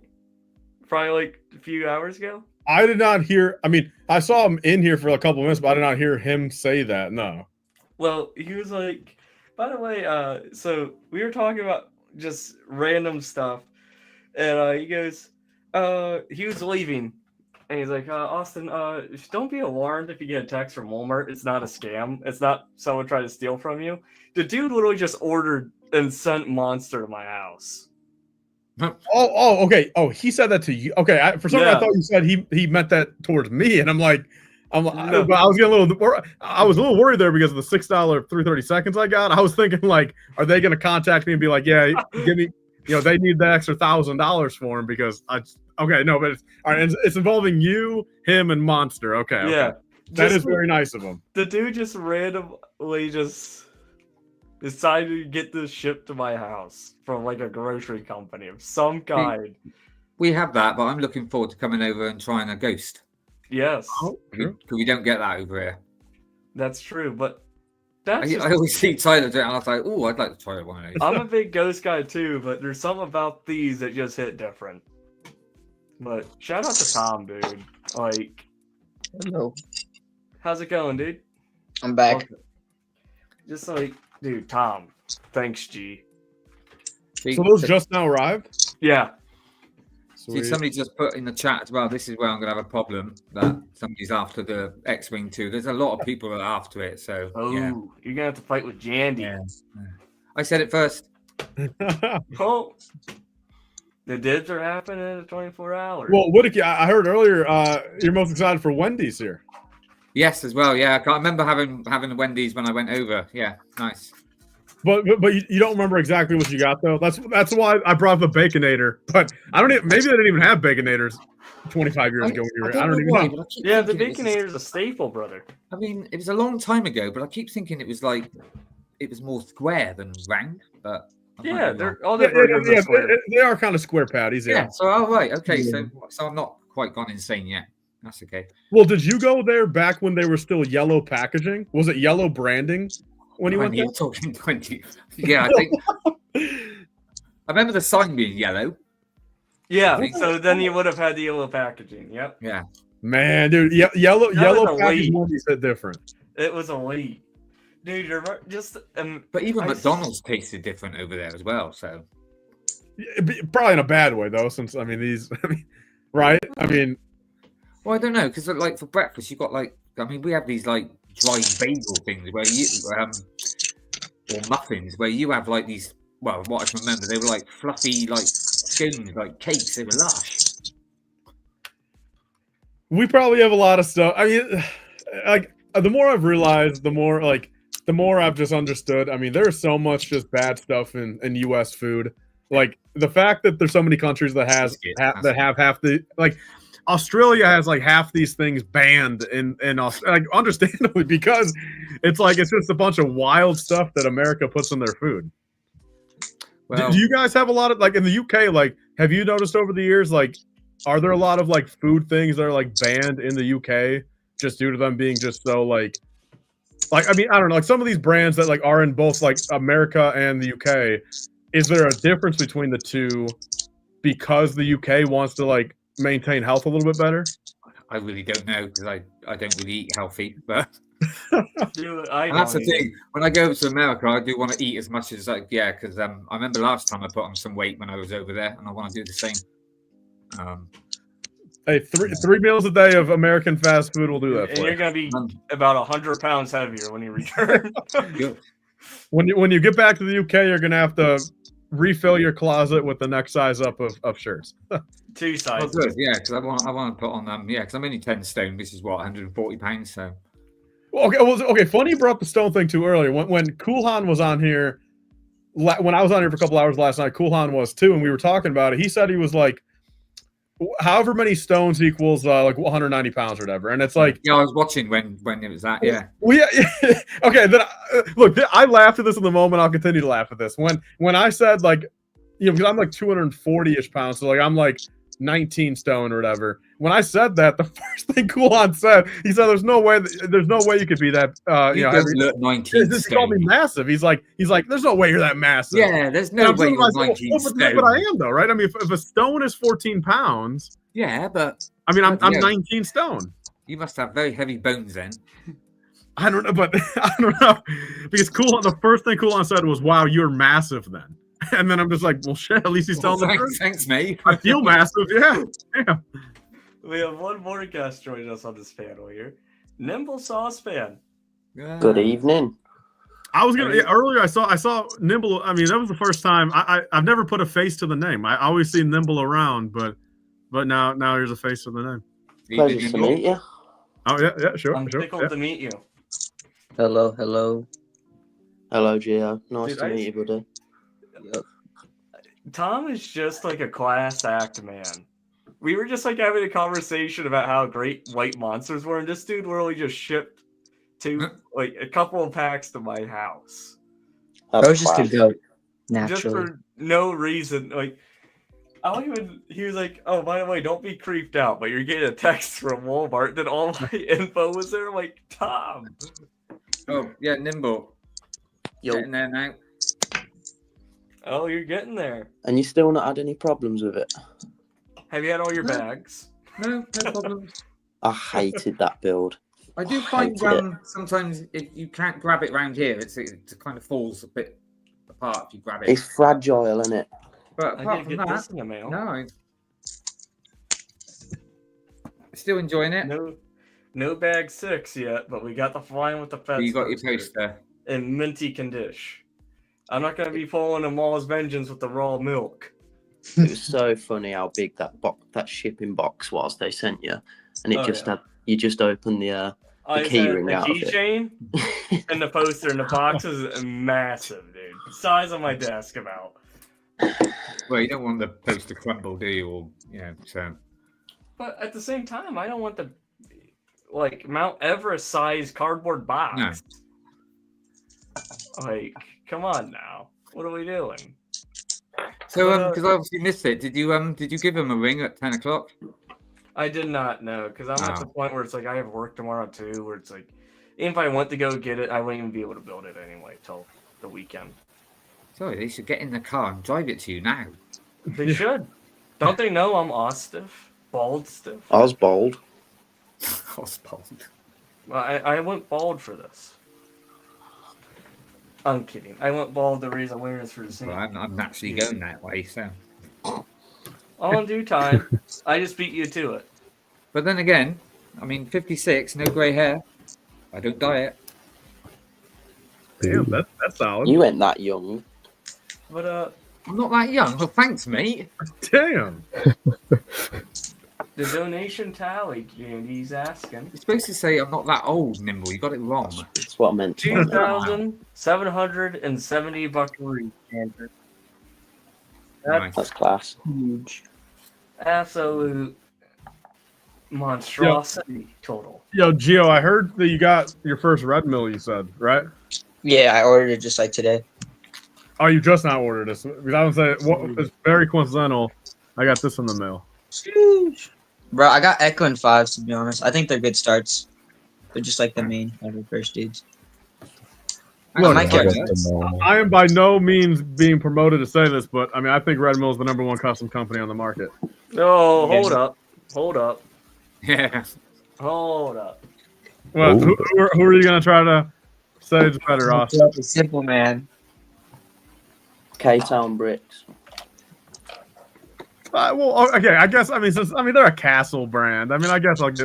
Probably like a few hours ago. I did not hear. I mean, I saw him in here for a couple minutes, but I did not hear him say that. No. Well, he was like, by the way, so we were talking about just random stuff, and he goes, he was leaving, and he's like, Austin, don't be alarmed if you get a text from Walmart. It's not a scam. It's not someone trying to steal from you. The dude literally just ordered and sent Monster to my house. Oh, okay. Oh, he said that to you. Okay, for some reason I thought you said he meant that towards me, and I'm like, No. but I was getting a little. I was a little worried there because of the $6 330 seconds I got. I was thinking like, are they going to contact me and be like, yeah, give me, they need the extra $1,000 for him because okay, no, but it's all right. It's involving you, him, and Monster. Okay, Yeah, that is very nice of him. The dude just randomly just decided to get this shipped to my house from like a grocery company of some kind. we have that, but I'm looking forward to coming over and trying a ghost. Yes, Because we don't get that over here. that's true. But that's I always see Tyler do it, and I was like, oh, I'd like to try one of those. I'm a big ghost guy too, but there's something about these that just hit different. But shout out to Tom, dude. Like, Hello. how's it going, dude? I'm back. Okay. Just like, dude, Tom. Thanks, G. So those just now arrived? Yeah. See, somebody just put in the chat as well, this is where I'm going to have a problem, that somebody's after the X-Wing 2. There's a lot of people that are after it, so Oh, yeah. you're gonna have to fight with Jandy. I said it first. Oh, the dibs are happening in 24 hours. Well, Whittaker, I heard earlier you're most excited for Wendy's here. Yes, as well, yeah. I can't remember having the Wendy's when I went over. Yeah, nice. But you don't remember exactly what you got though. That's why I brought the Baconator. But I don't even, maybe they didn't even have Baconators 25 years ago. I don't even know. Yeah, the Baconator is a staple, brother. I mean, it was a long time ago, but I keep thinking it was more square than round. But Yeah, they're all Yeah, the yeah, they are kind of square patties. Yeah. yeah. So right, okay. So I'm not quite gone insane yet. That's okay. Well, did you go there back when they were still yellow packaging? Was it yellow branding when you went there? You're talking 20. Yeah, I think. I remember the sign being yellow. Yeah, so then you would have had the yellow packaging. Yep. Yeah. Man, dude, yellow was packaging elite. Wendy's hit different. It was elite. Dude, you're just But even I- McDonald's tasted different over there as well. So Probably in a bad way though, since I mean these, right? I mean, well, I don't know, because like for breakfast you got we have these like dry bagel things where you or muffins where you have like these. Well, what I can remember, they were like fluffy, like scones, like cakes. They were lush. we probably have a lot of stuff. I mean, like the more I've realized, the more I've just understood. I mean, there's so much just bad stuff in U.S. food. Like the fact that there's so many countries that have half the Australia has like half these things banned in Australia, like understandably, because it's just a bunch of wild stuff that America puts in their food. Well, do you guys have a lot of in the UK? Like, have you noticed over the years, are there a lot of food things that are banned in the UK just due to them being just so I mean, I don't know, some of these brands that are in both America and the UK. Is there a difference between the two because the UK wants to maintain health a little bit better? I really don't know because I don't really eat healthy, but Dude, and that's the thing. When I go over to America, I do want to eat as much as because I remember last time I put on some weight when I was over there, and I want to do the same. Hey, three meals a day of American fast food will do that. And For you're you. gonna be about 100 pounds heavier when you return. When you get back to the UK, you're gonna have to refill your closet with the next size up of shirts. 2 Oh, sizes. good. Yeah, because I want to put on because I'm only 10 stone. This is what 140 pounds. So Okay. Funny you brought up the stone thing too earlier. When Kulhan was on here, when I was on here for a couple hours last night, Kulhan was too, and we were talking about it. He said he was however many stones equals like 190 pounds or whatever, and it's like yeah, I was watching when it was that. Yeah. Well, yeah. Okay. Then look, I laughed at this in the moment. I'll continue to laugh at this when I said like, because I'm like 240ish pounds, so like I'm like 19 stone or whatever. When I said that, the first thing Kulon said, he said, "There's no way you could be that." You know, don't look 19 he called me massive. He's like, "There's no way you're that massive." Yeah, there's no way you're 19 stone. But I am though, right? I mean, if a stone is 14 pounds, yeah, but I mean, I'm 19 stone. You must have very heavy bones then. I don't know, but I don't know because the first thing Kulon said was, "Wow, you're massive then." And then I'm just like, well, shit, at least he's telling the truth. Thanks, mate. I feel massive, yeah. We have one more guest joining us on this panel here. Nimble Saucepan. Good evening. I was gonna earlier. I saw Nimble. I mean, that was the first time. I've never put a face to the name. I always see Nimble around, but now here's a face to the name. Pleasure to meet you. Oh yeah, sure. I'm tickled to meet you. Hello. Hello, Gio. Nice Dude, to meet you, buddy. Tom is just like a class act, man. We were just like having a conversation about how great white monsters were, and this dude literally just shipped like a couple of packs to my house. I was just a goat, naturally. Just for no reason. Like, he was like, "Oh, by the way, don't be creeped out, but you're getting a text from Walmart that all my info was there." I'm like, Tom. Oh, yeah, Nimble. Getting there now. Oh, you're getting there. And you still not had any problems with it? Have you had all your bags? No problems. I hated that build. I do find sometimes if you can't grab it around here, it kind of falls a bit apart if you grab it. It's fragile, isn't it? But apart from that, this in the mail. no. Still enjoying it. No bag 6 yet, but we got the flying with the pets. You got your poster in minty condition. I'm not going to be pulling a Mall's Vengeance with the raw milk. It was so funny how big that shipping box was they sent you, and it had you just opened the key ring out of it. The keychain and the poster and the box is massive, dude. Size of my desk about. Well, you don't want the poster to crumble, do you? Or so. But at the same time, I don't want the Mount Everest size cardboard box. No. Like, come on now. What are we doing? So, because I obviously missed it, did you give him a ring at 10 o'clock? I did not know, because I'm at the point where it's like I have work tomorrow too, where it's like, even if I went to go get it, I wouldn't even be able to build it anyway till the weekend. Sorry, they should get in the car and drive it to you now. They should. Don't they know I'm Ostiff? Bald stiff? Osbald. Osbald. Well, I went bald for this. I'm kidding. I went bald to raise awareness for the scene. Well, I'm naturally going that way, so. All in due time. I just beat you to it. But then again, I mean, 56, no grey hair. I don't dye it. Damn, that's solid. You ain't that young. But I'm not that young. Well, thanks, mate. Damn. The donation tally, Candy's asking. You're supposed to say I'm not that old, Nimble. You got it wrong. That's what I meant. 2,770 buckaroos, Andrew. That's class. Huge. Absolute monstrosity total. Yo, Gio, I heard that you got your first red mill, you said, right? Yeah, I ordered it just like today. Oh, you just now ordered this? Because I would say it's very coincidental. I got this in the mail. Bro, I got Echo and 5s, to be honest. I think they're good starts. They're just like the main first dudes. Look, I I am by no means being promoted to say this, but I mean, I think Red Mill is the #1 custom company on the market. No, hold up. Yeah. Hold up. Well, who are you going to try to say is better, Austin? Simple man. K-Town Bricks. Well, okay. I guess they're a Castle brand. I mean, I guess I'm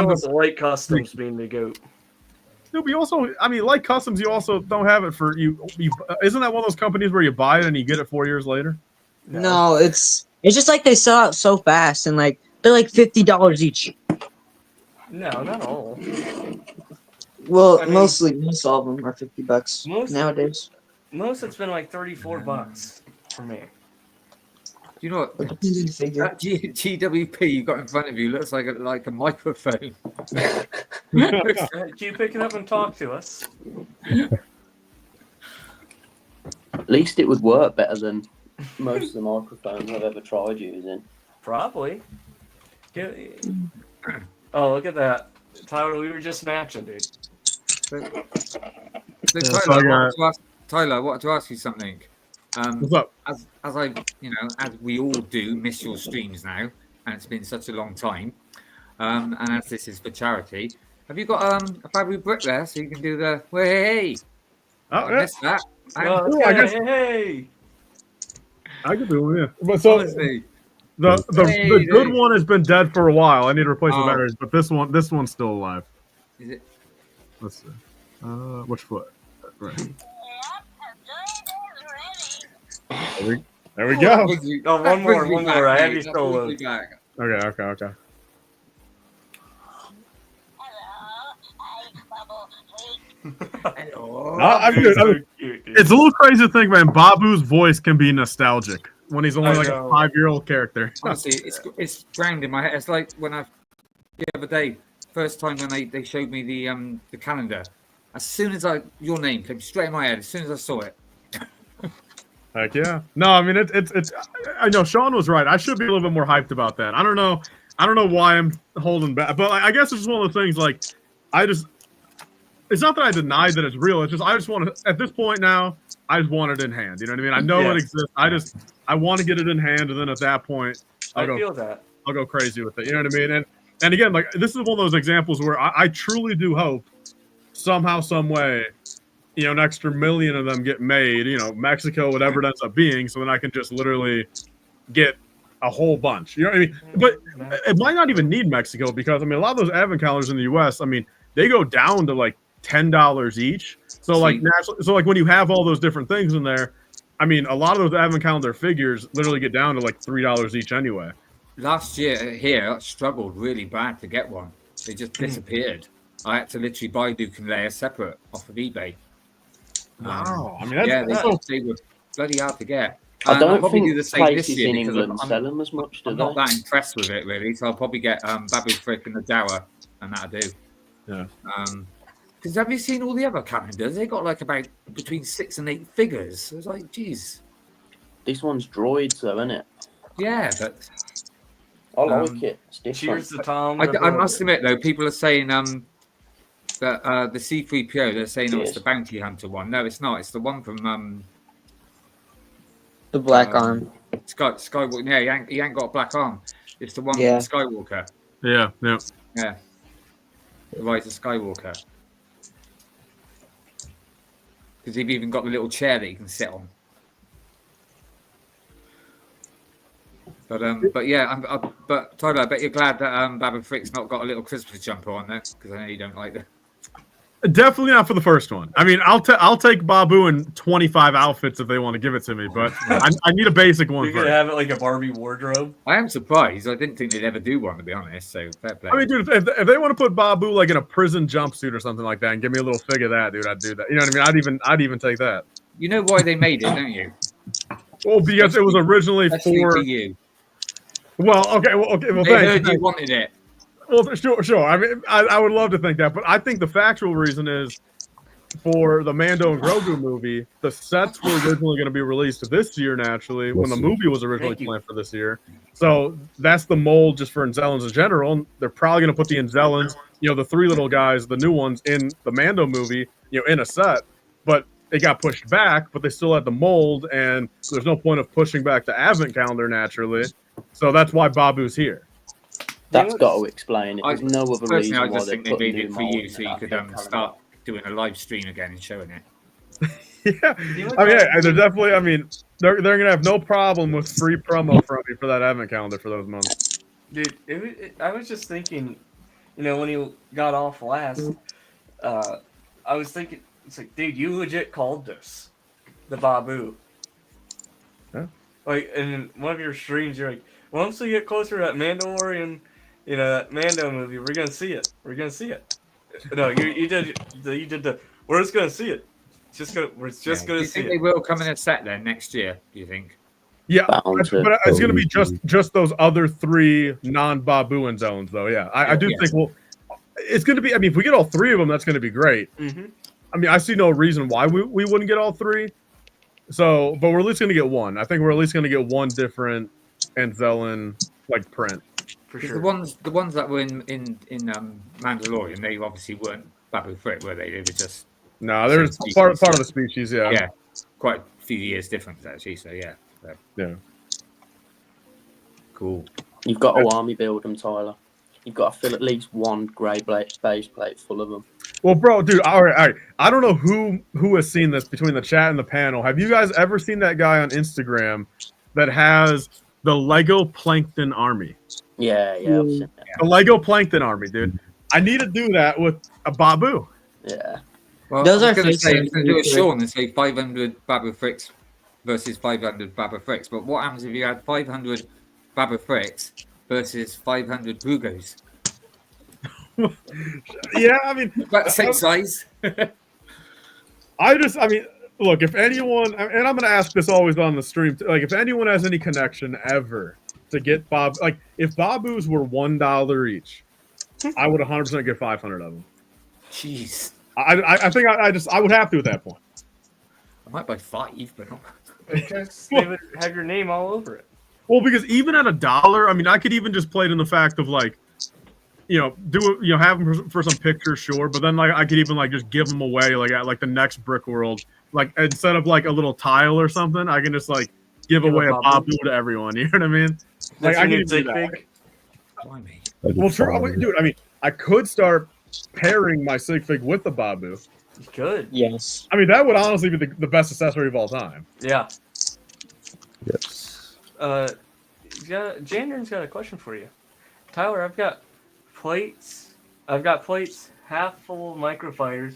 just Light Customs being the goat. No, but you also, like Customs, you also don't have it for you. Isn't that one of those companies where you buy it and you get it 4 years later? No, it's just like they sell out so fast and like they're like $50 each. No, not all. Well, most of them are $50 nowadays. Most it's been like $34 for me. you know what? That GWP you got in front of you looks like a microphone. Can you pick it up and talk to us? At least it would work better than most of the microphones I've ever tried using. Probably. Oh, look at that. Tyler, we were just matching, dude. Tyler, I wanted to ask you something. What's up? As I, as we all do, miss your streams now, and it's been such a long time. And as this is for charity, have you got a fabric brick there so you can do the hey? Oh, I missed that. I guess hey. I could do it. Yeah. But so Honestly. the good one has been dead for a while. I need to replace the batteries, but this one's still alive. Is it? Let's see. Which foot? Right. There we go. Oh, one more. I have you solo. Okay. I'm good. It's a little crazy to think, man. Babu's voice can be nostalgic when he's only like a 5-year-old character. Honestly, it's ground in my head. It's like when the other day, first time when they showed me the calendar. As soon as your name came straight in my head, as soon as I saw it. Heck yeah. No, I mean it's I know Sean was right. I should be a little bit more hyped about that. I don't know why I'm holding back, but I guess it's just one of the things it's not that I deny that it's real. It's just I just want to at this point now. I just want it in hand. You know what I mean? I know it exists. I want to get it in hand, and then at that point, I'll go crazy with it. You know what I mean? And again, like this is one of those examples where I truly do hope somehow, some way, an extra million of them get made. Mexico, whatever it ends up being, so then I can just literally get a whole bunch. You know what I mean? But it might not even need Mexico because a lot of those advent calendars in the U.S. They go down to like $10 each. So like when you have all those different things in there, a lot of those advent calendar figures literally get down to like $3 each anyway. Last year here, I struggled really bad to get one. They just disappeared. I had to literally buy Duke and Leia separate off of eBay. Wow. They were bloody hard to get. I don't probably think do the same this places year in because England sell them as much, do I'm they? not that impressed with it really, so I'll probably get Babu Frick and the Dower, and that'll do. Yeah. Because have you seen all the other calendars? They got like about between 6 and 8 figures. It was like, geez. This one's droids, though, isn't it? Yeah, but I like it. It's different. Cheers to Tom. I must admit though, people are saying that the C3PO, they're saying it's the bounty hunter one. No, it's not. It's the one from the black arm. Skywalker. Yeah, he ain't got a black arm. It's the one from Skywalker. Yeah. The Rise of Skywalker. Because they've even got the little chair that you can sit on. But yeah, but Tyler, I bet you're glad that Babu Frick's not got a little Christmas jumper on there because I know you don't like that. Definitely not for the first one. I'll take Babu in 25 outfits if they want to give it to me, but I need a basic one. You're gonna have it like a Barbie wardrobe. I am surprised. I didn't think they'd ever do one, to be honest. So fair play. Dude, if they want to put Babu like in a prison jumpsuit or something like that and give me a little fig of that, dude, I'd do that. You know what I mean? I'd even take that. You know why they made it, don't you? Well, because it was originally for you. Well, okay. Well, they thanks. heard you wanted it. Well, sure. I would love to think that, but I think the factual reason is for the Mando and Grogu movie, the sets were originally going to be released this year, naturally, when the movie was originally planned for this year. So that's the mold just for Inzellans in general. And they're probably going to put the Inzellans, the 3 little guys, the new ones, in the Mando movie, in a set. But it got pushed back, but they still had the mold, and there's no point of pushing back the Advent calendar, naturally. So that's why Babu's here. That's got to explain it. There's no other reason I why just they think they put made new it for you mold so in you that could calendar. start doing a live stream again and showing it. They're definitely. They're gonna have no problem with free promo from me for that Advent calendar for those months. Dude, I was just thinking, when you got off last, I was thinking, it's like, dude, you legit called this the Babu. Yeah. Like, in one of your streams, you're like, once we get closer to that Mandalorian, that Mando movie, we're gonna see it. We're gonna see it. No, you did the. We're just gonna see it. We're just gonna do you see think it. they will come in a set then next year? Do you think? Yeah, but it's going to be Oh, just those other 3 non-Babuin zones, though. Yeah, I do think it's going to be. I mean, if we get all 3 of them, that's going to be great. Mm-hmm. I mean, I see no reason why we wouldn't get all 3. So, but we're at least going to get one. I think we're at least going to get one different Anzellan like print. For sure. The ones that were in Mandalorian, they obviously weren't Babu Frick, were they? They were just there's part of the species. Yeah, yeah, quite a few years difference actually. So yeah, yeah, cool. You've got to army build them, Tyler. You've got to fill at least one grey base plate full of them. Well, bro, dude, all right. I don't know who has seen this between the chat and the panel. Have you guys ever seen that guy on Instagram that has the Lego Plankton Army? Yeah, I've seen that. The Lego Plankton Army, dude. I need to do that with a Babu. Yeah. Well, Those are going to do a faces. Sean and say 500 Babu Fricks versus 500 Babu Fricks. But what happens if you had 500 Babu Fricks versus 500 Brugos? Yeah, I mean, about the same size. I mean, look, if anyone, and I'm going to ask this always on the stream, like, if anyone has any connection ever to get like, if Babus were $1 each, I would 100% get 500 of them. Jeez. I think I would have to at that point. I might buy 5, but not. Because they would have your name all over it. Well, because even at $1, I mean, I could even just play it in the fact of like, have them for some pictures, sure, but then like I could even like just give them away like at like the next Brick World, like instead of like a little tile or something, I can just like give away a Babu to everyone. You know what I mean? Like I can even do that. Why me? Well, true, dude. I mean, I could start pairing my sig fig with the Babu. Good. Yes. I mean, that would honestly be the best accessory of all time. Yeah. Yes. Jandern's got a question for you. Tyler, I've got plates half full of microfires.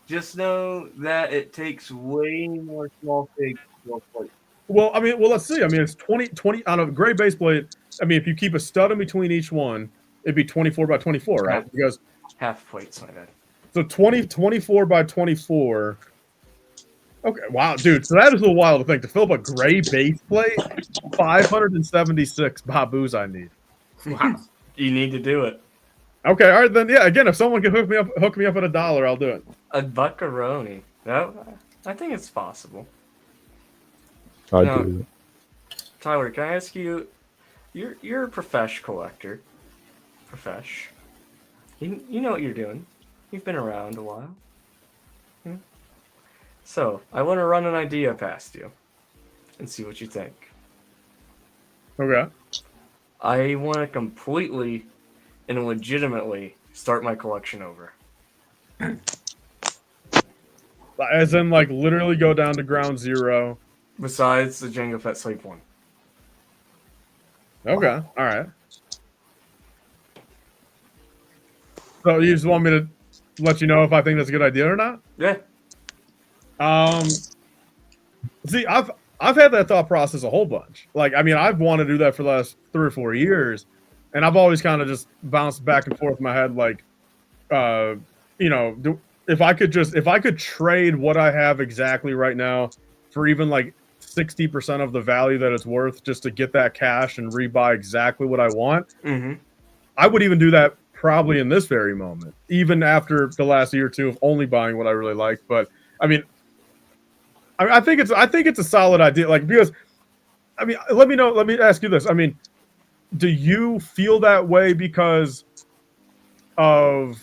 Just know that it takes way more small figs to fill plates. Well, I mean, let's see. I mean, it's 20 on a gray base plate. I mean, if you keep a stud in between each one, it'd be 24 by 24, right? Because half plates, my bad. So 24 by 24. Okay, wow, dude. So that is a little wild to think. To fill up a gray base plate, 576 Babus I need. Wow. You need to do it. Okay, all right, then, yeah, again, if someone can hook me up at $1, I'll do it. A buckaroni. I think it's possible. I do. Tyler, can I ask you, you're a profesh collector. Profesh. You know what you're doing. You've been around a while. Yeah. So, I want to run an idea past you and see what you think. Okay. I want to completely and legitimately start my collection over. As in, like, literally go down to ground zero. Besides the Jango Fett Sleep one. Okay, all right. So you just want me to let you know if I think that's a good idea or not? Yeah. See, I've had that thought process a whole bunch. Like, I mean, I've wanted to do that for the last 3 or 4 years, and I've always kind of just bounced back and forth in my head, like, if I could trade what I have exactly right now for even like 60% of the value that it's worth, just to get that cash and rebuy exactly what I want, I would even do that probably in this very moment, even after the last year or two of only buying what I really like. But I mean, I think it's a solid idea. Like, because, I mean, let me ask you this. I mean, do you feel that way because of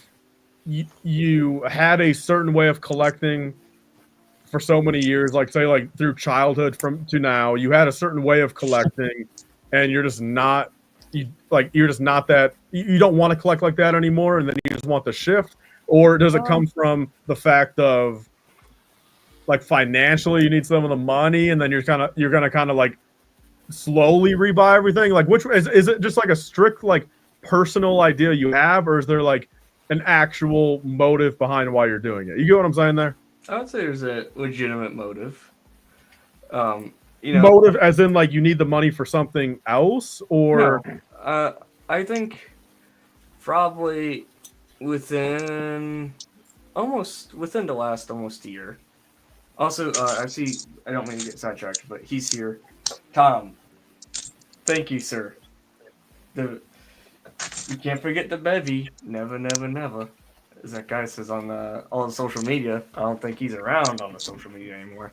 you had a certain way of collecting for so many years, like say like through childhood to now, you had a certain way of collecting, and you're just not that, you don't want to collect like that anymore, and then you just want the shift? Or does it come from the fact of like financially you need some of the money, and then you're gonna kind of like slowly rebuy everything? Like, which is it just like a strict like personal idea you have, or is there like an actual motive behind why you're doing it? You get what I'm saying there? I would say there's a legitimate motive. Motive as in like you need the money for something else, or no. I think probably within the last almost year. Also, I don't mean to get sidetracked, but he's here. Tom, thank you, sir. You can't forget the bevy. Never, never, never. As that guy says on all the social media. I don't think he's around on the social media anymore.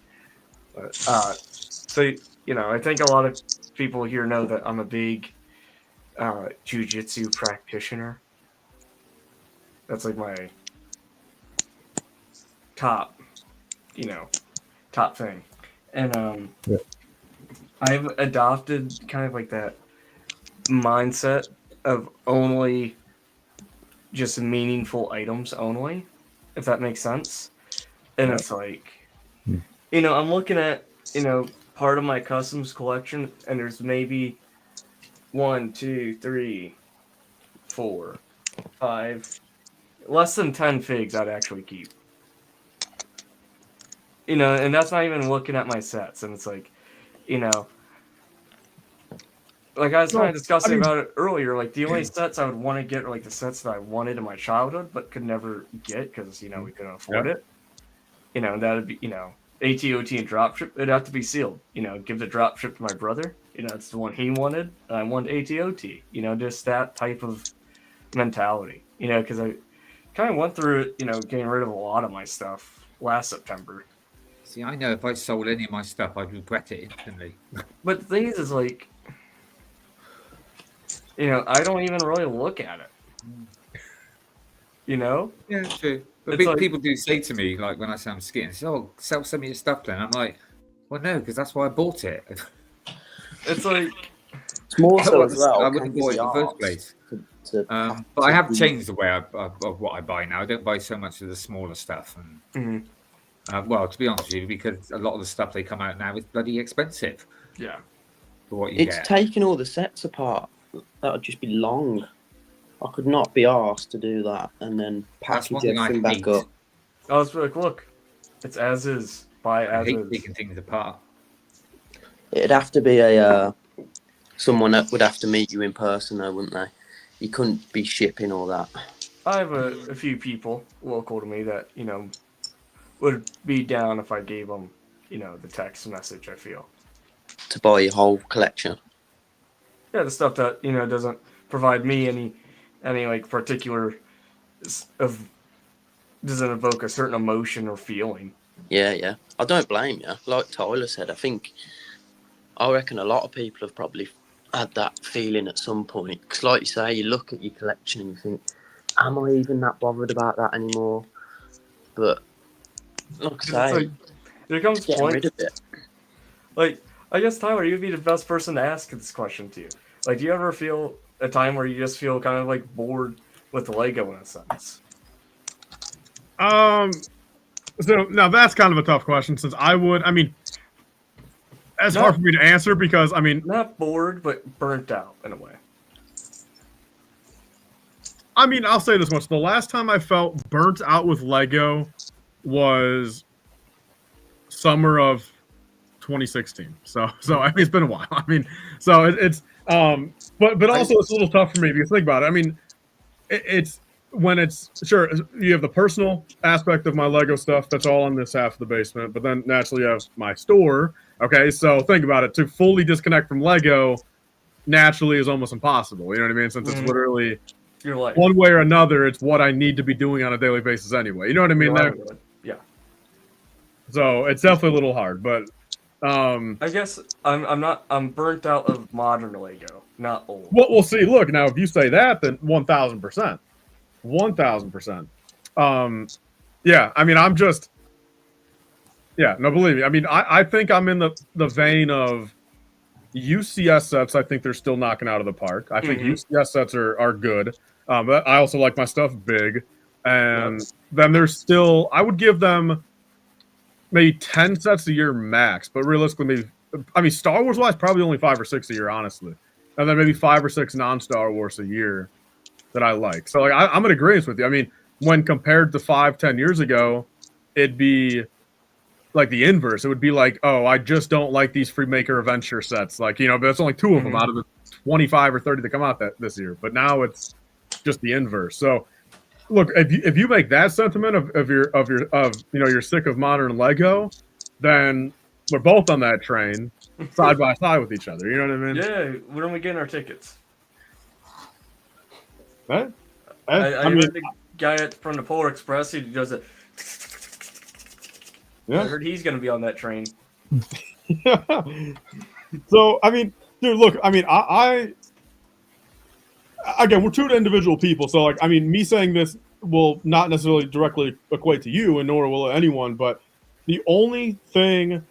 But so I think a lot of people here know that I'm a big jiu-jitsu practitioner. That's like my top thing. And I've adopted kind of like that mindset of only just meaningful items only, if that makes sense. And it's like, I'm looking at, part of my customs collection, and there's maybe 1, 2, 3, 4, 5, less than 10 figs I'd actually keep. And that's not even looking at my sets. And it's like, like I was kind of discussing about it earlier, like the only sets I would want to get are like the sets that I wanted in my childhood but could never get because, we couldn't afford it. And that would be, ATOT and dropship. It'd have to be sealed. Give the dropship to my brother. It's the one he wanted. I wanted ATOT. Just that type of mentality. Because I kind of went through it, getting rid of a lot of my stuff last September. See, I know if I sold any of my stuff, I'd regret it instantly. But the thing is like, I don't even really look at it. Yeah, true. But people do say to me, like when I say I'm skiing, they say, "Oh, sell some of your stuff then." I'm like, "Well, no, because that's why I bought it." It's like it's more so as well. I wouldn't buy it in the first place. But I have changed the way of what I buy now. I don't buy so much of the smaller stuff. And well, to be honest with you, because a lot of the stuff they come out now is bloody expensive. Yeah. For what you it's get. taking all the sets apart. That would just be long. I could not be asked to do that and then package everything back up. I was like, look, it's as is. Buy as is. Taking things apart. It'd have to be someone that would have to meet you in person, though, wouldn't they? You couldn't be shipping all that. I have a few people local to me that would be down if I gave them the text message. I feel to buy your whole collection. Yeah, the stuff that doesn't provide me any like particular doesn't evoke a certain emotion or feeling. Yeah. I don't blame you. Like Tyler said, I reckon a lot of people have probably had that feeling at some point. Because like you say, you look at your collection and you think, am I even that bothered about that anymore? But like I say, there comes getting rid of it. Like, I guess Tyler, you'd be the best person to ask this question to. Like, do you ever feel a time where you just feel kind of like bored with Lego in a sense? So now that's kind of a tough question since it's hard for me to answer because not bored but burnt out in a way. I'll say this much: the last time I felt burnt out with Lego was summer of 2016. So it's been a while. It's but also it's a little tough for me if you think about it. It's when it's sure you have the personal aspect of my Lego stuff that's all in this half of the basement, but then naturally you have my store. Okay, so think about it. To fully disconnect from Lego naturally is almost impossible. You know what I mean? Since it's literally your life. One way or another, it's what I need to be doing on a daily basis anyway. You know what I mean? Yeah. So it's definitely a little hard, but I guess I'm burnt out of modern Lego, not old. Well, we'll see. Look, now if you say that, then 1,000%. 1,000%. Yeah, I'm just no, believe me. I think I'm in the vein of UCS sets. I think they're still knocking out of the park. I think UCS sets are good. But I also like my stuff big. And then there's still, I would give them maybe 10 sets a year max, but realistically, maybe, Star Wars wise, probably only 5 or 6 a year, honestly. And then maybe 5 or 6 non-Star Wars a year that I like. So I'm in agreement with you. When compared to 5-10 years ago, it'd be like the inverse. It would be like, oh, I just don't like these Freemaker Adventure sets. But that's only 2 of them out of the 25 or 30 that come out this year. But now it's just the inverse. So look, if you make that sentiment of you're sick of modern Lego, then we're both on that train, side by side with each other. You know what I mean? Yeah. When are we getting our tickets? Right? I mean, heard the guy from the Polar Express who does it. Yeah. I heard he's going to be on that train. So, I mean, dude, look, I mean, I again, we're two individual people. So, like, I mean, me saying this will not necessarily directly equate to you, and nor will anyone. But the only thing,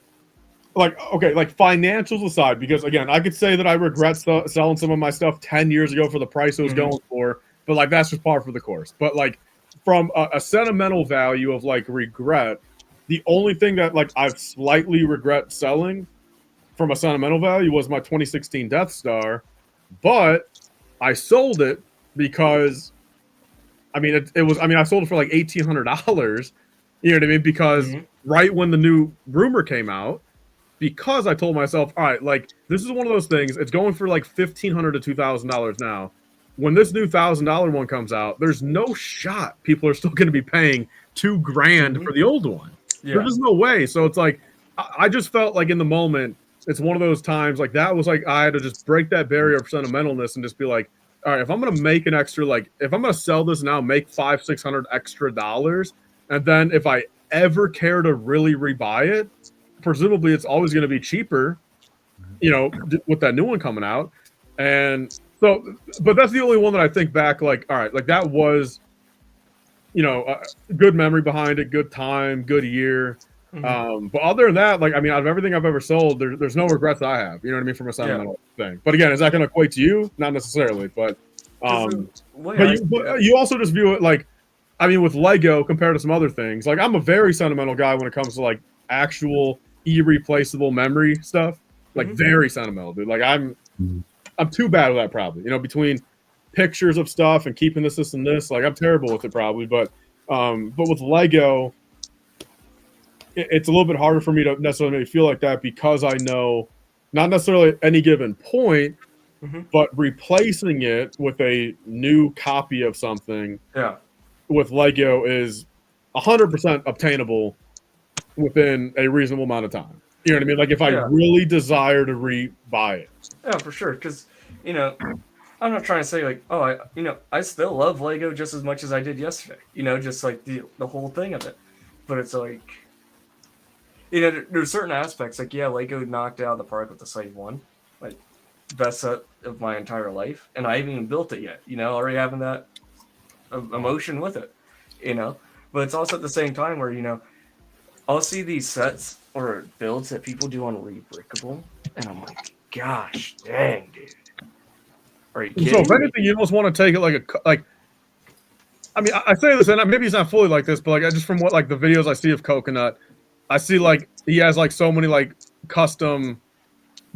like, okay, like financials aside, because again, I could say that I regret selling some of my stuff 10 years ago for the price it was going for, but like, that's just par for the course. But like, from a sentimental value of like regret, the only thing that like I've slightly regret selling from a sentimental value was my 2016 Death Star, but I sold it because, I mean, it was, I mean, I sold it for like $1,800, you know what I mean? Because right when the new rumor came out, because I told myself, all right, like, this is one of those things, it's going for like $1,500 to $2,000 now. When this new $1,000 one comes out, there's no shot people are still going to be paying $2,000 for the old one. Yeah. There's just no way. So it's like, I just felt like in the moment, it's one of those times, like, that was like, I had to just break that barrier of sentimentalness and just be like, all right, if I'm going to make an extra, like, if I'm going to sell this now, make $500-600 extra dollars, and then if I ever care to really rebuy it, presumably it's always going to be cheaper, you know, with that new one coming out. And so, but that's the only one that I think back, like, all right, like, that was, you know, a good memory behind it, good time, good year. But other than that, like, I mean, out of everything I've ever sold, there's no regrets I have, you know what I mean, from a sentimental thing. But again, is that going to equate to you? Not necessarily, but you also just view it like, I mean, with Lego compared to some other things, like, I'm a very sentimental guy when it comes to like actual irreplaceable memory stuff, like very sentimental, dude. Like, I'm too bad with that probably, you know, between pictures of stuff and keeping this and this, like, I'm terrible with it probably, but with Lego, it's a little bit harder for me to necessarily make me feel like that, because I know not necessarily at any given point, but replacing it with a new copy of something with Lego is 100% obtainable within a reasonable amount of time. You know what I mean? Like, if I really desire to re-buy it. Yeah, for sure. Because, you know, I'm not trying to say like, oh, I still love Lego just as much as I did yesterday. You know, just like the whole thing of it. But it's like, you know, there's certain aspects, like, yeah, Lego knocked it out of the park with the Site 1. Like, best set of my entire life. And I haven't even built it yet, you know, already having that emotion with it, you know. But it's also at the same time where, you know, I'll see these sets or builds that people do on Rebrickable, and I'm like, gosh dang, dude. Are you kidding So if me? anything, you almost want to take it like, I mean, I say this, and maybe it's not fully like this, but like, just from what, like, the videos I see of Coconut, I see like he has like so many like custom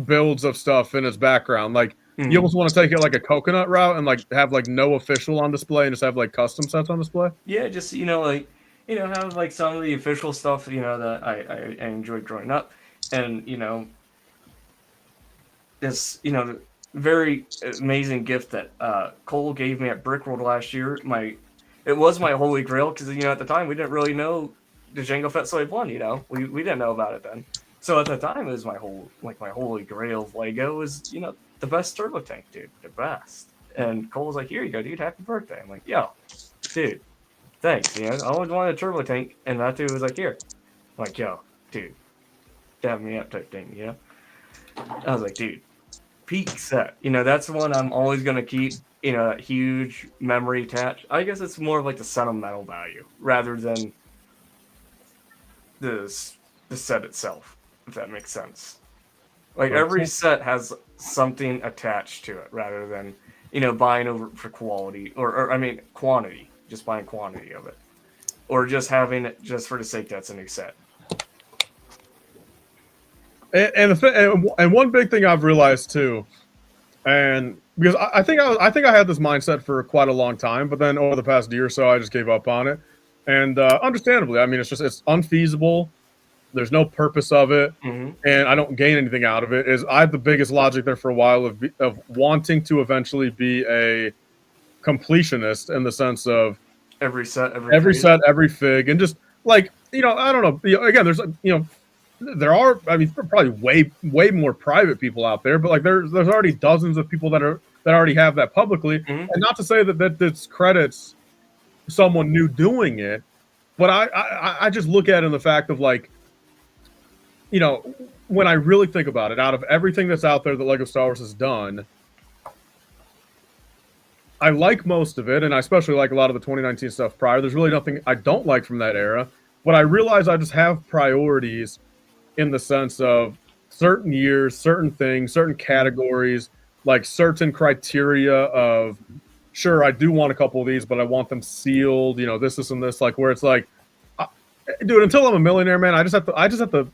builds of stuff in his background. Like, you almost want to take it like a Coconut route and like have like no official on display and just have like custom sets on display. Yeah, just, you know, like, you know, have like some of the official stuff, you know, that I enjoyed growing up, and, you know, this, you know, very amazing gift that Cole gave me at Brickworld last year. It was my holy grail, because, you know, at the time we didn't really know the Jango Fett Soy 1, you know, we didn't know about it then. So at the time, it was my holy grail of Lego was, you know, the best turbo tank, dude, the best. And Cole was like, "Here you go, dude, happy birthday." I'm like, "Yo, dude, thanks." You know, I always wanted a turbo tank, and that dude was like, "Here." I'm like, "Yo, dude, dab me up," type thing, you know. I was like, "Dude, peak set." You know, that's the one I'm always gonna keep. You know, that huge memory attached. I guess it's more of like the sentimental value rather than the set itself, if that makes sense. Like, every set has something attached to it rather than, you know, buying over for quality or I mean quantity, just buying quantity of it, or just having it just for the sake that's a new set. And one big thing I've realized too, and because I think I had this mindset for quite a long time, but then over the past year or so, I just gave up on it. And understandably, I mean, it's unfeasible. There's no purpose of it, and I don't gain anything out of it. I had the biggest logic there for a while of wanting to eventually be a completionist in the sense of every set, every fig, and just like, you know, I don't know. Again, there's, you know, there are, I mean, probably way more private people out there, but like there's already dozens of people that already have that publicly. And not to say that discredits someone new doing it, but I just look at it in the fact of like, you know, when I really think about it, out of everything that's out there that Lego Star Wars has done, I like most of it, and I especially like a lot of the 2019 stuff prior. There's really nothing I don't like from that era, but I realize I just have priorities in the sense of certain years, certain things, certain categories, like certain criteria of, sure, I do want a couple of these, but I want them sealed, you know, this and this, like where it's like, dude, until I'm a millionaire, man, I just have to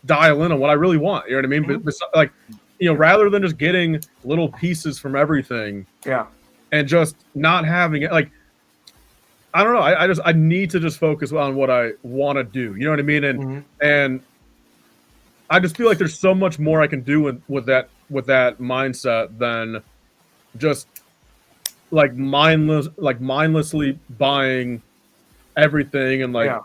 dial in on what I really want. You know what I mean? But like, you know, rather than just getting little pieces from everything. Yeah. And just not having it, like, I don't know. I need to just focus on what I want to do. You know what I mean? And I just feel like there's so much more I can do with that mindset than just like mindlessly buying everything and like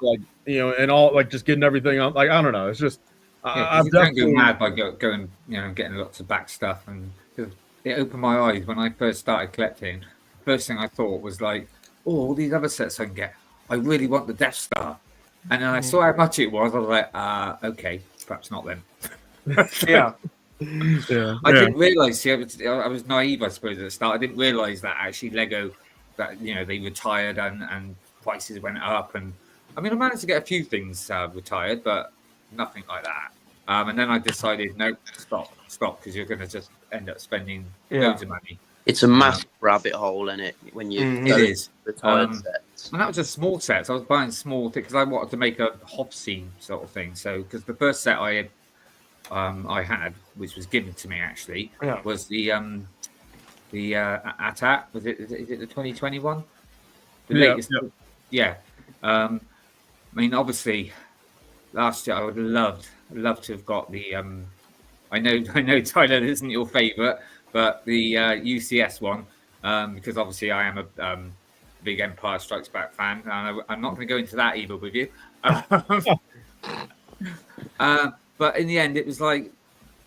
you know, and all, like just getting everything on. Like, I don't know. It's just I'm definitely mad by going, you know, getting lots of back stuff, and it opened my eyes when I first started collecting. First thing I thought was like, oh, all these other sets I can get. I really want the Death Star. And then I saw how much it was. I was like, okay, perhaps not then. Yeah. I didn't realise, see, I was naive, I suppose, at the start. I didn't realise that actually Lego, that, you know, they retired and prices went up. And I mean, I managed to get a few things retired, but nothing like that. And then I decided, no, stop, because you're going to just end up spending loads of money. It's a massive rabbit hole, isn't it? When you it is retired sets. And that was just small sets. I was buying small things because I wanted to make a hob scene sort of thing. So because the first set I had, which was given to me actually, was the AAAAAAND. Was it? Is it the 2021? The latest. Yeah. I mean, obviously, last year I would have loved to have got the. I know Tyler isn't your favourite, but the UCS one, because obviously I am a big Empire Strikes Back fan, and I'm not going to go into that either with you. But in the end, it was like,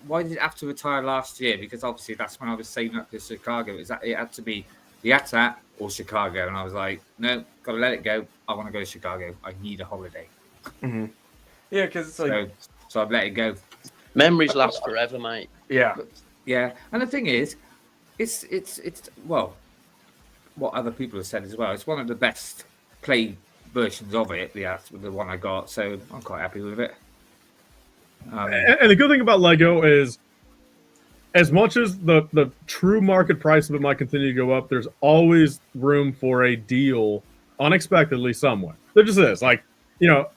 why did it have to retire last year? Because obviously that's when I was saving up for Chicago. It had to be the AAAAAAND or Chicago, and I was like, no, got to let it go. I want to go to Chicago. I need a holiday. Yeah, because it's like so I've let it go. Memories last forever, mate. Yeah. Yeah, and the thing is, it's well, what other people have said as well. It's one of the best played versions of it, the one I got. So I'm quite happy with it. And the good thing about Lego is, as much as the true market price of it might continue to go up, there's always room for a deal unexpectedly somewhere. There just is. Like, you know,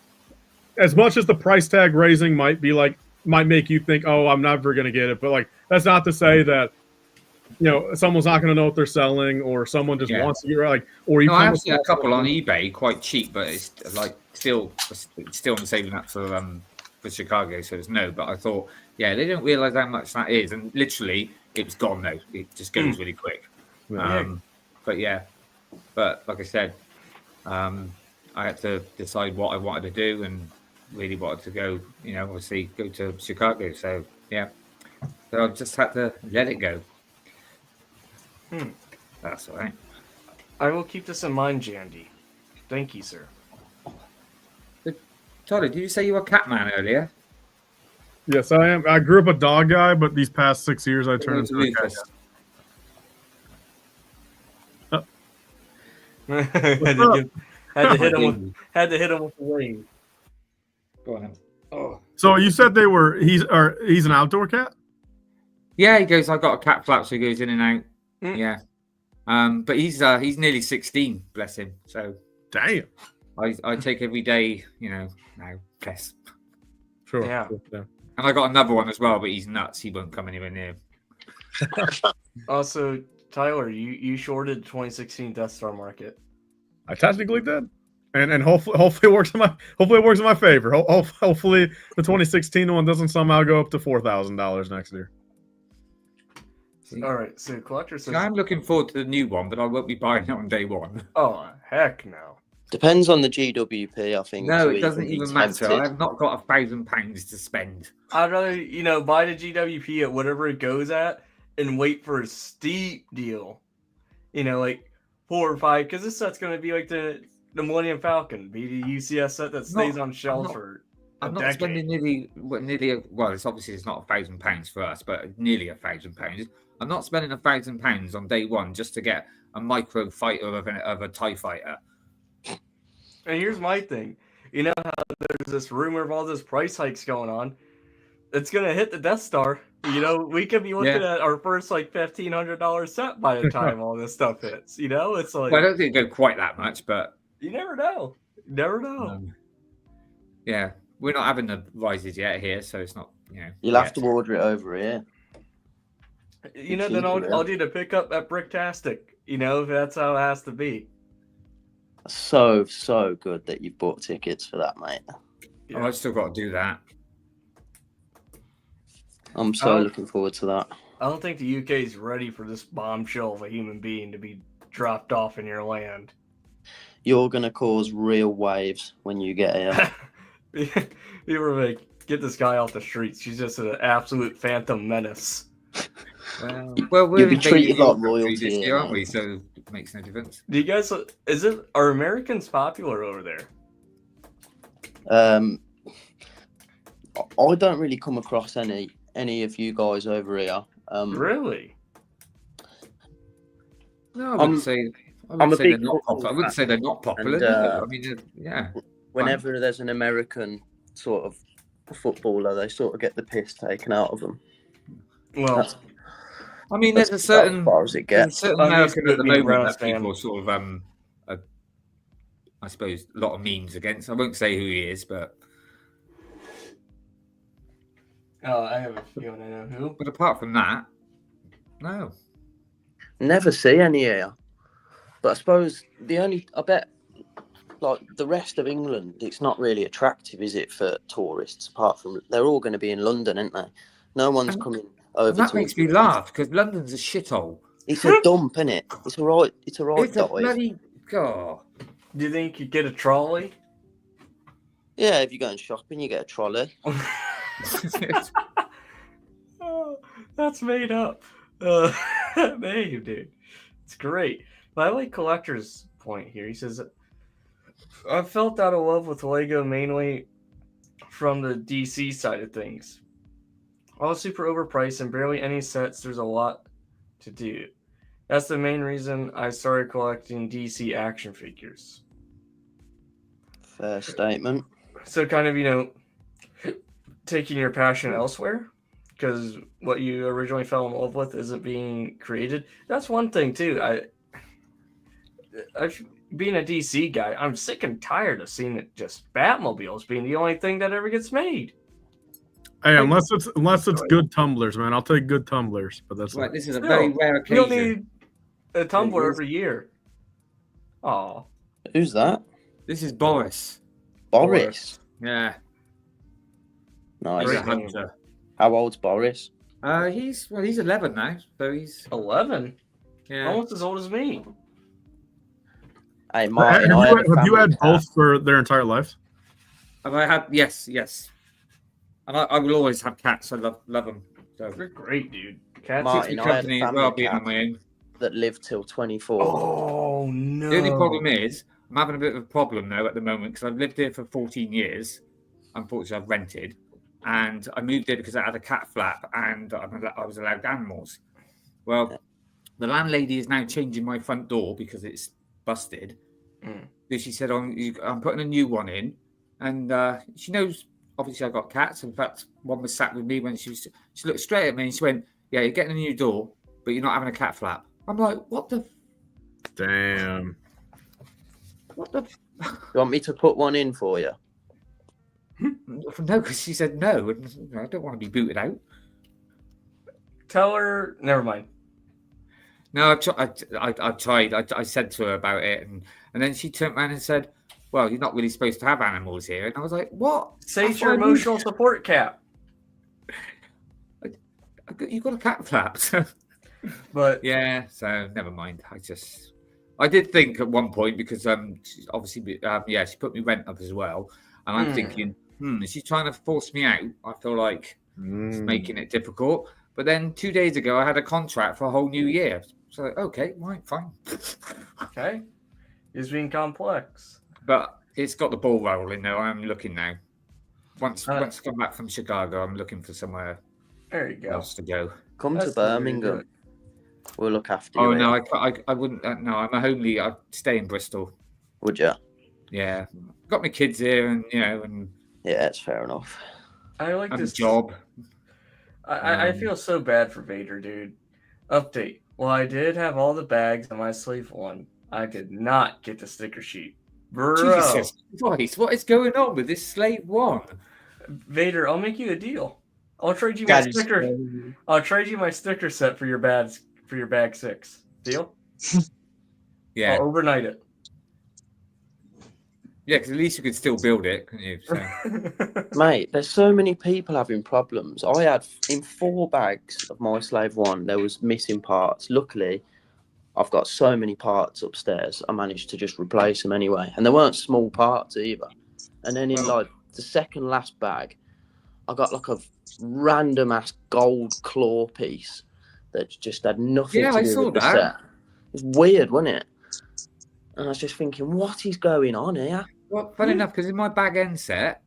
as much as the price tag raising might make you think, oh, I'm never going to get it. But like, that's not to say that, you know, someone's not going to know what they're selling, or someone just wants to get like, or you. I have seen a couple on eBay quite cheap, but it's like still I'm saving up for Chicago, so it's no. But I thought, they didn't realize how much that is, and literally it was gone though. It just goes really quick. But like I said, I had to decide what I wanted to do, and really wanted to go, you know, obviously go to Chicago. So so I just had to let it go. That's all right. I will keep this in mind, Jandy. Thank you, sir. Charlie, did you say you were a cat man earlier? Yes, I am. I grew up a dog guy, but these past 6 years I turned into a cat guy. had to hit him with the wing. Go on. Oh. So you said he's an outdoor cat? Yeah, he goes. I got a cat flap, so he goes in and out. Yeah, but he's nearly 16, bless him. So damn, I take every day, you know. Now, bless. Sure. Yeah. And I got another one as well, but he's nuts. He won't come anywhere near. Also, Tyler, you shorted 2016 Death Star market. I technically did, and hopefully it works in my favor. Hopefully the 2016 one doesn't somehow go up to $4,000 next year. All right, so collector says I'm looking forward to the new one, but I won't be buying it on day one. Oh heck no! Depends on the GWP, I think. No, to it doesn't be even matter. tempted. I've not got £1,000 to spend. I'd rather, buy the GWP at whatever it goes at and wait for a steep deal. Like 4 or 5, because this set's going to be like the Millennium Falcon, be the UCS set that stays on shelves for a I'm not decade. spending it's obviously it's not £1,000 for us, but nearly £1,000. I'm not spending £1,000 on day one just to get a micro fighter of a TIE fighter. And here's my thing. You know how there's this rumor of all this price hikes going on? It's going to hit the Death Star. We could be looking at our first $1,500 set by the time all this stuff hits. It's like, Well, I don't think it'd go quite that much, but you never know. You never know. Yeah, we're not having the rises yet here, so it's not. You'll have to order it over here. Then I'll do the pickup at Bricktastic. If that's how it has to be. So good that you've bought tickets for that, mate. Yeah. I've still got to do that. I'm so looking forward to that. I don't think the UK is ready for this bombshell of a human being to be dropped off in your land. You're going to cause real waves when you get here. People are like, get this guy off the streets. She's just an absolute phantom menace. Well, we're You'll be treated like royalty this here, year, aren't mate. we? So it makes no difference. Do you guys? Are Americans popular over there? I don't really come across any of you guys over here. Really? No, I wouldn't say they're not popular. I wouldn't say they're not popular. And, no. I mean, yeah. Whenever there's an American sort of footballer, they sort of get the piss taken out of them. Well, I mean, there's a certain, as far as it gets. certain American at the moment that people sort of, I suppose, a lot of memes against. I won't say who he is, but. Oh, I have a feeling I know who. But apart from that, no. Never see any here. But I suppose I bet, like the rest of England, it's not really attractive, is it, for tourists? Apart from they're all going to be in London, aren't they? No one's coming over. And that makes me laugh because London's a shithole. It's a dump, isn't it? It's a right. It's a right It's a dive. bloody god. Do you think you get a trolley? Yeah, if you're going shopping, you get a trolley. Oh, that's made up. Name, dude. It's great. But I like Collector's point here. He says, I felt out of love with Lego mainly from the DC side of things. All super overpriced and barely any sets. There's a lot to do. That's the main reason I started collecting DC action figures. Fair statement. So kind of, taking your passion elsewhere because what you originally fell in love with isn't being created. That's one thing too. Being a DC guy, I'm sick and tired of seeing it just Batmobiles being the only thing that ever gets made. Hey, unless it's good tumblers, man. I'll take good tumblers, but that's Right, this is a No, very rare You don't occasion. need a tumbler every year. Oh, Who's that? This is Boris. Boris. Yeah. Nice. He's a hunter. How old's Boris? He's 11 now, so he's 11. Yeah. Almost as old as me. Hey, Martin, Have you had both for their entire lives? Have I had? Yes. And I will always have cats. I love them. So They're great, dude. Cats Martin, keep me I had a company as family well, being on cat my own. that lived till 24. Oh no. The only problem is I'm having a bit of a problem now at the moment because I've lived here for 14 years. Unfortunately, I've rented, and I moved here because I had a cat flap and I was allowed animals. Well, the landlady is now changing my front door because it's busted. So she said, I'm putting a new one in, and she knows. Obviously, I got cats. In fact, one was sat with me when she looked straight at me and she went, "Yeah, you're getting a new door, but you're not having a cat flap." I'm like, "What the? Damn. You want me to put one in for you? No," because she said no, and I don't want to be booted out. Tell her. Never mind. No, I tried. I said to her about it, and then she turned around and said, "Well, you're not really supposed to have animals here." And I was like, "What? Say That's your what I emotional support cat." You got a cat flap. But yeah, so never mind. I did think at one point because obviously she put me rent up as well, and I'm thinking, is she trying to force me out? I feel like it's making it difficult. But then 2 days ago, I had a contract for a whole new year. So okay, right, fine. Okay, it's being complex. But it's got the ball rolling though. I'm looking now. Once I come back from Chicago, I'm looking for somewhere there you go. else to go. Come to Birmingham. We'll look after you. Oh no, I wouldn't. No, I'm a homely. I'd stay in Bristol. Would you? Yeah, got my kids here, and yeah, it's fair enough. I like this job. I feel so bad for Vader, dude. Update. Well, I did have all the bags on my slave one. I could not get the sticker sheet. Bro. Jesus Christ, what is going on with this slave one? Vader, I'll make you a deal. I'll trade you my sticker. I'll trade you my sticker set for your bag 6. Deal? Yeah. I'll overnight it. Yeah, because at least you could still build it, couldn't you? So. Mate, there's so many people having problems. I had in 4 bags of my slave one, there was missing parts. Luckily, I've got so many parts upstairs. I managed to just replace them anyway, and they weren't small parts either. And then in like the second last bag, I got like a random ass gold claw piece that just had nothing to do with the set. It's weird, wasn't it? And I was just thinking, what is going on here? Well, funny enough, because in my bag end set,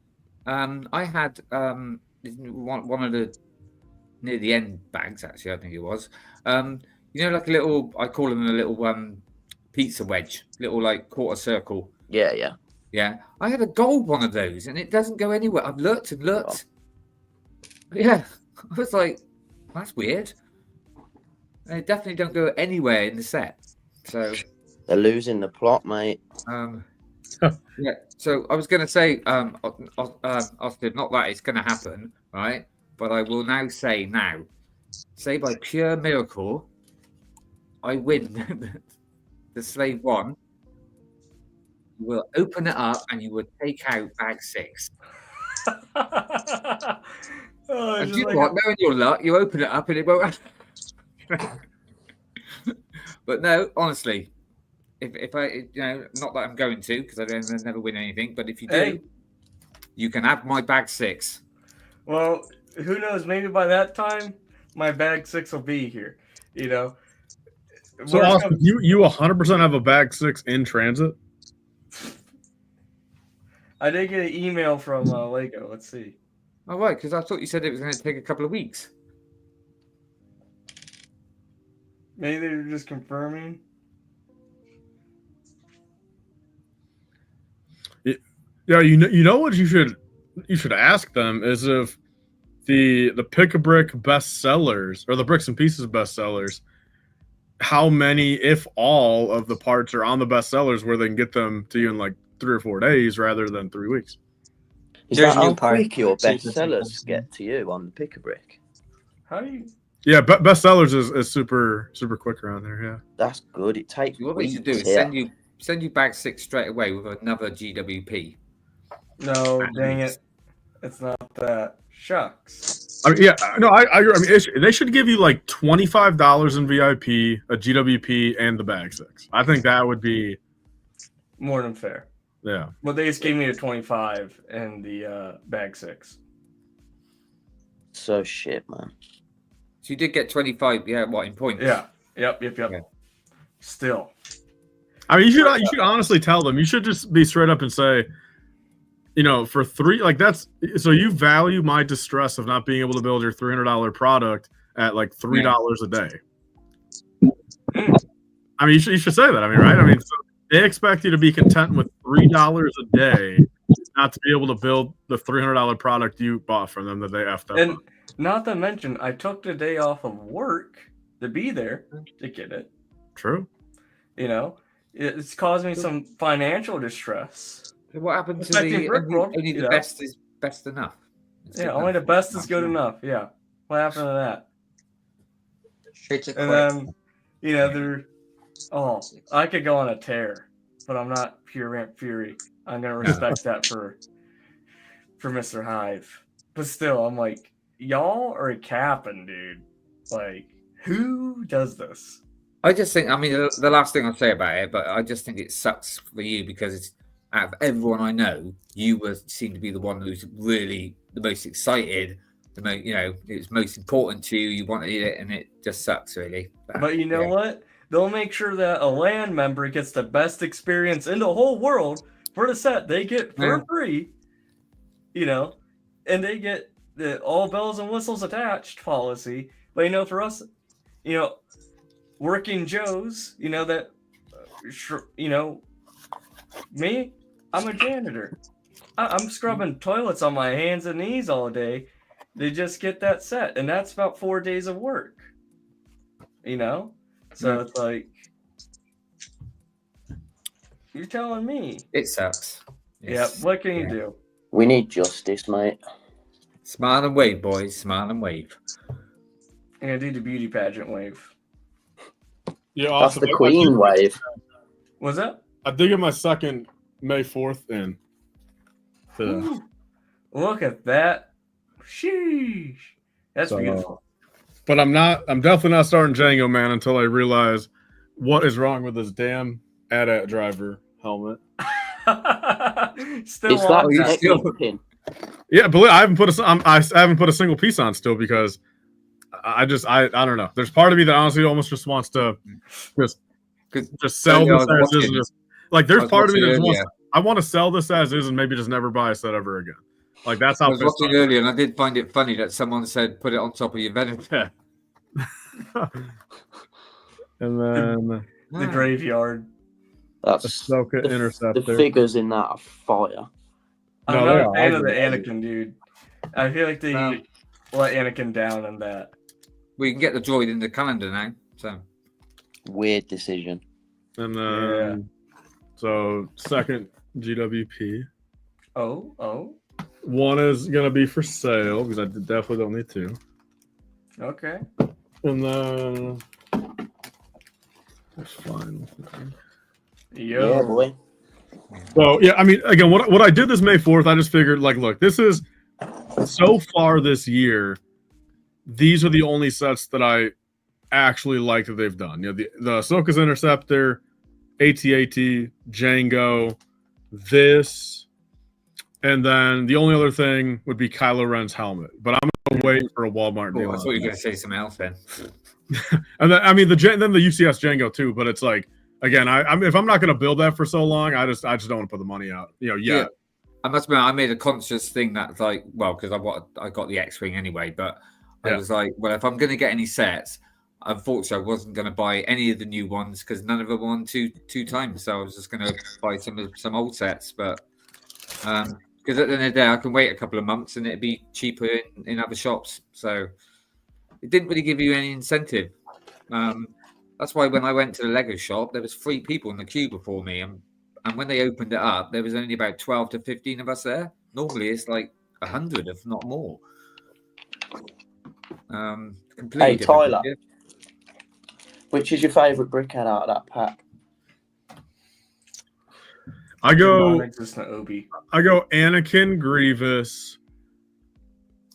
I had one of the near the end bags. Actually, I think it was. Like a little. I call them a little pizza wedge, little like quarter circle. Yeah. Yeah, I had a gold one of those, and it doesn't go anywhere. I've looked and looked. Yeah, I was like, that's weird. They definitely don't go anywhere in the set. So they're losing the plot, mate. Yeah. So I was going to say, Austin, not that it's going to happen, right? But I will now say say by pure miracle, I win the slave one. You will open it up and you will take out bag 6. And do you know what? Knowing your luck, you open it up and it won't. But no, honestly, if I, not that I'm going to, because I never win anything. But if you do, you can have my bag 6. Well, who knows? Maybe by that time, my bag 6 will be here. So, Austin, you 100% have a bag 6 in transit? I did get an email from Lego. Let's see. Oh, right, because I thought you said it was going to take a couple of weeks. Maybe they're just confirming. Yeah, you know what you should ask them is if the Pick-a-Brick bestsellers or the Bricks and Pieces bestsellers, how many, if all, of the parts are on the bestsellers where they can get them to you in like 3 or 4 days rather than 3 weeks. Is that how quick your bestsellers get to you on the Pick-a-Brick? How do you? Yeah, bestsellers is super quick around there. Yeah, that's good. It takes. What we should do is send you bag 6 straight away with another GWP. No, dang it, it's not that. Shucks. I mean, yeah, no, I agree. I mean, they should give you like $25 in VIP, a GWP, and the bag 6. I think that would be more than fair. Yeah. Well, they just gave me a 25 and the bag 6. So shit, man. So you did get 25, yeah, what, in points? Yeah. Yep. Okay. Still. I mean, you should honestly tell them. You should just be straight up and say, for 3, like that's, so you value my distress of not being able to build your $300 product at like $3 a day. I mean, you should say that. I mean, right? I mean, so they expect you to be content with $3 a day, not to be able to build the $300 product you bought from them that they effed up. And not to mention, I took the day off of work to be there to get it. True. It's caused me some financial distress. What happened to only the best is best enough? Only the best is good enough. Yeah. What happened to that? And then, I could go on a tear, but I'm not pure Ramp Fury. I'm gonna respect that for Mr. Hive. But still, I'm like, y'all are capping, dude. Like, who does this? I just think, I mean, the last thing I'll say about it, but I just think it sucks for you because it's, out of everyone I know, you seem to be the one who's really the most excited. The most, you know, it's most important to you. You wanted it, and it just sucks, really. But you know what? They'll make sure that a LAN member gets the best experience in the whole world for the set they get for free. You know, and they get the all bells and whistles attached policy. But you know, for us, you know, working Joes, you know that, you know, me, I'm a janitor. I'm scrubbing toilets on my hands and knees all day to just get that set, and that's about 4 days of work. You know, so it's like you're telling me it sucks. Yeah, what can you do? We need justice, mate. Smile and wave, boys. Smile and wave. And do the beauty pageant wave. Yeah, That's awesome. the Queen wave. Was that? I did get my second May 4th in. Ooh, look at that. Sheesh. That's So, beautiful. But I'm definitely not starting Jango, man, until I realize what is wrong with this damn AT-AT driver helmet. Still on that. Yeah, but I haven't put I haven't put a single piece on still because I don't know. There's part of me that honestly almost just wants to just sell this as is. And just, like there's part of me that just wants I want to sell this as is and maybe just never buy a set ever again. Like that's how I was watching earlier, and I did find it funny that someone said put it on top of your Venator. And then the graveyard. That's Ahsoka the Interceptor. figures in that are fire. I'm not a fan of the Anakin dude. I feel like they let Anakin down in that. We can get the droid in the calendar now. So weird decision. And then so second GWP. Oh. One is gonna be for sale because I definitely don't need two. Okay. And then that's fine. Yo. Yeah, boy. So yeah, I mean, again, what I did this May 4th, I just figured, like, look, this is so far this year. These are the only sets that I actually like that they've done. You know, the Ahsoka's Interceptor, AT-AT, Jango, this, and then the only other thing would be Kylo Ren's helmet. But I'm gonna wait for a Walmart deal. I thought you were going to say something else then. And then I mean then the UCS Jango too. But it's like, again, if I'm not going to build that for so long, I just don't want to put the money out. You know, yeah. I must admit, I made a conscious thing that, like, well, because I got the X-wing anyway, but I was like, well, if I'm going to get any sets, unfortunately, I wasn't going to buy any of the new ones because none of them won two times. So I was just going to buy some old sets, but because at the end of the day, I can wait a couple of months and it'd be cheaper in other shops. So it didn't really give you any incentive. That's why when I went to the Lego shop, there was 3 people in the queue before me, and when they opened it up, there was only about 12 to 15 of us there. Normally, it's like 100, if not more. Hey, Tyler, which is your favourite brickhead out of that pack? I go Anakin, Grievous,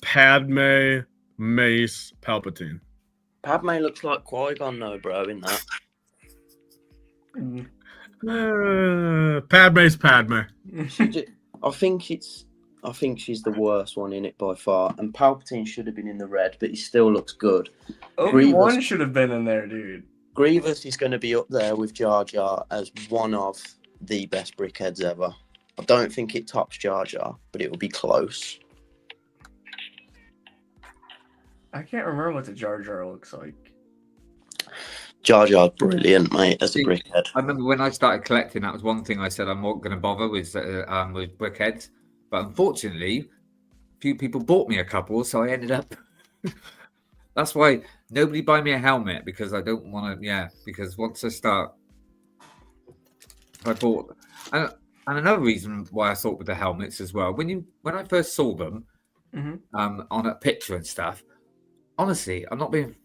Padme, Mace, Palpatine. Padme looks like Qui-Gon though, bro, in that. Padme's Padme. I think she's the worst one in it by far. And Palpatine should have been in the red, but he still looks good. Obi-Wan should have been in there, dude. Grievous is going to be up there with Jar Jar as one of the best brickheads ever. I don't think it tops Jar Jar, but it will be close. I can't remember what the Jar Jar looks like. Jar Jar's brilliant, mate, as a brickhead. I remember when I started collecting, that was one thing I said I'm not going to bother with brickheads. But unfortunately, a few people bought me a couple, so I ended up... That's why nobody buy me a helmet, because I don't want to... because once I start... I bought... And another reason why I thought with the helmets as well, when I first saw them on a picture and stuff, honestly, I'm not being...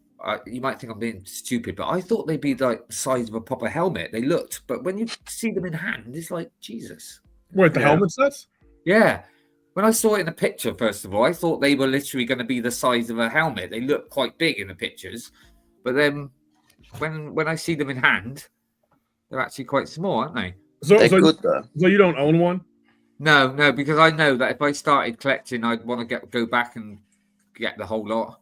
you might think I'm being stupid, but I thought they'd be like the size of a proper helmet. They looked, but when you see them in hand, it's like, Jesus. Wait, the helmet sets? Yeah. When I saw it in the picture, first of all, I thought they were literally going to be the size of a helmet. They look quite big in the pictures, but then when I see them in hand, they're actually quite small, aren't they? So you don't own one? No, because I know that if I started collecting, I'd want to go back and get the whole lot.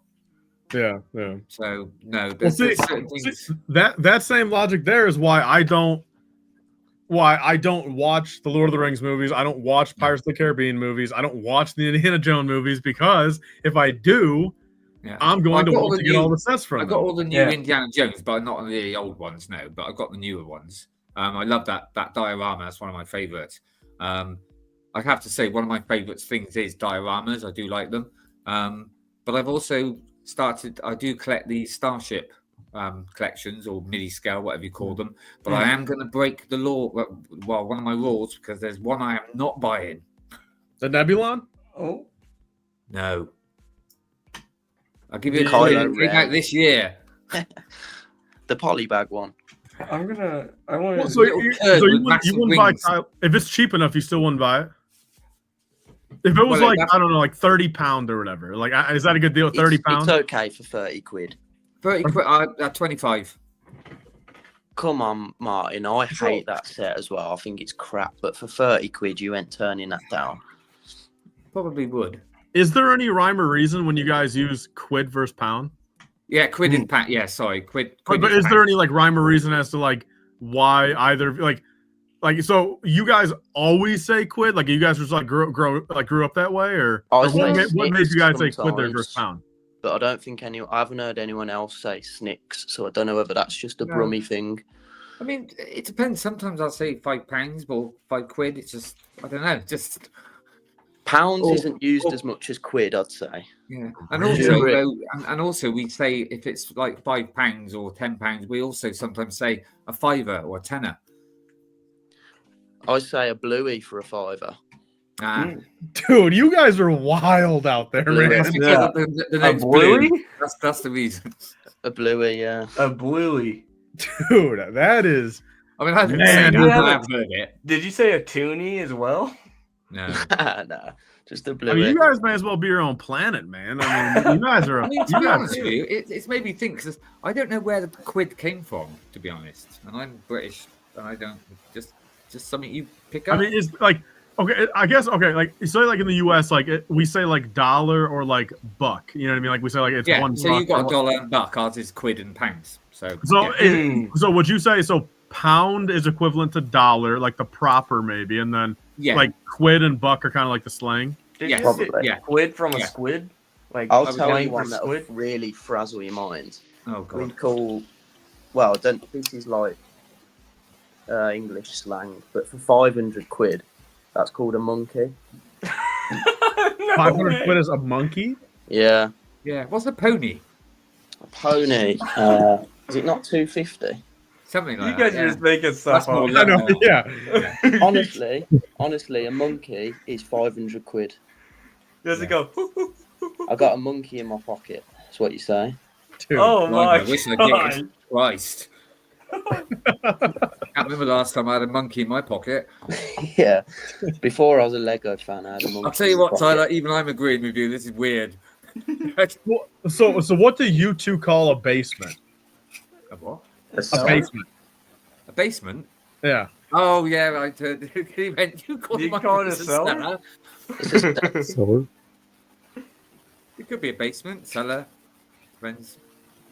Yeah. So no, Well, there's see, certain things. that same logic there is why I don't watch the Lord of the Rings movies. I don't watch Pirates of the Caribbean movies. I don't watch the Indiana Jones movies, because if I do, I'm going to want to get all the sets from I them. got all the new Indiana Jones, but not the old ones. No, but I've got the newer ones. I love that diorama. That's one of my favorites. I have to say, one of my favorite things is dioramas. I do like them. But I've also started. I do collect the Starship collections, or mini scale, whatever you call them. But I am going to break the law. Well, one of my rules, because there's one I am not buying. The Nebulon? Oh no. I'll give you a Kylo clue. Out this year. The polybag one. I want to. Well, so you wouldn't buy if it's cheap enough. You still wouldn't buy it. If it was I don't know, like £30 or whatever. Like, is that a good deal? £30. It's okay for 30 quid. 30 quid. 25. Come on, Martin. I hate that set as well. I think it's crap. But for 30 quid, you ain't turning that down. Probably would. Is there any rhyme or reason when you guys use quid versus pound? Yeah, quid and pound. Yeah, sorry, quid. But is there any like rhyme or reason as to like why either like so you guys always say quid? Like you guys just like grew up that way, or what made you guys say quid there versus pound? But I don't think I haven't heard anyone else say snicks, so I don't know whether that's just a Brummy thing. I mean, it depends. Sometimes I'll say £5 or 5 quid. It's just, I don't know, just pounds isn't used as much as quid, I'd say. Yeah, and also we say if it's like £5 or £10, we also sometimes say a fiver or a tenner. I say a bluey for a fiver. Dude, you guys are wild out there, man. The bluey? That's the reason. A bluey, yeah. A bluey. Dude, that is. I mean, I've heard it. Did you say a toonie as well? No. No, just a bluey. I mean, you guys may as well be your own planet, man. I mean, you guys are. I mean, to be honest with you, it's made me think, because I don't know where the quid came from, to be honest. And I'm British, and I don't just something you pick up. I mean, it's like. Okay, I guess like so like in the US, like we say like dollar or like buck. You know what I mean? Like we say like it's one. So you got a dollar and buck. Ours is quid and pounds. So so would you say pound is equivalent to dollar, like the proper maybe, and then like quid and buck are kind of like the slang. Quid from a squid. Like I'll tell you one that will really frazzle your mind. Oh god. We call this is like English slang, but for 500 quid. That's called a monkey. 500 quid is a monkey? Yeah. Yeah. What's a pony? A pony. Is it not 250? Something like that. You guys are just making stuff up. I know, yeah. Honestly, a monkey is 500 quid. Does it go? I got a monkey in my pocket. That's what you say. Dude, oh my God. Christ. I remember last time I had a monkey in my pocket. Yeah. Before I was a Lego fan, I had a monkey. I'll tell you what, Tyler, even I'm agreeing with you. This is weird. So what do you two call a basement? A what? A basement. A basement? Yeah. Oh, yeah, right. You call it a cellar? Cellar? It could be a basement, cellar, friends.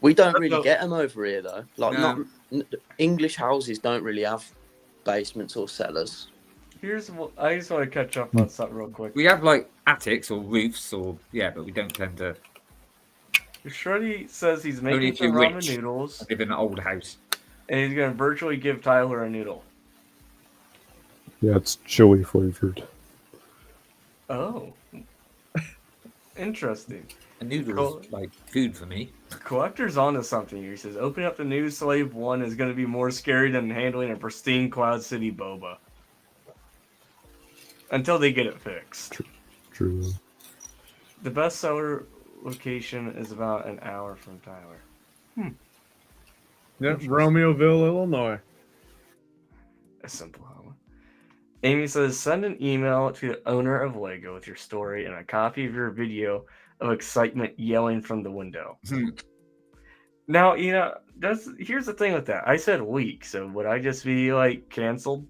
We don't really get them over here, though. Like, English houses don't really have basements or cellars. Here's what I just want to catch up on something real quick. We have like attics or roofs, but we don't tend to. Shreddy says he's making some ramen noodles. I live in an old house, and he's going to virtually give Tyler a noodle. Yeah, it's chili flavored. Oh, interesting. A noodle is like food for me. Collector's onto something here. He says, opening up the new Slave 1 is going to be more scary than handling a pristine Cloud City boba. Until they get it fixed. True. The bestseller location is about an hour from Tyler. Yep, Romeoville, Illinois. A simple home. Amy says, send an email to the owner of Lego with your story and a copy of your video of excitement yelling from the window. Now, here's the thing with that. I said week, so would I just be like canceled?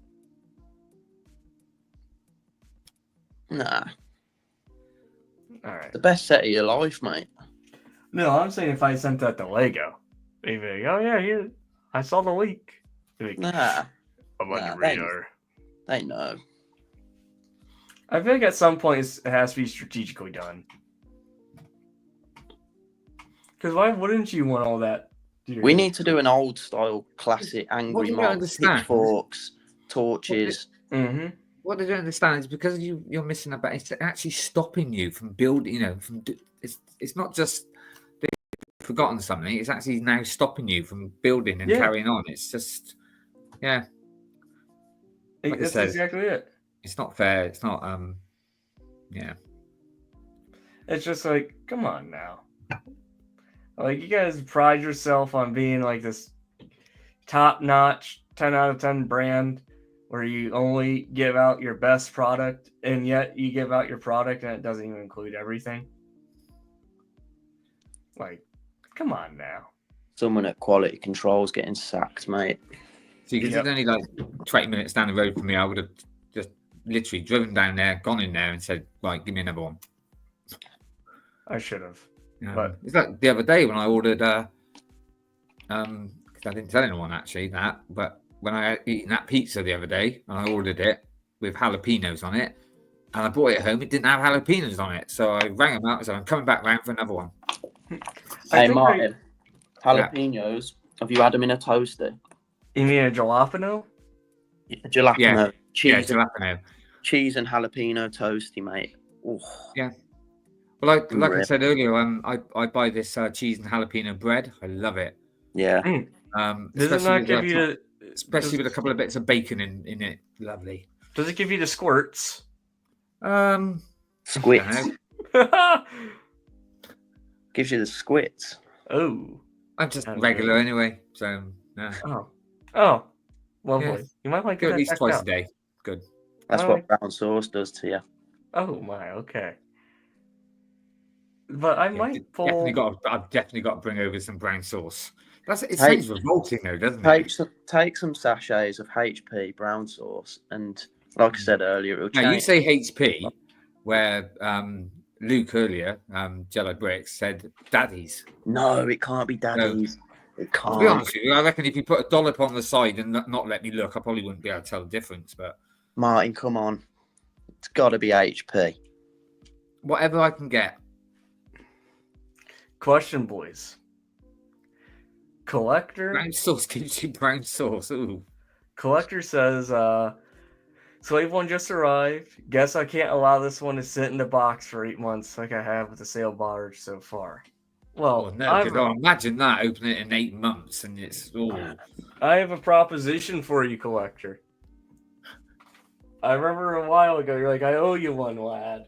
Nah. All right. The best set of your life, mate. No, I'm saying if I sent that to Lego, they'd be like, oh yeah, here, I saw the leak. Like, Nah. I'm on your They radar. know. I feel like at some point it has to be strategically done. Because why wouldn't you want all that? We need to do an old style classic angry you mob, understand? pitchforks, torches. Mm-hmm. What they don't understand is because you're missing about it's actually stopping you from building. It's not just they've forgotten something. It's actually now stopping you from building and carrying on. It's just like that's exactly it. It's not fair. It's not It's just like, come on now. Like, you guys pride yourself on being like this top-notch 10 out of 10 brand where you only give out your best product, and yet you give out your product and it doesn't even include everything. Like, come on now. Someone at quality control's getting sacked, mate. See, because it's only like 20 minutes down the road from me, I would have just literally driven down there, gone in there, and said, "Right, give me another one." I should have. But it's like the other day when I ordered, because I didn't tell anyone actually but when I eaten that pizza the other day, and I ordered it with jalapenos on it, and I brought it home, it didn't have jalapenos on it, so I rang them out and said, "I'm coming back round for another one." Hey, Martin, jalapenos. Have you had them in a toaster? You mean a jalapeno? Jalapeno. Yeah. Cheese, jalapeno. Cheese and jalapeno toasty, mate. Ooh. Yeah. Well, like I said earlier, I buy this cheese and jalapeno bread. I love it. Yeah. Does it not give you especially with a couple of bits of bacon in it? Lovely. Does it give you the squirts? Squits. Gives you the squits. Oh. I'm just regular anyway, so yeah. Oh. Lovely. Yeah. You might like go at least twice a day. Good. That's what brown sauce does to you. Oh my, okay. But I might pull. I've definitely got to bring over some brown sauce. It sounds revolting though, doesn't it? Take some sachets of HP brown sauce, and like I said earlier, it'll change. Now you say HP, where Luke earlier, Jello Bricks said Daddy's. No, it can't be Daddy's. It can't. To be honest with you, I reckon if you put a dollop on the side and not let me look, I probably wouldn't be able to tell the difference. But Martin, come on, it's got to be HP. Whatever I can get. Question, boys. Collector. Brown sauce gives you brown sauce. Ooh. Collector says, Slave one just arrived. Guess I can't allow this one to sit in the box for 8 months like I have with the sail barge so far. Well, imagine that, open it in 8 months and it's all. I have a proposition for you, Collector. I remember a while ago, you're like, I owe you one, lad.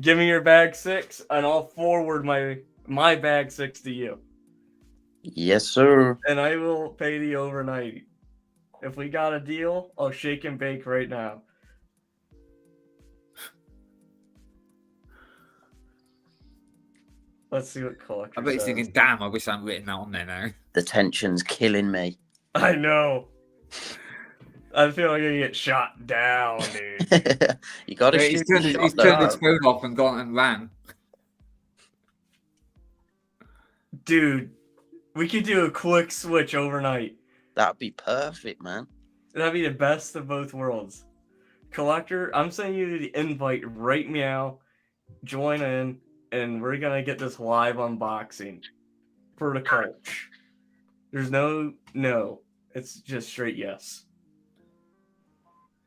Give me your bag 6 and I'll forward my bag 6 to you. Yes, sir. And I will pay the overnight. If we got a deal, I'll shake and bake right now. Let's see what Collector I bet he's says. thinking, damn, I wish I'd written that on there now. The tension's killing me. I know. I feel like I get shot down, dude. You got to He's turned his phone off and gone and ran. Dude, we could do a quick switch overnight. That'd be perfect, man. That'd be the best of both worlds. Collector, I'm sending you the invite right now. Join in, and we're gonna get this live unboxing for the coach. There's no. It's just straight yes.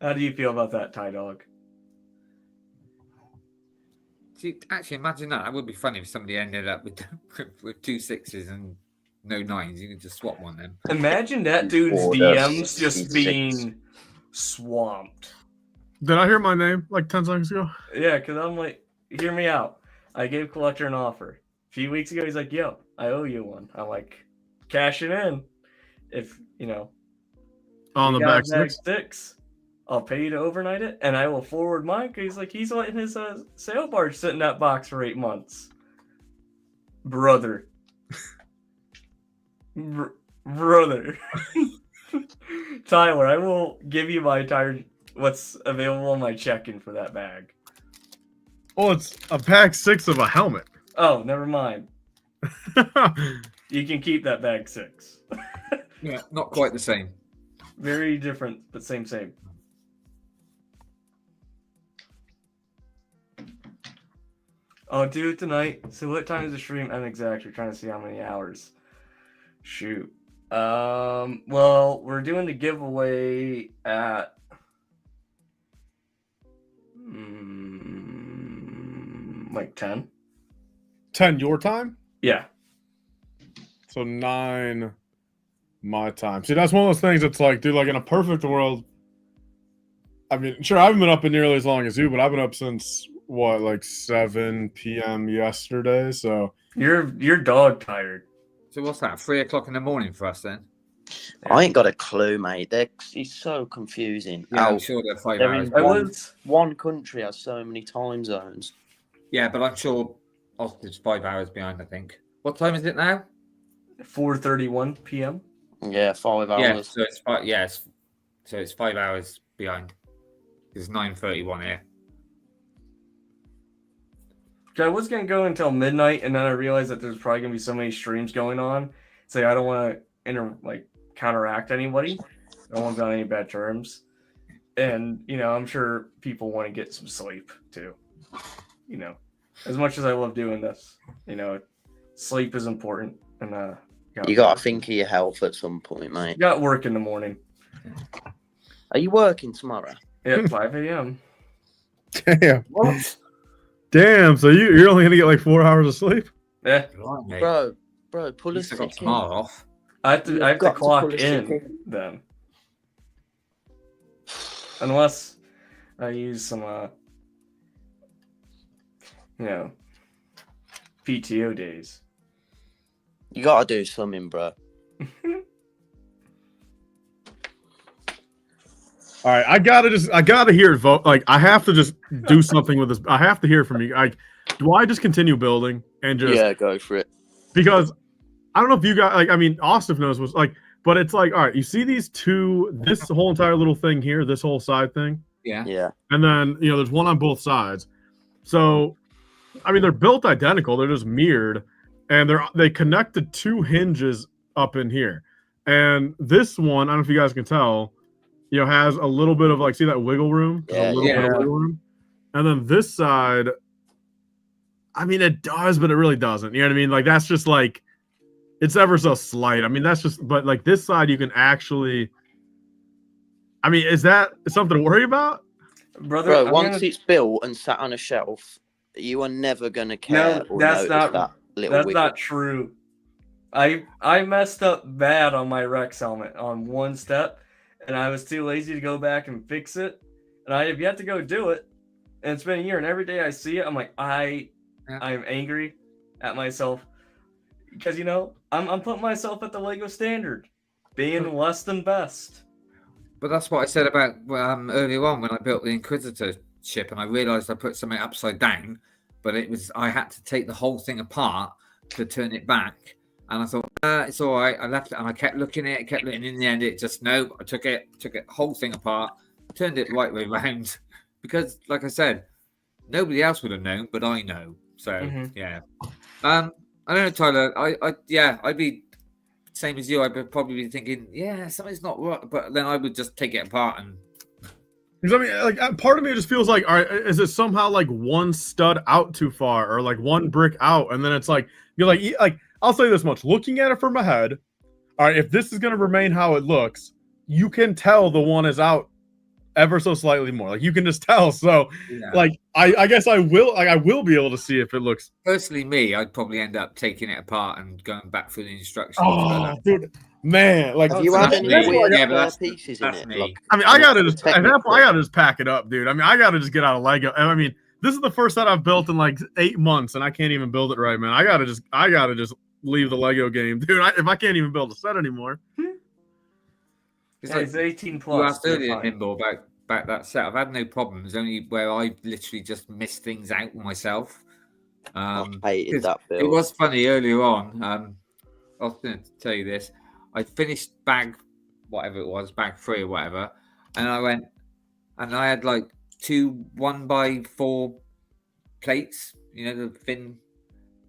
How do you feel about that, Ty Dog? See, actually, imagine that. That would be funny if somebody ended up with 2 6s and no 9s. You could just swap one then. Imagine that dude's DMs just being swamped. Did I hear my name like 10 seconds ago? Yeah, because I'm like, hear me out. I gave Collector an offer. A few weeks ago, he's like, yo, I owe you one. I'm like, cash it in. If, on the back 6, I'll pay you to overnight it, and I will forward mine, because he's letting his sail barge sit in that box for 8 months. Brother. Brother. Tyler, I will give you my entire what's available on my check-in for that bag. Oh, it's a pack 6 of a helmet. Oh, never mind. You can keep that bag 6. Yeah, not quite the same. Very different, but same. I'll do it tonight. So what time is the stream end exactly? We're trying to see how many hours. Shoot. Well, we're doing the giveaway at like 10. 10 your time? Yeah. So 9 my time. See, that's one of those things that's like, dude, like in a perfect world, I mean, sure, I haven't been up in nearly as long as you, but I've been up since what, like 7 p.m. yesterday. So you're dog tired. So what's that? 3 o'clock in the morning for us then? I ain't got a clue, mate. It's so confusing. Yeah, I'm sure they're 5 they're hours. in one country has so many time zones. Yeah, but I'm sure Austin's 5 hours behind, I think. What time is it now? 4:31 p.m. Yeah, 5 hours. Yeah, so it's 5. Yes, so it's 5 hours behind. It's 9:31 here. I was gonna go until midnight, and then I realized that there's probably gonna be so many streams going on. So I don't want to counteract anybody. I don't want to be on any bad terms. And I'm sure people want to get some sleep too. As much as I love doing this, sleep is important. And you got to think of your health at some point, mate. Got work in the morning. Are you working tomorrow? At 5 a.m. Damn. What? Damn. So you're only gonna get like 4 hours of sleep? Yeah. Bro, pull a got sick tomorrow off. I have to clock in then. Unless I use some PTO days. You gotta do something, bro. All right, I gotta hear it vote. Like, I have to just do something with this. I have to hear from you. Like, do I just continue building and just go for it? Because I don't know if you got Austin knows what's like, but it's like, all right, you see these two, this whole entire little thing here, this whole side thing, Yeah. and then there's one on both sides. So, they're built identical. They're just mirrored, and they connected 2 hinges up in here. And this one, I don't know if you guys can tell, has a little bit of see that wiggle room? Yeah, a little bit of wiggle room. And then this side, it does, but it really doesn't. You know what I mean? Like, that's just it's ever so slight. That's just, but this side you can actually, is that something to worry about? Brother, Bro, once it's built and sat on a shelf, you are never gonna care. No, that's not true. I messed up bad on my Rex helmet on one step, and I was too lazy to go back and fix it. And I have yet to go do it. And it's been a year, and every day I see it, I'm like, I'm angry at myself because I'm putting myself at the Lego standard, being less than best. But that's what I said about earlier on when I built the Inquisitor ship, and I realized I put something upside down, but I had to take the whole thing apart to turn it back. And I thought, it's all right. I left it, and I kept looking at it, in the end, it just, no, I took it whole thing apart, turned it right way around, because, like I said, nobody else would have known, but I know. So, yeah. I don't know, Tyler. I'd be same as you. I'd probably be thinking, something's not right, but then I would just take it apart and. Because part of me just feels like, all right, is it somehow one stud out too far, or one brick out, and then it's you're like, I'll say this much: looking at it from ahead, all right, if this is going to remain how it looks, you can tell the one is out ever so slightly more. You can just tell. So, I guess I will be able to see if it looks. Personally, me, I'd probably end up taking it apart and going back through the instructions. Oh, dude, man! Have you had any weird pieces in it? I gotta just at that point, I gotta just pack it up, dude. I gotta just get out of Lego. This is the first set I've built in 8 months, and I can't even build it right, man. I gotta just leave the Lego game, dude. If I can't even build a set anymore. It's 18 plus. You asked earlier, Nimble, about that set. I've had no problems, only where I literally just missed things out myself. I hated that build. It was funny earlier on. was going to tell you this. I finished bag, whatever it was, bag 3 or whatever, and I went, and I had like 2 1x4 plates, you know, the thin,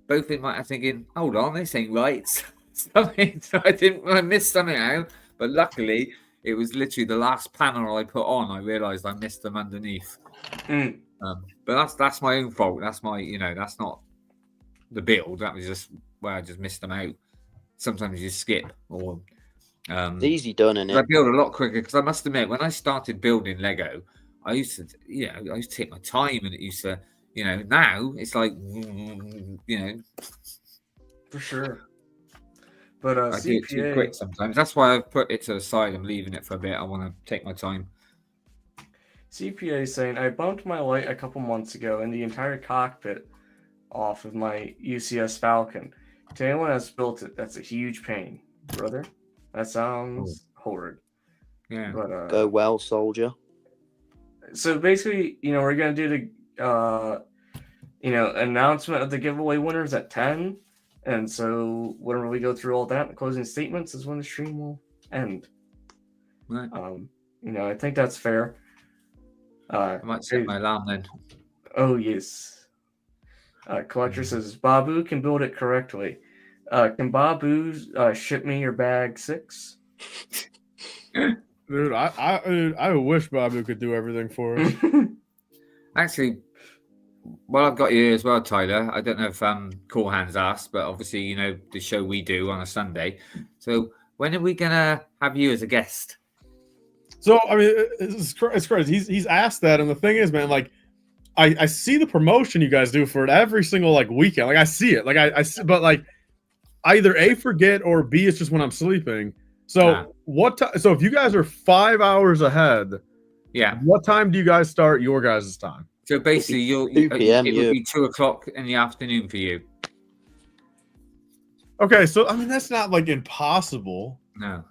both in my, I'm thinking, hold on, this ain't right. So I missed something out, but luckily it was literally the last panel I put on. I realized I missed them underneath. But that's my own fault. That's my, you know, that's not the build. That was just where I just missed them out. Sometimes you skip or It's easy done, innit? I build a lot quicker because I must admit, when I started building Lego, I used to, you know, I used to take my time, and it used to, you know, now it's like, you know, for sure. But I do it too quick sometimes. That's why I've put it to the side. I'm leaving it for a bit. I want to take my time. CPA saying, I bumped my light a couple months ago and the entire cockpit off of my UCS Falcon. To anyone that's built it, that's a huge pain, brother. That sounds horrid. Yeah. But Go well, soldier. so basically, you know, we're gonna do the you know, announcement of the giveaway winners at 10. And so whenever we go through all that, the closing statements is when the stream will end. Right. You know, I think that's fair. I might set my alarm then. Oh yes. Collector says Babu can build it correctly. Can Babu ship me your bag 6? Dude, I wish Babu could do everything for us. Actually, well, I've got you here as well, Tyler. I don't know if Cool Hands asked, but obviously, you know, the show we do on a Sunday. So when are we gonna have you as a guest? So I mean, it's crazy. He's asked that, and the thing is, man, like I see the promotion you guys do for it every single like weekend. Like I see it, like I see, but like I either A, forget, or B, it's just when I'm sleeping. So what time? So if you guys are 5 hours ahead, yeah, what time do you guys start your guys' time? So basically, it would be 2 o'clock in the afternoon for you. Okay, so I mean that's not like impossible. No.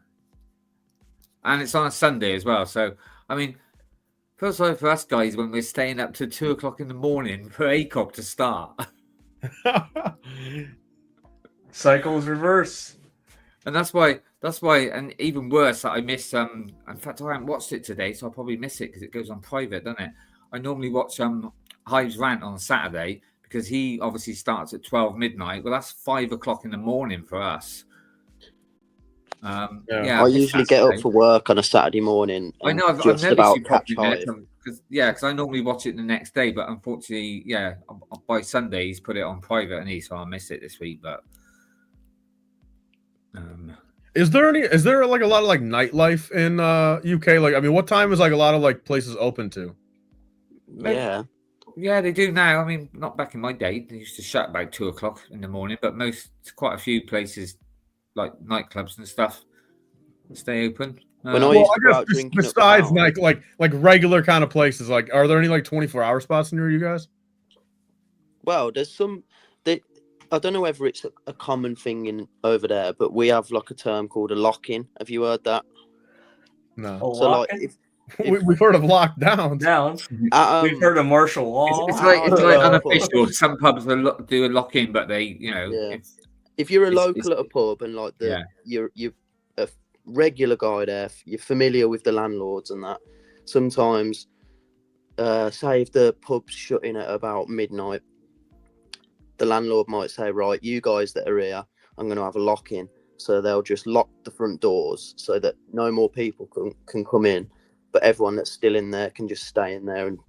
And it's on a Sunday as well. So I mean, feels like for us guys when we're staying up to 2 o'clock in the morning for ACOG to start. Cycles reverse. And that's why, and even worse, that I miss. In fact, I haven't watched it today, so I'll probably miss it because it goes on private, doesn't it? I normally watch Hive's rant on Saturday because he obviously starts at 12 midnight. Well, that's 5 o'clock in the morning for us. I usually get up for work on a Saturday morning. I know. I've just noticed about you popped catch in Hive. because I normally watch it the next day, but unfortunately, by Sunday he's put it on private, and so I'll miss it this week. But Is there like a lot of like nightlife in UK? Like, I mean, what time is like a lot of like places open to? Yeah, they do now. I mean, not back in my day. They used to shut about 2 o'clock in the morning, but quite a few places, like nightclubs and stuff, stay open. When I used to go out drinking at the besides bar, like regular kind of places, like are there any like 24-hour spots near you guys? well, there's some. I don't know whether it's a common thing over there, but we have like a term called a lock-in. Have you heard that? No. So like, we've heard of lockdowns. We've heard of martial law. It's like unofficial. Some pubs do a lock-in, but they, you know, if you're a local at a pub and like you're a regular guy there, you're familiar with the landlords and that. Sometimes, say if the pub's shutting at about midnight, the landlord might say, right, you guys that are here, I'm going to have a lock-in. So they'll just lock the front doors so that no more people can come in, but everyone that's still in there can just stay in there and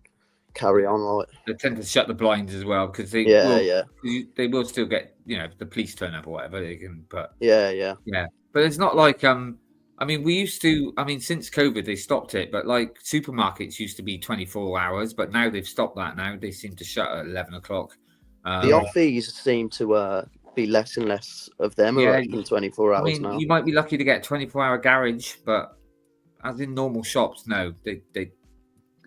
carry on. Right? They tend to shut the blinds as well because they they will still get, you know, if the police turn up or whatever, they can. But yeah. But it's not like I mean, we used to. I mean, since COVID, they stopped it. But like supermarkets used to be 24 hours, but now they've stopped that. Now they seem to shut at 11 o'clock. The offies seem to be less and less of them in 24 hours now. You might be lucky to get a 24-hour garage, but as in normal shops, no. They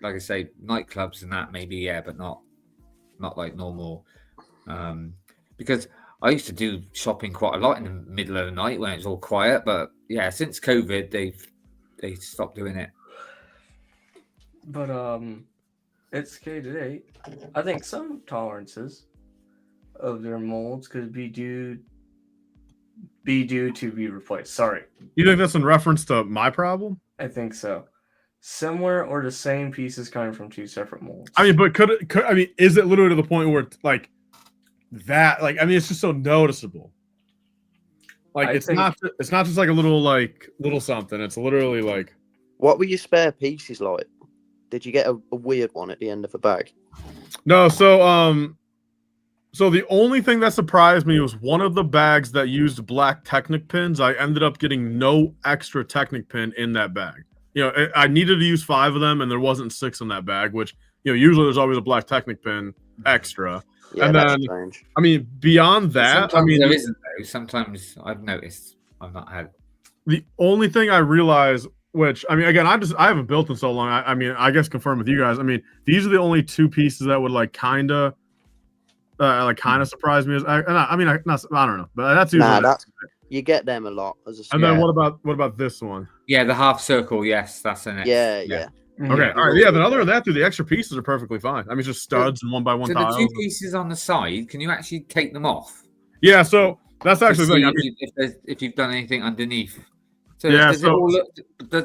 like I say, nightclubs and that maybe, but not like normal. Because I used to do shopping quite a lot in the middle of the night when it was all quiet, but since COVID, they stopped doing it. But it's K today. I think some tolerances of their molds could be due be due to be replaced. Sorry. You think that's in reference to my problem? I think so. Similar or the same pieces coming from two separate molds. I mean, but I mean, is it literally to the point where it's like that? Like, I mean, it's just so noticeable. Like, it's not just like a little something. It's literally like. What were your spare pieces like? Did you get a weird one at the end of a bag? No, so the only thing that surprised me was one of the bags that used black Technic pins. I ended up getting no extra Technic pin in that bag. You know, I needed to use 5 of them, and there wasn't 6 in that bag. Which, you know, usually there's always a black Technic pin extra. Yeah, and that's then, strange. I mean, beyond that, Sometimes I mean, there isn't though. Sometimes I've noticed I've not had. the only thing I realized, which I mean, again, I haven't built in so long. I mean, I guess confirm with you guys. I mean, these are the only 2 pieces that would kind of surprise me. I don't know, but that's usually you get them a lot as a. And then what about this one? Yeah, the half circle. Yes, that's in it. Yeah. Okay, all right, yeah. Then other than that, the extra pieces are perfectly fine. I mean, it's just studs and 1x1 So tiles. the 2 pieces on the side, can you actually take them off? Yeah, so that's actually the thing. I mean, if you've done anything underneath. So Yeah, does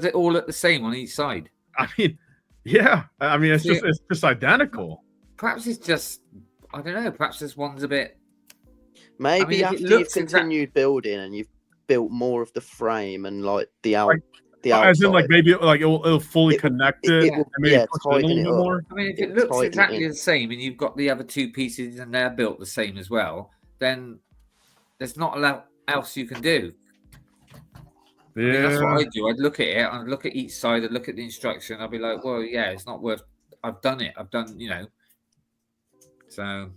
it all look the same on each side? I mean, yeah. I mean, it's just identical. Perhaps it's just, I don't know. Perhaps this one's a bit. Maybe after you've continued building and you've built more of the frame and like the outside. As in, like maybe it'll fully connect it. will- and maybe yeah, push it a little tighten it bit up. more. I mean, if it It'll looks tighten it exactly in. the same and you've got the other 2 pieces and they're built the same as well, then there's not a lot else you can do. I mean, that's what I do. I'd look at it. I'd look at each side. I'd look at the instruction. I'd be like, well, yeah, it's not worth. I've done it. I've done, you know. So.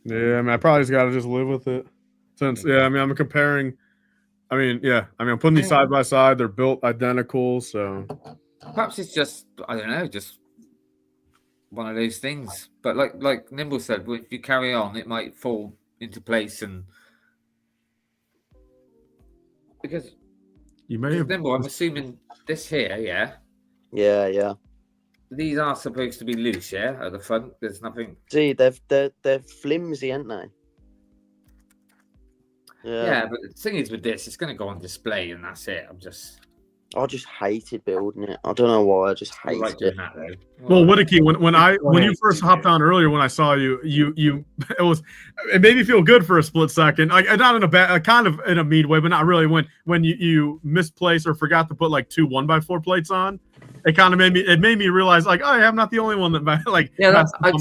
Yeah, I mean, I probably just got to just live with it. Since, I mean, I'm comparing. I mean, I'm putting these side by side. They're built identical, so. Perhaps it's just, I don't know, just one of those things. But like Nimble said, if you carry on, it might fall into place and. Because you may have. Nimble, I'm assuming this here, yeah. Yeah. These are supposed to be loose, yeah, at the front. There's nothing. See, they're flimsy, aren't they? Yeah, but the thing is with this, it's going to go on display, and that's it. I just hated building it. I don't know why. I just hated it. Well, Whittaky, when you first hopped on earlier, when I saw you it made me feel good for a split second. Not in a bad, kind of in a mean way, but not really. When you misplaced or forgot to put 2 1x4 plates on, it kind of made me realize I'm not the only one that Yeah, I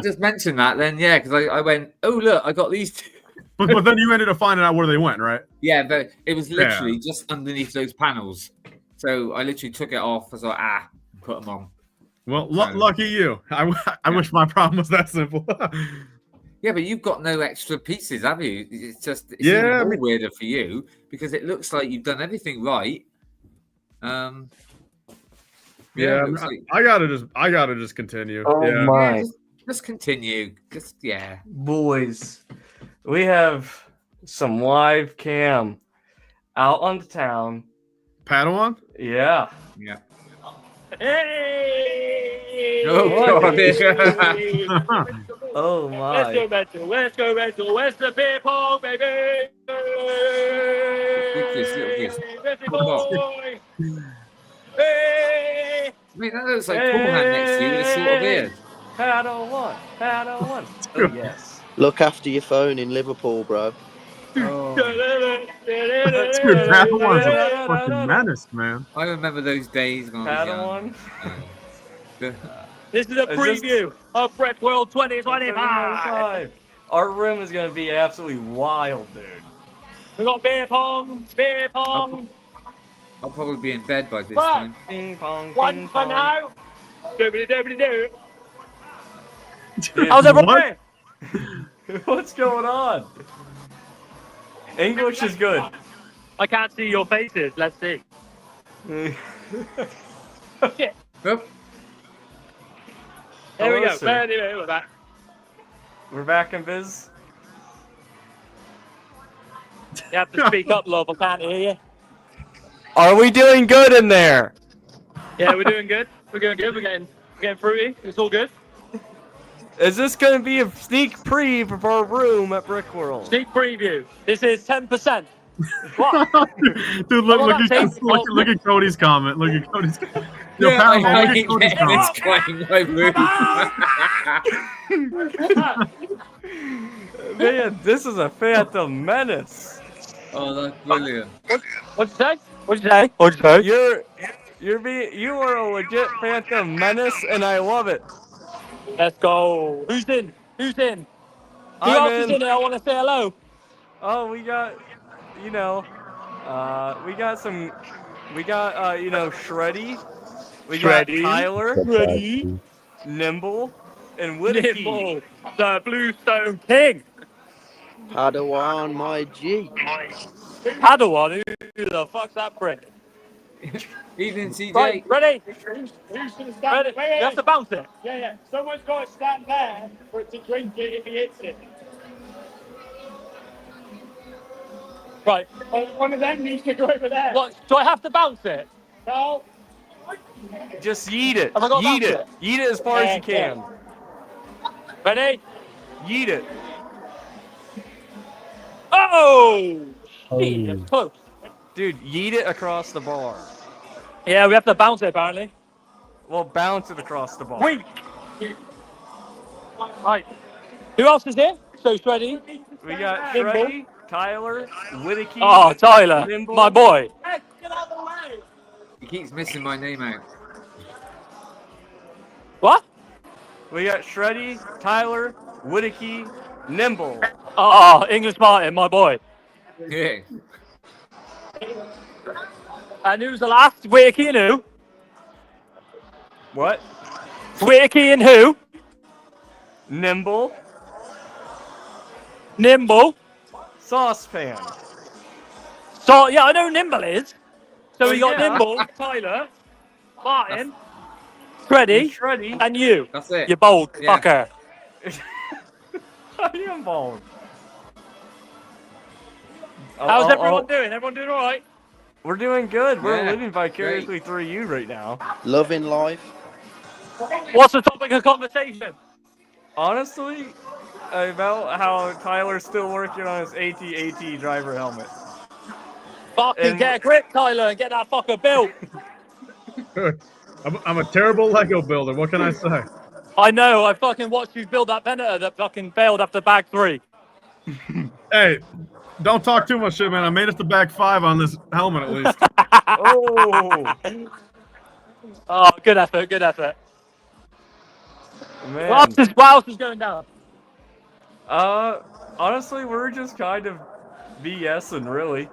just mentioned that then, yeah, because I went, oh look, I got these 2. But then you ended up finding out where they went, right? Yeah, but it was literally just underneath those panels. So I literally took it off. I was like, put them on. Well, lucky you. I wish my problem was that simple. Yeah, but you've got no extra pieces, have you? It's even more weirder for you because it looks like you've done everything right. I gotta just continue. Oh my! Yeah, just continue. Boys, we have some live cam out on the town. Padawan? Yeah. Hey! Oh, God. Oh my! Let's go mental. Where's the beer pong, baby? Let's go, boy. Hey! Mate, that looks like Cool Hand next to you with a sort of beard. Padawan. Oh yes. Look after your phone in Liverpool, bro. Oh. Dude, Padawan's a fucking menace, man. I remember those days when I was young. This is a preview of Prep World 2025. Our room is gonna be absolutely wild, dude. We got beer pong. I'll probably be in bed by this time. Ping pong. One for now. Doobly-doobly-doo. Dude, How's everyone? What's going on? English is good. I can't see your faces. Let's see. Shit. Yep. There we go. Listen. Anyway, we're back. We're back in biz. You have to speak up, love. I can't hear you. Are we doing good in there? Yeah, we're doing good. We're doing good. We're getting fruity. It's all good. Is this going to be a sneak preview of our room at Brickworld? Sneak preview. This is 10%. What? Dude, look at Cody's comment. Look at Cody's comment. Yo, Yeah, Paramount, I look at keep Cody's getting comment. this claim my Man, this is a Phantom Menace. Oh, that's brilliant. What'd you say? What'd you say? What'd you say? You are a legit Phantom Menace, and I love it. Let's go. Who's in? Who's in? Who I'm else is in there? I want to say hello. Oh, we got, we got Shreddy. We got Shreddy. Tyler. Shreddy. Nimble. And Whittaky. Nimble, the Bluestone King. Padawan, my G. Padawan? Who the fuck's that prick? Evening, CJ. Right, ready? Who's gonna stand? Ready? You have to bounce it. Yeah, yeah. Someone's got to stand there for it to drink it if he hits it. Right. One of them needs to go over there. What, do I have to bounce it? No. Just yeet it. Have I got to Yeet bounce it. Yeet it as far as you can. Ready? Yeet it. Oh! Shit, that's close. Dude, yeet it across the bar. Yeah, we have to bounce it apparently. Well, bounce it across the bar. Wait! Right. Who else is here? So Shreddy. We got Nimble. Shreddy, Tyler, Whittaky. Oh, Tyler, Nimble. my boy. He keeps missing my name out. What? We got Shreddy, Tyler, Whittaky, Nimble. Oh, English Martin, my boy. Yeah. And who's the last? Whittaky and who? What? Whittaky and who? Nimble. Nimble. Saucepan. So, yeah, I know who Nimble is. So we got yeah. Nimble, Tyler, Martin, Shreddy, and you. That's it. You bold Yeah. fucker. I am bold. How's everyone doing? Everyone doing all right? We're doing good. We're Yeah, living vicariously through you right now. Loving life. What's the topic of conversation? Honestly, about how Tyler's still working on his AT-AT driver helmet. Fucking And- get a grip, Tyler, and get that fucker built. I'm a terrible Lego builder. What can I say? I know. I fucking watched you build that Venator that fucking failed after bag 3. Hey, don't talk too much shit, man. I made it to bag 5 on this helmet at least. Oh, Oh, good effort. Good effort. man. What else is going down? Honestly, we're just kind of BSing, really.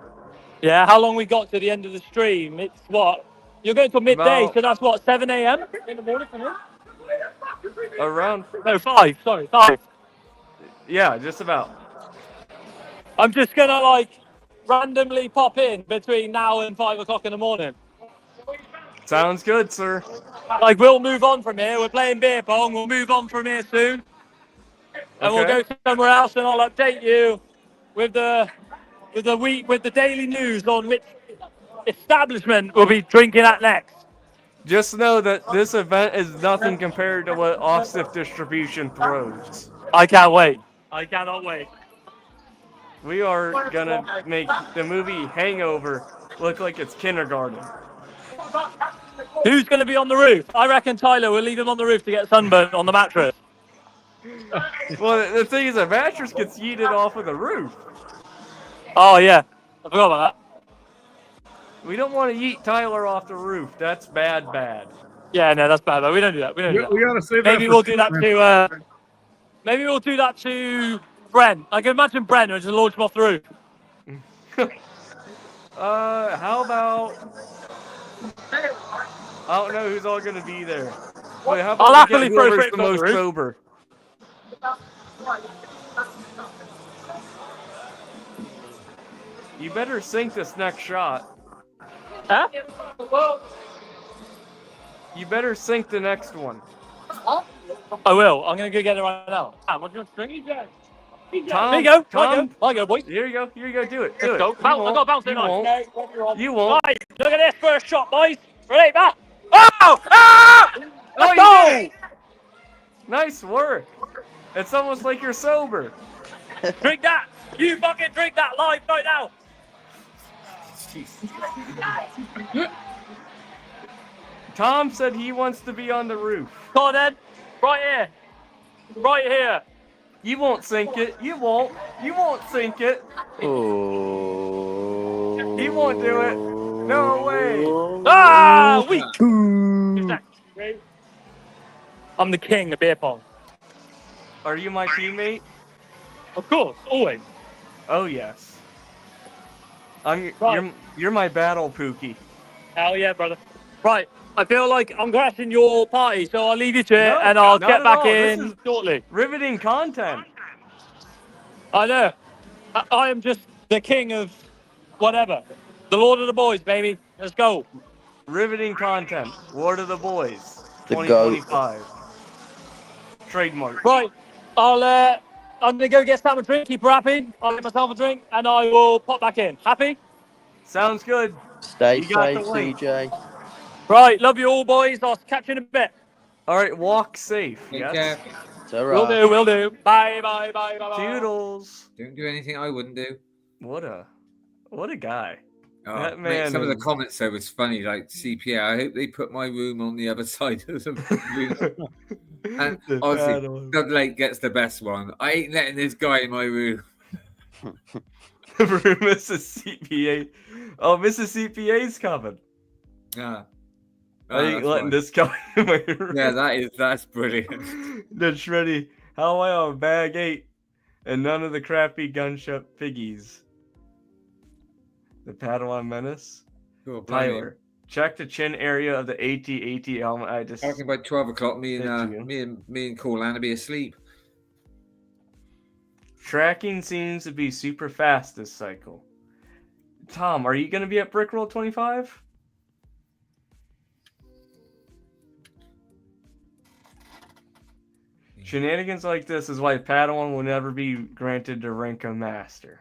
Yeah, how long we got to the end of the stream? It's what? You're going till midday, About- so that's what, 7 a.m. in the morning for me? Around, No, 5. Sorry, 5. yeah, just about. I'm just gonna like randomly pop in between now and 5 o'clock in the morning. Sounds good, sir. Like we'll move on from here. We're playing beer pong. We'll move on from here soon, and we'll Okay. go somewhere else. And I'll update you with the daily news on which establishment we'll be drinking at next. Just know that this event is nothing compared to what Offsif Distribution throws. I can't wait. I cannot wait. We are gonna make the movie Hangover look like it's kindergarten. Who's going to be on the roof? I reckon Tyler will leave him on the roof to get sunburned on the mattress. Well, the thing is, a mattress gets yeeted off of the roof. Oh yeah, I forgot about that. We don't want to yeet Tyler off the roof. That's bad. Yeah, no, that's bad. But we don't do that. We don't do that. We gotta save that. Maybe for we'll do that man. to. Maybe we'll do that to Brent. I can imagine Brent will just launch him off the roof. How about? I don't know who's all gonna be there. Wait, how about I'll we happily get throw whoever's Fritz the on the most roof. sober? You better sink this next shot. Huh? You better sink the next one. I will. I'm gonna go get it right now. Tom, what do you want to drink? Tom, There you go. Tom, There you go, boys. Here you go. Do it. Do Let's it. go. You Bounce. I won't. got to bounce it. You Nice. won't. You won't. Right, look at this first shot, boys. Ready, back. Oh! Ah! Oh, Let's go! Nice work. It's almost like you're sober. Drink that! You fucking drink that live right now! Tom said he wants to be on the roof. Go on then. Right here. Right here. You won't sink it. You won't. You won't sink it. Oh. He won't do it. No way. Ah! Weak! I'm the king of beer pong. Are you my teammate? Of course, always. Oh yes. You're my battle Pookie. Hell yeah, brother. Right, I feel like I'm crashing your party, so I'll leave you to it No, and I'll not get at back all. This in is shortly. Riveting content. I know. I am just the king of whatever. The Lord of the Boys, baby. Let's go. Riveting content. Lord of the Boys. The goat. 2025. Trademark. Right, I'm gonna go get Sam a drink. Keep her happy. I'll get myself a drink and I will pop back in. Happy? Sounds good. Stay You got safe, the link. CJ. Right, love you all, boys. I'll catch you in a bit. All right, walk safe. Take Yes. care. It's all Will right. do, will do. Bye, bye, bye, bye, bye. Toodles. Don't do anything I wouldn't do. What a guy. Oh, That mate, man some of the is- comments though was funny, like CPA. I hope they put my room on the other side of the room. And The honestly, bad one. Dudley gets the best one. I ain't letting this guy in my room. Mrs. CPA. Oh, Mrs. CPA's coming. Yeah. I ain't that's letting fine. this guy in my room. Yeah, that's brilliant. That's ready. How am I on bag 8 and none of the crappy gunship piggies? The Padawan Menace. Cool, blimey. Tyler, check the chin area of the AT helmet. I just I reckon by 12 o'clock, me Did and you? me and Corlan will be asleep. tracking seems to be super fast this cycle. Tom, are you going to be at Brickroll 25? Shenanigans like this is why Padawan will never be granted the rank of master.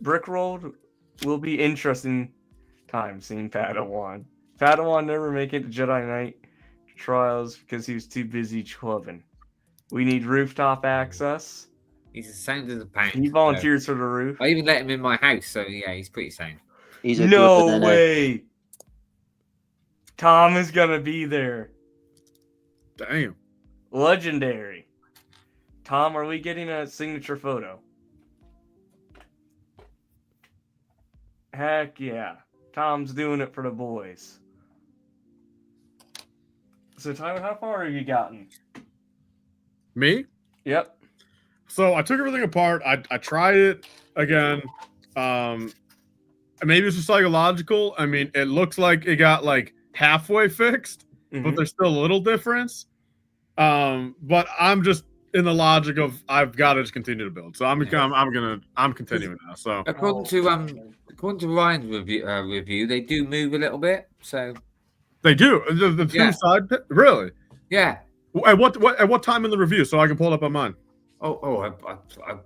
Brickroll will be interesting time seeing Padawan. Padawan never make it to Jedi Knight trials because he was too busy clubbing. We need rooftop access. He's as sound as a pound. He volunteers for the roof. I even let him in my house, so yeah, he's pretty sound. He's a No good way. Tom is gonna be there. Damn. Legendary. Tom, are we getting a signature photo? Heck yeah. Tom's doing it for the boys. So Tyler, how far have you gotten? Me? Yep. So I took everything apart. I tried it again. Maybe it's just psychological. I mean, it looks like it got like halfway fixed, but there's still a little difference. But I'm just in the logic of I've got to just continue to build. So I'm continuing now. So According to Ryan's review, they do move a little bit. So they do the two side really. Yeah. At what time in the review so I can pull it up on mine? I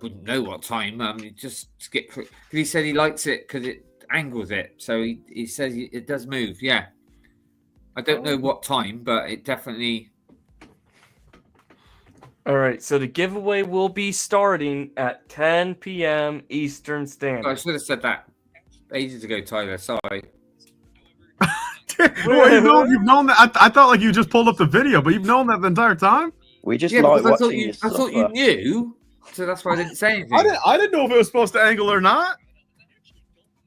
wouldn't know what time. You just skip. He said he likes it because it angles it. So he says it does move. Yeah. I don't know what time, but it definitely. All right, so the giveaway will be starting at 10 p.m. Eastern Standard. I should have said that ages ago, Tyler. Sorry. Well, you've known that. I thought like you just pulled up the video, but you've known that the entire time. We just Yeah, like because watching you I thought you knew, so that's why I didn't say anything. I didn't know if it was supposed to angle or not.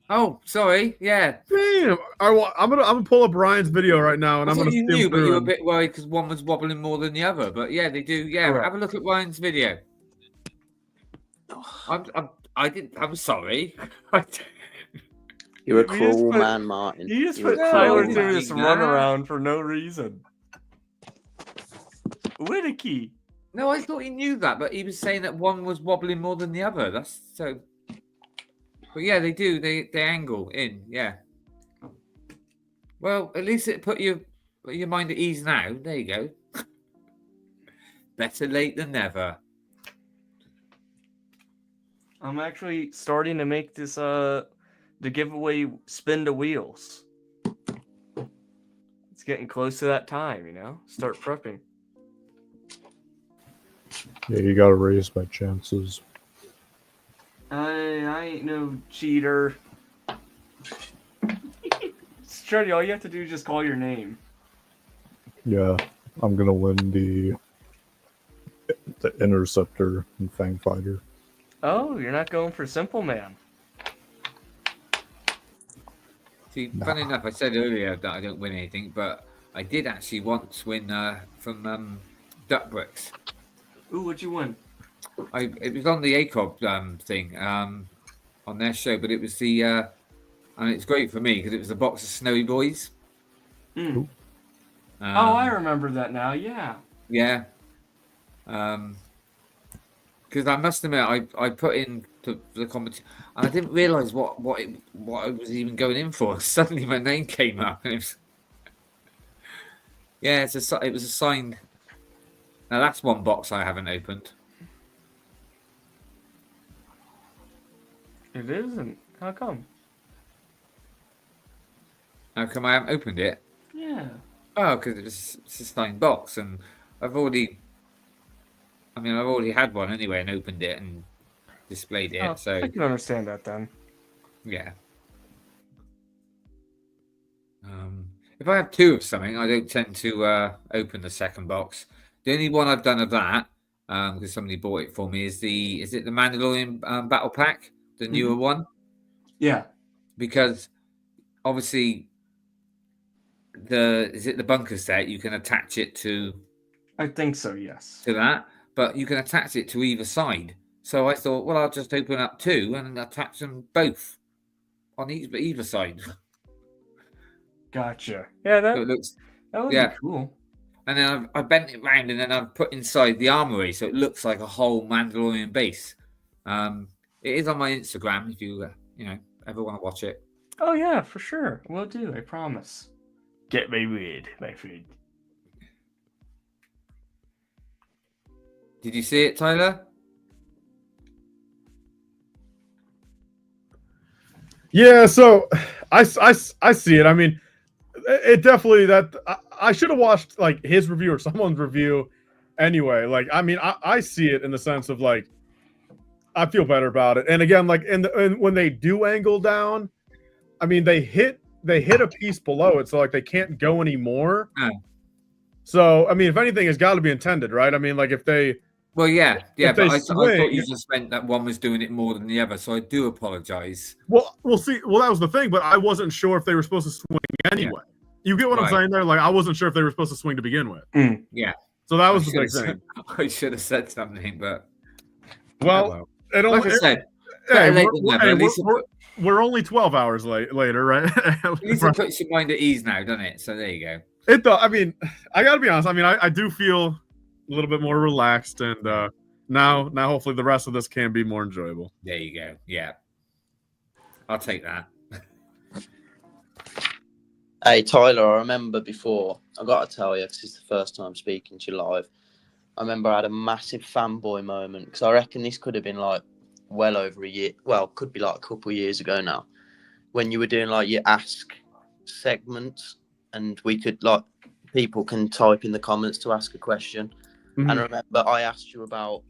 Oh, sorry. Yeah. Damn. I'm gonna pull up Ryan's video right now, and I I'm thought gonna you skim knew, but through you were a and- bit worried because one was wobbling more than the other. But yeah, they do. Yeah, Correct. have a look at Ryan's video. I'm sorry. You're a You just cruel put- man, Martin. You just You're put a Tyler cruel through man. this runaround for no reason. Whittaky. No, I thought he knew that, but he was saying that one was wobbling more than the other. That's so. But yeah, they do. They angle in. Yeah. Well, at least it put your mind at ease now. There you go. Better late than never. I'm actually starting to make this the giveaway spin the wheels. It's It's getting close to that time, you know? Start prepping. Yeah, you gotta raise my chances. I ain't no cheater. Struddy, all you have to do is just call your name. Yeah, I'm gonna win the Interceptor and Fang Fighter. Oh, you're not going for Simple Man. See, funny enough, I said earlier that I don't win anything, but I did actually once win from Duck Bricks. Ooh, what'd you win? It was on the ACOB thing on their show, but it was the and it's great for me because it was a box of Snowy Boys. Mm. Oh, I remember that now. Yeah. Yeah. Because I must admit, I put in the competition, and I didn't realise what I was even going in for. Suddenly, my name came up, and it was yeah, it was a signed. Now that's one box I haven't opened. It isn't. How come? How come I haven't opened it? Yeah. Oh, because it's a signed box, and I've already had one anyway, and opened it and displayed it. Oh, So I can understand that then. yeah. If I have two of something, I don't tend to open the second box. The only one I've done of that, because somebody bought it for me, is it the Mandalorian Battle Pack, the newer one? Yeah. Because obviously the bunker set, you can attach it to. I think so, yes. To that, but you can attach it to either side. So I thought, well, I'll just open up two and attach them both on either side. Gotcha. Yeah, that would be cool. And then I bent it round, and then I've put inside the armory, so it looks like a whole Mandalorian base. It is on my Instagram if you ever want to watch it. Oh yeah, for sure. Will do. I promise. Get my word, my friend. Did you see it, Tyler? Yeah, so I see it. I mean, it definitely I should have watched like his review or someone's review anyway. Like, I mean, I see it in the sense of like I feel better about it. And again, like when they do angle down, I mean they hit a piece below it, so like they can't go anymore. So I mean, if anything, it's got to be intended, right? I mean, like if they. Well, yeah, but I thought you swing- just meant that one was doing it more than the other, so I do apologize. Well, we'll see. Well, that was the thing, but I wasn't sure if they were supposed to swing anyway. You get what I'm Right. saying there? Like, I wasn't sure if they were supposed to swing to begin with. Yeah. So that was I the big should've thing. said- I should have said something, but Well, it like only, I said, hey, better late than never. At least we're only 12 hours later, right? at least it puts your mind at ease now, doesn't it? So there you go. It does. I mean, I got to be honest. I mean, I do feel a little bit more relaxed, and now hopefully the rest of this can be more enjoyable. There you go. Yeah, I'll take that. Hey Tyler, I remember before, I got to tell you, because it's the first time speaking to you live, I remember I had a massive fanboy moment, because I reckon this could have been like well over a year, well, could be like a couple of years ago now, when you were doing like your Ask segments, and we could like, people can type in the comments to ask a question. Mm-hmm. And I remember I asked you about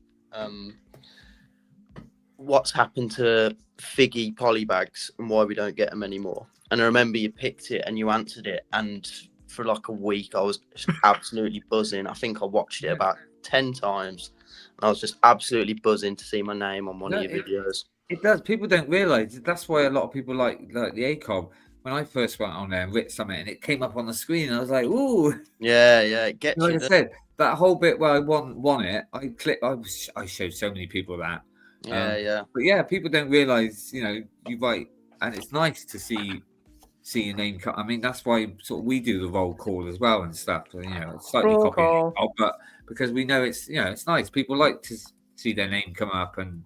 what's happened to Figgy polybags and why we don't get them anymore. And I remember you picked it and you answered it, and for like a week I was just absolutely buzzing. I think I watched it about 10 times, and I was just absolutely buzzing to see my name on one of your videos. It does. People don't realise that's why a lot of people like the ACOB. When I first went on there and writ something, and it came up on the screen, and I was like, "Ooh, yeah, it gets like you." I said, that whole bit where I won it, I showed so many people that. Yeah. But yeah, people don't realise, you write, and it's nice to see your name come. I mean, that's why sort of we do the roll call as well and stuff. It's slightly Roll copying, call. but because we know it's it's nice. People like to see their name come up and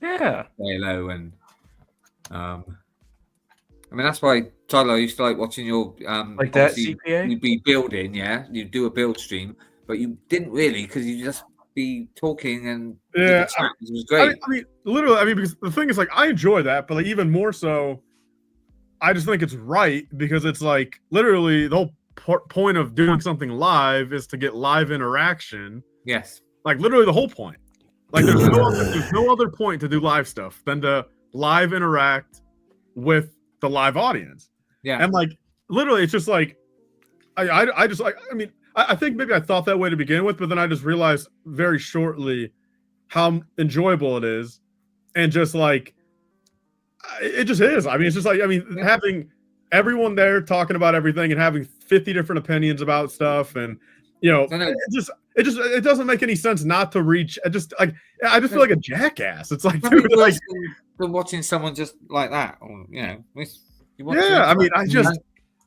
yeah, say hello and I mean, that's why, Tyler, I used to like watching your like that obviously CPA. You'd be building, yeah. You do a build stream, but you didn't really because you just be talking and Yeah, chat, which was great. I mean, literally, because the thing is, like, I enjoy that, but like even more so, I just think it's right because it's like literally the whole point of doing something live is to get live interaction. Yes. Like literally the whole point. Like there's no other point to do live stuff than to live interact with the live audience. Yeah. And like literally it's just like I just like, I mean, I think maybe I thought that way to begin with, but then I just realized very shortly how enjoyable it is. And just like, it just is. I mean, it's just like, I mean, having everyone there talking about everything and having 50 different opinions about stuff. And, you know, it doesn't make any sense not to reach. I just feel like a jackass. It's like, dude, like watching someone just like that, or, you know, yeah, I mean, I just,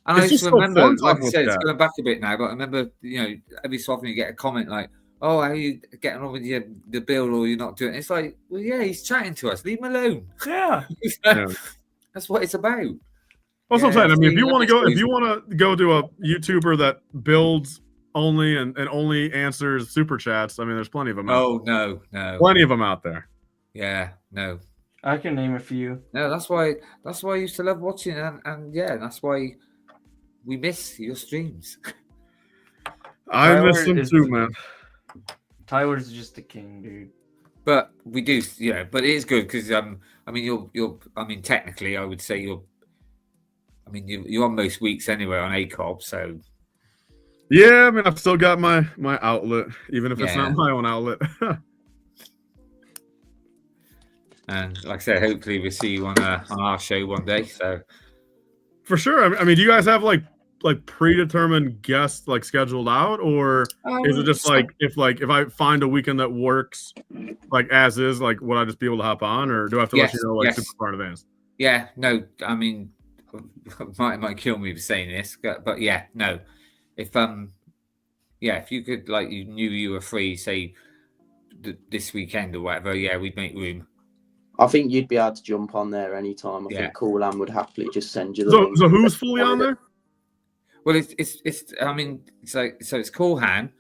and I it's just just so remember, fun like talking I said, with it's that. going back a bit now, but I remember, you know, every so often you get a comment like, "Oh, how are you getting on with the build, or you're not doing it?" It's like, well, yeah, he's chatting to us. Leave him alone. Yeah, that's what it's about. Well, that's what I'm saying. I mean, if you want to go to a YouTuber that builds only and only answers super chats, I mean, there's plenty of them. Oh no, plenty of them out there. Yeah, no. I can name a few. No, that's why I used to love watching, and yeah, that's why we miss your streams. I miss them too, man. Tyler's just a king, dude. But we do, yeah. But it is good because I mean, you're. I mean, technically, I would say you're. I mean, you're on most weeks anyway on ACOB, so. Yeah, I mean, I've still got my outlet, even if it's Yeah. not my own outlet. And like I said, hopefully we'll see you on our show one day. So. For sure. I mean, do you guys have like predetermined guests like scheduled out, or is it just like if I find a weekend that works like as is, like would I just be able to hop on, or do I have to let you know like super far in advance? Yeah, no, I mean, might kill me for saying this, but yeah, no. If if you could, like, you knew you were free, say this weekend or whatever, yeah, we'd make room. I think you'd be able to jump on there anytime. I think Coolan would happily just send you the So, link. so who's fully on there? Well, it's I mean, it's like, so it's Coolhan.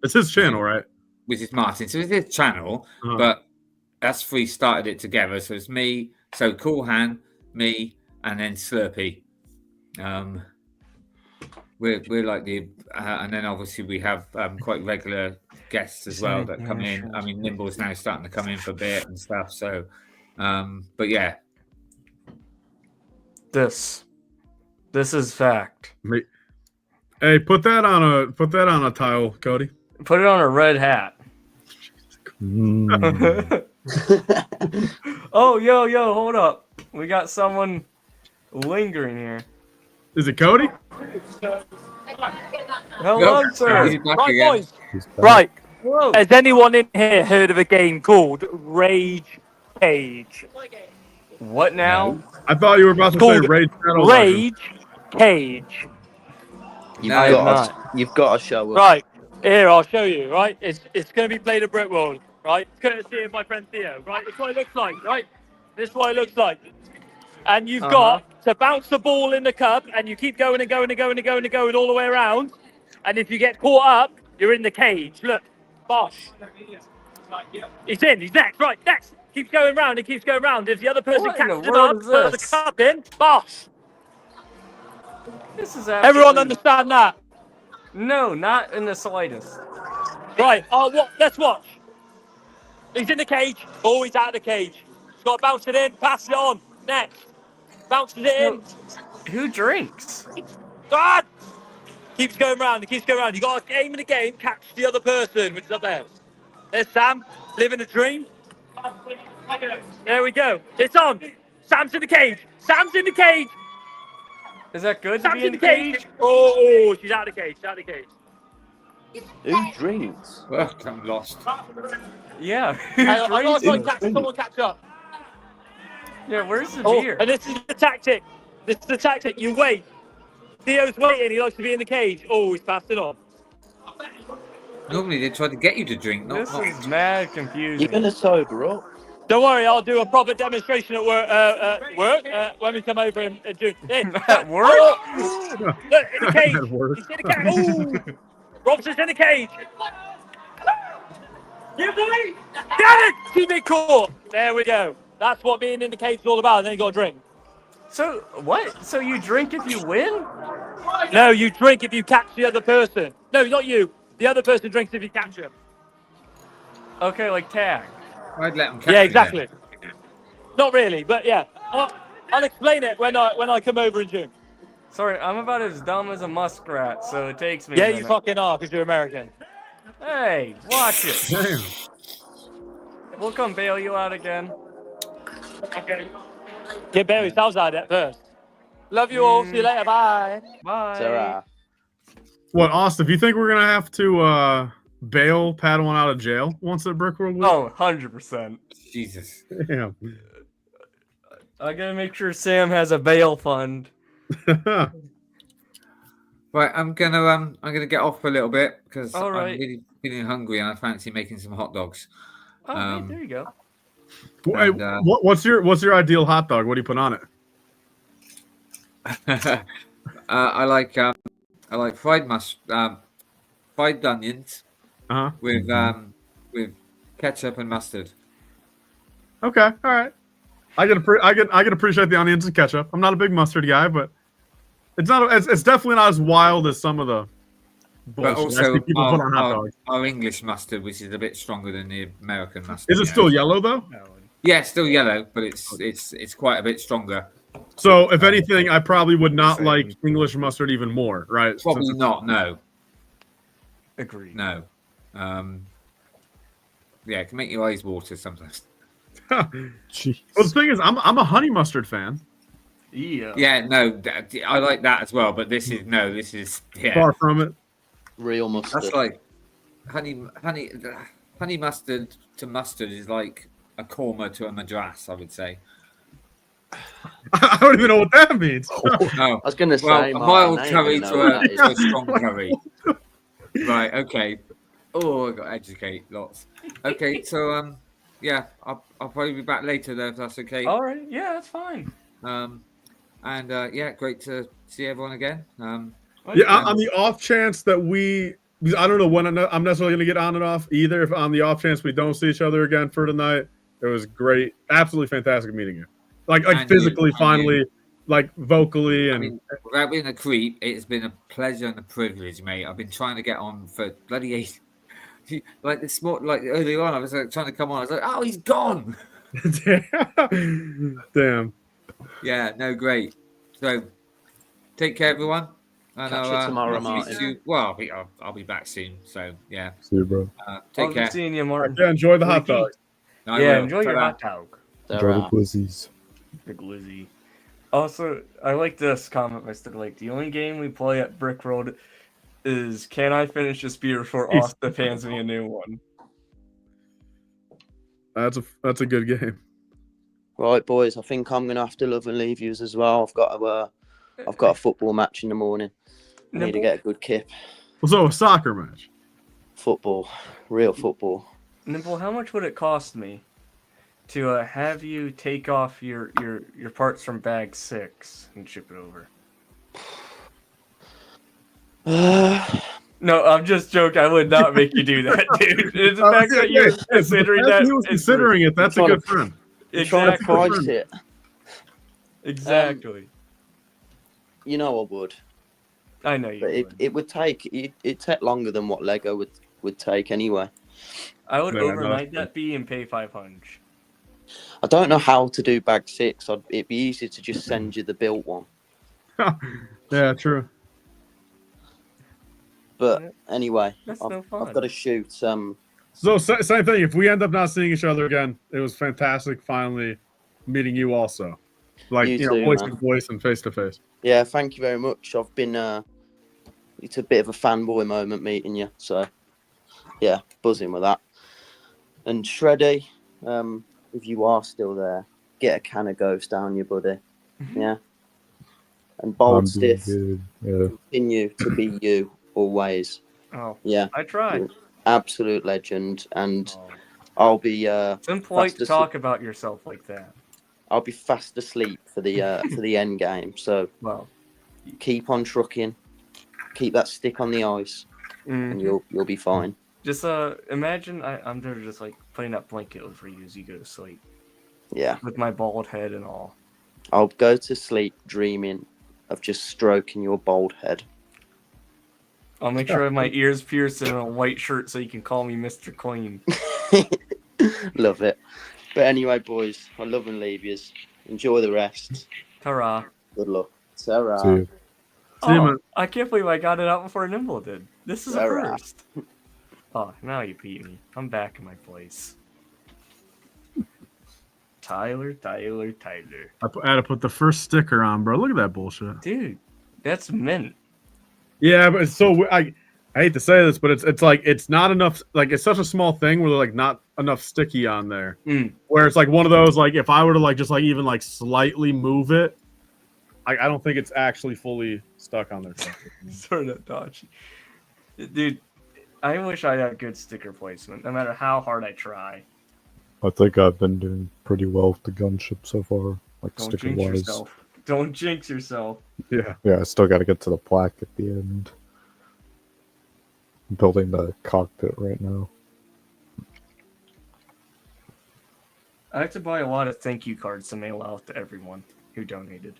It's his channel, right? Which is Martin. So it's his channel, but us three started it together. So it's me, so Coolhan, me, and then Slurpee. We're like the and then obviously we have quite regular guests as well that come in. I mean, Nimble's now starting to come in for a bit and stuff. So, but yeah, This is fact. Hey, put that on a tile, Cody. Put it on a red hat. Oh, yo, hold up. We got someone lingering here. Is it Cody? Hello, sir. Right, boys. Right. Whoa. Has anyone in here heard of a game called Rage Cage? What now? I thought you were about to say Called Raid Shadow Rage Cage. You've got to show us. Right. Here, I'll show you, right? It's going to be played at Brick World, right? Courtesy of my friend Theo, right? It's what it looks like, right? This is what it looks like. And you've got to bounce the ball in the cup, and you keep going and going and going and going and going all the way around. And if you get caught up, you're in the cage. Look, bosh. He's in. He's next. Right, next. Keeps going round. It keeps going round. If the other person What in the catches him world up, is puts the this? cup in, bosh. This is Everyone understand that? No, not in the slightest. Right. Oh, what? Let's watch. He's in the cage. Oh, he's out of the cage. He's got to bounce it in. Pass it on. Next. Bounces it in. Who drinks? God! Keeps going round. It keeps going round. You got to aim in the game, catch the other person, which is up there. There's Sam, living a dream. There we go. It's on. Sam's in the cage. Sam's in the cage. Is that good? Sam's in the cage. Oh, she's out of the cage. She's out of the cage. Who drinks? Well, I'm lost. Yeah. I got to catch someone catch up. Yeah, where's the Oh, beer? and this is the tactic. This is the tactic. You wait. Theo's waiting. He likes to be in the cage. Oh, he's passed it on. Normally they try to get you to drink. This is mad confusing. You're gonna sober up. Don't worry, I'll do a proper demonstration at work. When we come over and do. At work? Oh, look, in the cage. At work. He's in the cage. Oh, Robson's in the cage. Yeah, boy. Get it! Keep it cool. There we go. That's what being in the cage is all about. And then you got to drink. So what? So you drink if you win? No, you drink if you catch the other person. No, not you. The other person drinks if you catch him. Okay, like tag. I'd let them catch Yeah, me then. exactly. Not really, but yeah. I'll explain it when I come over in June. Sorry, I'm about as dumb as a muskrat, so it takes me Yeah, a you minute. fucking are, because you're American. Hey, watch it. Damn. We'll come bail you out again. Get Barry Styles out of that first. Love you all. See you later. Bye. Bye. Sarah. What, Austin? Do you think we're gonna have to bail Padawan out of jail once at Brickworld Week? Oh, 100%. Jesus. Damn. I gotta make sure Sam has a bail fund. Right, I'm gonna get off for a little bit because All I'm right. really feeling hungry and I fancy making some hot dogs. Oh, hey, there you go. Hey, And, what's your ideal hot dog? What do you put on it? I like fried onions Uh-huh. with ketchup and mustard. Okay, all right. I can appreciate the onions and ketchup. I'm not a big mustard guy, but it's definitely not as wild as some of the But bullshit I also see people put on hot dogs. our English mustard, which is a bit stronger than the American mustard. Is it still yellow though? Yeah, it's still yellow, but it's quite a bit stronger. So if anything, I probably would not like English mustard even more, right? Probably not. No. Agreed. No. Yeah, it can make your eyes water sometimes. Jeez. Well, the thing is, I'm a honey mustard fan. Yeah. Yeah, no, I like that as well, but this is yeah. Far from it. Real mustard. That's like honey mustard to mustard is like a korma to a madras, I would say. I don't even know what that means. Oh, I was going to say, a mild Martin, I curry ain't to gonna know what a that is. strong curry. Right. Okay. Oh, I got to educate lots. Okay. So yeah, I'll probably be back later though, if that's okay. All right. Yeah, that's fine. And yeah, great to see everyone again. Yeah, on the off chance that because I don't know when I'm necessarily going to get on and off either. If on the off chance we don't see each other again for tonight, it was great, absolutely fantastic meeting you. Like And physically, you. finally, like vocally, and I mean, without being a creep, it's been a pleasure and a privilege, mate. I've been trying to get on for bloody 8. Like this like earlier on, I was like, trying to come on. I was like, oh, he's gone. Damn. Yeah, no, great. So, take care, everyone. And Catch you tomorrow, Martin. Well, I'll be back soon. So, yeah. See you, bro. Take I'll care. be seeing you, Martin. Yeah, enjoy the hot dog. I Yeah, will. enjoy your Ta-ra. hot dog. Enjoy the glizzies. Big Lizzie. Also, I like this comment, Mr. Lake. The only game we play at Brick Road is can I finish this beer before Austin hands me a new one? That's a good game. Right, boys. I think I'm gonna have to love and leave yous as well. I've got a football match in the morning. I need to get a good kip. So a soccer match. Football, real football. Nimble, how much would it cost me to have you take off your parts from bag 6 and ship it over? No, I'm just joking. I would not make you do that, dude. It's the fact that you're considering that. He was considering it. That's a good friend. Trying to price it. Exactly. You know I would. I know you would. It would take it'd take longer than what Lego would take anyway. I would Yeah, overnight no. that fee and pay 500. I don't know how to do bag 6. It'd be easy to just send you the built one. Yeah, true. But anyway, That's I've, no fun. I've got to shoot. So same thing. If we end up not seeing each other again, it was fantastic finally meeting you also, like You you know, too, voice man. to voice and face to face. Yeah, thank you very much. I've been it's a bit of a fanboy moment meeting you. So yeah, buzzing with that. And Shreddy, if you are still there, get a can of Ghost down you, buddy. Yeah. And Bold I'm doing Stiff, good. Yeah. continue to be you always. Oh, Yeah. I tried. You're an absolute legend, and I'll be It's impolite fast to talk about yourself like that. I'll be fast asleep for the for the end game. So well, keep on trucking, keep that stick on the ice, and you'll be fine. Just imagine I'm there just like putting that blanket over you as you go to sleep. Yeah. With my bald head and all. I'll go to sleep dreaming of just stroking your bald head. I'll make sure I have my ears pierced and a white shirt so you can call me Mr. Clean. Love it. But anyway, boys, I love and leave yous. Enjoy the rest. Ta-ra. Good luck. Ta-ra. See you. Oh, I can't believe I got it out before Nimble did. This is a Ta-ra. first. Oh, now you beat me. I'm back in my place. Tyler. I had to put the first sticker on, bro. Look at that bullshit. Dude, that's mint. Yeah, but it's so I hate to say this, but it's like it's not enough. Like it's such a small thing where like not enough sticky on there. Where it's like one of those like if I were to like just like even like slightly move it, I don't think it's actually fully stuck on there. Sort of dodgy. Dude, I wish I had good sticker placement, no matter how hard I try. I think I've been doing pretty well with the gunship so far, like Don't sticker jinx wise. yourself. Don't jinx yourself. Yeah. Yeah, I still got to get to the plaque at the end. I'm building the cockpit right now. I have to buy a lot of thank you cards to mail out to everyone who donated.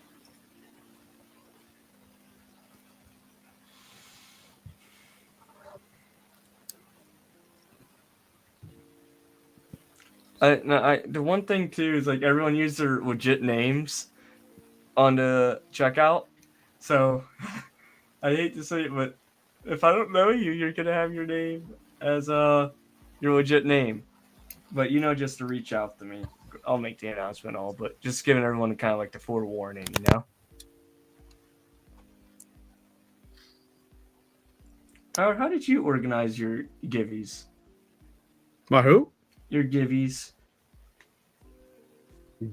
The one thing too is like everyone used their legit names on the checkout. So I hate to say it, but if I don't know you, you're gonna have your name as your legit name. But just to reach out to me, I'll make the announcement all. But just giving everyone kind of like the forewarning, Howard, how did you organize your givvies? My who? Your givvies.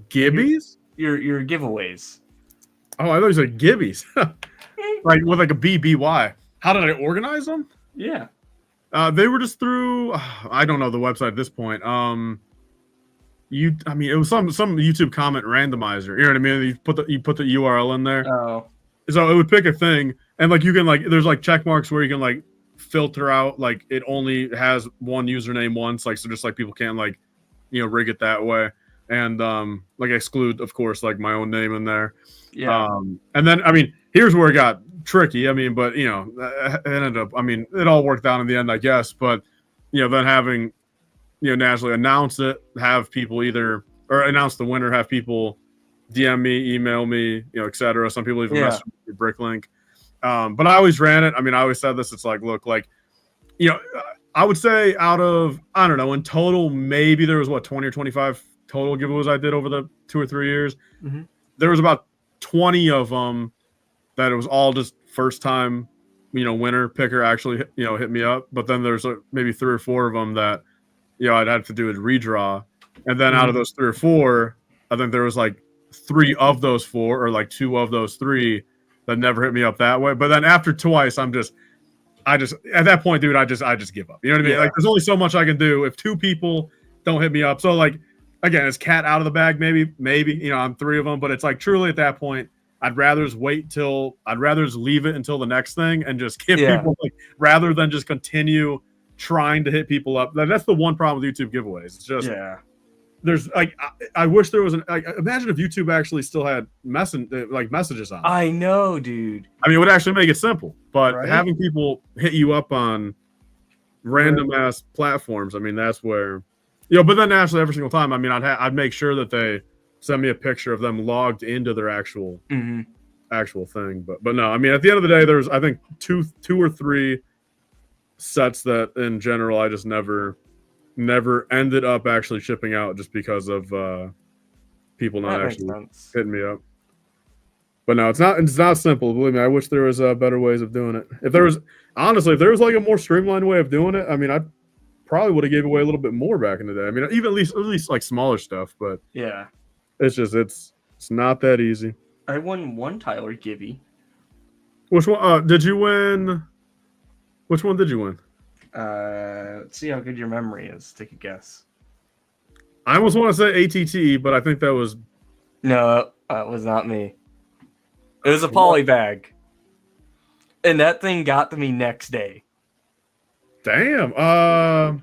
Gibbies? Your giveaways. Oh, I thought you said gibbies. Like with like a BBY. How did I organize them? Yeah. They were just through. I don't know the website at this point. It was some YouTube comment randomizer. You know what I mean? You put the URL in there. Oh. So it would pick a thing, and like you can like there's like check marks where you can like filter out like it only has one username once, like so just like people can't like rig it that way, and like exclude of course like my own name in there. Yeah. And then here's where it got tricky. But it ended up. It all worked out in the end, I guess. But then having naturally announce it, have people announce the winner, have people DM me, email me, etc. Some people even message me through Bricklink. But I always ran it. I always said this. It's like, look, like, I would say out of, I don't know, in total, maybe there was 20 or 25 total giveaways I did over the 2 or 3 years. Mm-hmm. There was about 20 of them that it was all just first time, winner picker actually, hit me up. But then there's maybe 3 or 4 of them that, I'd have to do a redraw. And then out of those 3 or 4, I think there was like 3 of those 4 or like 2 of those 3 that never hit me up that way. But then after twice, I just at that point, dude, I just give up. You know what I mean? Yeah. Like there's only so much I can do if 2 people don't hit me up. So like, again, is cat out of the bag? Maybe, I'm 3 of them, but it's like truly at that point, I'd rather just leave it until the next thing and just give people like, rather than just continue trying to hit people up. That's the one problem with YouTube giveaways. It's just, there's like, I wish there was imagine if YouTube actually still had messages on it. I know, dude. It would actually make it simple, but having people hit you up on random ass platforms, that's where, but then naturally every single time, I'd make sure that they send me a picture of them logged into their actual thing. But no, at the end of the day, there's, I think 2 or 3 sets that in general, I just never ended up actually shipping out just because of people not actually hitting me up. But no, it's not simple. Believe me, I wish there was better ways of doing it. If there was like a more streamlined way of doing it, I probably would have gave away a little bit more back in the day. Even at least like smaller stuff, but yeah, it's just it's not that easy. I won 1 Tyler Gibby. Which one did you win? Which one did you win? Let's see how good your memory is. Take a guess. I almost want to say ATT, but I think that was no, it was not me. It was a poly bag, and that thing got to me next day. Damn. AAT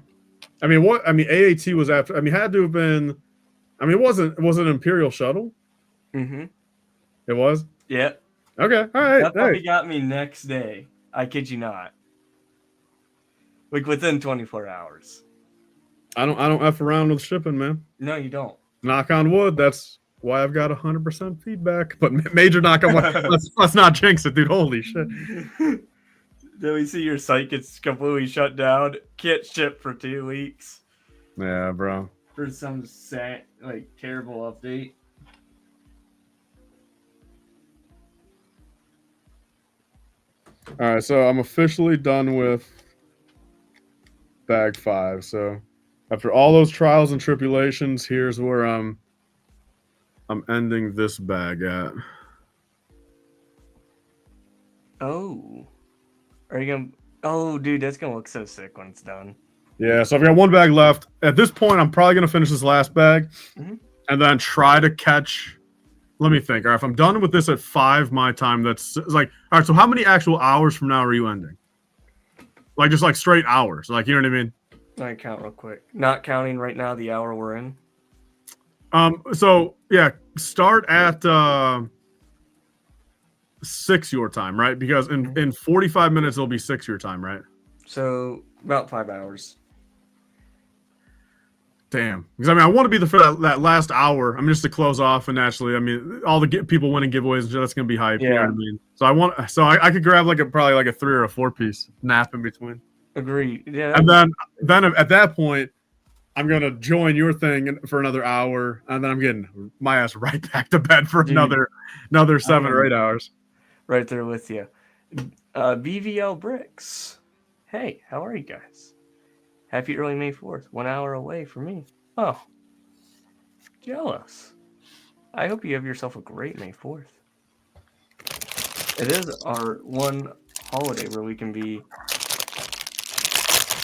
was after. Had to have been. It wasn't an Imperial shuttle. Mm-hmm. It was. Yeah. Okay, all right. That puppy Hey. got me next day. I kid you not. Like within 24 hours. I don't F around with shipping, man. No, you don't. Knock on wood. That's why I've got 100% feedback. But major knock on wood. Let's not jinx it, dude. Holy shit. Then we see your site gets completely shut down. Can't ship for 2 weeks Yeah, bro. for some sad, like terrible update. All right, so I'm officially done with bag 5. So after all those trials and tribulations, here's where I'm ending this bag at. Oh. Are you gonna Oh dude, that's gonna look so sick when it's done. Yeah, so I've got one bag left. At this point, I'm probably gonna finish this last bag Mhm. and then try to catch. Let me think. All right, if I'm done with this at 5 my time, that's like, all right, so how many actual hours from now are you ending? Like just like straight hours. Like, you know what I mean? Let me count real quick. Not counting right now the hour we're in. So yeah, start at 6 your time, right? Because in 45 minutes it'll be 6 your time, right? So about 5 hours. Damn. Because I mean, I want to be there for that last hour. I mean, just to close off, and naturally, I mean, all the people winning giveaways and shit, that's gonna be hype. You know what I Yeah. mean? So I could grab probably like a 3 or a 4 piece nap in between. Agreed. Yeah. And then at that point, I'm gonna join your thing for another hour, and then I'm getting my ass right back to bed for Dude, another 7 or I'm 8 hours. Right there with you. BVL Bricks. Hey, how are you guys? Happy early May 4th. 1 hour away from me. Oh. Jealous. I hope you have yourself a great May 4th. It is our one holiday where we can be,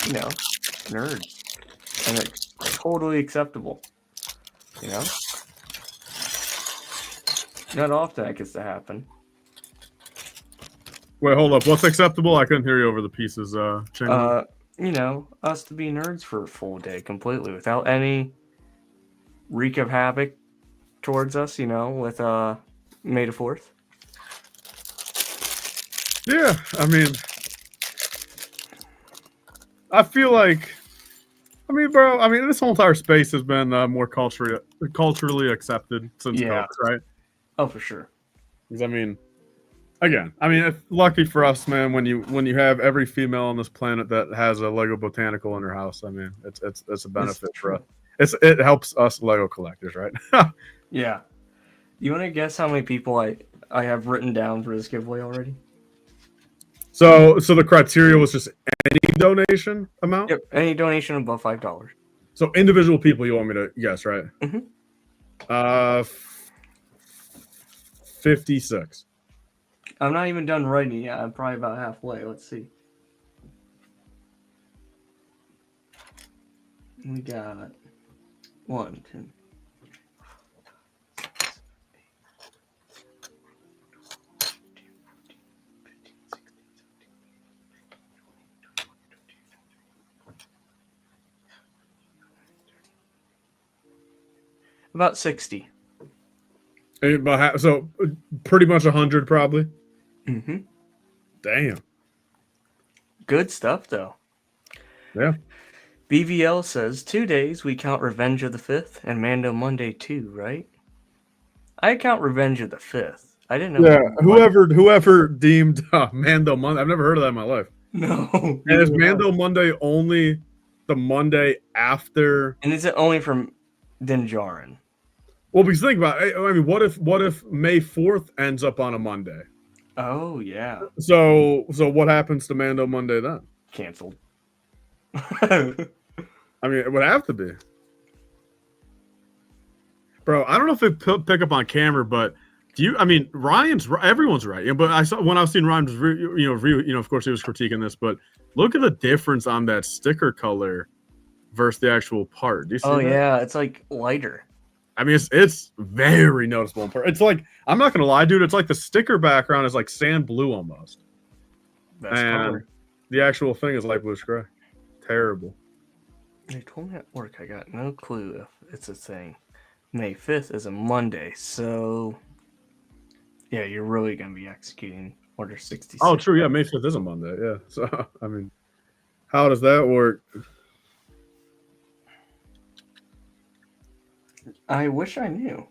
you know, nerds. And it's totally acceptable. You know? Not often that gets to happen. Wait, hold up. What's acceptable? I couldn't hear you over the pieces. Chingo. You know, us to be nerds for a full day completely without any wreak of havoc towards us, you know, with May the 4th. Yeah, I mean, I feel like, I mean, bro, I mean, this whole entire space has been more culturally accepted since Yeah. COVID, right? Oh, for sure. Because I mean, again, I mean, it's lucky for us, man. When you have every female on this planet that has a Lego botanical in her house, I mean, it's a benefit for us. It helps us Lego collectors, right? Yeah. You want to guess how many people I have written down for this giveaway already? So the criteria was just any donation amount. Yep, any donation above $5. So individual people, you want me to guess, right? Mm-hmm. 56. I'm not even done writing yet. I'm probably about halfway. Let's see. We got 1, 2. About 60. So pretty much 100, probably. Mm-hmm. Damn. Good stuff, though. Yeah. BVL says 2 days we count Revenge of the 5th and Mando Monday too, right? I count Revenge of the 5th. I didn't know. Yeah. Whoever deemed Mando Monday, I've never heard of that in my life. No. And is Mando Monday only the Monday after? And is it only from Din Djarin? Well, because think about it. I mean, what if May 4th ends up on a Monday? Oh yeah. So what happens to Mando Monday then? Canceled. I mean, it would have to be. Bro, I don't know if it pick up on camera, but I mean, everyone's right. Yeah, but I saw when I was seeing Ryan's review, of course he was critiquing this, but look at the difference on that sticker color versus the actual part. Do you see that? Yeah, it's like lighter. I mean, it's very noticeable in part. It's like, I'm not gonna lie, dude. It's like the sticker background is like sand blue almost. Best and color. the actual thing is light bluish gray. Terrible. They told me at work I got no clue if it's a thing. May 5th is a Monday, so Yeah, you're really gonna be executing Order 66. Oh, true. Yeah, May 5th is a Monday. Yeah. So I mean, how does that work? I wish I knew.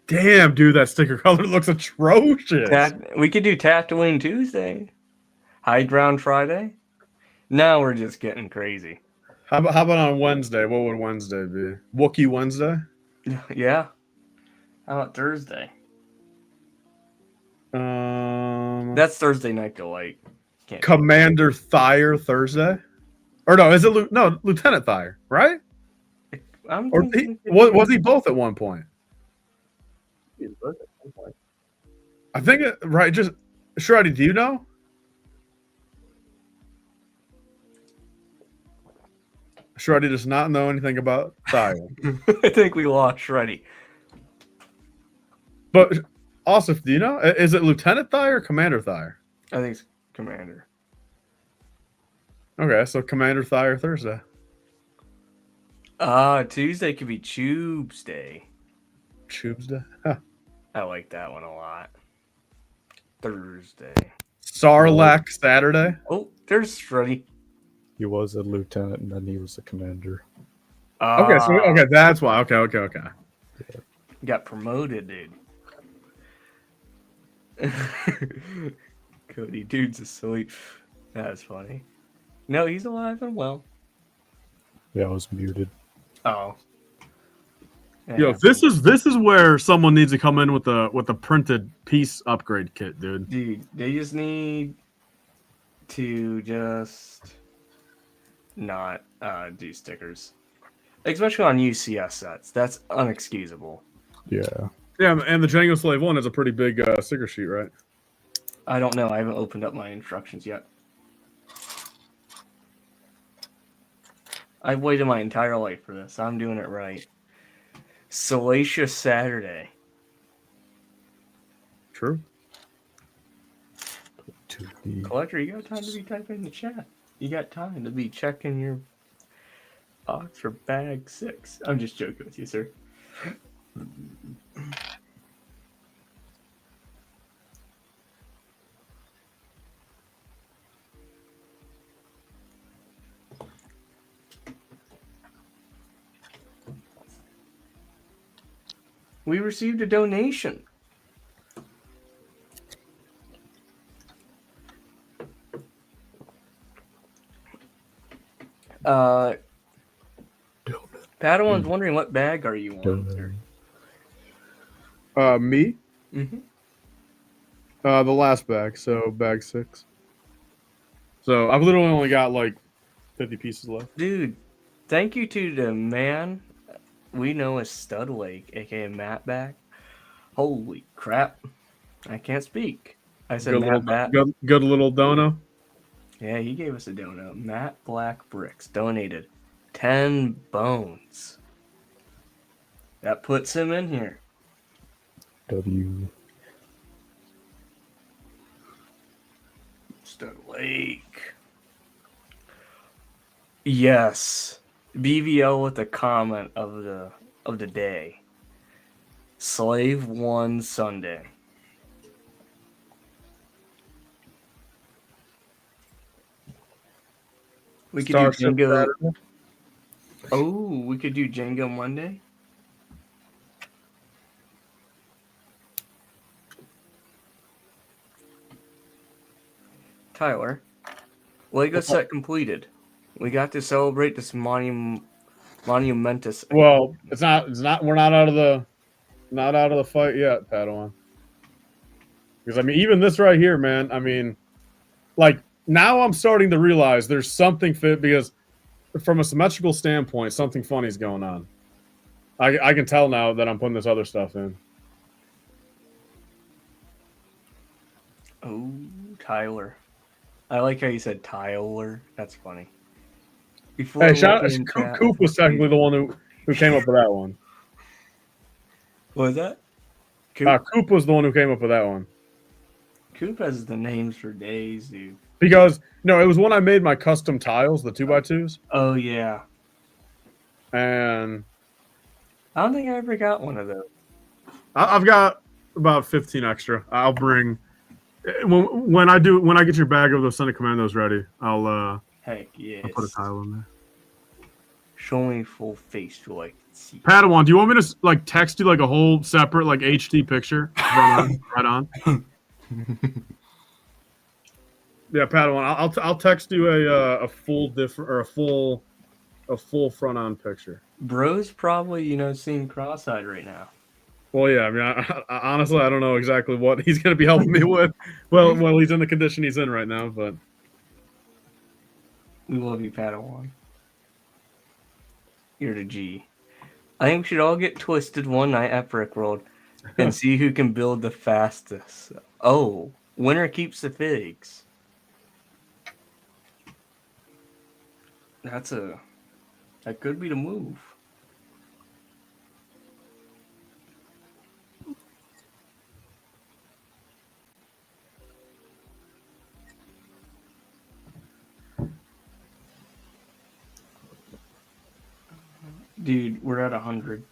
Damn, dude, that sticker color looks atrocious. We could do Tatooine Tuesday, High Ground Friday. Now we're just getting crazy. How about on Wednesday? What would Wednesday be? Wookiee Wednesday? Yeah. How about Thursday? That's Thursday night delight. Can't Commander Thyre Thursday? Or no, is it Lieutenant Thyre, right? Or was he both at one point? I think right. Just Shreddy, do you know? Shreddy does not know anything about Thyre. I think we lost Shreddy. But Asif, do you know? Is it Lieutenant Thyre or Commander Thyre? I think it's Commander. Okay, so Commander Thyre Thursday. Tuesday could be Tubes Day. Tubes Day? Huh. I like that one a lot. Thursday. Sarlacc Saturday? Oh, there's Shreddy. He was a lieutenant and then he was a commander. Okay, that's why. Okay. Got promoted, dude. Cody, dude's asleep. That's funny. No, he's alive and well. Yeah, I was muted. Oh. Yo, this is where someone needs to come in with a printed piece upgrade kit, dude. Dude, they just need to just not do stickers, especially on UCS sets. That's unexcusable. Yeah. Yeah, and the Jango Slave 1 is a pretty big sticker sheet, right? I don't know. I haven't opened up my instructions yet. I've waited my entire life for this. I'm doing it right. Salacious Saturday. True. Collector, you got time to be typing in the chat. You got time to be checking your box for bag 6. I'm just joking with you, sir. We received a donation. Padawan's wondering what bag are you on? Me? Mm-hmm. The last bag, so bag 6. So I've literally only got like 50 pieces left. Dude, thank you to the man we know as Stud Lake, aka Matt Back. Holy crap. I can't speak. I said Good little dono. Yeah, he gave us a dono. Matt Black Bricks donated 10 bones. That puts him in here. W. Stud Lake. Yes. BVL with the comment of the day. Slave 1 Sunday. We could Starship do Jango. Saturday. Oh, we could do Jango Monday. Tyler, Lego set completed. We got to celebrate this monumentous. Well, it's not. We're not out of the fight yet, Padawan. Because I mean, even this right here, man. I mean, like now I'm starting to realize there's something fit because from a symmetrical standpoint, something funny is going on. I can tell now that I'm putting this other stuff in. Oh, Tyler. I like how you said Tyler. That's funny. Before Hey, Coop was technically the one who came up with that one. What was that? Coop? Coop was the one who came up with that one. Coop has the names for days, dude. Because, no, it was when I made my custom tiles, the 2x2s. Oh, yeah. and I don't think I ever got one of those. I've got about 15 extra. I'll bring when I get your bag of those Senate Commandos ready. I'll Heck yes. I'll put a tile in there. Show me full face so I can see. Padawan, do you want me to like text you like a whole separate like HD picture? Right on. Yeah, Padawan, I'll text you a full front on picture. Bro's probably seeing cross-eyed right now. Well, yeah, I mean, I honestly I don't know exactly what he's going to be helping me with. Well, he's in the condition he's in right now, but we love you, Padawan. You're the G. I think we should all get twisted one night at Brick World and see who can build the fastest. Oh, winner keeps the figs. That could be the move. Dude, we're at 100.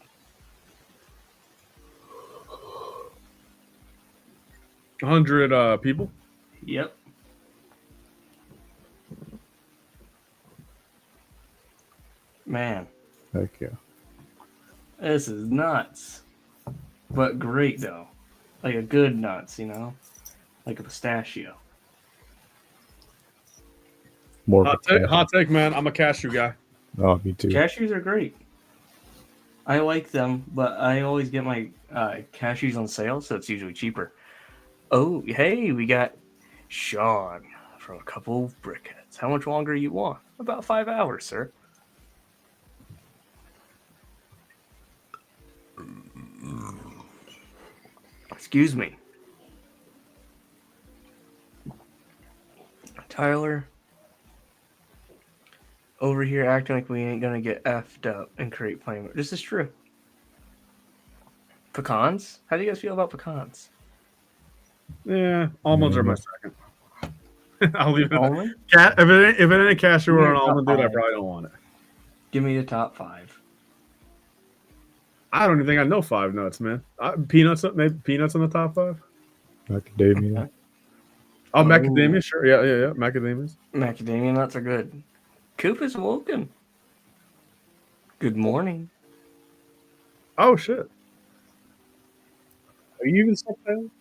100 people? Yep. Man. Heck yeah. This is nuts. But great, though. Like a good nuts, Like a pistachio. More hot take, man. I'm a cashew guy. Oh, me too. Cashews are great. I like them, but I always get my cashews on sale, so it's usually cheaper. Oh, hey, we got Sean from a couple of brickheads. How much longer you want? About 5 hours, sir. Excuse me. Tyler over here acting like we ain't gonna get effed up and create flame. This is true. Pecans? How do you guys feel about pecans? Yeah, almonds are my second. I'll leave it. Almond? If it ain't a cashew or an almond, dude, I probably don't want it. Give me the top 5. I don't even think I know 5 nuts, man. Peanuts, maybe peanuts in the top 5. Macadamia. Oh, macadamia, sure. Yeah. Macadamias. Macadamia nuts are good. Coop is woken. Good morning. Oh shit. Are you even slept down?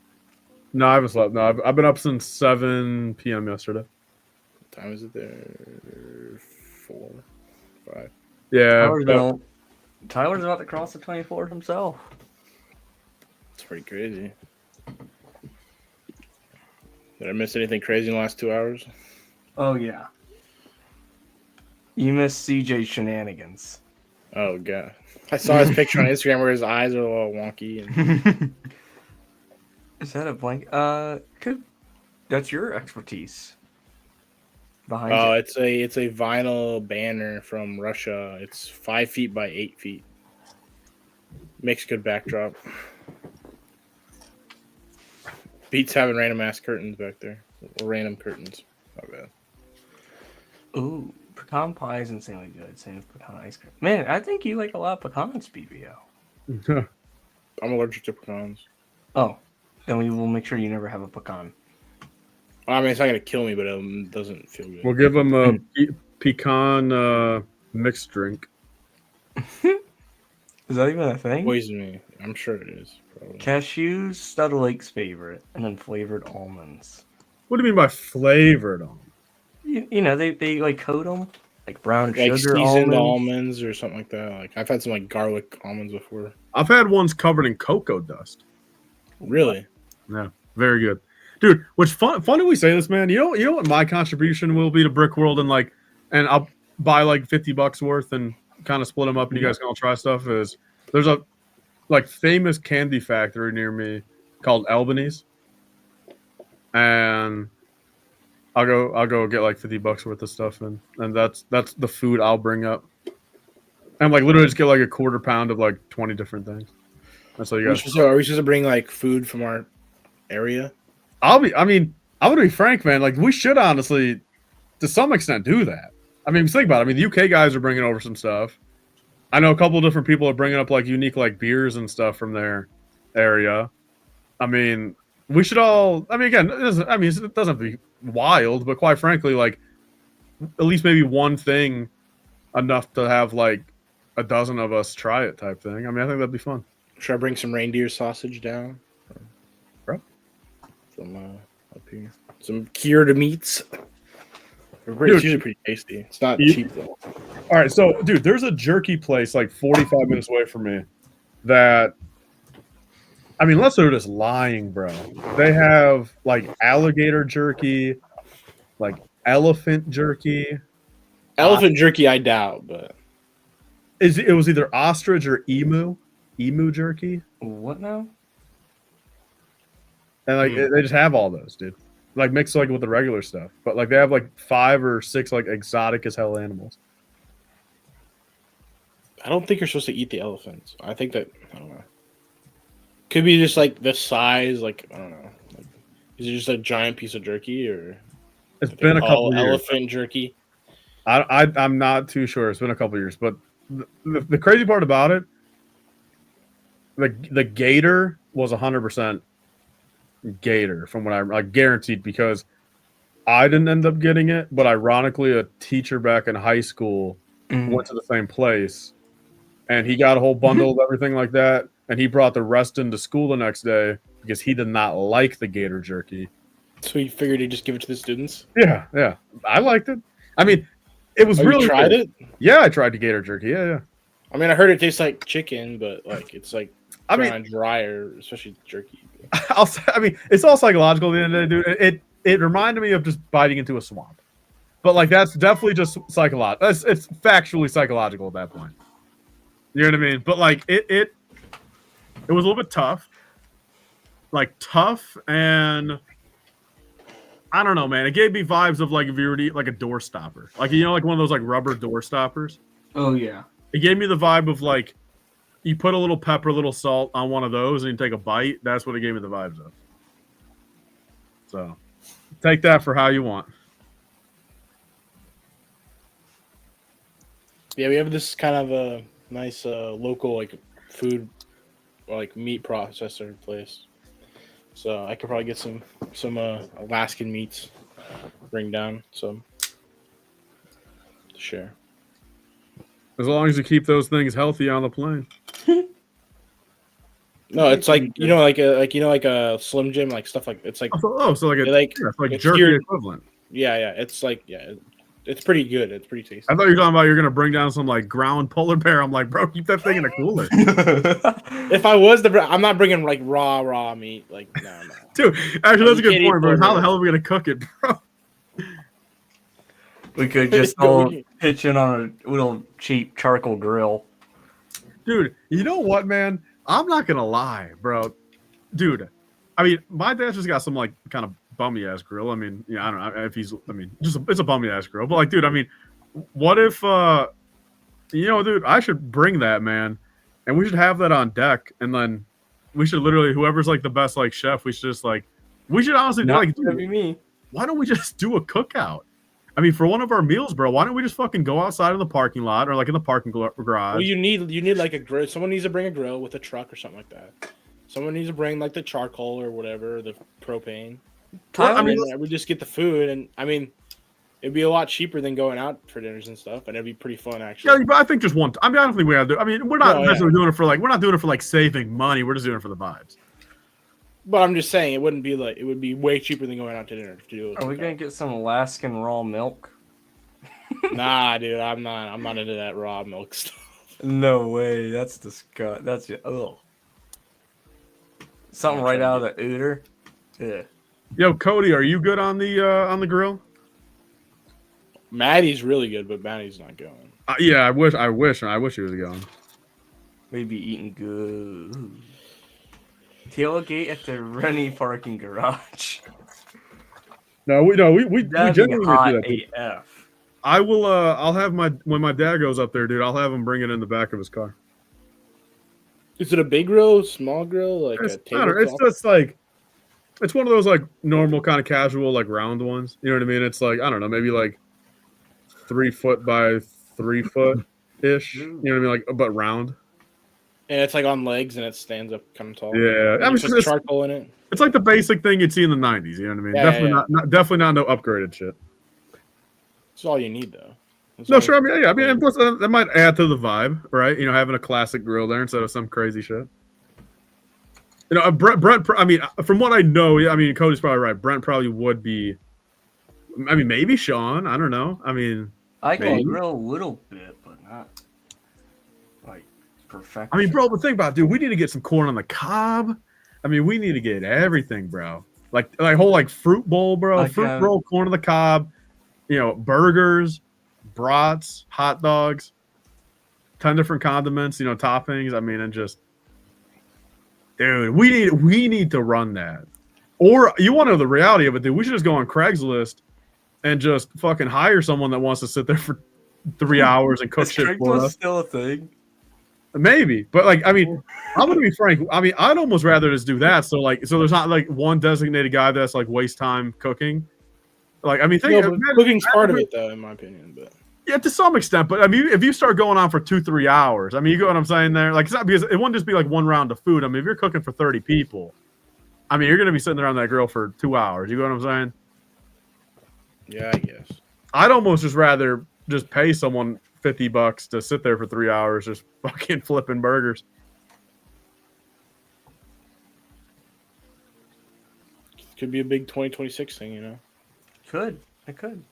No, I haven't slept. No, I've been up since 7 p.m. yesterday. What time is it there? 4, 5. Yeah. Tyler's about to cross the 24 himself. It's pretty crazy. Did I miss anything crazy in the last 2 hours? Oh, yeah. You missed CJ's shenanigans. Oh, God. I saw his picture on Instagram where his eyes are all wonky. And... Is that a blank? That's your expertise. Behind it's a vinyl banner from Russia. It's 5 feet by 8 feet. Makes good backdrop. Beats having random ass curtains back there. Random curtains. My bad. Ooh, pecan pie is insanely good. Same with pecan ice cream. Man, I think you like a lot of pecans, BBO. I'm allergic to pecans. Oh, then we will make sure you never have a pecan. I mean, it's not gonna kill me, but it doesn't feel good. We'll give him a pecan mixed drink. Is that even a thing? Poison me. I'm sure it is. Probably. Cashews, Stud Lake's favorite, and then flavored almonds. What do you mean by flavored almonds? You know, they like coat them like brown like sugar seasoned almonds. or something like that. Like I've had some like garlic almonds before. I've had ones covered in cocoa dust. Really? Yeah, very good, dude. Which funny we say this, man. You know what my contribution will be to Brick World and I'll buy like $50 worth and kind of split them up and you guys can all try stuff. Is there's a like famous candy factory near me called Albany's, and I'll go get like $50 worth of stuff and that's the food I'll bring up. And like literally just get like a quarter pound of like 20 different things. That's all you guys. So are we supposed to bring like food from our area? I'm gonna be frank, man. Like we should honestly, to some extent, do that. I mean, think about it. I mean, the UK guys are bringing over some stuff. I know a couple of different people are bringing up like unique like beers and stuff from their area. I mean, we should all. I mean, again, it doesn't have to be wild, but quite frankly, like at least maybe one thing enough to have like a dozen of us try it type thing. I mean, I think that'd be fun. Should I bring some reindeer sausage down? Bro? From up here. Some cured meats. It's usually pretty tasty. It's not cheap though. All right, so dude, there's a jerky place like 45 minutes away from me that, I mean, unless they're just lying, bro. They have like alligator jerky, like elephant jerky. Elephant jerky, I doubt, but it was either ostrich or emu jerky. What now? And like they just have all those, dude. Like mixed like with the regular stuff, but like they have like 5 or 6 like exotic as hell animals. I don't think you're supposed to eat the elephants. I think that I don't know. Could be just like the size, like I don't know. Like, is it just a giant piece of jerky, or it's been a couple years. Elephant jerky? I'm not too sure. It's been a couple years, but the crazy part about it, the gator was 100% gator from what I guaranteed, because I didn't end up getting it, but ironically, a teacher back in high school went to the same place, and he got a whole bundle of everything like that, and he brought the rest into school the next day because he did not like the gator jerky. So he figured he'd just give it to the students. Yeah, I liked it. I mean, it was really. You tried good. it? Yeah, I tried the gator jerky. Yeah. I mean, I heard it tastes like chicken, but like it's like I mean, drier, especially jerky. I mean, it's all psychological at the end of the day, dude. It reminded me of just biting into a swamp, but like that's definitely just psychological. It's factually psychological at that point. You know what I mean? But like it was a little bit tough, and I don't know, man. It gave me vibes of like if you were to eat like a door stopper, like like one of those like rubber door stoppers. Oh yeah. It gave me the vibe of like you put a little pepper, a little salt on one of those, and you take a bite. That's what it gave me the vibes of. So take that for how you want. Yeah, we have this kind of a nice local like food or like meat processor place. So I could probably get some Alaskan meats, bring down some to share. As long as you keep those things healthy on the plane. No, it's like like a Slim Jim, like stuff like it's like so like it's jerky geared, equivalent. Yeah, it's like it's pretty good. It's pretty tasty. I thought you were talking about you're gonna bring down some like ground polar bear. I'm like, bro, keep that thing in a cooler. If I was I'm not bringing like raw meat. Like no. Dude, actually, that's a good point, bro. How the hell are we gonna cook it, bro? We could just all pitch in on a little cheap charcoal grill. Dude, you know what, man? I'm not gonna lie, bro. Dude, I mean, my dad just got some like kind of bummy ass grill. I mean, yeah, I don't know if he's. I mean, it's a bummy ass grill. But like, dude, I mean, what if, dude, I should bring that, man, and we should have that on deck, and then we should literally whoever's like the best like chef, we should honestly like, dude, be me. Why don't we just do a cookout? I mean, for one of our meals, bro, why don't we just fucking go outside in the parking lot or like in the parking garage? Well, you need like a grill. Someone needs to bring a grill with a truck or something like that. Someone needs to bring like the charcoal or whatever, the propane. I mean, we just get the food, and I mean, it'd be a lot cheaper than going out for dinners and stuff, and it'd be pretty fun actually. Yeah, but I think just one. I mean, I don't think we have to. I mean, we're not necessarily doing it for like. We're not doing it for like saving money. We're just doing it for the vibes. But I'm just saying, it would be way cheaper than going out to dinner to do it. Are we gonna get some Alaskan raw milk? Nah, dude, I'm not into that raw milk stuff. No way, that's disgusting. That's something right out of the ooter. Yeah. Yo, Cody, are you good on the grill? Maddie's really good, but Maddie's not going. Yeah, I wish he was going. We'd be eating good. Tailgate at the Rennie parking garage. No, we generally hot do that. AF. I will. I'll have when my dad goes up there, dude. I'll have him bring it in the back of his car. Is it a big grill, small grill, like a table? It's just like it's one of those like normal kind of casual like round ones. You know what I mean? It's like I don't know, maybe like 3 foot by 3 foot. ish. You know what I mean? Like, but round. And it's like on legs and it stands up kind of tall. Yeah, And I mean, you put charcoal in it. It's like the basic thing you'd see in the '90s. You know what I mean? Yeah, definitely yeah, not definitely not no upgraded shit. It's all you need though. No, sure. I mean, yeah. I mean, and plus that might add to the vibe, right? You know, having a classic grill there instead of some crazy shit. You know, Brent. I mean, from what I know, I mean, Cody's probably right. Brent probably would be. I mean, maybe Sean. I don't know. I mean, I can maybe. grill a little bit, but not like perfect. I mean, bro, but think about it, dude. We need to get some corn on the cob. I mean, we need to get everything, bro. Like whole like fruit bowl, bro. Fruit bowl, corn on the cob. You know, burgers, brats, hot dogs, 10 different condiments. You know, toppings. I mean, and just, dude, we need to run that. Or you want to know the reality of it, dude? We should just go on Craigslist and just fucking hire someone that wants to sit there for 3 hours and cook shit for us. Still a thing? Maybe, but like, I mean, I'm gonna be frank. I mean, I'd almost rather just do that. So there's not like one designated guy that's like waste time cooking. Like, I mean, cooking's part of it, though, in my opinion. But yeah, to some extent. But I mean, if you start going on for 2-3 hours, I mean, you get what I'm saying there. Like, it's not because it wouldn't just be like one round of food. I mean, if you're cooking for 30 people, I mean, you're gonna be sitting there on that grill for 2 hours. You know what I'm saying? Yeah, I guess. I'd almost just rather just pay someone $50 to sit there for 3 hours just fucking flipping burgers. Could be a big 2026 thing, you know. It could.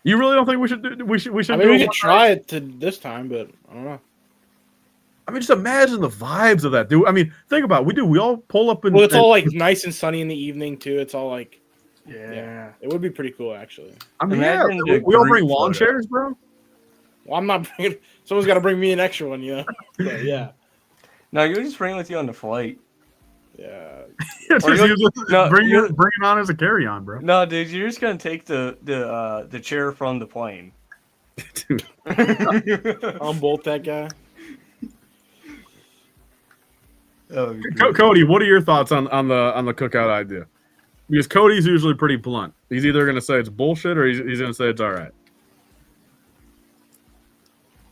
You really don't think we should do? We should. I mean, we could try it to this time, but I don't know. I mean, just imagine the vibes of that, dude. I mean, think about it. We all pull up and. Well, it's all like nice and sunny in the evening too. It's all like, yeah, it would be pretty cool actually. I mean, we all bring lawn chairs, bro. Well, I'm not bringing. Someone's got to bring me an extra one, you know. But, yeah. No, you just bring it with you on the flight. Yeah. Bring it on as a carry-on, bro. No, dude, you're just gonna take the chair from the plane. Dude. Unbolt that guy. Cody, what are your thoughts on the cookout idea? Because Cody's usually pretty blunt. He's either gonna say it's bullshit or he's gonna say it's all right.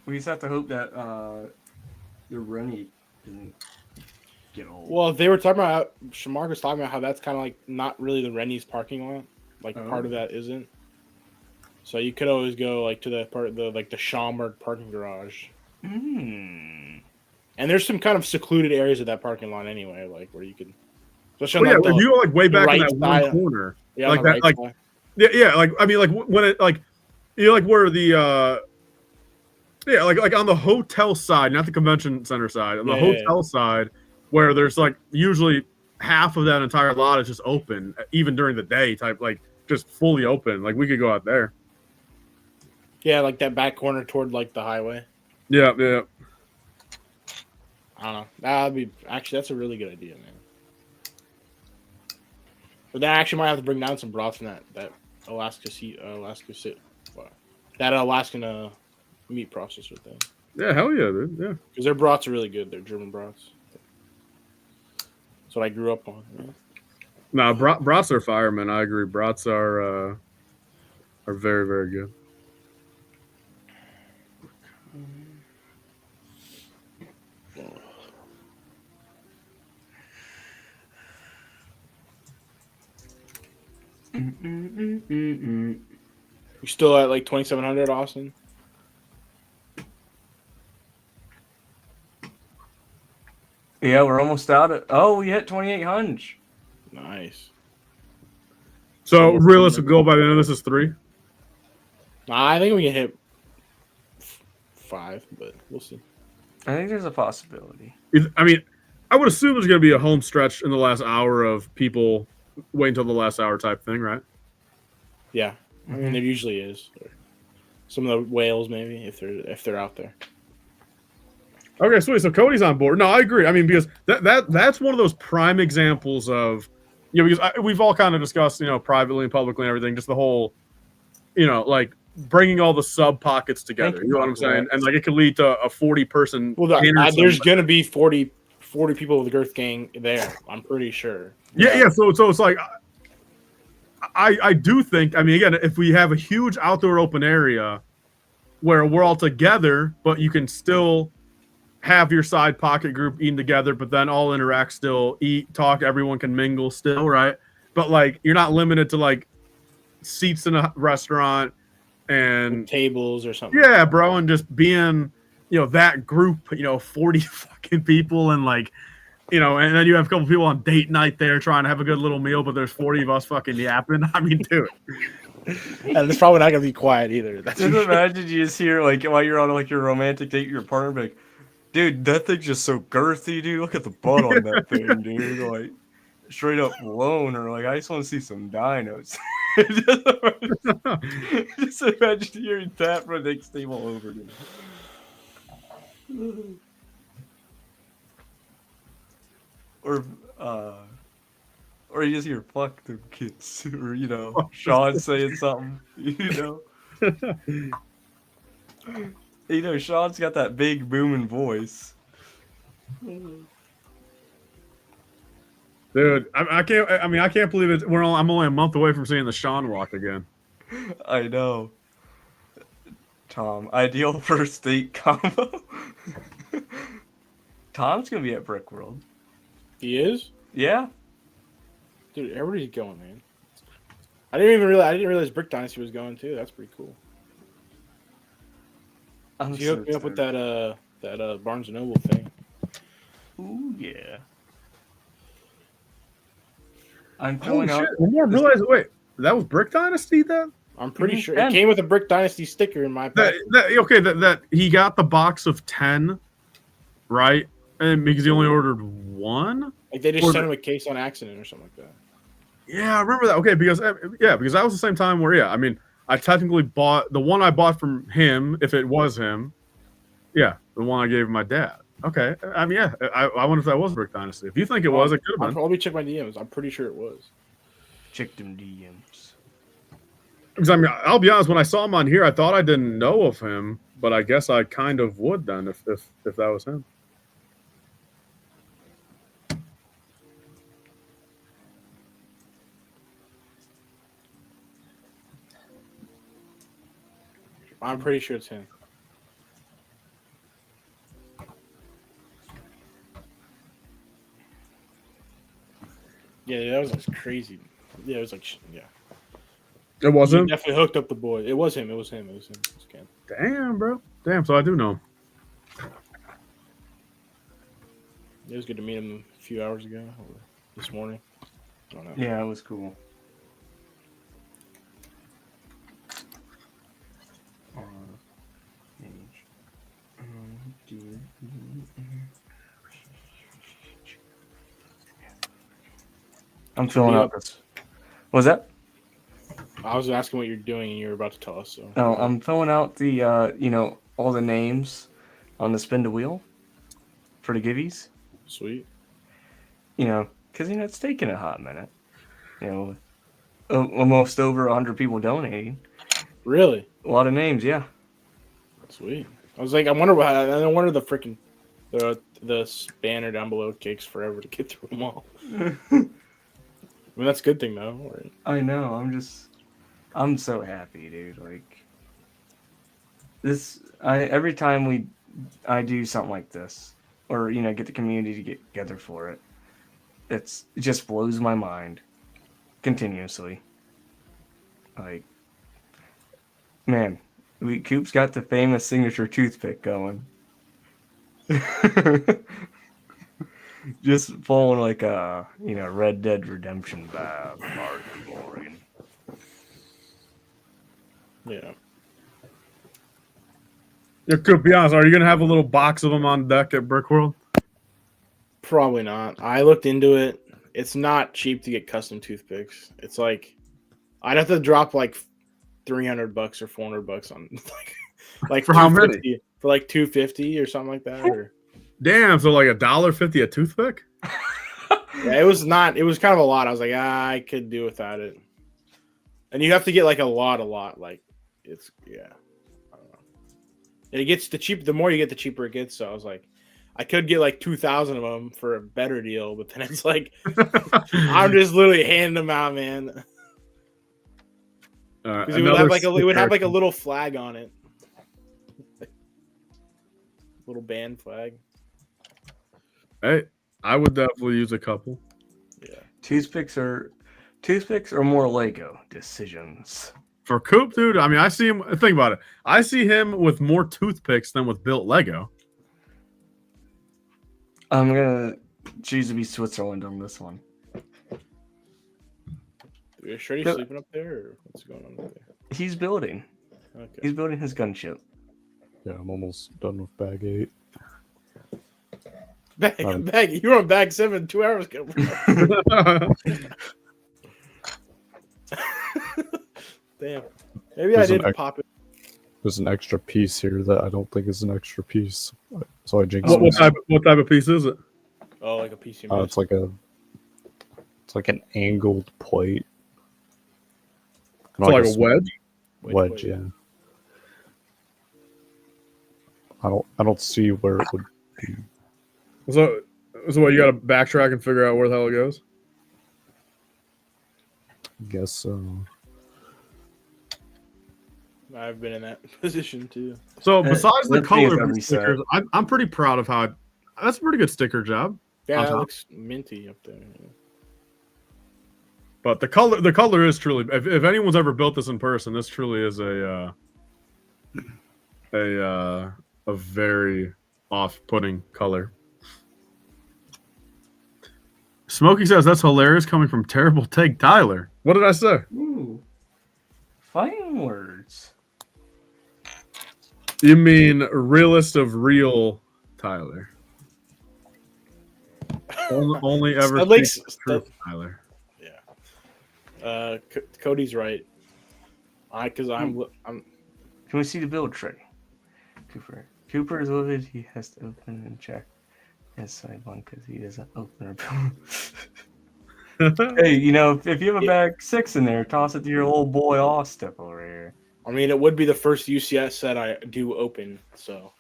We just have to hope that the Rennie doesn't get old. Well, they were talking about Shamark was talking about how that's kind of like not really the Rennie's parking lot. Like part of that isn't. So you could always go like to the part of the Schaumburg parking garage. Mm. And there's some kind of secluded areas of that parking lot anyway, like where you can. Well, yeah, if you go like way back in that one corner, yeah, like that, right like side. yeah, like I mean, like when it like you know, like where the yeah, like on the hotel side, not the convention center side, on the hotel side, where there's like usually half of that entire lot is just open, even during the day, type like just fully open. Like we could go out there. Yeah, like that back corner toward like the highway. Yeah. I don't know. That'd be that's a really good idea, man. But then I actually might have to bring down some broth from that Alaskan meat processor thing. Yeah, hell yeah, dude. Yeah, because their broths are really good. They're German broths. That's what I grew up on. Yeah. No, brats are firemen. I agree. Brats are very, very good. You still at like 2,700, Austin? Yeah, we're almost out of. Oh, we hit 2,800. Nice. So realistic goal by the end of this is 3. I think we can hit 5, but we'll see. I think there's a possibility. I mean, I would assume there's going to be a home stretch in the last hour of people wait until the last hour type thing, right? Yeah, I mean there usually is. Some of the whales, maybe if they're out there. Okay, sweet. So Cody's on board. No, I agree. I mean, because that's one of those prime examples of, you know, because we've all kind of discussed, you know, privately and publicly and everything, just the whole, you know, like bringing all the sub pockets together. You know what I'm saying? And like it could lead to a 40-person. Well, there's gonna be 40 people with the Girth Gang there. I'm pretty sure. Yeah. So it's like, I do think. I mean, again, if we have a huge outdoor open area, where we're all together, but you can still have your side pocket group eating together, but then all interact still, eat, talk, everyone can mingle still, right? But like you're not limited to like seats in a restaurant and tables or something. Yeah, bro, and just being, that group, 40 fucking people and like, and then you have a couple people on date night there trying to have a good little meal, but there's 40 of us fucking yapping. I mean, dude. And it's probably not gonna be quiet either. That's Just for sure. imagine you just hear like while you're on like your romantic date, your partner be like, dude, that thing's just so girthy, dude. Look at the butt on that thing, dude. Like straight up blown, or like I just want to see some dinos. just imagine hearing that from the next table over, dude. Or you just hear "fuck them kids," or Sean saying something, Sean's got that big booming voice. Dude, I can't. I mean, I can't believe it. I'm only a month away from seeing the Sean walk again. I know. Tom, ideal first date combo. Tom's gonna be at Brick World. He is? Yeah. Dude, everybody's going, man. I didn't realize Brick Dynasty was going too. That's pretty cool. You hooked me up with that Barnes and Noble thing. Ooh yeah. I'm filling out. I didn't realize. Wait, that was Brick Dynasty then? I'm pretty sure it came with a Brick Dynasty sticker in my pack. That he got the box of 10, right? And because he only ordered one. Like they just sent him a case on accident or something like that. Yeah, I remember that. Okay, because that was the same time where I mean, I technically bought the one I bought from him, if it was him. Yeah, the one I gave my dad. Okay, I mean, I wonder if that was Brick Dynasty. If you think it was, it could have been. Let me check my DMs. I'm pretty sure it was. Check them DMs. Because I mean, I'll be honest. When I saw him on here, I thought I didn't know of him, but I guess I kind of would then if that was him. I'm pretty sure it's him. Yeah, that was like crazy. Yeah, it was like It wasn't. Definitely hooked up the boy. It was him. It was him. It was Ken. Damn, bro. Damn. So I do know. It was good to meet him a few hours ago or this morning. I don't know. Yeah, it was cool. I'm filling out this. What was that? I was asking what you're doing, and you were about to tell us. So. No, I'm filling out the all the names on the spin to wheel for the givvies. Sweet. Because it's taking a hot minute. Almost over 100 people donating. Really? A lot of names, yeah. Sweet. I was like, I wonder the freaking the banner down below takes forever to get through them all. I mean, that's a good thing though. Right? I know. I'm so happy, dude. Like this, every time I do something like this, or get the community to get together for it, it just blows my mind continuously. Like, man, Coop's got the famous signature toothpick going. Just following like a Red Dead Redemption vibe. Oregon. Yeah. To be honest, are you gonna have a little box of them on deck at Brick World? Probably not. I looked into it. It's not cheap to get custom toothpicks. It's like I'd have to drop like $300 or $400 on like for how many? For like $250 or something like that. Or damn, so like $1.50 a toothpick? Yeah, it was kind of a lot. I was like, I could do without it. And you have to get like a lot. Like it's I don't know. And it gets the more you get, the cheaper it gets. So I was like, I could get like 2,000 of them for a better deal, but then it's like I'm just literally handing them out, man. Because it would have like a little flag on it. little band flag. Hey, I would definitely use a couple. Yeah. Toothpicks are more Lego decisions. For Coop, dude, I mean, I see him. Think about it. I see him with more toothpicks than with built Lego. I'm gonna choose to be Switzerland on this one. Are Shreddy No. sleeping up there, or what's going on up there? He's building. Okay. He's building his gunship. Yeah, I'm almost done with bag 8. Bag, you were on bag 7 2 hours ago. Bro. Damn. Maybe There's I an didn't pop it. There's an extra piece here that I don't think is an extra piece, so I jinxed What myself. type of piece is it? Oh, like a piece you It's like an angled plate. So like a wedge? Wedge, yeah. I don't see where it would be. So what, you got to backtrack and figure out where the hell it goes? I guess so. I've been in that position too. So besides the that thing is color of every the stickers, I'm pretty proud of how that's a pretty good sticker job. Yeah, on that top. looks minty up there. But the color is truly. If anyone's ever built this in person, this truly is a very off-putting color. Smokey says that's hilarious coming from terrible take Tyler. What did I say? Ooh. Fighting words. You mean realist of real Tyler? Only ever Alex- speaks the truth, Tyler. Cody's right. Because I'm. Can we see the build tray? Cooper is loaded. He has to open and check his side one because he doesn't open or build. Hey, you know, if you have a bag 6 in there, toss it to your little boy Austin over here. I mean, it would be the first UCS set I do open, so.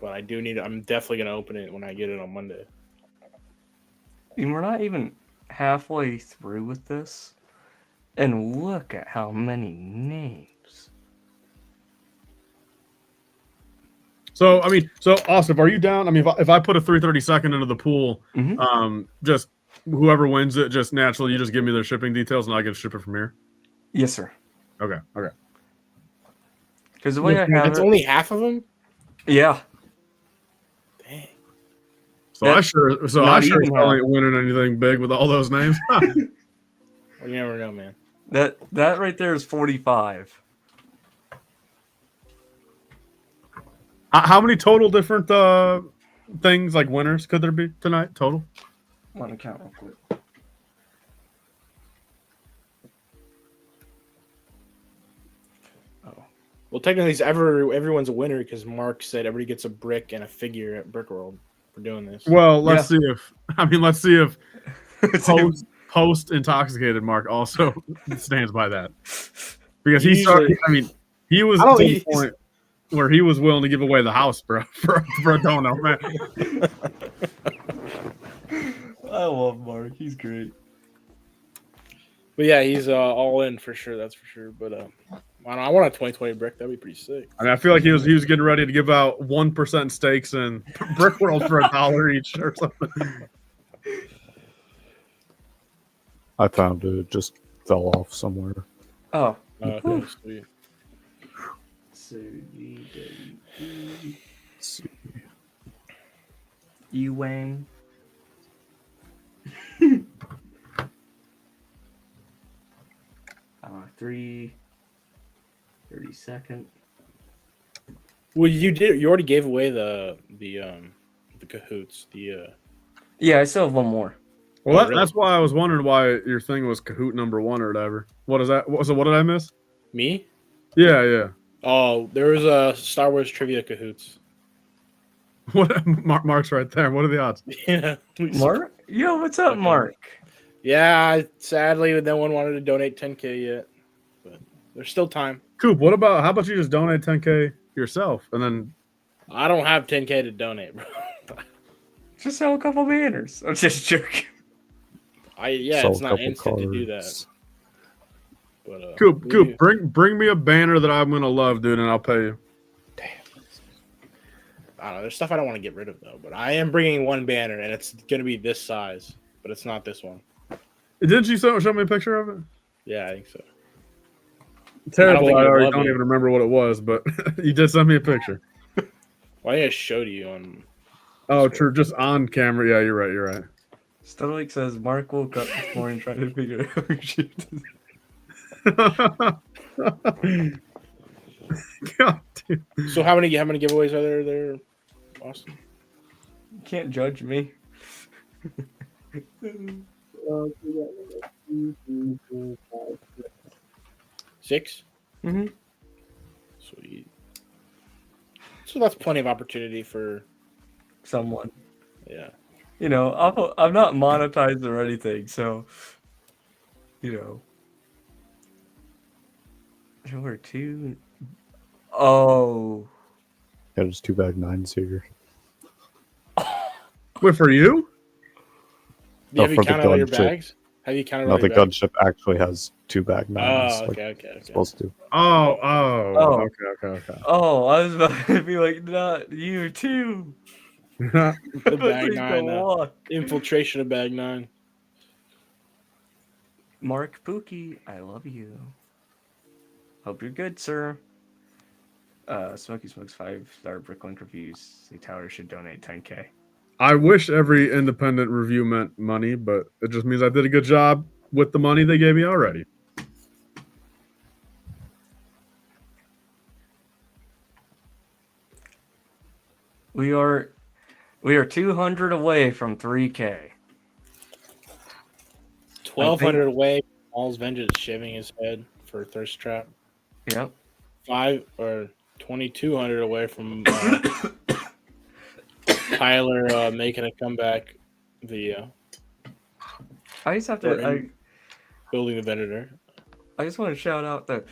But I do need. I'm definitely gonna open it when I get it on Monday. And we're not even halfway through with this, and look at how many names. So I mean, Austin, are you down? I mean, if I put a 332nd into the pool, just whoever wins it, just naturally, you just give me their shipping details, and I can ship it from here. Yes, sir. Okay. Because the way I have it's it, only half of them. yeah. So I sure not ain't even half. winning anything big with all those names. You never know, man. That right there is 45. How many total different things like winners could there be tonight total? Want to count real quick. Well, technically, everyone's a winner because Mark said everybody gets a brick and a figure at Brick World for doing this. Well, let's see if post intoxicated Mark also stands by that, because he started. I mean, he was to the point where he was willing to give away the house, bro, for a dono, man. I love Mark. He's great. But yeah, he's all in for sure. That's for sure. But I want a 2020 brick. That'd be pretty sick. I mean, I feel like he was getting ready to give out 1% stakes in Brick World for $1 each or something. I found it just fell off somewhere. Oh. Okay, sweet. So Let's see. Ewang. 32nd. Well, you did. You already gave away the cahoots. Yeah, I still have one more. Well, that's why I was wondering why your thing was Kahoot number 1 or whatever. What is that? So what did I miss? Me? Yeah. Oh, there was a Star Wars trivia cahoots. What? Mark's right there. What are the odds? Yeah, Mark? Yo, what's up, Mark? Yeah, sadly, no one wanted to donate 10K yet, but there's still time. Coop, how about you just donate 10K yourself, and then I don't have 10K to donate, bro. Just sell a couple banners. I'm just joking. It's not instant to do that. But, Coop, bring me a banner that I'm gonna love, dude, and I'll pay you. I don't know. There's stuff I don't want to get rid of though. But I am bringing one banner, and it's gonna be this size, but it's not this one. Didn't you show me a picture of it? Yeah, I think so. Terrible. I already love don't it. even remember what it was, but you did send me a picture. Well, I showed you on. Oh, true. Just on camera. Yeah, you're right. You're right. Studlake says Mark woke up this morning trying to figure out who she is. God damn. So how many giveaways are there, Austin? You can't judge me. 6? Mm-hmm. Sweet. So that's plenty of opportunity for someone. Yeah. You know, I'm not monetized or anything, so you know. There were 2. Oh. Yeah, there's 2 bag 9s here. Wait, for you? Have you for the counted all your gunship. bags? Have you counted No, all the your bags? gunship actually has 2 bag 9s. Oh, like okay. it's supposed to. Oh. Okay. Oh, I was about to be like, not you too. The bag Take the 9. walk. Infiltration of bag 9. Mark Pookie, I love you. Hope you're good, sir. Smokey Smokes 5-star Bricklink reviews. The Tower should donate 10K. I wish every independent review meant money, but it just means I did a good job with the money they gave me already. We are 200 away from 3K. 1,200 away. All's Vengeance shaving his head for Thirst Trap. Yep. 2,200 away from Tyler making a comeback via. I just have to. Building the Venator. I just want to shout out the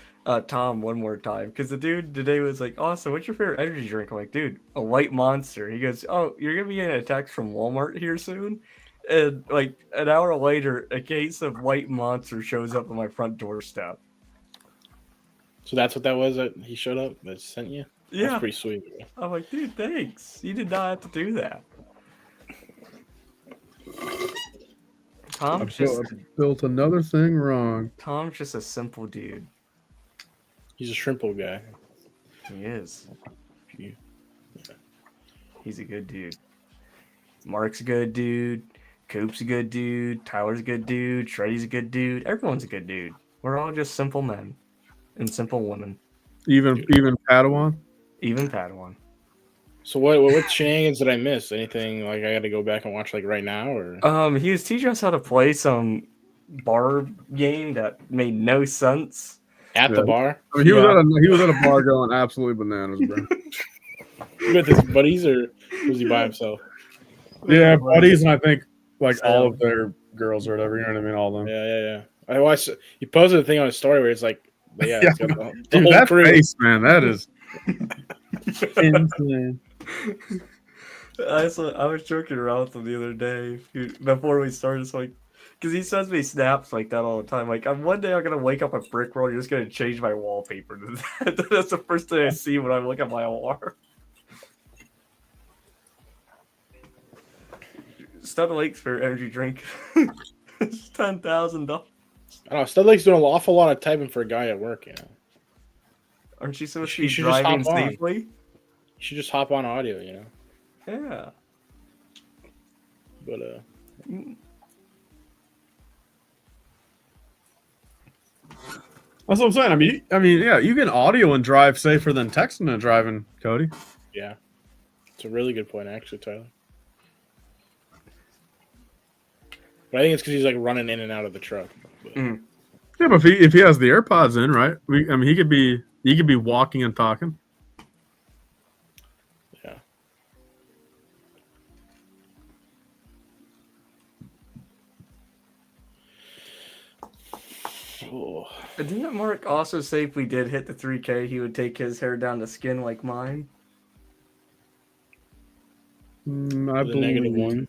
Tom one more time because the dude today was like, "Awesome, what's your favorite energy drink?" I'm like, dude, a White Monster. He goes, "Oh, you're gonna be getting a text from Walmart here soon," and like an hour later, a case of White Monster shows up on my front doorstep. So that's what that was that he showed up that sent you? Yeah, That's pretty sweet. Bro. I'm like, dude, thanks. You did not have to do that. Tom's just built another thing wrong. Tom's just a simple dude. He's a shrimple guy. He is. He's a good dude. Mark's a good dude. Coop's a good dude. Tyler's a good dude. Shreddy's a good dude. Everyone's a good dude. We're all just simple men and simple women. Even Padawan? Even Padawan. So what shenanigans did I miss? Anything like I got to go back and watch like right now or? He was teaching us how to play some bar game that made no sense. At the bar? I mean, he was at a bar going absolutely bananas, bro. With his buddies or was he by himself? Yeah, buddies, and I think like all of their girls or whatever. You know what I mean? All of them. Yeah. I watched. He posted a thing on his story where it's like, yeah, it's got the dude, whole that crew. face, man, that is insane. I was joking around with him the other day before we started. It's like, because he sends me snaps like that all the time. Like, one day I'm gonna wake up at Brick World. You're just gonna change my wallpaper to that. That's the first thing I see when I look at my alarm. Stud Lake's for energy drink. It's $10,000. I don't know. Stud Lake's doing an awful lot of typing for a guy at work. You know, aren't you supposed to be driving safely? You should just hop on audio. You know. Yeah. But That's what I'm saying. I mean, yeah, you can audio and drive safer than texting and driving, Cody. Yeah, it's a really good point, actually, Tyler. But I think it's because he's like running in and out of the truck. Yeah, but if he has the AirPods in, right? I mean, he could be walking and talking. Yeah. Oh. Didn't Mark also say if we did hit the 3K, he would take his hair down to skin like mine? I believe -1,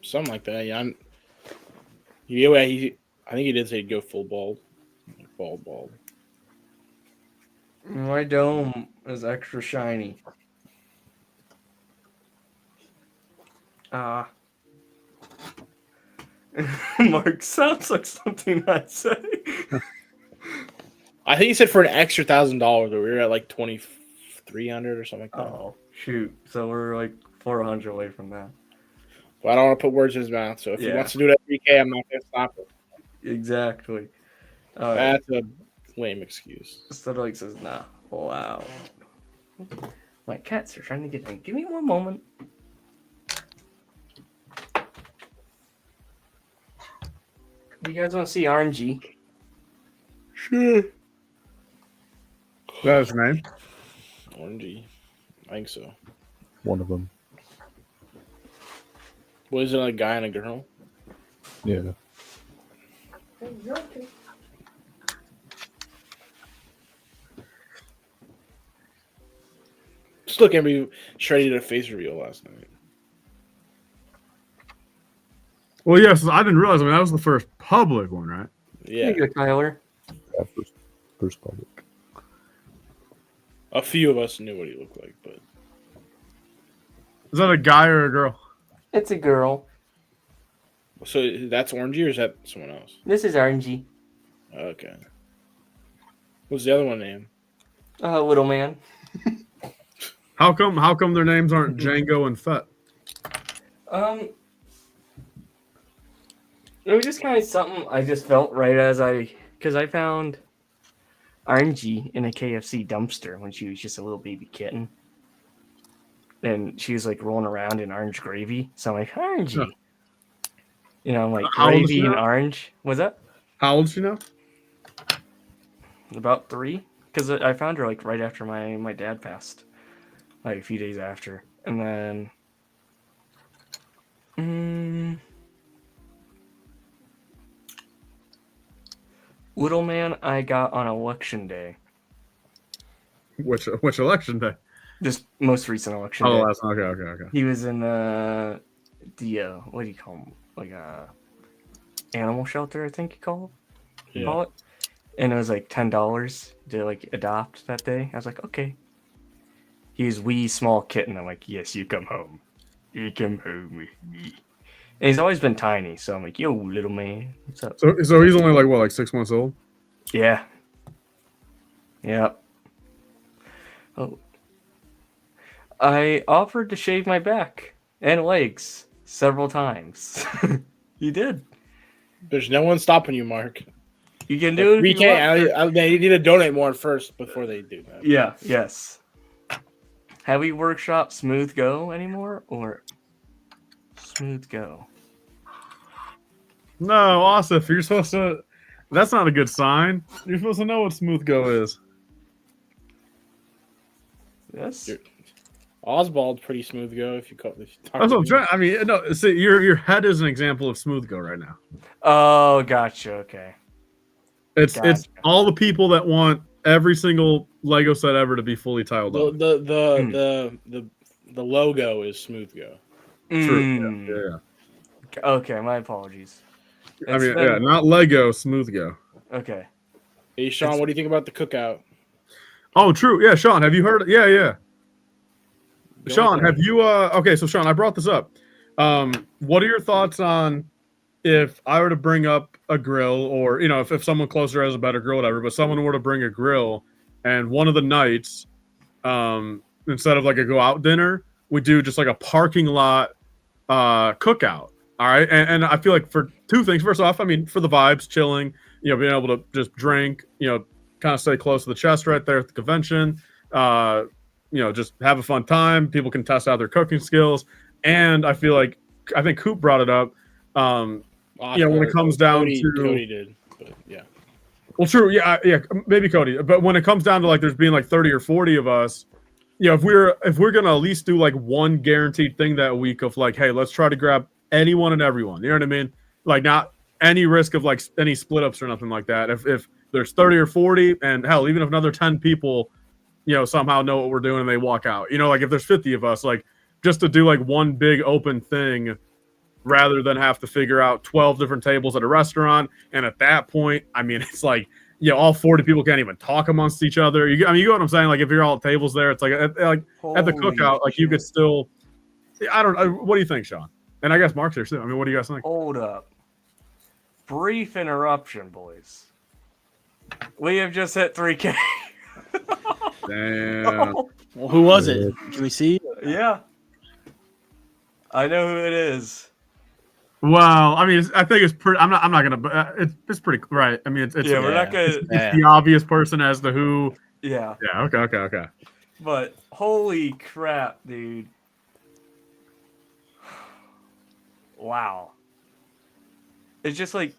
something like that. Yeah. I think he did say he'd go full bald, bald. My dome is extra shiny. Mark, sounds like something I'd say. I think he said for an extra $1,000, but we were at like 2,300 or something like that. Oh shoot! So we're like 400 away from that. Well, I don't want to put words in his mouth. So if he Yeah. wants to do it at 3K, I'm not going to stop it. Exactly. That's a lame excuse. Studlike says, nah. Wow. My cats are trying to get in. Give me one moment. Do you guys want to see RNG? Sure. That's his name? RNG. I think so. One of them. What is it, like a guy and a girl? Yeah. Just look at me. Shreddy did a face reveal last night. Well, yes, I didn't realize. I mean, that was the first public one, right? Yeah. There you go, Tyler. Yeah, first public. A few of us knew what he looked like, but Is that a guy or a girl? It's a girl. so that's Orangey or is that someone else? This is RNG. Okay. What's the other one name? Little man. How come their names aren't Jango and Fett? It was just kind of something I just felt right because I found RNG in a KFC dumpster when she was just a little baby kitten. And she was like rolling around in orange gravy. So I'm like, RNG. Huh. You know, I'm like, How old is she gravy and now? orange. What's that? How old is she now? About 3. Because I found her like right after my dad passed. Like a few days after. And then... Little man I got on election day. Which election day? This most recent election day. Oh, last okay. He was in the what do you call him? Like a animal shelter, I think you call it. And it was like $10 to like adopt that day. I was like, okay. He was wee small kitten. I'm like, yes, you come home. You come home with me. And he's always been tiny, so I'm like, yo, little man, what's up? So he's only like what, like 6 months old? Yeah. Yep. Oh. I offered to shave my back and legs several times. You did. There's no one stopping you, Mark. You can do it. If you want. They need to donate more first before they do that. Yeah. Yes. Have we workshopped Smooth Go anymore, or Smooth Go? No, Asif, you're supposed to. That's not a good sign. You're supposed to know what Smooth Go is. Yes. Oswald's pretty smooth go if you talk. That's what I'm trying. I mean, no. See, your head is an example of Smooth Go right now. Oh, gotcha. Okay. It's all the people that want every single Lego set ever to be fully tiled up. The logo is smooth go. True. Yeah. Okay, my apologies. I mean, yeah, not Lego, Smooth Go. Okay. Hey, Sean, what do you think about the cookout? Oh, true. Yeah, Sean, have you heard? Yeah. Sean, have you? Okay, so Sean, I brought this up. What are your thoughts on if I were to bring up a grill, or if someone closer has a better grill, whatever, but someone were to bring a grill, and one of the nights, instead of like a go out dinner, we do just like a parking lot cookout. All right, and I feel like for two things. First off, I mean, for the vibes, chilling, being able to just drink, kind of stay close to the chest right there at the convention. Just have a fun time. People can test out their cooking skills, and I think Coop brought it up. When it comes down to Cody did, but yeah. Well, true, yeah, maybe Cody. But when it comes down to like there's being like 30 or 40 of us, if we're gonna at least do like one guaranteed thing that week of like, hey, let's try to grab anyone and everyone. You know what I mean? Like not any risk of like any split ups or nothing like that. If there's 30 or 40, and hell, even if another 10 people, somehow know what we're doing and they walk out. Like if there's 50 of us, like just to do like one big open thing rather than have to figure out 12 different tables at a restaurant. And at that point, I mean, it's like, all 40 people can't even talk amongst each other. You get what I'm saying? Like if you're all at tables there, it's like at the cookout, like you could still, I don't know. What do you think, Sean? And I guess Mark's here too. I mean, what do you guys think? Hold up. Brief interruption, boys. We have just hit 3K. Damn. Well, who was it? Can we see? Yeah. I know who it is. Well, I mean, I think it's pretty. I'm not gonna. It's pretty right. I mean, it's Yeah, we're not gonna. It's the obvious person as to who. Yeah. Yeah. Okay. But holy crap, dude! Wow. It's just like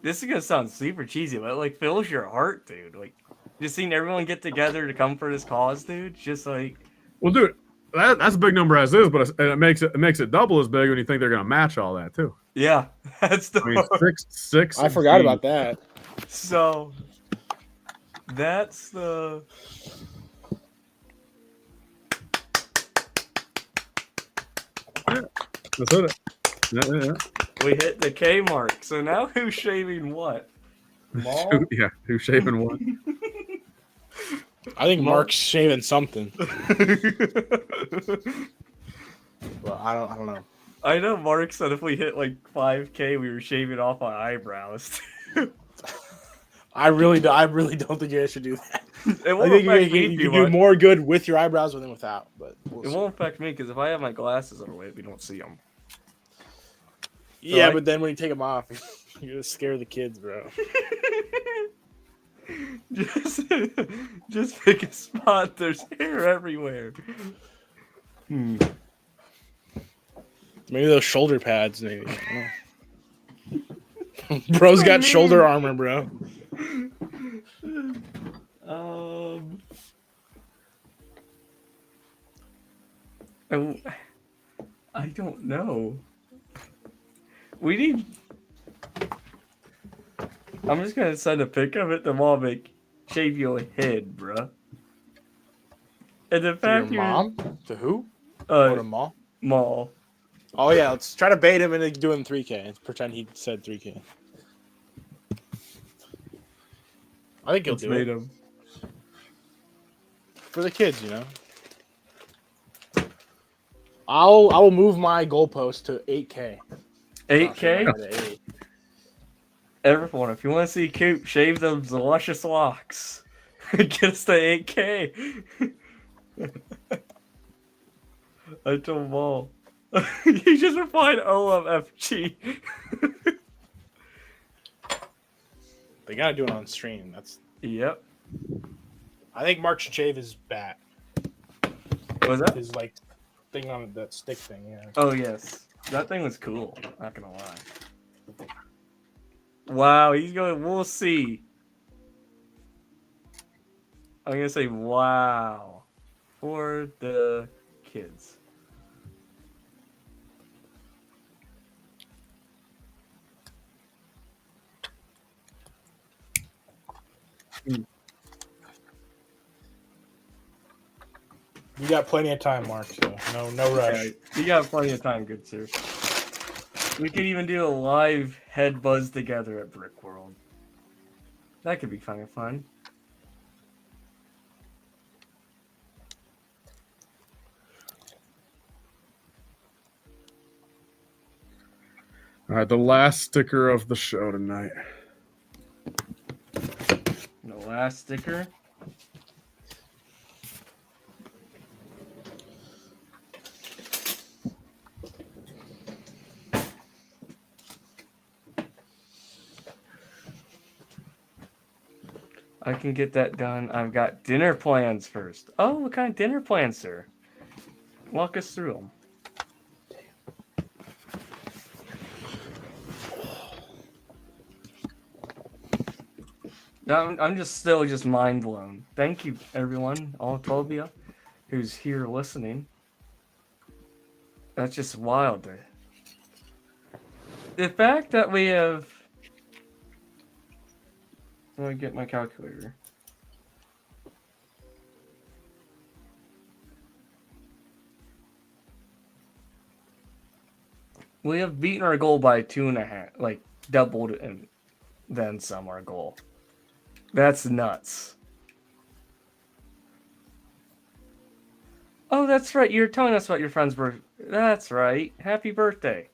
this is gonna sound super cheesy, but it like fills your heart, dude. Like just seeing everyone get together to come for this cause, dude. Just like. Well, dude, that's a big number as is, but it makes it double as big when you think they're gonna match all that too. Yeah, that's the. I mean, six. I forgot about that. So that's the. That's it. Yeah. We hit the K mark. So now who's shaving what? Maul? Who's shaving what? I think Mark's shaving something. Well, I don't know. I know Mark said if we hit like 5K, we were shaving off our eyebrows. I really don't think you guys should do that. It I won't think affect me you too can do much. more good with your eyebrows than without. But It won't affect me because if I have my glasses on, we don't see them. yeah, but then when you take them off, you're gonna scare the kids, bro. Just pick a spot. There's hair everywhere. Maybe those shoulder pads, maybe. I don't know. Bro's got shoulder armor, bro. I don't know. We need. I'm just gonna send a pic of it to mom. Make shave your head, bruh. And the To fact your mom? To who? Or to Maul? Maul. Oh yeah, let's try to bait him into doing 3K and pretend he said 3K. I think he'll Let's do bait it. him. For the kids, you know. I will move my goalpost to 8K. 8K. Everyone, if you want to see Coop shave those luscious locks, get us to 8K. I told Maul. You just replied OMFG. They gotta do it on stream. That's Yep. I think Mark should shave his bat. What was that? His like thing on that stick thing, yeah. Oh yes, that thing was cool. Not gonna lie. Wow, he's going. We'll see. I'm gonna say wow for the kids. You got plenty of time, Mark. So no rush. Yeah, you got plenty of time, good sir. We could even do a live head buzz together at Brick World. That could be kind of fun. All right, the last sticker of the show tonight. The last sticker. I can get that done. I've got dinner plans first. Oh, what kind of dinner plans, sir? Walk us through them. I'm just still mind blown. Thank you, everyone, all 12 of you who's here listening. That's just wild. The fact that we have. Let me get my calculator. We have beaten our goal by 2.5, like doubled and then some our goal. That's nuts. Oh, that's right. You were telling us about your friend's That's right. Happy birthday.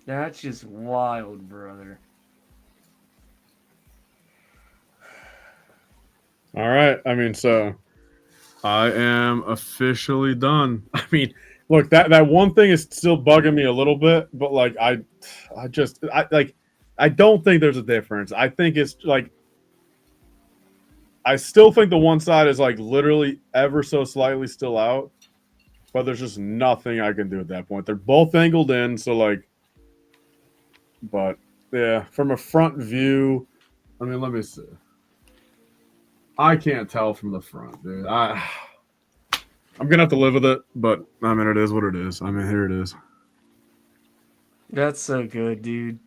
That's just wild, brother. All right. I mean, so I am officially done. I mean, look, that one thing is still bugging me a little bit, but like I don't think there's a difference. I think it's like I still think the one side is like literally ever so slightly still out, but there's just nothing I can do at that point. They're both angled in, so like, but yeah, from a front view, I mean, let me see. I can't tell from the front, dude. I'm gonna have to live with it, but I mean, it is what it is. I mean, here it is. That's so good, dude.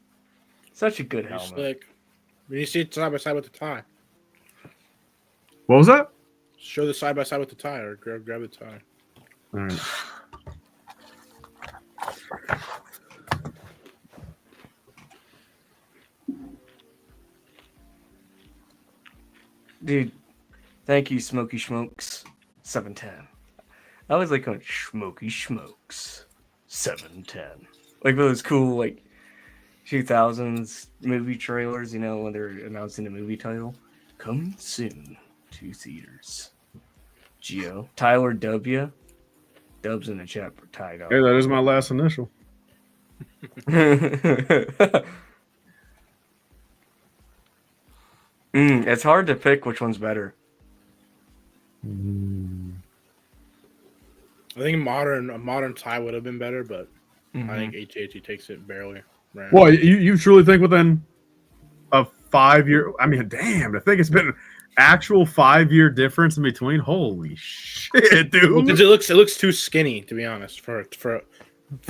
Such a good helmet. Slick. When you see it side by side with the tie, What was that? show the side by side with the tie, or grab the tie. All right. Dude, thank you, Smoky Smokes 710. I always like going Smoky Smokes 710. Like those cool like 2000s movie trailers, you know, when they're announcing the movie title. Coming soon to theaters. Geo. Tyler W. Dubs in the chat for Ty. Hey, that is my last initial. It's hard to pick which one's better. I think a modern tie would have been better, but I think HHE takes it barely. Right. Well, you truly think within a 5-year? I mean, damn! I think it's been an actual 5-year difference in between. Holy shit, dude! Well, 'cause it looks too skinny, to be honest. For like the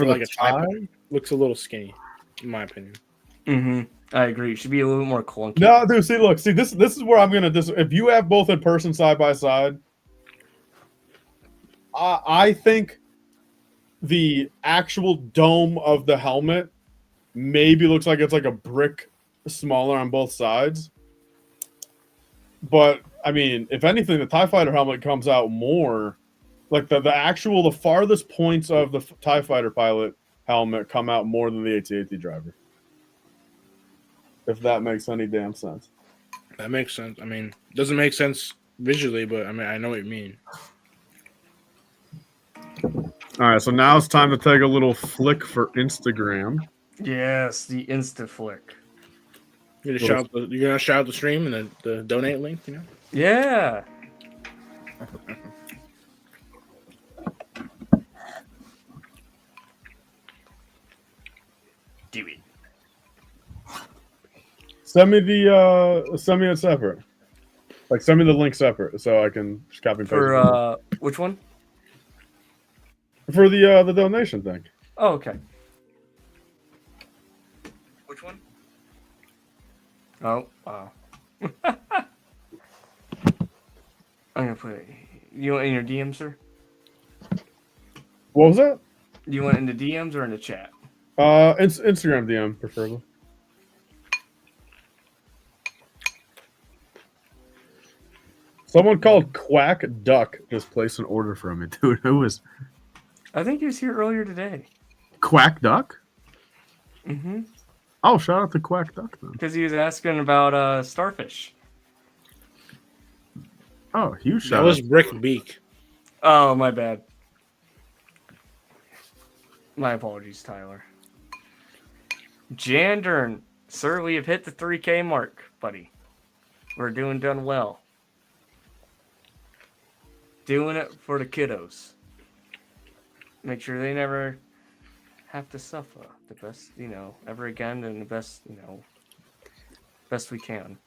a tie, tie? looks a little skinny, in my opinion. I agree. It should be a little more clunky. No, dude. See, this is where I'm gonna. If you have both in person side by side, I think the actual dome of the helmet maybe looks like it's like a brick smaller on both sides. But I mean, if anything, the TIE Fighter helmet comes out more. Like the farthest points of the TIE Fighter pilot helmet come out more than the AT-AT driver. If that makes any damn sense. That makes sense. I mean, it doesn't make sense visually, but I mean, I know what you mean. All right, so now it's time to take a little flick for Instagram. Yes, the Insta flick. You're gonna shout out the stream and the donate link, you know? Yeah. Do it. Send me it separate. Like send me the link separate so I can just copy and paste it. For which one? For the donation thing. Oh, okay. Which one? Oh, wow. I'm gonna put it. You want it in your DM, sir? What was that? Do you want it in the DMs or in the chat? Instagram DM preferably. Someone called Quack Duck just placed an order from me, dude. Who was? I think he was here earlier today. Quack Duck? Mm-hmm. Oh, shout out to Quack Duck then. Because he was asking about starfish. Oh, huge shout That out. was Brick Beak. Oh, my bad. My apologies, Tyler. Jandern, sir, we have hit the 3K mark, buddy. We're done well. Doing it for the kiddos. Make sure they never have to suffer the best, ever again, and the best, best we can.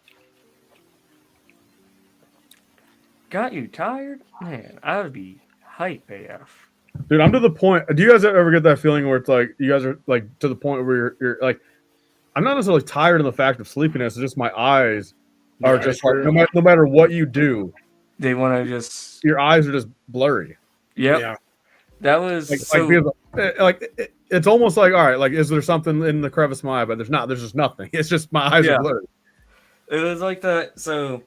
Got you tired? Man, I would be hype AF. Dude, I'm to the point. Do you guys ever get that feeling where it's like you guys are like to the point where you're like, I'm not necessarily tired of the fact of sleepiness. It's just my eyes are just like no matter what you do, they want to just your eyes are just blurry. Yep. Yeah. That was it's almost like, all right, like is there something in the crevice of my eye? But there's not. There's just nothing. It's just my eyes are blurry. It was like that. So,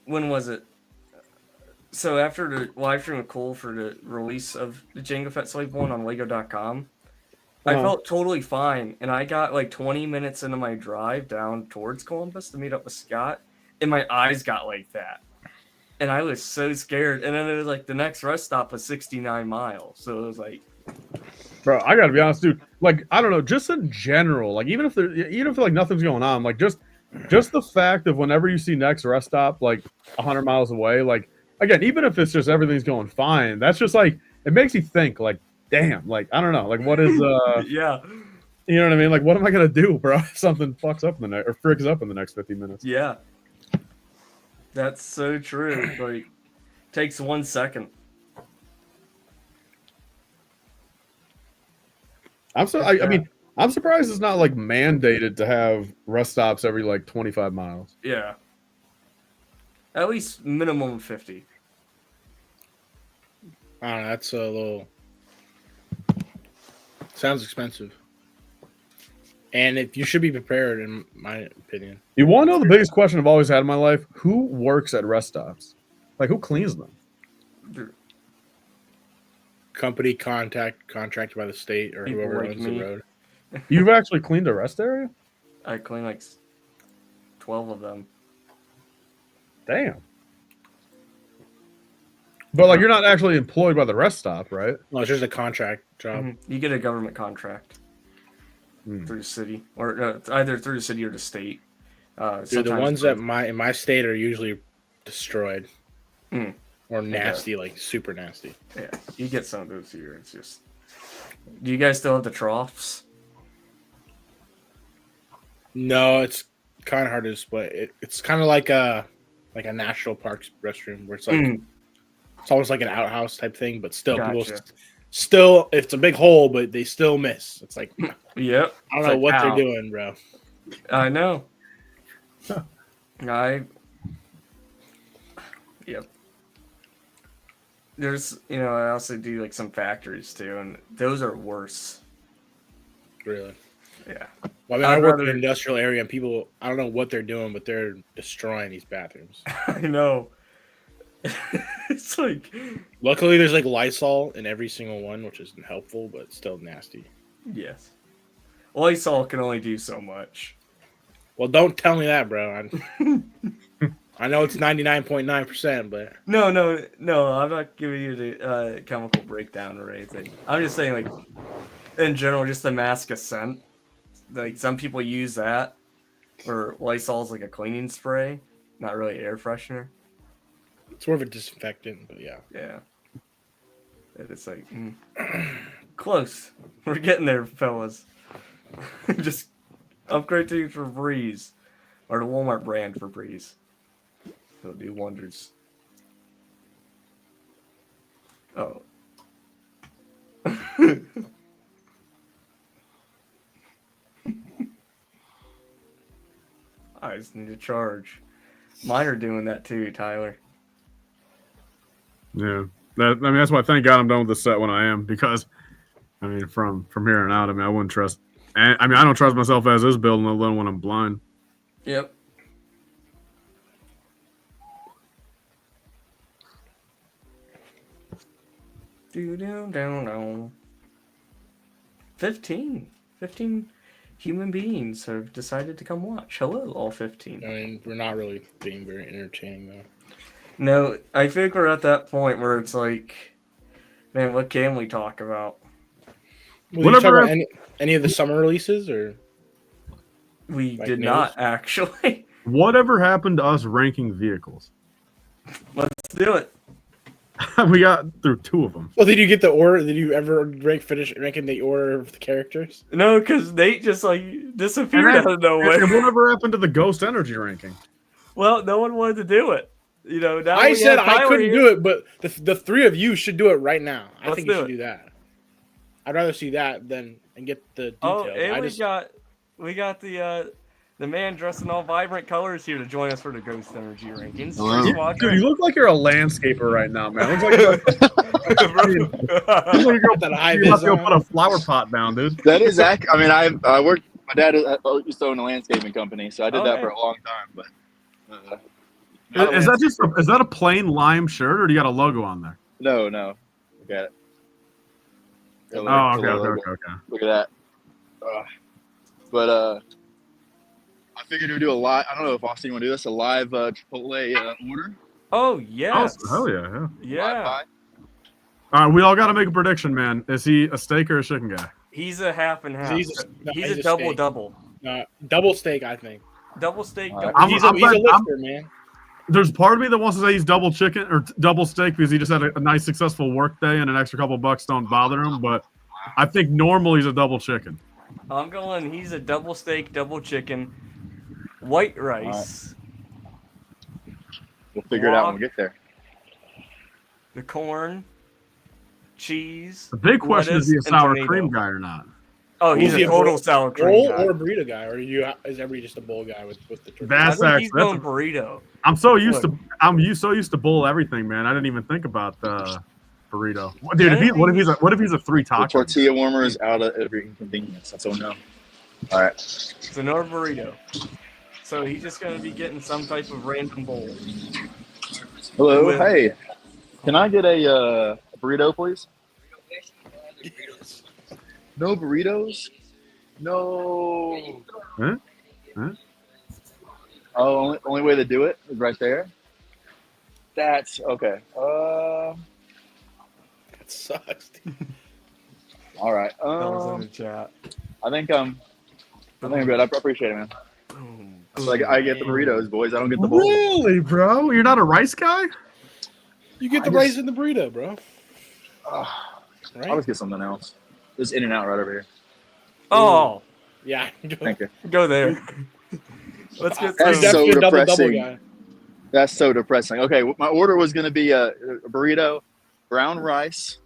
when was it? So after the live stream with Cole for the release of the Jango Fett Slave 1 on Lego.com, I felt totally fine, and I got like 20 minutes into my drive down towards Columbus to meet up with Scott, and my eyes got like that. And I was so scared. And then it was like the next rest stop was 69 miles. So it was like, bro, I gotta be honest, dude. Like, I don't know, just in general, like even if like nothing's going on, like just the fact of whenever you see next rest stop like 100 miles away, like again, even if it's just everything's going fine, that's just like it makes you think, like, damn, like I don't know, like what is yeah, you know what I mean? Like, what am I gonna do, bro? If something fucks up in the next or frigs up in the next 50 minutes. yeah. That's so true. Like, takes 1 second. I mean, I'm surprised it's not like mandated to have rest stops every like 25 miles. Yeah. At least minimum 50. I don't know. That's a little. Sounds expensive. And if you should be prepared, in my opinion. You want to know the biggest question I've always had in my life? Who works at rest stops? Like, who cleans them? Company contracted by the state or People whoever like owns me. the road. You've actually cleaned a rest area? I clean like 12 of them. Damn. But like, you're not actually employed by the rest stop, right? No, it's just a contract job. You get a government contract through the city, or either through the city or the state. Dude, the ones that in my state are usually destroyed or nasty, like super nasty. Yeah, you get some of those here. It's just. Do you guys still have the troughs? No, it's kind of hard to display. It's kind of like a national parks restroom where it's like it's almost like an outhouse type thing, but still people still it's a big hole, but they still miss. It's like Yep. I don't know what they're doing, bro. I know. Yep. There's, I also do like some factories too, and those are worse. Really? Yeah. Well, I mean, I work in an industrial area, and people, I don't know what they're doing, but they're destroying these bathrooms. I know. It's like. Luckily, there's like Lysol in every single one, which is helpful, but still nasty. Yes. Lysol can only do so much. Well, don't tell me that, bro. I know it's 99.9%, but No, I'm not giving you the chemical breakdown or anything. I'm just saying, like, in general, just to mask a scent. Like, some people use that, or Lysol's like a cleaning spray, not really air freshener. It's more of a disinfectant, but yeah. Yeah. It's like, close. We're getting there, fellas. Just upgrade to Febreze, or the Walmart brand Febreze. It'll do wonders. Oh. I just need to charge. Mine are doing that too, Tyler. Yeah. That's why thank God I'm done with the set when I am, because I mean from here on out, I mean I wouldn't trust I don't trust myself as is building, let alone when I'm blind. Yep. Do 15 human beings have decided to come watch. Hello, all 15. I mean, we're not really being very entertaining, though. No, I think we're at that point where it's like, man, what can we talk about? Well, you talk about any of the summer releases, or we like did news? not actually. Whatever happened to us ranking vehicles? Let's do it. We got through 2 of them. Well, did you get the order? Did you ever finish ranking the order of the characters? No, because Nate just like disappeared out of nowhere. And whatever happened to the Ghost Energy ranking? Well, no one wanted to do it. Now I we said have I Tyler couldn't here. do it, but the 3 of you should do it right now. I Let's think you do should it. do that. I'd rather see that than and get the details. Oh, and we got the man dressed in all vibrant colors here to join us for the Ghost Energy rankings. Dude, you look like you're a landscaper right now, man. Looks like you're gonna put a flower pot down, dude. That is accurate. I mean, I worked. My dad used to own a landscaping company, so I did that for a long time. But Is that just is that a plain lime shirt, or do you got a logo on there? No. Look at it. Oh, okay. Look at that. But I figured we'd do a live. I don't know if Austin want to do this. A live Chipotle order. Oh yes. Oh, hell yeah. Yeah. All right, we all got to make a prediction, man. Is he a steak or a chicken guy? He's a half and half. He's a a double steak. double. Double steak, I think. Double steak. Right. Double He's a lifter, man. There's part of me that wants to say he's double chicken or double steak because he just had a nice successful work day and an extra couple bucks don't bother him. But I think normally he's a double chicken. I'm going. He's a double steak, double chicken, white rice. Right. We'll figure it out when we get there. The corn, cheese. The big question is he a lettuce, and sour tomato. cream guy or not? Oh, he's a total sour cream bowl guy. or a burrito guy, or is everybody just a bowl guy with the turkey? That's I think he's actually going burrito. I'm so used to bowl everything, man. I didn't even think about the burrito. Dude, what if he's a 3 taco? The tortilla warmer is out of every inconvenience. That's all I know. All right. So no burrito. So he's just going to be getting some type of random bowl. Hello. Hey. Can I get a burrito, please? No burritos? No. Huh? Oh, only way to do it is right there. That's okay. That sucks. All right. That was in the chat. I think I'm good. I appreciate it, man. So I get the burritos, boys. I don't get the bowl. Really, bro? You're not a rice guy? You get the rice in the burrito, bro. I'll just get something else. There's In and Out right over here. Oh. Yeah. Thank you. Go there. Let's get That's some. so double depressing. guy. That's so depressing. Okay, my order was going to be a burrito, brown rice,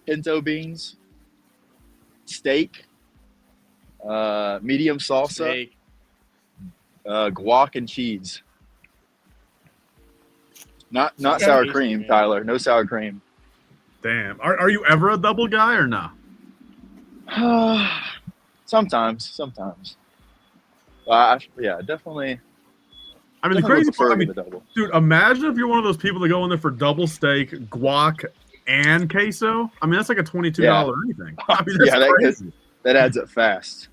pinto beans, steak, medium salsa, guac and cheese. Not sour cream, Tyler. No sour cream. Damn. Are you ever a double guy or no? Sometimes. Yeah, definitely. I mean, the definitely crazy prefer part, the double. dude, imagine if you're one of those people that go in there for double steak, guac, and queso. I mean, that's like a $22 anything. I mean, that's crazy. That adds up fast.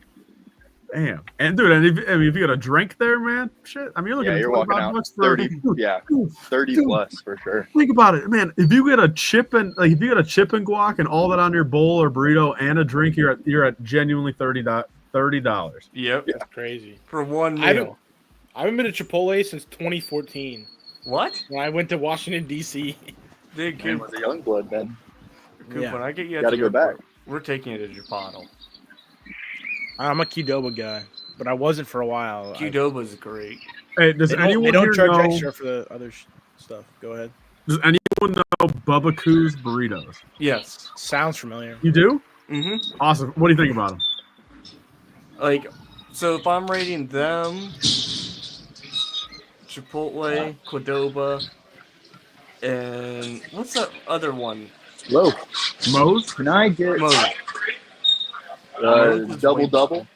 Damn. And dude, if you got a drink there, man, shit. I mean, you're looking at You're walking out $25 for 30. Yeah, 30 plus for sure. Think about it, man. If you get a chip and guac and all that on your bowl or burrito and a drink, you're at genuinely $30. Yep. That's crazy. For one meal. I haven't been to Chipotle since 2014. What? When I went to Washington, D.C. Dude, Man was a young blood then. Coop, when I get you, Gotta go back. We're taking it to Japan. I'm a Qdoba guy, but I wasn't for a while. Qdoba's great. Hey, does anyone they don't here charge know? extra for the other stuff. Go ahead. Does anyone know Bubba Coo's burritos? Yes. Sounds familiar. You do? Mm-hmm. Awesome. What do you think about them? Like, so if I'm rating them, Chipotle, Qdoba, and what's that other one? Hello. Moe's? Can I get Moe's. double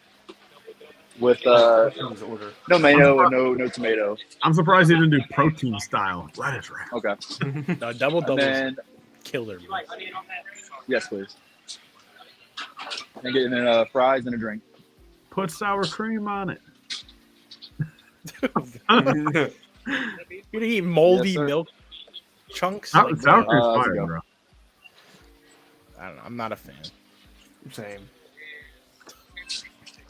with no mayo and no tomato. I'm surprised they didn't do protein style lettuce wrap. Okay. No, double then, killer. Yes, please. And getting fries and a drink. Put sour cream on it. You're gonna eat moldy Yes, milk chunks? Sour cream's let's fire, go. bro. I don't know. I'm not a fan. Same.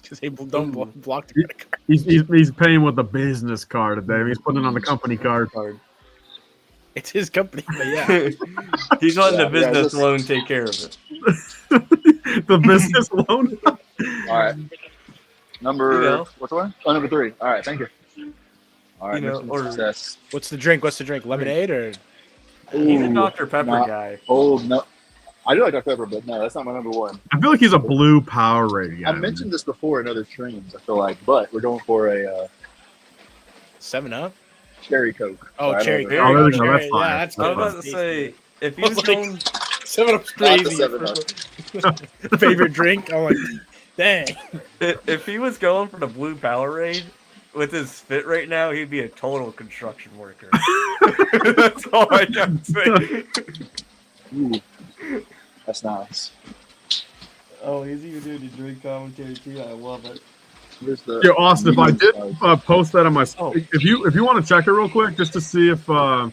Because they don't block the credit card. He's paying with a business card today. He's putting it on the company card. It's his company, but yeah. He's letting the business loan take care of it. The business loan? All right. Number, You know. what's the one? Oh, number 3. All right, thank you. All right, You know, mission or- success. What's the drink? Lemonade or? He's a Ooh, Dr. Pepper not- guy. Oh, no. I do like Dr. Pepper, but no, that's not my number 1. I feel like he's a blue Powerade guy. I mentioned this before in other streams, I feel like, but we're going for a 7-Up? cherry Coke. Oh, So I cherry don't Coke. know. Oh, there we go. Cherry- That's fine. Yeah, that's I was good. about to say, if he I was was like, going, 7-Up's Not the crazy. 7-Up. Favorite drink? I'm like, dang. if he was going for the blue Powerade, with his fit right now, he'd be a total construction worker. That's all I can say. Ooh, that's nice. Oh, he's even doing the drink commentary too. I love it. Where's the Yo, Austin, if I did post that on my, Oh. if you want to check it real quick, just to see if I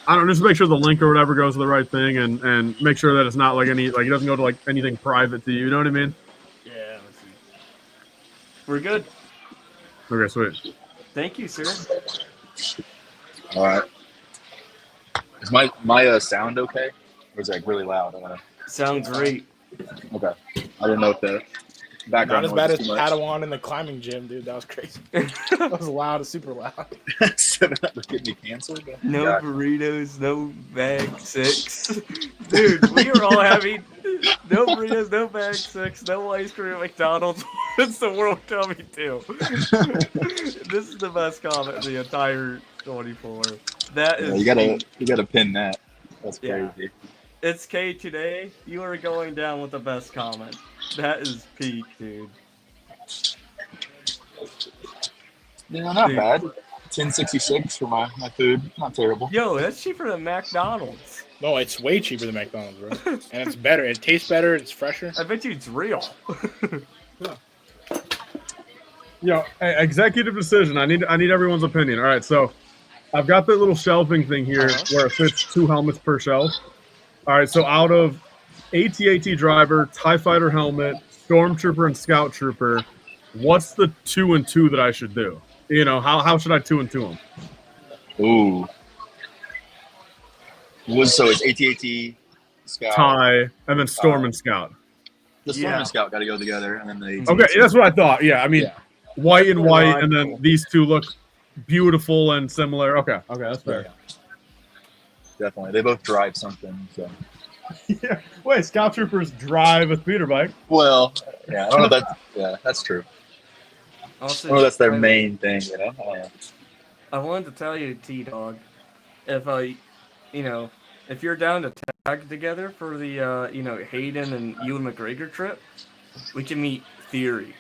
don't just make sure the link or whatever goes to the right thing, and make sure that it's not like any it doesn't go to like anything private to you. You know what I mean? Yeah, let's see. We're good. Okay, sweet. Thank you, sir. All right. Is my sound okay? Or is it like really loud? Sounds great. Okay. I didn't know if the background Not as noise bad was as too much. Padawan in the climbing gym, dude. That was crazy. That was loud, super loud. 7-Up was getting me canceled. No Yeah. burritos, no bag 6. Dude, we are all having no burritos, no bag 6, no ice cream at McDonald's. What's the world coming to? This is the best comment of the entire 24. That Yeah, is you gotta pin that. That's Yeah. crazy. It's K today. You are going down with the best comment. That is peak, dude. Yeah, not Dude. bad. $10.66 for my food. Not terrible. Yo, that's cheaper than McDonald's. No, it's way cheaper than McDonald's, bro. And it's better. It tastes better. It's fresher. I bet you it's real. Yo, hey, executive decision. I need everyone's opinion. All right, so I've got that little shelving thing here where it fits 2 helmets per shelf. All right, so out of AT-AT driver, TIE fighter helmet, stormtrooper, and scout trooper, what's the 2 and 2 that I should do? You know, how should I 2 and 2 them? Ooh. So it's AT-AT, Scout. TIE, and then storm and scout. The Storm and Scout got to go together, and then the Okay, that's what I thought. Yeah, I mean, white and white, Logical. and then these two look beautiful and similar. Okay, that's fair. Definitely. They both drive something, so. Yeah. Wait, scout troopers drive a speeder bike. Well, yeah, I don't know if that's, yeah, that's true. Also, I don't know if that's their main thing, you know? I don't know. I wanted to tell you, T-Dog, if if you're down to tag together for the, Hayden and Ewan McGregor trip, we can meet Theory.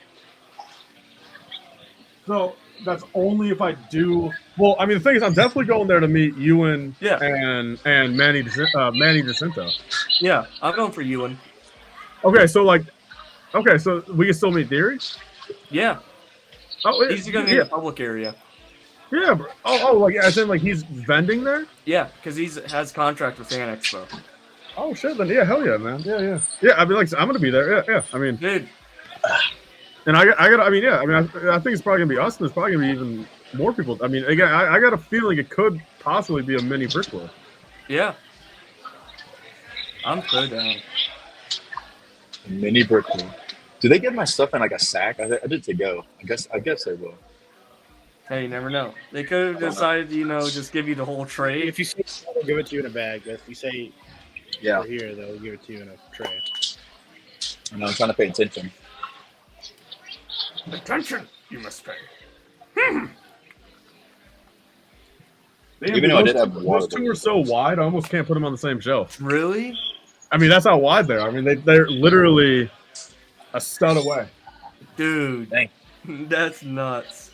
So that's only if I do. Well, I mean, the thing is, I'm definitely going there to meet Ewan and Manny Jacinto. Yeah, I'm going for Ewan. Okay, so so we can still meet Theory. Yeah. Oh, He's going to be in the public area. Yeah, bro. Like as in like he's vending there. Yeah, because he has contract with Fan Expo. Oh shit! Then yeah, hell yeah, man. Yeah. I mean, like I'm gonna be there. Yeah. I mean, dude. And I got. I mean, yeah. I mean, I think it's probably gonna be us, and there's probably gonna be even more people. I mean, again, I got a feeling it could possibly be a mini Brickworld. Yeah. I'm so down. Mini Brickworld. Do they get my stuff in like a sack? I did to go. I guess they will. Hey, you never know. They could have decided, just give you the whole tray. If you say they'll give it to you in a bag, but if you say Yeah. here, they'll give it to you in a tray. I know, I'm trying to pay attention. Attention, you must pay. Even though I did have water. Those two are so wide, I almost can't put them on the same shelf. Really? I mean, that's how wide they are. I mean, they're literally a stud away. Dude, that's nuts.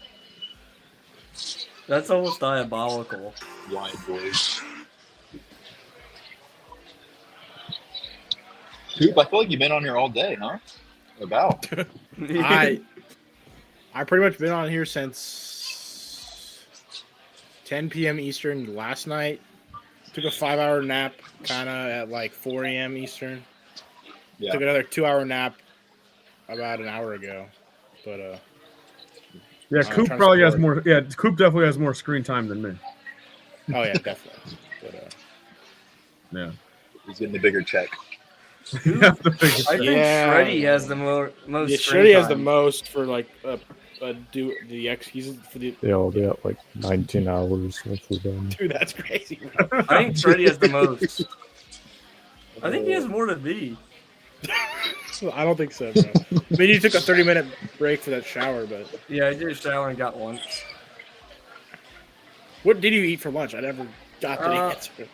That's almost diabolical. Wide boys. Coop, I feel like you've been on here all day, huh? About. I pretty much been on here since 10 p.m. Eastern last night. Took a 5-hour nap kind of at like 4 a.m. Eastern. Yeah. Took another 2-hour nap about an hour ago. But Yeah, Coop probably has more. Yeah, Coop definitely has more screen time than me. Oh yeah, definitely. But, yeah, he's getting the bigger check. I think Shreddy has the most. Yeah, screen Shreddy has the time. most for like the X. He's for the. Yeah, I'll be at like 19 hours once we're done. Dude, that's crazy. I think Shreddy has the most. I think he has more than me. I don't think so, bro. I mean, you took a 30-minute break for that shower, but Yeah, I did a shower and got lunch. what did you eat for lunch? I never got the answer.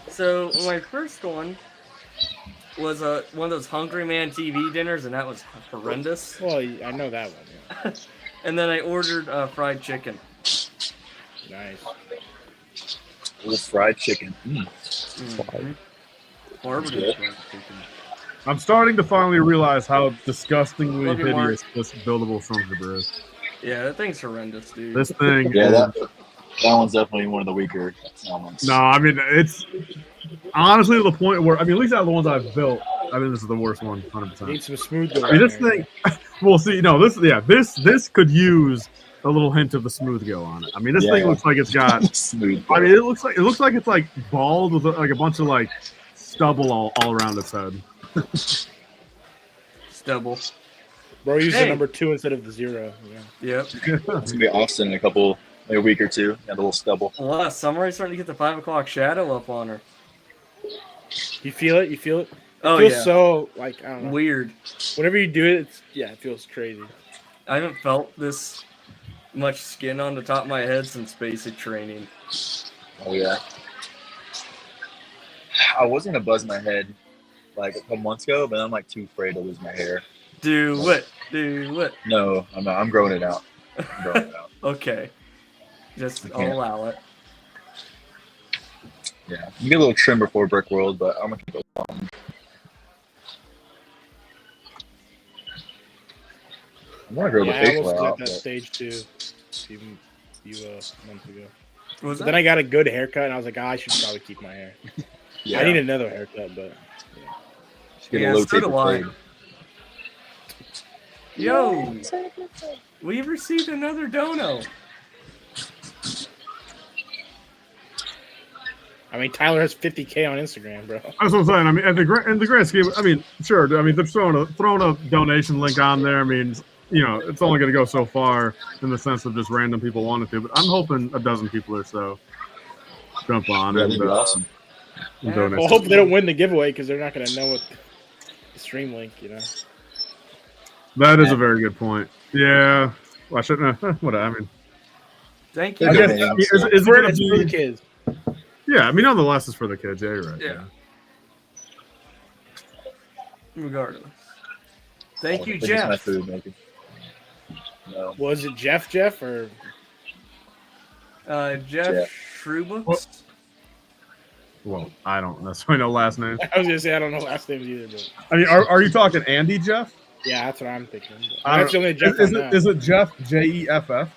So my first one was one of those Hungry Man TV dinners, and that was horrendous. Well, I know that one. Yeah. And then I ordered fried chicken. Nice. A little fried chicken. Barbecue fried chicken. I'm starting to finally realize how disgustingly Love you, Mark. hideous this buildable Stormtrooper is. Yeah, that thing's horrendous, dude. This thing Yeah, is... that one's definitely one of the weaker elements. No, I mean, it's honestly to the point where, I mean, at least out of the ones I've built, I think this is the worst one, 100%. Need some smooth. I mean, this thing, we'll see. No, this could use a little hint of the smooth go on it. I mean, this thing looks like it's got smooth. I mean, it looks like it's like bald with like a bunch of like stubble all around its head. Stubble. Bro, use the Hey. number 2 instead of the 0. Yeah. Yep. It's gonna be Austin in a week or two. Got a little stubble. Well, Summer's starting to get the 5 o'clock shadow up on her. You feel it? You feel it? It Oh, feels yeah. so like I don't know. Weird. Whenever you do it, it feels crazy. I haven't felt this much skin on the top of my head since basic training. Oh yeah. I was gonna buzz my head like a couple months ago, but I'm like too afraid to lose my hair. Do what? Do what? No, I'm not. I'm growing it out. I'm growing it out. Okay. Just I I'll can't. allow it. Yeah, you get a little trim before Brick World, but I'm gonna keep it long. I want to grow the I facial almost out. at that but- stage too. Few months ago. What was But that? then I got a good haircut, and I was like, I should probably keep my hair. Yeah. I need another haircut, but Just get Yeah, a low so do taper I. fade. Yo, we've received another dono. I mean, Tyler has 50K on Instagram, bro. That's what I'm saying. I mean, in the grand scheme, I mean, sure. I mean, they're throwing a donation link on there. I mean, you know, it's only going to go so far in the sense of just random people wanting to. But I'm hoping a dozen people or so jump on Yeah, and that'd be awesome. and donate. Well, I hope they don't win the giveaway because they're not going to know what the stream link, you know. That is a very good point. Yeah, well, I shouldn't have. What I mean, Thank I you. guess is it going to It's for the be? kids. Yeah, I mean, nonetheless, it's for the kids. Yeah, you're right. Yeah. Regardless. Thank you, Think it's my Jeff. food, maybe. No. Was it Jeff or? Jeff Jeff. Shrubooks. Well, I don't necessarily know last name. I was gonna say I don't know last names either, but I mean, are you talking Andy Jeff? yeah, that's what I'm thinking. I That's the don't- only Jeff. Is I it know. is it Jeff Jeff?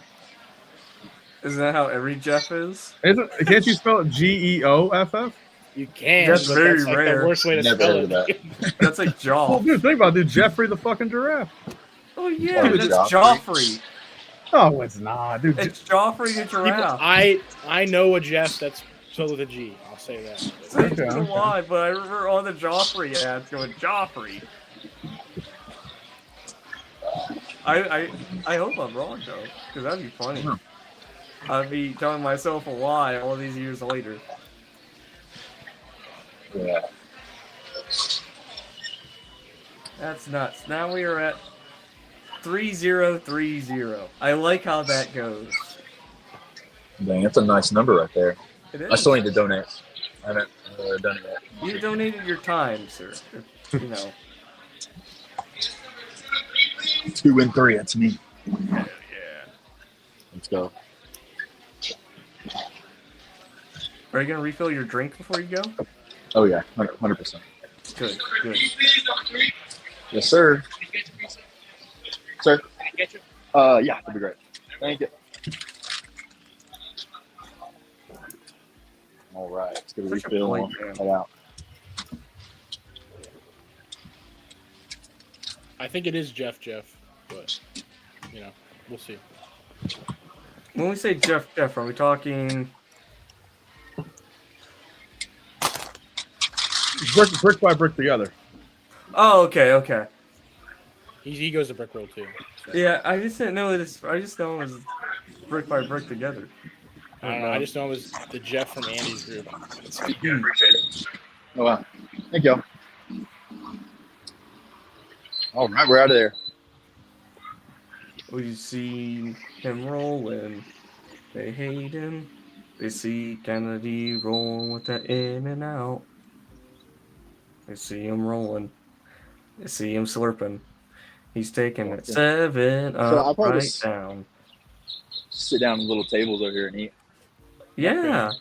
Isn't that how every Jeff is? Can't you spell it Geoff? You can. That's but very that's like rare. the worst way to Never spell heard of it. that. That's like Jaw. Well, dude, think about it, dude. Jeffrey the fucking giraffe. Oh yeah, Oh, that's Joffrey. Joffrey. Oh, it's not, dude. It's Joffrey the People, giraffe. I know a Jeff that's spelled with a G. I'll say that. I don't Okay, know okay. why, but I remember all the Joffrey ads going Joffrey. I hope I'm wrong though, because that'd be funny. I'd be telling myself a lie all these years later. Yeah. That's nuts. Now we are at 3030. I like how that goes. Dang, that's a nice number right there. It I is. still need to donate. I haven't done it yet. You donated your time, sir. You know. 2 and 3, that's me. Yeah. Let's go. Are you gonna refill your drink before you go? Oh yeah, 100%. Good. Yes, sir. Sir. Yeah, that'd be great. Thank you. All right, let's get a Such a refill. polite man. Head out. I think it is Jeff, but you know, we'll see. When we say Jeff, are we talking? Brick by brick together. Oh, okay. He goes to Brick Roll too. so. Yeah, I just didn't know this. I just know it was brick by brick together. I don't know. I just know it was the Jeff from Andy's group. Appreciate it. Oh wow. Thank y'all. All right, we're out of there. We see him rolling. They hate him. They see Kennedy rolling with that in and out. They see him rolling. They see him slurping. He's taking it 7 So I'll up probably right just down. sit down at little tables over here and eat. Yeah.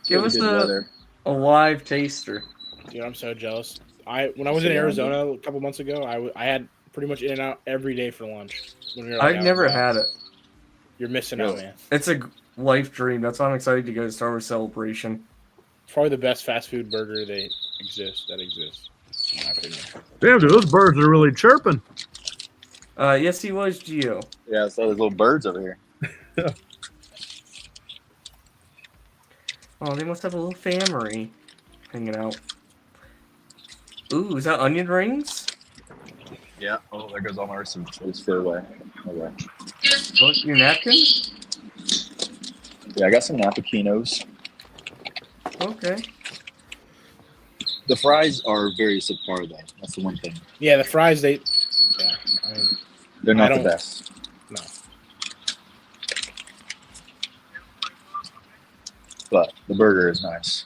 Give Really us good weather. a live taster. Dude, I'm so jealous. When I was Sit in down, Arizona a couple months ago, I had pretty much In-N-Out every day for lunch. When we were, like, I've out never and about. had it. You're missing out, man. It's a life dream. That's why I'm excited to go to Star Wars Celebration. It's probably the best fast food burger that exists, in my opinion. Damn, dude, those birds are really chirping. Yes, he was, Geo. Yeah, I saw those little birds over here. Oh, they must have a little family hanging out. Ooh, is that onion rings? Yeah. Oh, there goes all my receipts. Let's throw away. Okay. Look, your napkin? Yeah, I got some Napakinos. Okay. The fries are very subpar, though. That's the one thing. Yeah, the fries, yeah. They're not the best. No. But the burger is nice.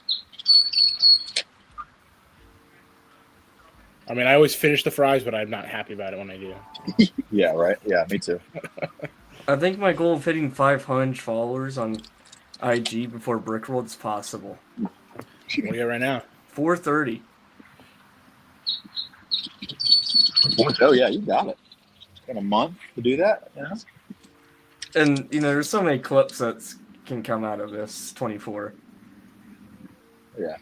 I mean, I always finish the fries, but I'm not happy about it when I do. Yeah, right? Yeah, me too. I think my goal of hitting 500 followers on IG before Brickworld is possible. What do you got right now? 430. Oh, yeah, you got it. In a month to do that? Yeah. And, there's so many clips that can come out of this 24. Yeah.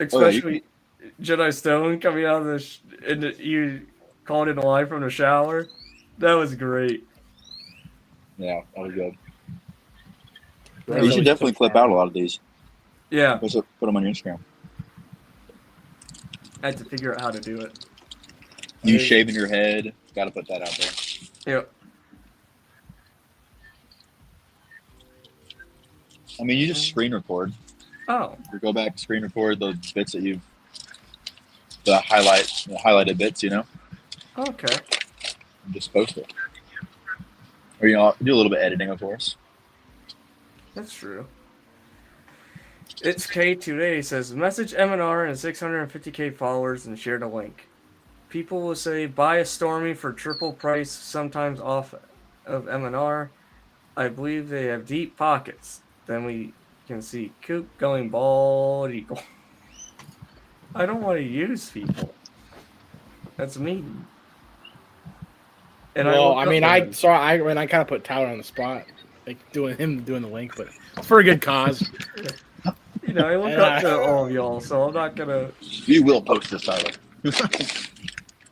Especially Jedi Stone coming out of and you called it live from the shower. That was great. Yeah, that was good. Yeah, you should definitely clip out a lot of these. Yeah. Put them on your Instagram. I had to figure out how to do it. You shaving your head. Got to put that out there. Yep. I mean, you just screen record. Oh. Or go back, screen record the bits that the highlighted bits, Okay. And just post it. Or, do a little bit of editing, of course. That's true. It's K today says message MNR and 650k followers and share the link. People will say buy a Stormy for triple price, sometimes off of MNR. I believe they have deep pockets. Then we can see Coop going bald eagle. I don't want to use people. That's mean. And I kind of put Tyler on the spot, like doing the link, but it's for a good cause. I look up to all of y'all, so I'm not gonna. You will post this, Tyler.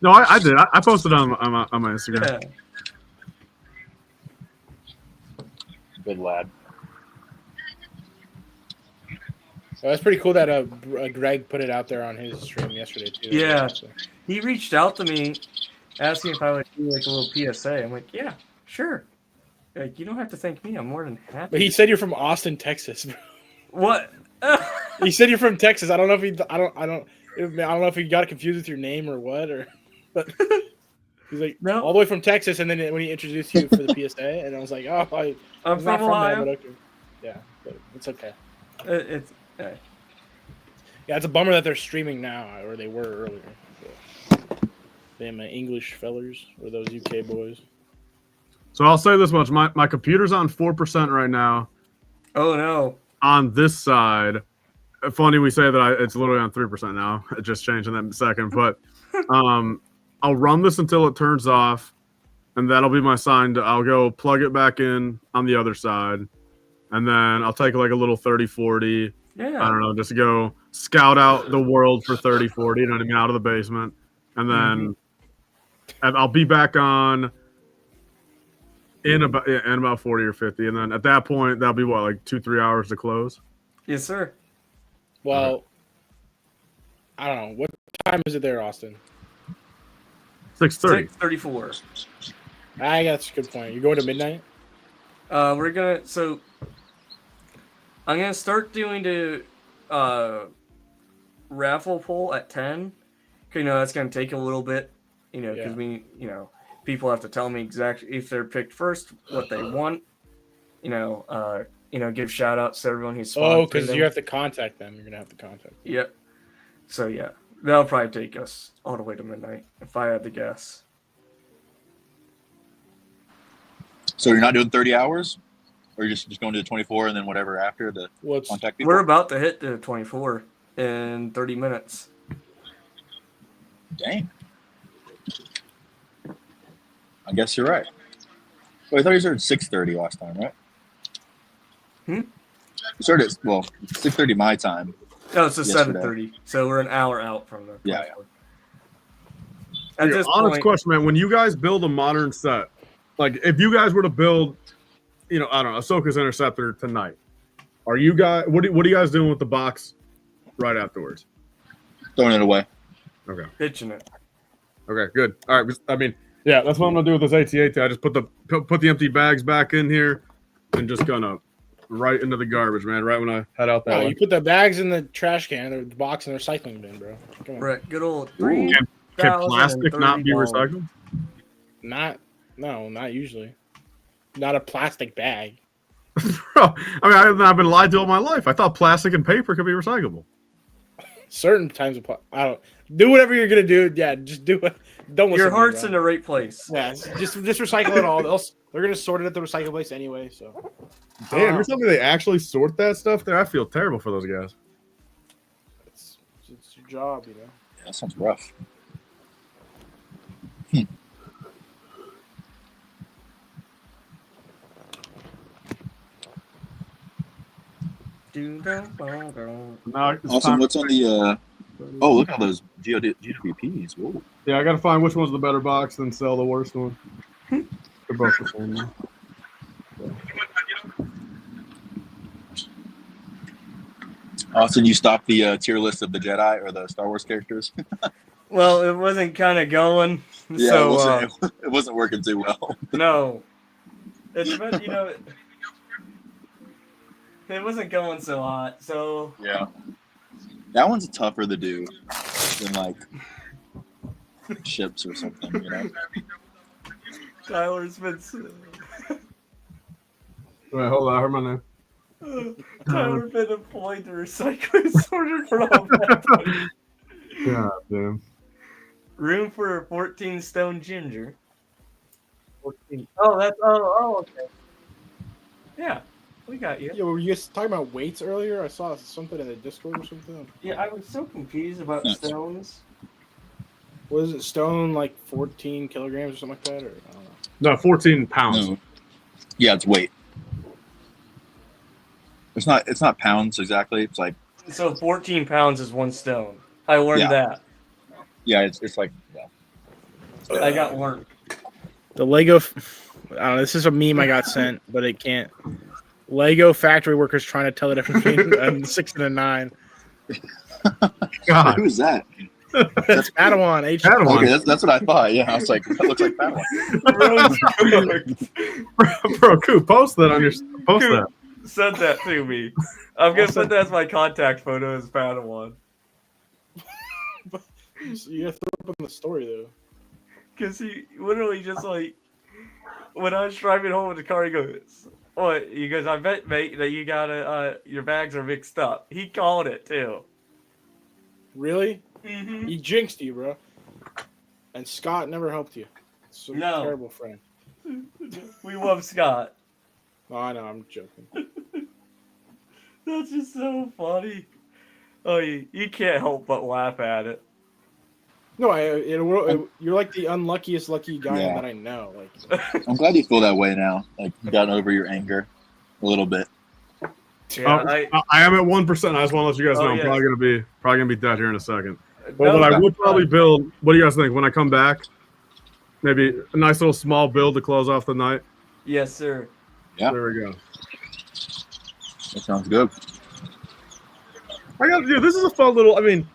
No, I did. I posted on my Instagram. Yeah. Good lad. So that's pretty cool that Greg put it out there on his stream yesterday too. Yeah, so. He reached out to me, asking if I would do like a little PSA. I'm like, yeah, sure. Like, you don't have to thank me. I'm more than happy. But he said you're from Austin, Texas. What? He said you're from Texas. I don't know if I don't know if he got it confused with your name or what, but he's like all the way from Texas, and then when he introduced you for the PSA, and I was like, oh, I'm he's not from Ohio. there, but okay. Yeah, but it's okay. It's yeah, it's a bummer that they're streaming now, or they were earlier. Damn, English fellers or those UK boys. So I'll say this much: my computer's on 4% right now. Oh no! On this side, funny we say that it's literally on 3% now. It just changed in that second, but I'll run this until it turns off, and that'll be my sign. I'll go plug it back in on the other side, and then I'll take like a little 30-40. Yeah. I don't know, just to go scout out the world for 30-40. You know what I mean? Out of the basement, and then I'll be back on in about 40 or 50, and then at that point that'll be what, like 2-3 hours to close. Yes, sir. Well, I don't know. What time is it there, Austin? 6:30. 6:34. I guess that's a good point. You're going to midnight? I'm gonna start doing the raffle poll at 10. That's gonna take a little bit, because people have to tell me exactly if they're picked first, what they want. Give shout outs to everyone who's sponsored. Oh, because you have to contact them. You're gonna have to contact them. Yep. So yeah, That'll probably take us all the way to midnight, if I had to guess. So you're not doing 30 hours? Or you're just going to the 24 and then whatever after the contact people? We're about to hit the 24 in 30 minutes. Dang. I guess you're right. Well, I thought you started 6:30 last time, right? You started at, 6:30 my time. No, it's a yesterday. 7:30, so we're an hour out from the. Yeah. At Here, this honest point, question, man. When you guys build a modern set, like if you guys were to build, I don't know, Ahsoka's Interceptor tonight, are you guys? What are you guys doing with the box right afterwards? Throwing it away. Okay. pitching it. Okay, good. All right. I mean, yeah, that's what I'm gonna do with this AT-AT. I just put the empty bags back in here and just gonna right into the garbage, man. Right when I head out that No, way. you put the bags in the trash can or the box in the recycling bin, bro. Come on. Right, good old. Can plastic not be $3,030. recycled? Not usually. Not a plastic bag. Bro, I mean, I've been lied to all my life. I thought plastic and paper could be recyclable. Certain times of I don't do whatever you're gonna do. Yeah, just do it. Don't listen Your to me, heart's bro. in the right place. Yeah, just recycle it all. They're gonna sort it at the recycle place anyway. So Damn, you're telling me they actually sort that stuff there? I feel terrible for those guys. it's your job, you know. Yeah, that sounds rough. Awesome. What's on the? Oh, look at all those GWPs. Whoa. Yeah, I gotta find which one's the better box and sell the worst one. They're both the same. Man. Austin, you stopped the tier list of the Jedi or the Star Wars characters. Well, it wasn't kind of going. Yeah, So it wasn't working too well. no, it's been, it wasn't going so hot. So Yeah, that one's tougher to do than like ships or something. Tyler's been. Wait, hold on, I heard my name. Tyler's been employed to recycle his order for all that. God damn. Room for a 14 stone ginger. 14. Oh, that's okay. Yeah, we got you. Yeah, were you guys talking about weights earlier? I saw something in the Discord or something. Yeah, I was so confused about stones. What is it? Stone like 14 kilograms or something like that, or I don't know. No, 14 pounds. No. Yeah, it's weight. It's not pounds exactly. It's like So 14 pounds is 1 stone. I learned that. Yeah, it's like I got learned. The Lego. I don't know. This is a meme I got sent, but it can't. Lego factory workers trying to tell the difference between a 6 and a 9. God. Who is that? That's Padawan. Okay, that's what I thought. Yeah, I was like, that looks like Padawan. Bro, Coop, post that on your post Coop that. Send that to me. I'm gonna put that as my contact photo as Padawan. You have to throw up in the story though. Because he literally just like, when I was driving home in the car, he goes, "What?" He goes, "I bet, mate, that you gotta your bags are mixed up." He called it too. Really? Mm-hmm. He jinxed you, bro. And Scott never helped you. It's a No. terrible friend. We love Scott. Oh, I know. I'm joking. That's just so funny. Oh, you can't help but laugh at it. No, you're like the unluckiest lucky guy Yeah. that I know. Like, I'm glad you feel that way now. Like you got over your anger a little bit. Yeah, I am at 1%. I just want to let you guys know I'm yes. probably gonna be dead here in a second. But No, what I no. would probably build. What do you guys think when I come back? Maybe a nice little small build to close off the night. Yes, sir. Yeah. There we go. That sounds good. Dude, this is a fun little. I mean,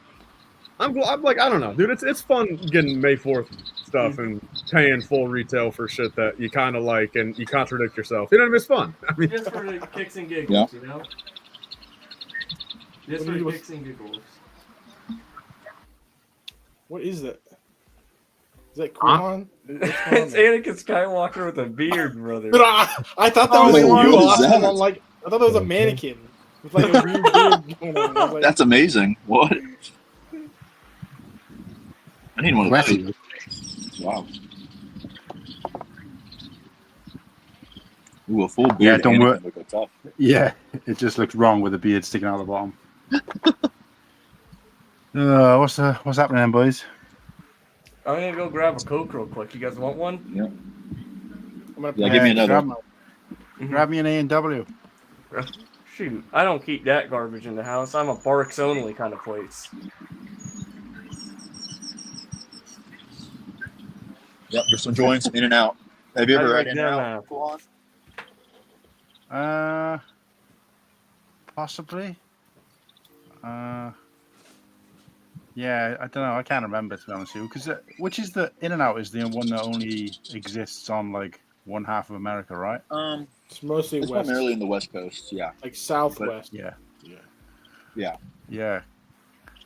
I'm like, I don't know, dude. It's fun getting May 4th stuff and paying full retail for shit that you kind of like and you contradict yourself. You know what I mean? It's fun. I mean, Just for the kicks and giggles, Yeah. you know? Just for the kicks and giggles. what is that? Is that Quan? It's Anakin Skywalker with a beard, brother. But I thought that was Wait, you, what is Austin. that? I'm like, I thought that was a mannequin with like a weird beard going on. I was like, That's amazing. What? I need one of Wacky. those. Wow. Ooh, a full beard. Yeah, don't Anakin work. would go tough. Yeah, it just looks wrong with the beard sticking out the bottom. What's happening, then, boys? I'm gonna go grab a Coke real quick. You guys want one? Yeah. I'm gonna Yeah, give me another. Grab me an A&W. Shoot, I don't keep that garbage in the house. I'm a Barks only kind of place. Yep, just some joints in and out. Have you I ever like had in and them, out? Go on. Possibly. Yeah, I don't know. I can't remember, to be honest with you. Because which is the In-N-Out is the one that only exists on like one half of America, right? It's mostly It's west, primarily in the West Coast. Yeah. like southwest. Yeah. Yeah. Yeah.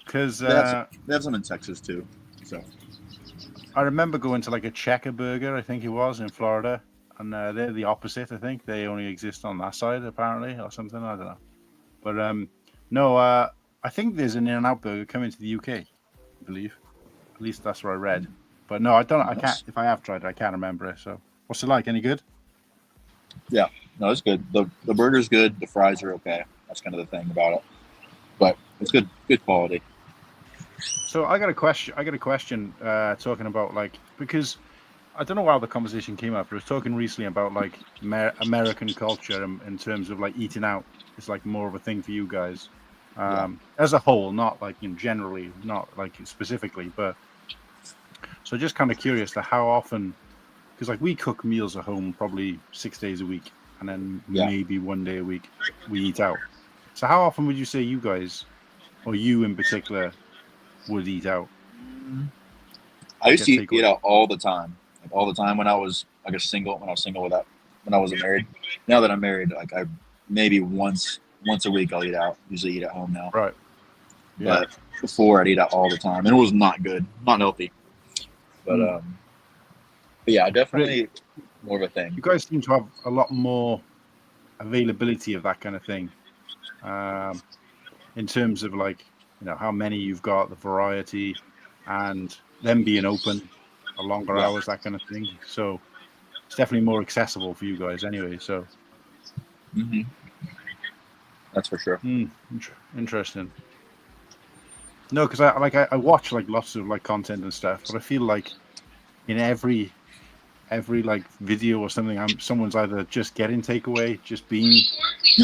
Because They have some in Texas too. So I remember going to like a Checker Burger, I think it was, in Florida. And they're the opposite, I think. They only exist on that side, apparently, or something. I don't know. But no, I think there's an In-N-Out burger coming to the UK, I believe. At least that's what I read. But no, I don't. I can't. If I have tried it, I can't remember it. So, what's it like? Any good? yeah, no, it's good. The burger's good. The fries are okay. That's kind of the thing about it. But it's good quality. So I got a question. Talking about like, because I don't know how the conversation came up. But I was talking recently about like American culture in terms of like eating out. It's like more of a thing for you guys, as a whole, not like generally, not like specifically. But so just kind of curious to how often, because like we cook meals at home probably 6 days a week, and then maybe 1 day a week we eat out. So how often would you say you guys, or you in particular, would eat out? I used to eat out all the time, like all the time when I was single. When I wasn't married. Now that I'm married, like I maybe once a week I'll eat out. Usually eat at home now. Right. Yeah. But before I'd eat out all the time, and it was not good, not healthy. But yeah, definitely more of a thing. You guys seem to have a lot more availability of that kind of thing, in terms of like, you know, how many you've got, the variety, and them being open for longer hours, that kind of thing. So it's definitely more accessible for you guys anyway. So that's for sure. Interesting. No, because I watch like lots of like content and stuff, but I feel like in every like video or something, someone's either just getting takeaway, just being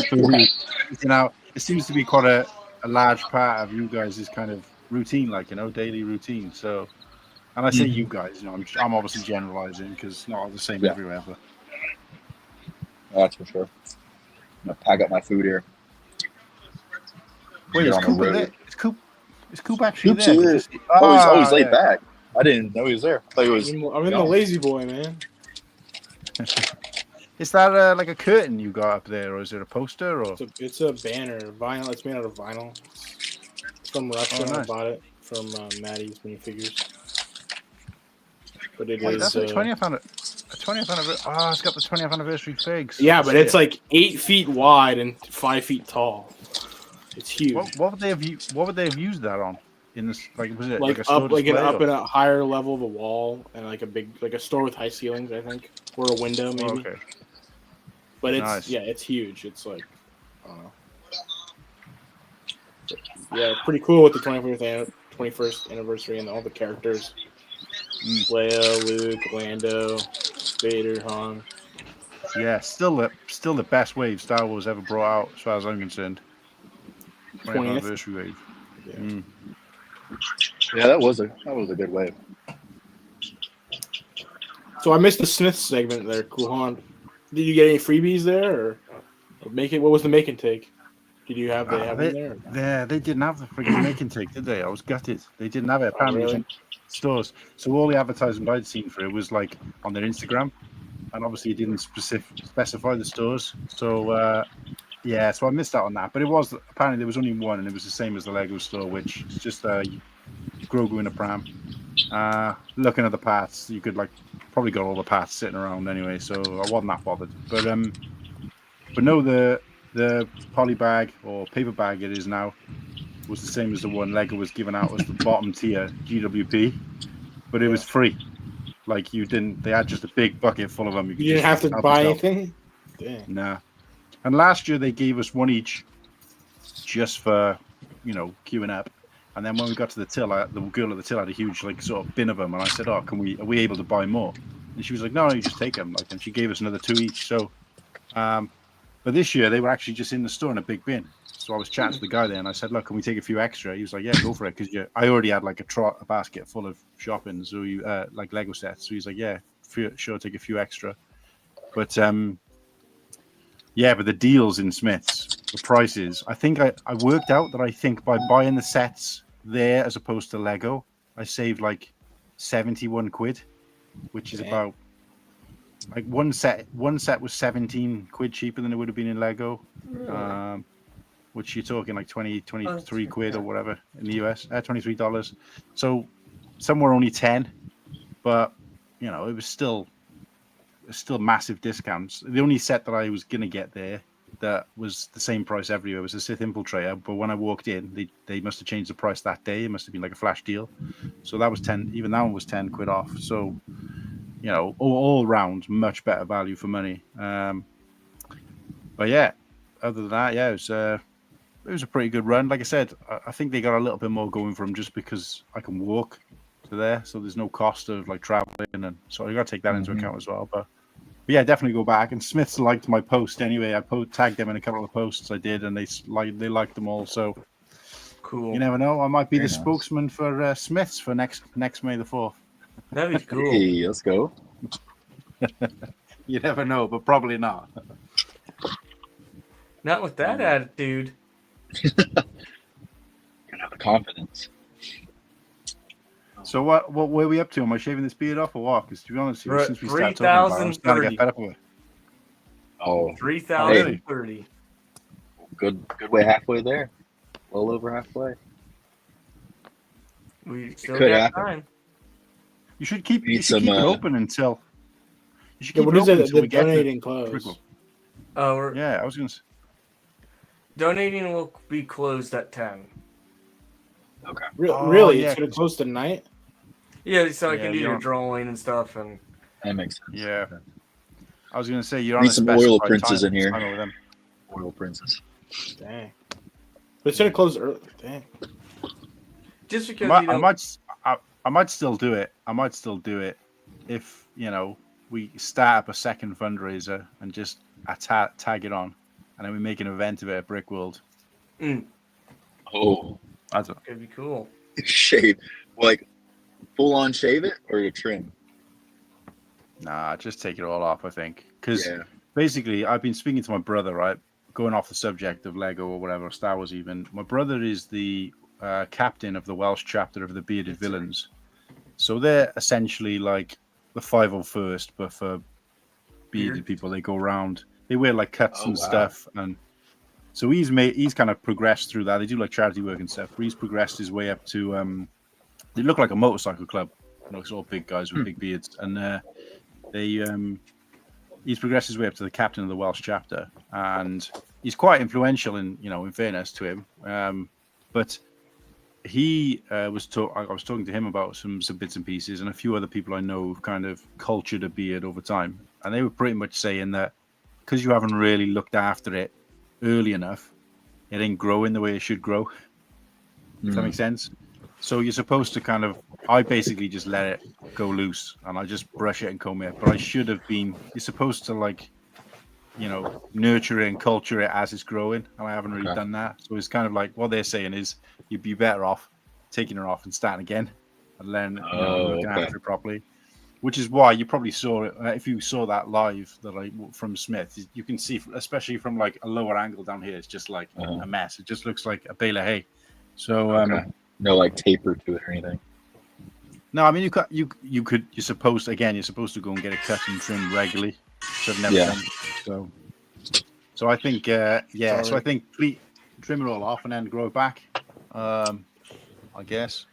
food, eating out. It seems to be quite a large part of you guys' kind of routine, like, you know, daily routine. So, and I say you guys, you know, I'm obviously generalizing because it's not the same everywhere. But that's for sure. I'm gonna pack up my food here. Wait, is Cooper there? Is Coop actually Coop's there? here. Oh, he's laid back. I didn't know he was there. I thought he was. I'm in the lazy boy, man. Is that like a curtain you got up there, or is it a poster? Or It's a banner, vinyl. It's made out of vinyl. It's from Russia. Oh, nice. I bought it from Maddie's minifigures. But it Wait, is that's a 20th anniversary. Oh, it's got the 20th anniversary figs. Yeah, but it's like 8 feet wide and 5 feet tall. It's huge. What would they have used that on? In this, like, was it like a store up, like display, up or? in a higher level of a wall, and like a store with high ceilings, I think, or a window maybe. Oh, okay. But it's Nice. it's huge. It's like, I don't know. Yeah, pretty cool with the 21st anniversary and all the characters. Leia, Luke, Lando, Vader, Han. Yeah, still the best wave Star Wars ever brought out, as far as I'm concerned. 20th anniversary wave. Yeah. Yeah, that was a good wave. So I missed the Smith segment there, Kuhan. Did you get any freebies there, or what was the make and take? Did you have them there? Yeah, they didn't have the freaking make and take, did they? I was gutted. They didn't have it. Apparently, really? it was in stores. So all the advertisement I'd seen for it was like on their Instagram, and obviously it didn't specify the stores. So yeah, so I missed out on that. But it was apparently there was only one, and it was the same as the Lego store, which is just Grogu in a pram. Looking at the parts, you could like probably got all the parts sitting around anyway, so I wasn't that bothered. But no, the poly bag or paper bag it is now was the same as the one Lego was giving out as the bottom tier GWP. but it was free. Like you didn't. They had just a big bucket full of them. You didn't have to buy anything. Damn. Nah. And last year they gave us one each, just for, queuing up. And then when we got to the till, the girl at the till had a huge sort of bin of them, and I said, "Oh, are we able to buy more?" And she was like, "No, you just take them." And she gave us another 2 each. So, but this year they were actually just in the store in a big bin. So I was chatting to the guy there, and I said, "Look, can we take a few extra?" He was like, "Yeah, go for it," because I already had a basket full of shopping, so like Lego sets. So he's like, "Yeah, sure, take a few extra." But yeah, but the deals in Smith's, the prices, I think I worked out that I think by buying the sets there as opposed to Lego, I saved like 71 quid, which is about like one set was 17 quid cheaper than it would have been in Lego. Which you're talking like 23 quid or whatever in the US, $23. So some were only 10, but it was still massive discounts. The only set that I was gonna get there that was the same price everywhere was a Sith Infiltrator, but when I walked in, they must have changed the price that day. It must have been like a flash deal. So that was 10. Even that one was 10 quid off. So all round much better value for money. But yeah, other than that, yeah, it was a pretty good run. Like I said, I think they got a little bit more going for them just because I can walk to there, so there's no cost of traveling, and so you got to take that into account as well. But yeah, definitely go back. And Smiths liked my post anyway. I tagged them in a couple of posts I did, and they liked them all. So cool. You never know. I might be the spokesman for Smiths for next May the 4th. That'd be cool. Hey, let's go. You never know, but probably not. Not with that attitude. Have the confidence. So what were we up to? Am I shaving this beard off or what? Because to be honest, since we started talking about it, I'm starting to 3,030. get fed up with it. Oh, 3,030. Good way halfway there. Well over halfway. We still could got happen. time. You should keep Need you should some, keep it open until. You should Yeah, keep what it is open it? until The we get to donating close. Critical. Oh, Yeah, I was gonna say. donating will be closed at 10. Okay. Really? yeah, It's going to close tonight? Yeah, so I Yeah, can do you're your on- drawing and stuff. And That makes sense. Yeah. I was gonna say you're on Need a some oil specified princes time- in here. time over them. Oil princess. Dang. But it's going to close early. Dang. just because I you don't. might still do it. I might still do it if we start up a second fundraiser and just tag it on, and then we make an event of it at Brick World. Oh, I don't. It'd be cool. shave. Like full on shave it or you trim? Nah, just take it all off. I think because Yeah. basically I've been speaking to my brother, right? Going off the subject of Lego or whatever, Star Wars even. My brother is the captain of the Welsh chapter of the Bearded Villains. So they're essentially like the 501st, but for bearded people. They go around. They wear like cuts and stuff, and so he's kind of progressed through that. They do like charity work and stuff. But he's progressed his way up to they look like a motorcycle club. It's all big guys with big beards, and he's progressed his way up to the captain of the Welsh chapter, and he's quite influential in fairness to him. But he I was talking to him about some bits and pieces, and a few other people I know who've kind of cultured a beard over time, and they were pretty much saying that because you haven't really looked after it early enough, it ain't growing the way it should grow. If that makes sense. So you're supposed to I basically just let it go loose, and I just brush it and comb it. But I should have been. You're supposed to nurture it and culture it as it's growing, and I haven't really done that. So it's kind of like what they're saying is you'd be better off taking it off and starting again, and then looking after it properly. Which is why you probably saw it if you saw that live from Smith. You can see, especially from like a lower angle down here, it's just like a mess. It just looks like a bale of hay. So no like taper to it or anything. No, I mean you're supposed to go and get it cut and trimmed regularly. So I've never done. So I think so I think trim it all off and then grow it back. I guess.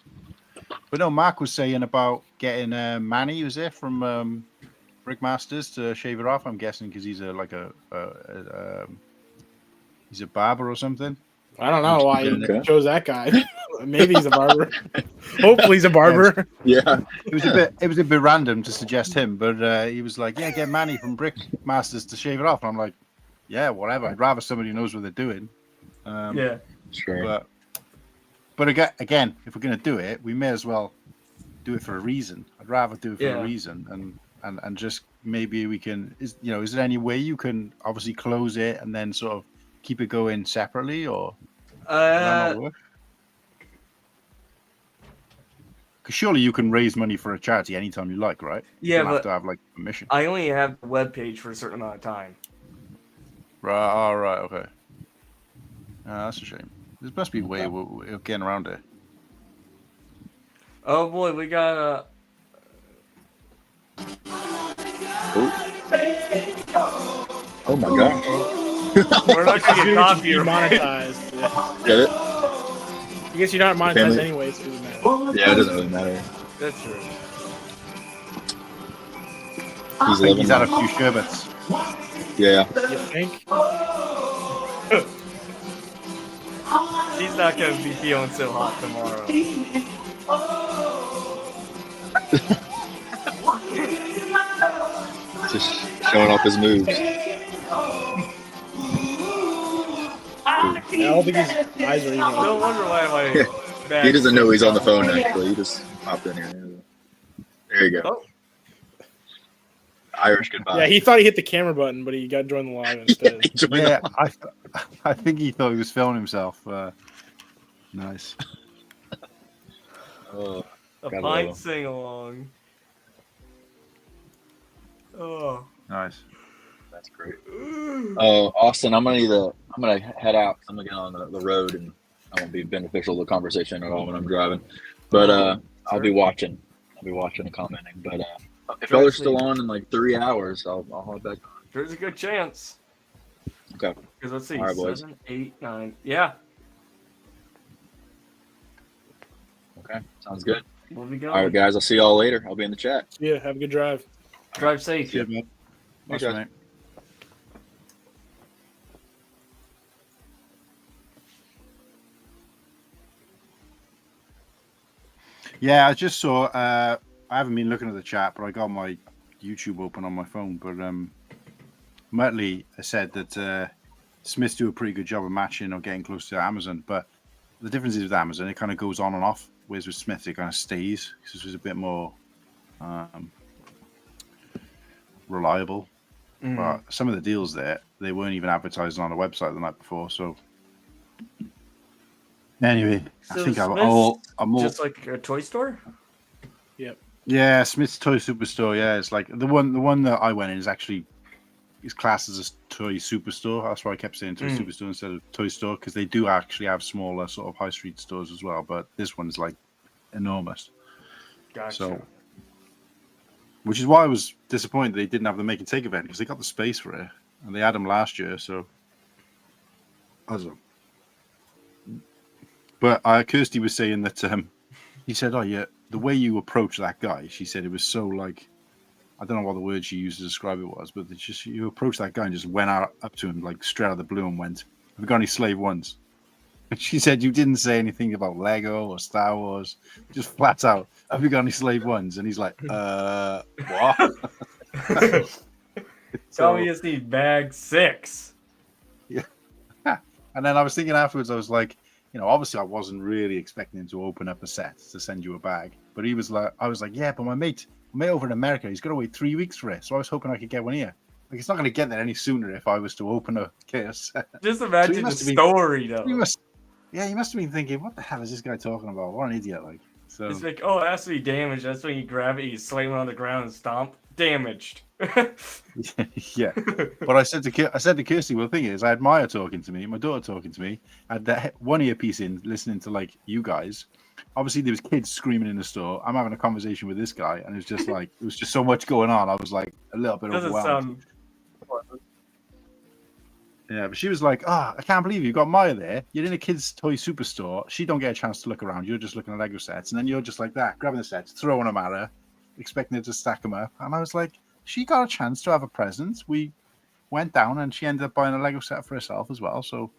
But no, Mark was saying about getting Manny, was it, from Brickmasters to shave it off. I'm guessing because he's he's a barber or something. I don't know why you chose that guy. Maybe he's a barber. Hopefully he's a barber. Yeah. It was a bit random to suggest him, but he was like, "Yeah, get Manny from Brick Masters to shave it off." And I'm like, "Yeah, whatever. I'd rather somebody who knows what they're doing." Yeah. Sure. But again, if we're gonna do it, we may as well do it for a reason. I'd rather do it for a reason, and just maybe we can. Is there any way you can obviously close it and then sort of keep it going separately, or will that not work? Because surely you can raise money for a charity anytime you like, right? Yeah, you don't but have to have like permission. I only have the webpage for a certain amount of time. Right. All right. Okay. That's a shame. There must be a way we're getting around it. Oh boy, we got Oh my god. we're not gonna get coffee. Demonetized. Get it? I guess you're not monetized anyway, so it doesn't matter. Yeah, it doesn't really matter. That's true. I think he's had a few sherbets. Yeah. You think? He's not gonna be feeling so hot tomorrow. Just showing off his moves. I don't think his eyes are even. No wonder why my bag He doesn't know he's on the phone, actually. He just popped in here. There you go. Oh. Irish goodbye. Yeah, he thought he hit the camera button, but he got to join the live instead. Yeah, I think he thought he was filming himself. Nice. Oh, A pint sing along. Oh. Nice. That's great. Oh, Austin, I'm gonna head out. I'm gonna get on the road, and I won't be beneficial to the conversation at all when I'm driving. But I'll be watching. I'll be watching and commenting. But if y'all are still on in like 3 hours, I'll hop back on. There's a good chance. Okay. Because let's see, All right, boys. 7, 8, 9. Yeah. Okay, sounds good. We'll be going. All right, guys. I'll see y'all later. I'll be in the chat. Yeah, have a good drive. Drive safe. Yeah, man. Thanks, Thanks, guys. mate. Yeah, I just saw. I haven't been looking at the chat, but I got my YouTube open on my phone. But Muttley said that Smiths do a pretty good job of matching or getting close to Amazon. But the difference is with Amazon, it kind of goes on and off. Whereas with Smiths, it kind of stays. This was a bit more reliable. But some of the deals there, they weren't even advertised on the website the night before. So anyway, So I think I'm Smith's all just like a toy store? Yep. yeah, Smith's Toy Superstore. Yeah, it's like the one that I went in is classed as a toy superstore. That's why I kept saying toy superstore instead of toy store, because they do actually have smaller sort of high street stores as well. But this one's like enormous. Gotcha. So, which is why I was disappointed they didn't have the make and take event, because they got the space for it and they had them last year. So, I don't know. But Kirsty was saying that he said, "Oh yeah, the way you approach that guy," she said, it was so like, I don't know what the word she used to describe it was, but it's just you approached that guy and just went out up to him like straight out of the blue and went, "Have you got any slave ones?" And she said, "You didn't say anything about Lego or Star Wars, just flat out, have you got any slave ones?" And he's like, what? Tell me you just need bag 6. Yeah. And then I was thinking afterwards, I was like, obviously I wasn't really expecting him to open up a set to send you a bag. But he was like, I was like, yeah, but my mate over in America, he's got to wait 3 weeks for it. So I was hoping I could get one here. Like, it's not going to get there any sooner if I was to open a case. Just imagine the story, though. He must have been thinking, what the hell is this guy talking about? What an idiot. Like, so It's like, oh, it has to be damaged. That's when you grab it, you slam it on the ground and stomp. Damaged. yeah. But I said to Kirsty, well, the thing is, I had Maya talking to me, my daughter talking to me. I had that one earpiece in, listening to like you guys. Obviously, there was kids screaming in the store. I'm having a conversation with this guy, and it was just like there was just so much going on. I was like a little bit overwhelmed. Yeah, but she was like, I can't believe you got Maya there. You're in a kids' toy superstore. She don't get a chance to look around. You're just looking at Lego sets, and then you're just like that, grabbing the sets, throwing them at her, expecting her to stack them up. And I was like, she got a chance to have a present. We went down, and she ended up buying a Lego set for herself as well. So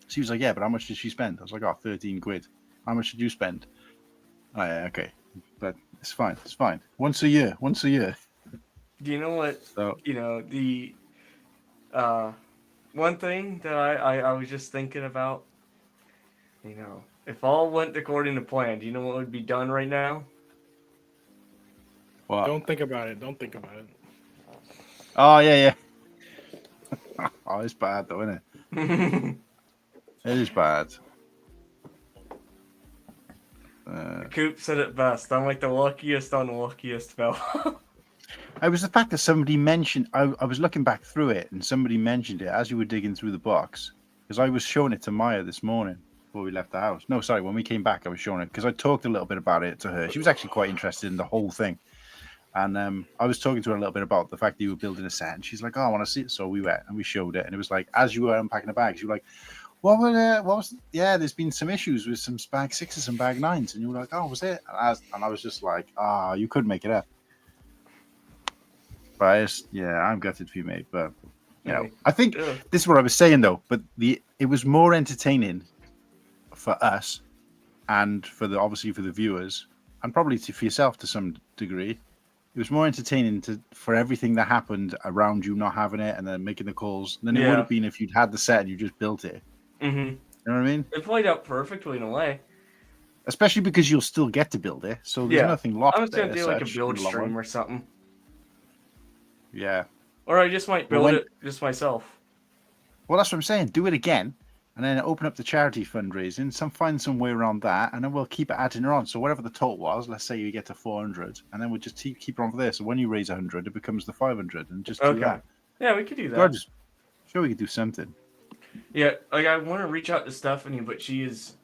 she was like, yeah, but how much did she spend? I was like, 13 quid. How much did you spend? Oh, yeah, okay. But it's fine. It's fine. Once a year. Once a year. Do you know what? So, You know, the one thing that I was just thinking about, you know, if all went according to plan, do you know what would be done right now? what? Don't think about it. Don't think about it. Oh, yeah, yeah. Oh, it's bad, though, isn't it? It is bad. Coop said it best. I'm like the luckiest unluckiest fella. It was the fact that somebody mentioned. I was looking back through it, and somebody mentioned it as you were digging through the box. Because I was showing it to Maya this morning before we left the house. No, sorry, when we came back, I was showing it because I talked a little bit about it to her. She was actually quite interested in the whole thing, and I was talking to her a little bit about the fact that you were building a set, and she's like, "Oh, I want to see it." So we went and we showed it, and it was like as you were unpacking the bags, you were like, "What was? Yeah, there's been some issues with some bag 6s and bag 9s," and you were like, "Oh, was it?" And I was just like, "Ah, you could make it up." But I'm gutted for you, mate. But you know, I think this is what I was saying though. But it was more entertaining for us, and obviously for the viewers, and probably for yourself to some degree. It was more entertaining for everything that happened around you not having it and then making the calls than it would have been if you'd had the set and you just built it. Mm-hmm. You know what I mean? It played out perfectly in a way. Especially because you'll still get to build it, so there's nothing lost. I'm just gonna there, do like a such, build in the long stream run. or something. Yeah. Or I just might build it just myself. Well, that's what I'm saying. Do it again, and then open up the charity fundraising. Find some way around that, and then we'll keep adding it on. So whatever the total was, let's say you get to 400, and then we'll just keep it on for this. So when you raise 100, it becomes the 500, and just do that. Yeah, we could do that. Gorgeous. Sure, we could do something. Yeah, like I want to reach out to Stephanie, but it's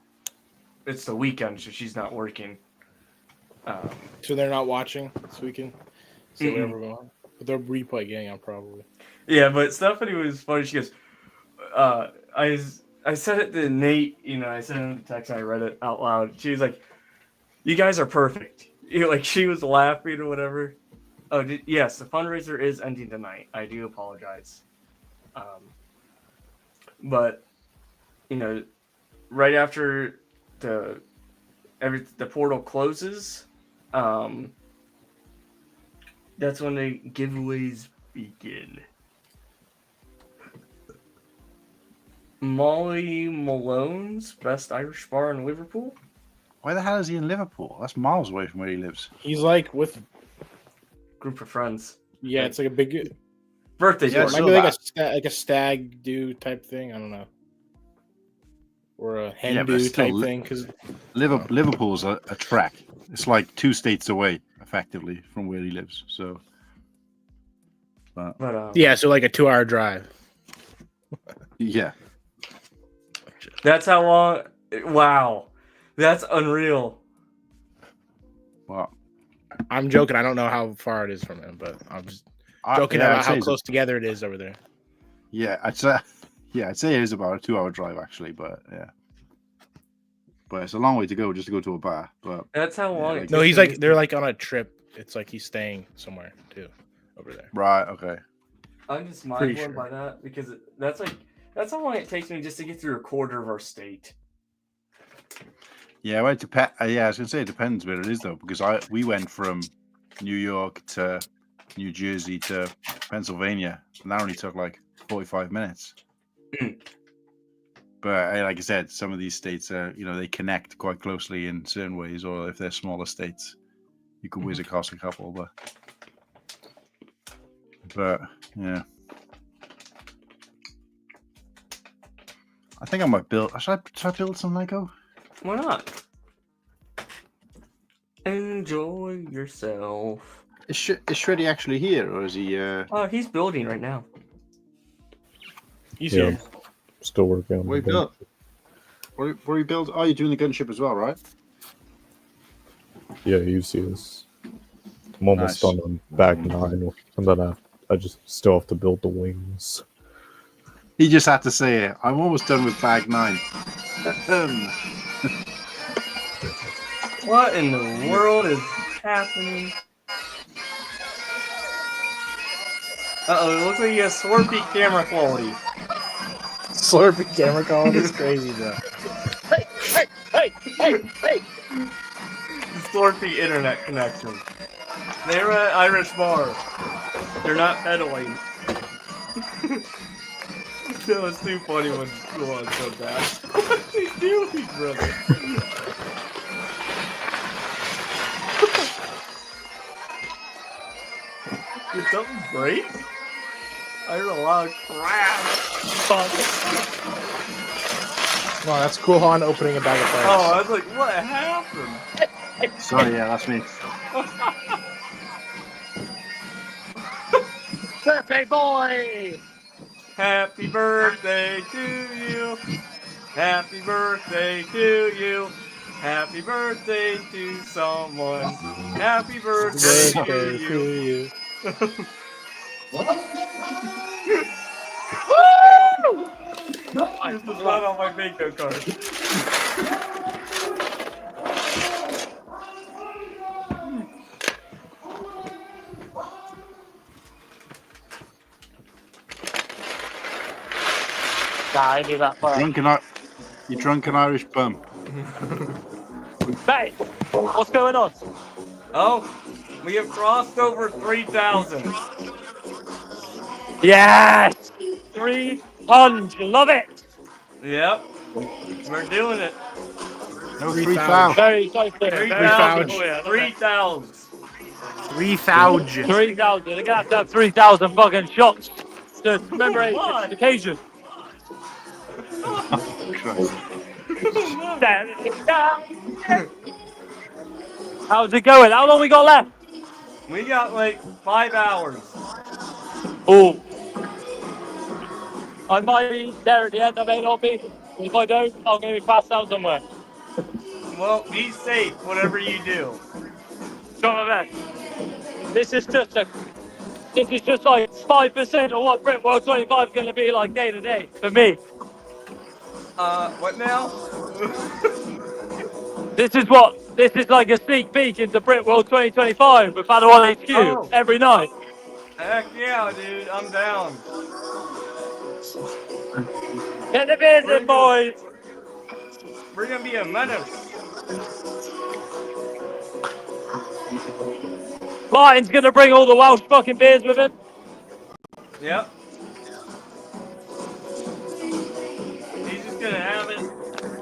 the weekend, so she's not working. So they're not watching this weekend. So whatever going on. But they'll replay getting on probably. Yeah, but Stephanie was funny. She goes, I said it to Nate, you know, I sent him the text and I read it out loud. She was like, "You guys are perfect." You know, like she was laughing or whatever. Oh, yes, the fundraiser is ending tonight. I do apologize. But you know, right after the portal closes, that's when the giveaways begin. Molly Malone's best Irish bar in Liverpool. Why the hell is he in Liverpool? That's miles away from where he lives. He's like with group of friends. Yeah, it's like a big birthday. Yeah, maybe like a stag do type thing. I don't know, or a hen do type thing. Because Liverpool's a trek. It's like 2 states away, effectively, from where he lives. So, yeah, so like a 2-hour drive. Yeah. That's how long. Wow, that's unreal. Wow. I'm joking. I don't know how far it is from him, but I'm just joking about how close together it is over there. Yeah, I'd say it is about a 2-hour drive actually, but yeah. But it's a long way to go just to go to a bar. But that's how long. No, he's like they're like on a trip. It's like he's staying somewhere too, over there. Right. Okay. I'm just mind blown by that because that's how long it takes me just to get through a quarter of our state. Yeah, well, I was gonna say it depends where it is though, because we went from New York to New Jersey to Pennsylvania, and that only took like 45 minutes. But like I said, some of these states they connect quite closely in certain ways, or if they're smaller states, you could whiz across a couple. But yeah, I think I might build. Should I build some Lego? Why not? Enjoy yourself. Is Shreddy actually here, or is he? Oh, he's building right now. He's here. Still working on Where you build? Where you build? Oh, you're doing the gunship as well, right? Yeah, UCS. I'm almost done on bag 9, and then I just still have to build the wings. He just had to say it. I'm almost done with bag 9. What in the world is happening? Uh-oh, it looks like he has Slurpee camera quality. Slurpee camera quality is crazy, bro. Hey! Distort the internet connection. They're at Irish bar. They're not pedaling. That was too funny when Luan said that. What's he doing, brother? Did something break? I heard a loud crash. No, that's cool Han opening a bag of farts. Oh, I was like, what happened? Sorry, yeah, that's me. Birthday boy! Happy birthday to you. Happy birthday to you. Happy birthday to someone. Happy birthday to you. Woo! Here's the blood on my bingo card. Nah, I knew that part. You drunken Irish bum. Hey, what's going on? Oh, we have crossed over 3,000. Yes! 300, love it! Yep, we're doing it. No, 3,000. Very close there. 3,000. 3,000. 3,000. 3,000. 3,000. They're gonna have to have 3,000 fucking shots to commemorate this occasion. How's it going? How long we got left? We got like 5 hours. Oh. I might be there at the end, I may not be. If I don't, I'm going to be passed out somewhere. Well, be safe, whatever you do. Try my best. This is just like 5% of what Brit World 25 is going to be like day to day for me. What now? This is like a sneak peek into Brit World 2025 with Padawan HQ every night. Heck yeah, dude, I'm down. Get the beers in, boys. We're gonna be a menace. Martin's going to bring all the Welsh fucking beers with him. Yep. He's just gonna have it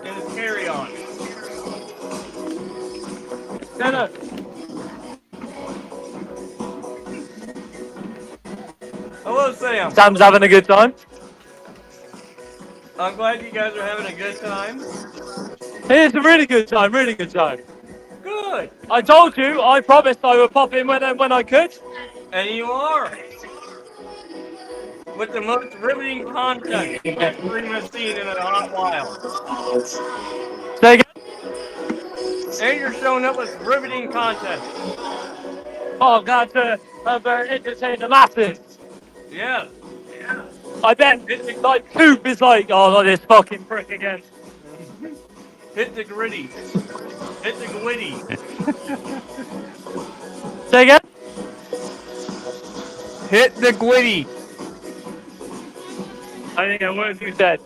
in his carry-on. No. Hello, Sam. Sam's having a good time. I'm glad you guys are having a good time. It's a really good time, really good time. Good. I told you, I promised I would pop in when I could. And you are. With the most riveting content that Freeman's seen in a hot while. Say again? And you're showing up with riveting content. Oh, I'm glad to have entertained the masses. Yeah. I bet like Coop is like, oh, not this fucking prick again. Hit the gritty. Hit the gwitty. Say again? Hit the gwitty. I think I heard you said.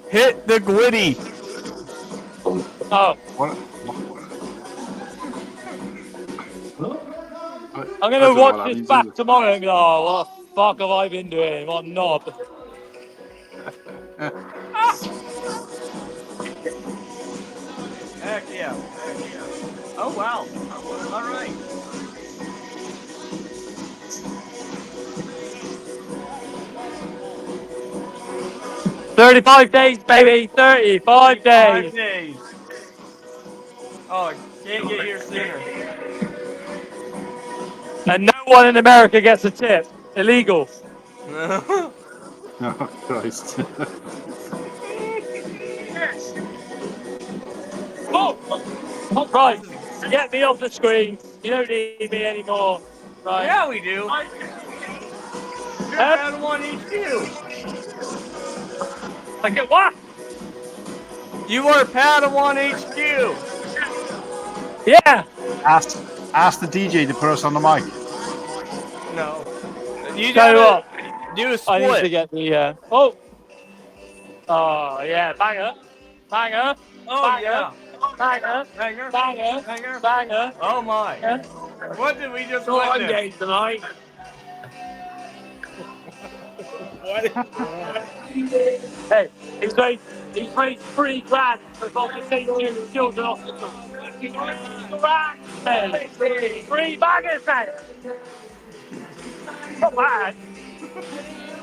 Hit the gwitty. Oh. I'm gonna watch this back tomorrow and go, oh, what the fuck have I been doing? What knob? Heck yeah. Oh wow. Alright. $35 days, baby. 35 days. 5 days. Oh, can't get here sooner. And no one in America gets a tip. Illegal. Oh, Christ. Oh, right. Get me off the screen. You don't need me anymore. Right. Yeah, we do. You're Padawan HQ. I get what? You are Padawan HQ. Yeah. Ask the DJ to put us on the mic. No. You Tell you gotta what. do a I need to split. get the. Oh, yeah, banger. Banger. Oh, banger. yeah. Banger. Banger. Banger. Banger. Banger. Oh my. Yeah. What did we just So I'm witness? game tonight. Hey, he's raised 3 grand for both St. Jude's Children's Hospital. Hey, 3 bangers, mate. Not bad.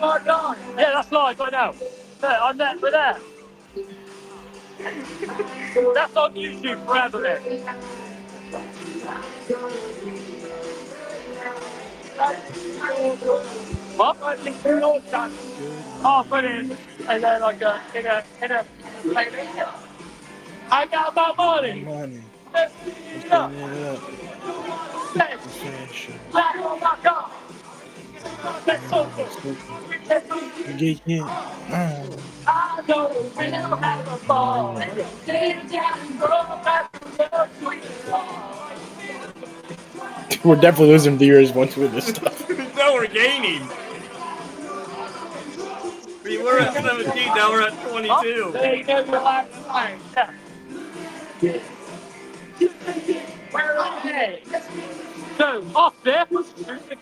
Yeah, that's live right now. Yeah, I'm there. We're there. That's on YouTube forever, mate. What? Half an inch, and then like in a like, I got my money. Let's get it up. Back on my car. I don't feel have a ball. We're definitely losing viewers once we do this stuff. No, we're gaining. We were at 17, now we're at 22. There you go, your last time. Where are they? So, off there, the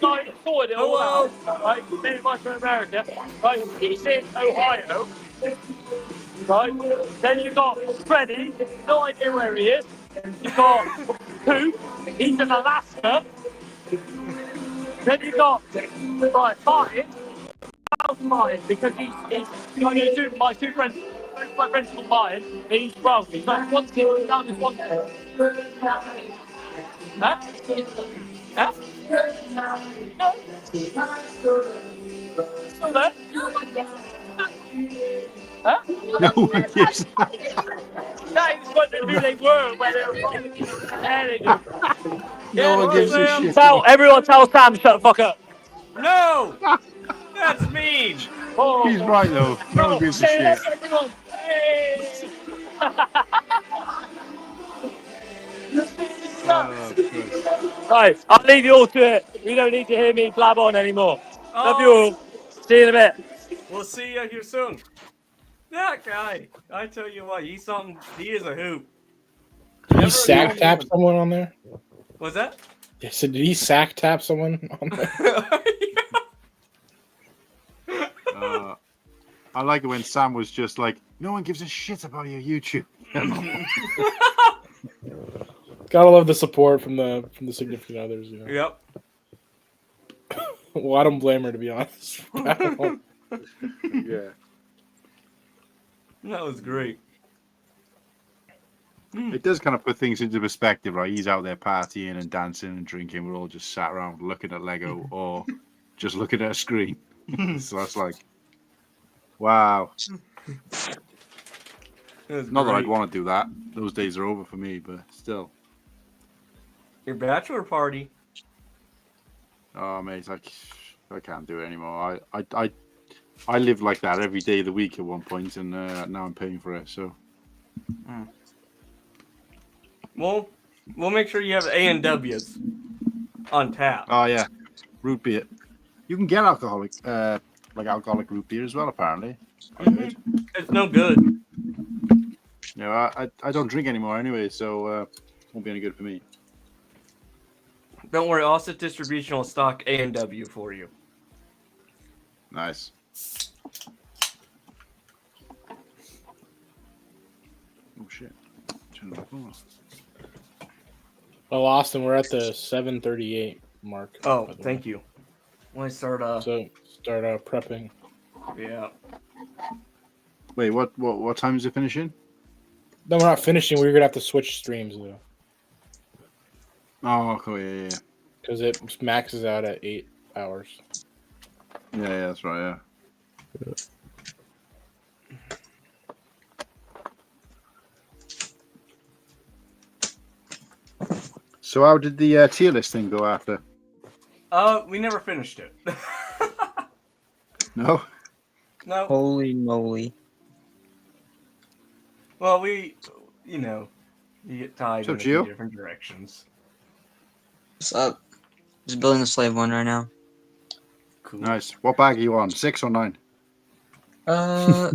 guy that sorted it all out, right, then went to America, right, he's in Ohio, right, then you got Freddie, no idea where he is, you got Coop, he's in Alaska, then you got, right, Martin, Martin, because he's my two friends, my friends called Martin, and he's well, he's like, what's going down this one there? Huh? Huh? No. Still there? Huh? No one gives That was wondering who they were, where they were from. There they go. No one gives a shit. Everyone tell Sam shut the fuck up. No! That's mean! Oh. He's right though. No one gives a shit. Everyone. Hey. Right, I'll leave you all to it. You don't need to hear me blab on anymore. Love you all. See you in a bit. We'll see you here soon. That guy, I tell you what, he's something. He is a hoop. Did he sack tap someone on there? What's that? Yeah, so did he sack tap someone on there? I like it when Sam was just like, no one gives a shit about your YouTube. Gotta love the support from the significant others. You know? Yep. Well, I don't blame her, to be honest. Yeah. That was great. It does kind of put things into perspective, right? He's out there partying and dancing and drinking. We're all just sat around looking at Lego or just looking at a screen. So that's like, wow. Not that I'd want to do that. Those days are over for me, but still. Your bachelor party. Oh, mate, I can't do it anymore. I lived like that every day of the week at one point, and now I'm paying for it. So. Well, we'll make sure you have A&Ws on tap. Oh yeah, root beer. You can get alcoholic root beer as well, apparently. It's no good. No, I don't drink anymore anyway, so won't be any good for me. Don't worry, Offset Distribution will stock A&W for you. Nice. Oh shit. Turn it back on. Well, Austin, we're at the 7:38 mark. Oh, thank you. When I start prepping. Yeah. Wait, what time is it finishing? No, we're not finishing. We're gonna have to switch streams though. Oh, okay, yeah. Because it maxes out at 8 hours. Yeah, that's right, yeah. So how did the tier list thing go after? We never finished it. No? No. Holy moly. Well, you get tied in a few different directions. What's up? Just building the slave one right now. Cool. Nice. What bag are you on? 6 or 9? I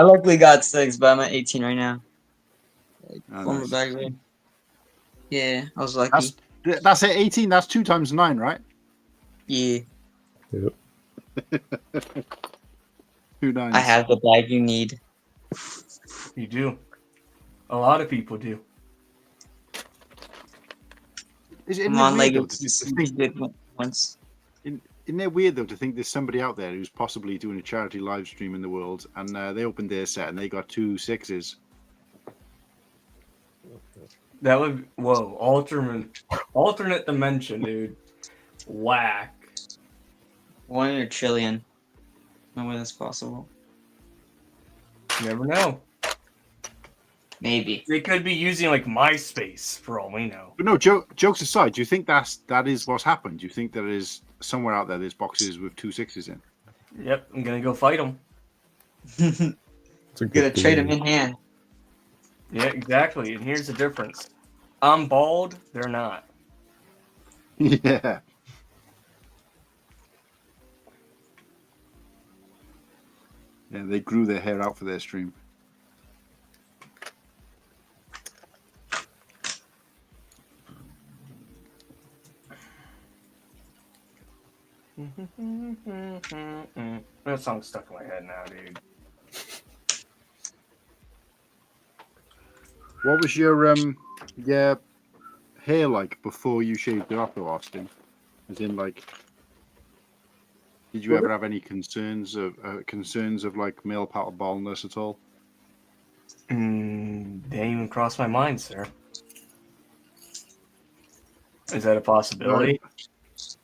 luckily got 6, but I'm at 18 right now. Oh, Former nice. bag raid. Yeah, I was lucky. That's at 18. That's 2 times 9, right? Yeah. Yep. 2 nines. I have the bag you need. You do. A lot of people do. Isn't Come it on, weird, Lego. though, to think, Did once. isn't it weird though to think there's somebody out there who's possibly doing a charity live stream in the world, and they opened their set and they got 2 6s. That would alternate dimension, dude. Whack. 1 in a trillion. No way that's possible. You never know. Maybe. They could be using like MySpace for all we know. But no, jokes aside, do you think that is what's happened? Do you think there is somewhere out there there's boxes with 2 6s in? Yep, I'm gonna go fight them. Gonna trade them in hand. Yeah, exactly. And here's the difference. I'm bald, they're not. Yeah. Yeah, they grew their hair out for their stream. That song's stuck in my head now, dude. What was your hair like before you shaved it off, though, Austin? As in, like, did you ever have any concerns of like male pattern baldness at all? Didn't even cross my mind, sir. Is that a possibility?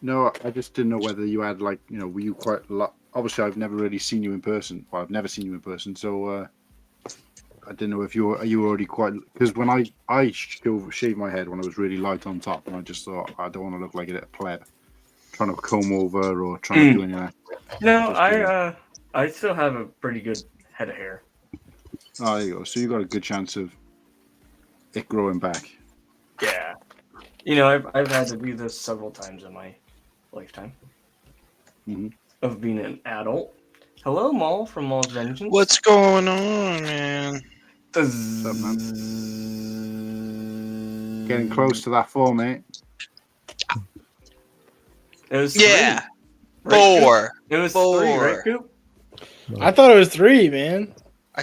No, I just didn't know whether you had, like, you know, were you quite a lot? Obviously, I've never really seen you in person. Well, I've never seen you in person, so I didn't know if you were already quite, because when I shaved my head when I was really light on top, and I just thought I don't want to look like a pleb trying to comb over or trying to do anything. No, I still have a pretty good head of hair. Oh, there you go. So you got a good chance of it growing back. Yeah. You know, I've had to do this several times in my lifetime of being an adult. Hello, Maul from Maul's Vengeance. What's going on, man? What's up, man? Getting close to that 4, mate. It was Yeah. 3. Right, 4. Coop? It was 4. 3, right, Coop? I thought it was 3, man. I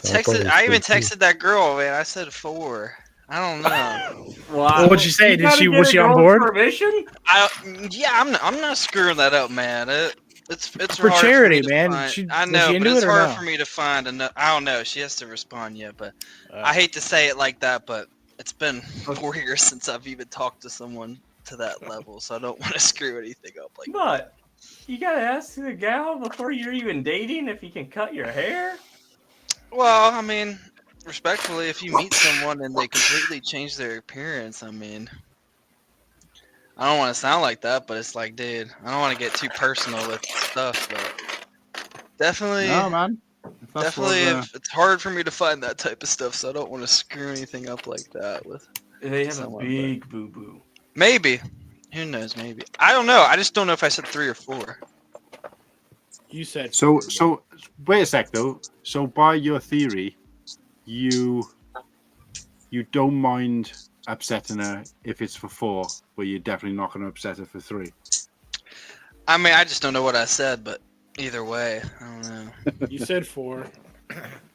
even texted that girl, man. I said 4. I don't know. Wow. What'd she say? Was she on board? Permission? I'm not screwing that up, man. It's for hard charity, me to man. find- Was I she know, but into it's it or hard no? for me to find. I don't know. She has to respond yet, but I hate to say it like that, but it's been 4 years since I've even talked to someone to that level, so I don't want to screw anything up like that. But you gotta ask the gal before you're even dating if you can cut your hair. Well, I mean, respectfully, if you meet someone and they completely change their appearance, I mean, I don't want to sound like that, but it's like, dude, I don't want to get too personal with stuff, but definitely, No, man. It's hard for me to find that type of stuff, so I don't want to screw anything up like that with. They have someone, a big boo boo. Maybe. Who knows? Maybe. I don't know. I just don't know if I said 3 or 4. You said So wait a sec though. So by your theory, you don't mind upsetting her if it's for 4, but you're definitely not going to upset her for 3. I mean, I just don't know what I said, but either way, I don't know. You said 4.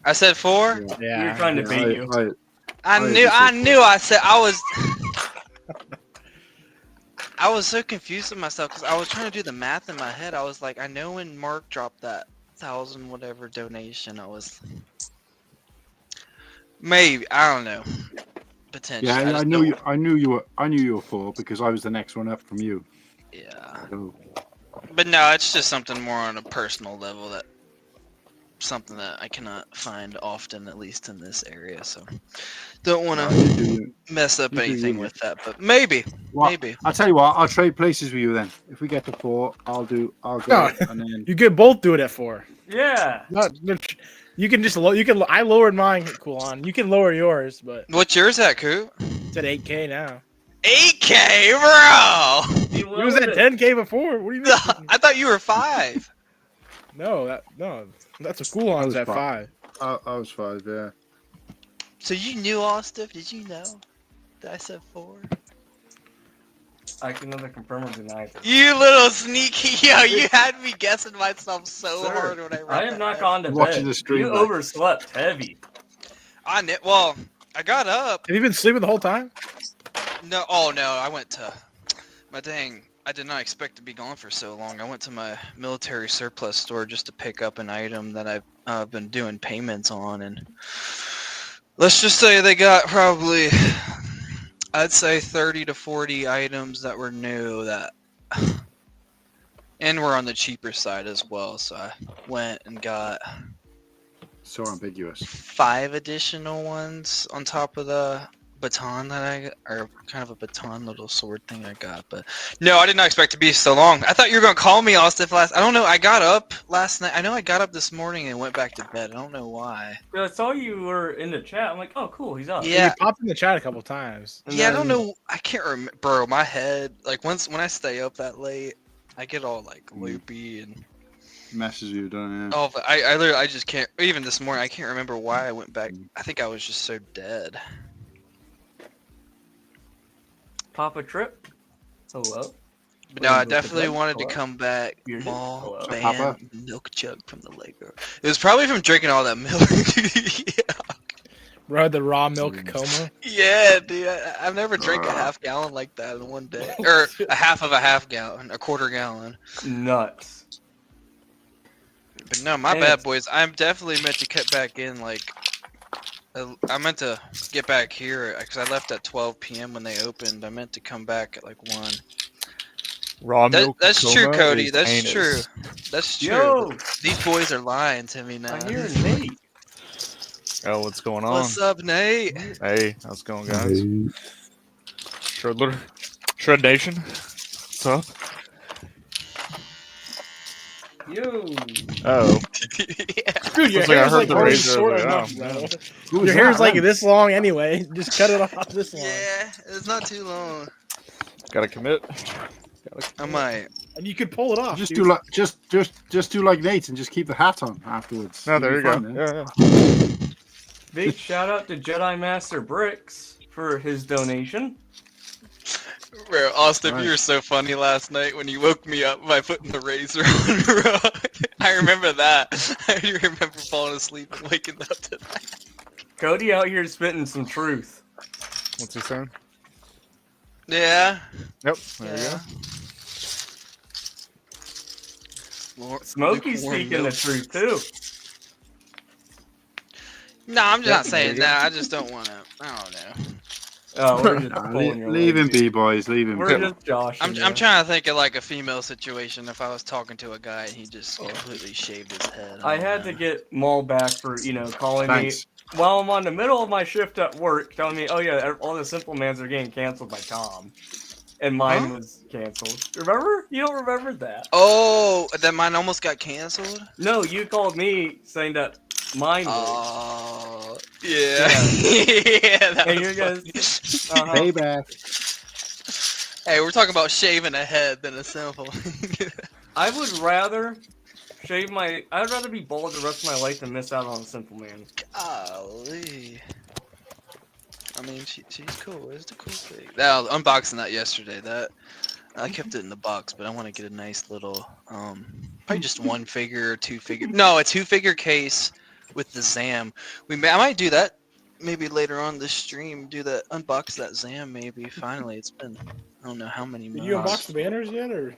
I said 4? Yeah. We were trying to bait you. I knew I said I was. I was so confused with myself because I was trying to do the math in my head. I was like, I know when Mark dropped that 1,000 whatever donation, I was maybe I don't know. Potentially. Yeah, I knew you were 4 because I was the next one up from you. Yeah. So, But no, it's just something more on a personal level something that I cannot find often, at least in this area. So don't want to mess up anything with that, but maybe. I'll tell you what. I'll trade places with you then. If we get to 4, I'll go. No, And then you could both do it at 4. Yeah. You can just I lowered mine, cool on. You can lower yours, but what's yours at, Coop? It's at 8K now. 8K, bro. It was at 10K before. What do you mean? I thought you were 5. No, that's a cool on's at 5. I was 5, yeah. So you knew all stuff? Did you know that I said 4? I can neither confirm or deny it. You little sneaky, yo! You had me guessing myself so Sir, hard when I read I that. have not gone to Watching bed. the stream, You mate. overslept heavy. Well, I got up. Have you been sleeping the whole time? No, oh no, I went to my dang. I did not expect to be gone for so long. I went to my military surplus store just to pick up an item that I've been doing payments on, and let's just say they got probably, I'd say 30 to 40 items that were new that, and were on the cheaper side as well. So I went and got So ambiguous. 5 additional ones on top of the baton that I got, or kind of a baton little sword thing I got. But no, I did not expect to be so long. I thought you were gonna call me all stuff last. I don't know. I got up last night. I know I got up this morning and went back to bed. I don't know why. I saw you were in the chat. I'm like, oh, cool, he's up. Yeah. You popped in the chat a couple times. Yeah, I don't know. I can't remember, bro. My head, like when I stay up that late, I get all like loopy and. Messes you, don't you? Oh, but I literally, I just can't. Even this morning, I can't remember why I went back. I think I was just so dead. Papa Trip. Hello. But no, I definitely wanted to come back. You're Mall, Hello. bam, Papa? milk jug from the Lego. It was probably from drinking all that milk. Bro, the raw milk coma. Yeah, dude. I've never drank a half gallon like that in one day. Or a half of a half gallon, a quarter gallon. Nuts. But no, my And bad, it's- boys. I'm definitely meant to get back in, like, I meant to get back here, because I left at 12 p.m. when they opened. I meant to come back at, like, 1. Raw milk. That's true, coma Cody. is That's heinous. true. That's true. Yo! These boys are lying to me now. I hear Nate. Oh, what's going on? What's up, Nate? Hey, how's it going, guys? Shred Nation. What's up? Yo. Oh. Dude, your Looks like I hair's heard like the already razor short over there. enough, Oh, bro. man. Your hair's like this long anyway. Just cut it off this long. Yeah, it's not too long. Gotta commit. I might. And you could pull it off. Just dude. do like just do like Nate and just keep the hat on afterwards. No, You'll there be you go. fine then. Yeah. Big shout out to Jedi Master Bricks for his donation. Bro, Austin, Right. you were so funny last night when you woke me up by putting the razor on, bro. I remember that. I remember falling asleep and waking up to that. Cody out here spitting some truth. What's he saying? Yeah. Yep. There you go. Smokey's lukewarm speaking the milk. truth too. No, I'm just Yep, not saying there you that. I just don't want to. I don't know. Oh, we're just Nah, pulling your leave leg, him dude. be, boys. Leave him We're be. just joshing. I'm you. trying to think of like a female situation if I was talking to a guy and he just completely shaved his head. I had to get Maul back for, calling Thanks. me while I'm on the middle of my shift at work, telling me, oh yeah, all the Simple Mans are getting canceled by Tom. And mine was canceled. Remember? You don't remember that? Oh, that mine almost got canceled? No, you called me saying that mine was. Oh, yeah. Yeah, that And was you guys. funny. Payback. Hey, we're talking about shaving a head than a simple. I would rather I'd rather be bald the rest of my life than miss out on a Simple Man. Golly. I mean, she's cool. It's the cool thing. I was unboxing that yesterday. That I kept it in the box, but I want to get a nice little, probably just one figure or 2 figure. No, a 2-figure case with the Zam. I might do that maybe later on this stream. Do that, unbox that Zam maybe. Finally, it's been I don't know how many months. Did you unbox the banners yet, or?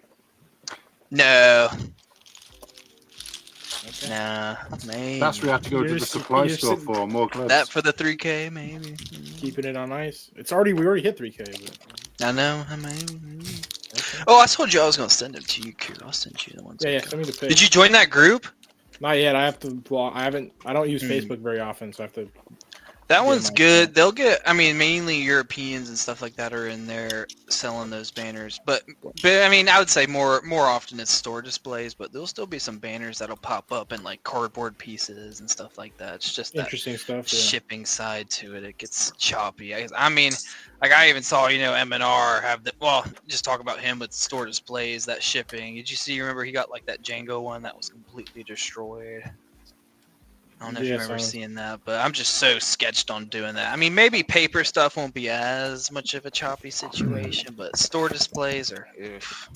No. Okay. Nah, maybe. That's where we have to go to You're the just- supply you're store sitting- for more gloves. That for the 3K maybe. Keeping it on ice. We already hit 3K. But... I know. I mean. Oh, I told you I was gonna send them to you, Kira. I'll send you the ones. Yeah, send me the pic. Did you join that group? Not yet. I have to. Well, I don't use Facebook very often, so I have to. That Yeah, one's my good. They'll get. I mean, mainly Europeans and stuff like that are in there selling those banners. But I mean, I would say more often it's store displays. But there'll still be some banners that'll pop up in like cardboard pieces and stuff like that. It's just that Interesting stuff. Yeah. shipping side to it. It gets choppy. I mean, like I even saw M&R have the just talk about him with store displays, that shipping. Did you see? Remember he got like that Jango one that was completely destroyed. I don't know if you Yeah, remember so- seeing that, but I'm just so sketched on doing that. I mean, maybe paper stuff won't be as much of a choppy situation, but store displays are. Oof.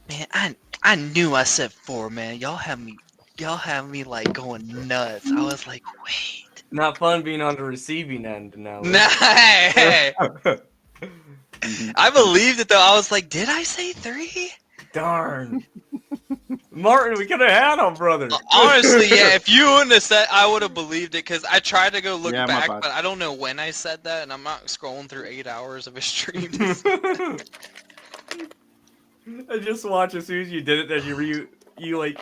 Man, I knew I said 4, man. Y'all have me like going nuts. I was like, wait. Not fun being on the receiving end now. Nah, hey. I believed it though. I was like, did I say 3? Darn. Martin, we could have had him, brother. Honestly, yeah, if you wouldn't have said, I would have believed it because I tried to go look Yeah, my back, bad. but I don't know when I said that, and I'm not scrolling through 8 hours of a stream. I just watched as soon as you did it, then you like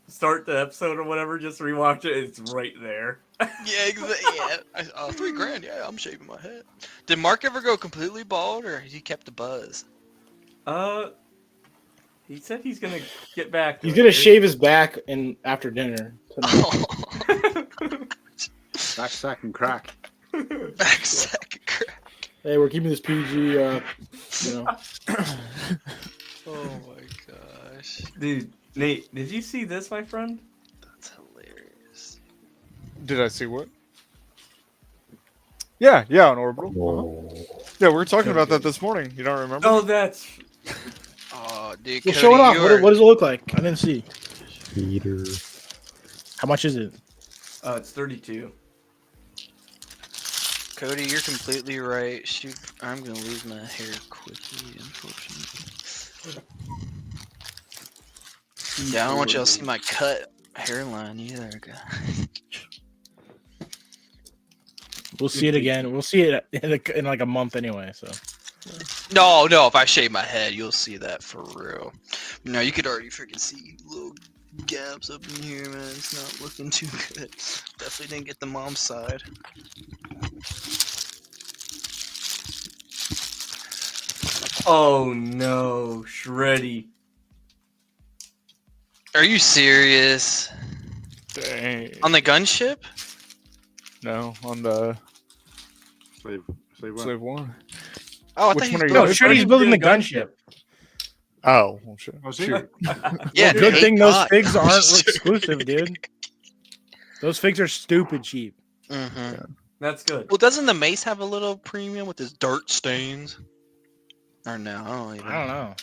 start the episode or whatever, just rewatch it. It's right there. Yeah, exactly. Yeah, $3,000. Yeah, I'm shaving my head. Did Mark ever go completely bald, or he kept the buzz? He said he's gonna get back. He's gonna shave his back after dinner. Back sack and crack. Back sack and crack. Hey, we're keeping this PG. You know. Oh my gosh. Dude, Nate, did you see this, my friend? That's hilarious. Did I see what? Yeah, on Orbital. Yeah, we were talking about that this morning. You don't remember? Oh, that's. Oh, dude. Well, show it off. What does it look like? I didn't see. Peter. How much is it? It's 32. Cody, you're completely right. Shoot, I'm gonna lose my hair quickly, unfortunately. Yeah, I don't want y'all to see my cut hairline either, guys. We'll see it again. We'll see it in like a month anyway. So. No, if I shave my head, you'll see that for real. No, you could already freaking see little gaps up in here, man. It's not looking too good. Definitely didn't get the mom's side. Oh no, Shreddy. Are you serious? Dang. On the gunship? No, on the Slave one. Oh, I Which thought one are he you? was Shreddy's building the gunship. Oh, well, shit. Oh, see? Shoot. Yeah, Good dude, thing those God. figs aren't exclusive, dude. Those figs are stupid cheap. Mm-hmm. That's good. Well, doesn't the mace have a little premium with his dirt stains? Or no? I don't know.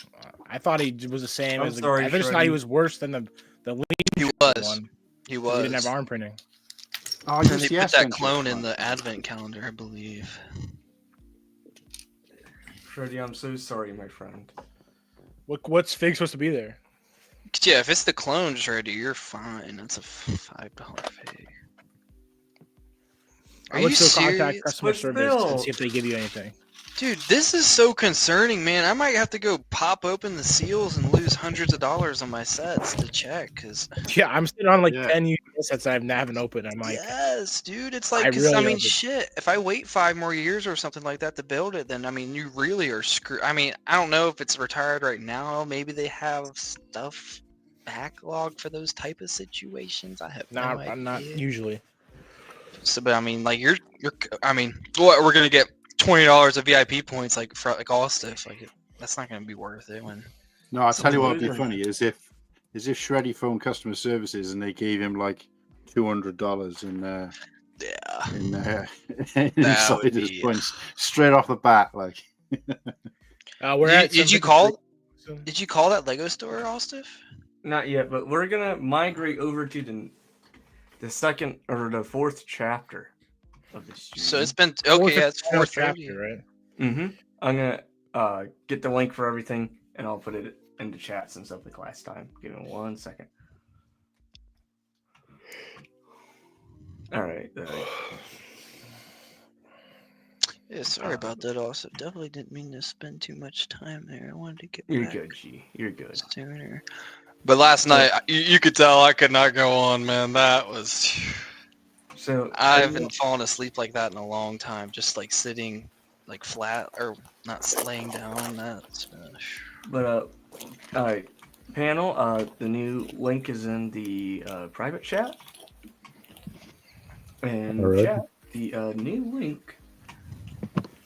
I thought he was the same I'm as. sorry, I just thought he Shreddy. was worse than the lean He was. one. He He was. didn't have arm printing. Oh, And they UCS put that gunship. clone in the advent calendar, I believe. Shreddy, I'm so sorry, my friend. What's fig supposed to be there? Yeah, if it's the clone Shreddy, you're fine. That's a $5 fig. Are I would you still contact serious? customer But service still- and see if they give you anything. Dude, this is so concerning, man. I might have to go pop open the seals and lose hundreds of dollars on my sets to check, because Yeah, I'm sitting on like Yeah. 10 UCS sets I haven't opened. I'm like, yes, dude, it's I like, 'cause, really I mean, hope it- shit. If I wait 5 more years or something like that to build it, then I mean, you really are screwed. I mean, I don't know if it's retired right now. Maybe they have stuff backlog for those type of situations. I have no idea. I'm not usually. So, but I mean, like you're. I mean, what we're gonna get $20 of VIP points, like for like all stuff. Like that's not gonna be worth it when. No, I'll tell you what would be Absolutely. funny is if Shreddy phoned customer services and they gave him like $200 in Yeah. in would insiders be- points straight off the bat. Like, We're at Did you 753 call? soon. Did you call that Lego store, Allstuff? Not yet, but we're gonna migrate over to the second or the fourth chapter of the stream. So it's been Fourth okay. and Yeah, it's final 4:30. chapter, right? Mm-hmm. I'm gonna get the link for everything, and I'll put it into chat since of the last time. Give me 1 second. All right. Yeah, sorry about that. Also, definitely didn't mean to spend too much time there. I wanted to get You're back good, G. You're good. sooner. But last night, you could tell I could not go on, man. That was. So I haven't fallen asleep like that in a long time. Just like sitting, like flat or not laying down. That's. But all right, panel. The new link is in the private chat, and All right. chat. The new link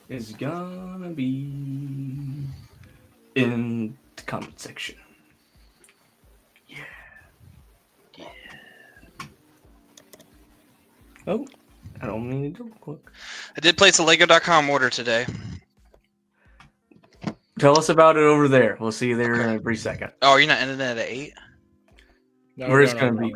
is gonna be in the comment section. Yeah. Oh, I don't mean to double click. I did place a Lego.com order today. Tell us about it over there. We'll see you there in a brief second. Oh, you're not ending it at 8? We're just going to be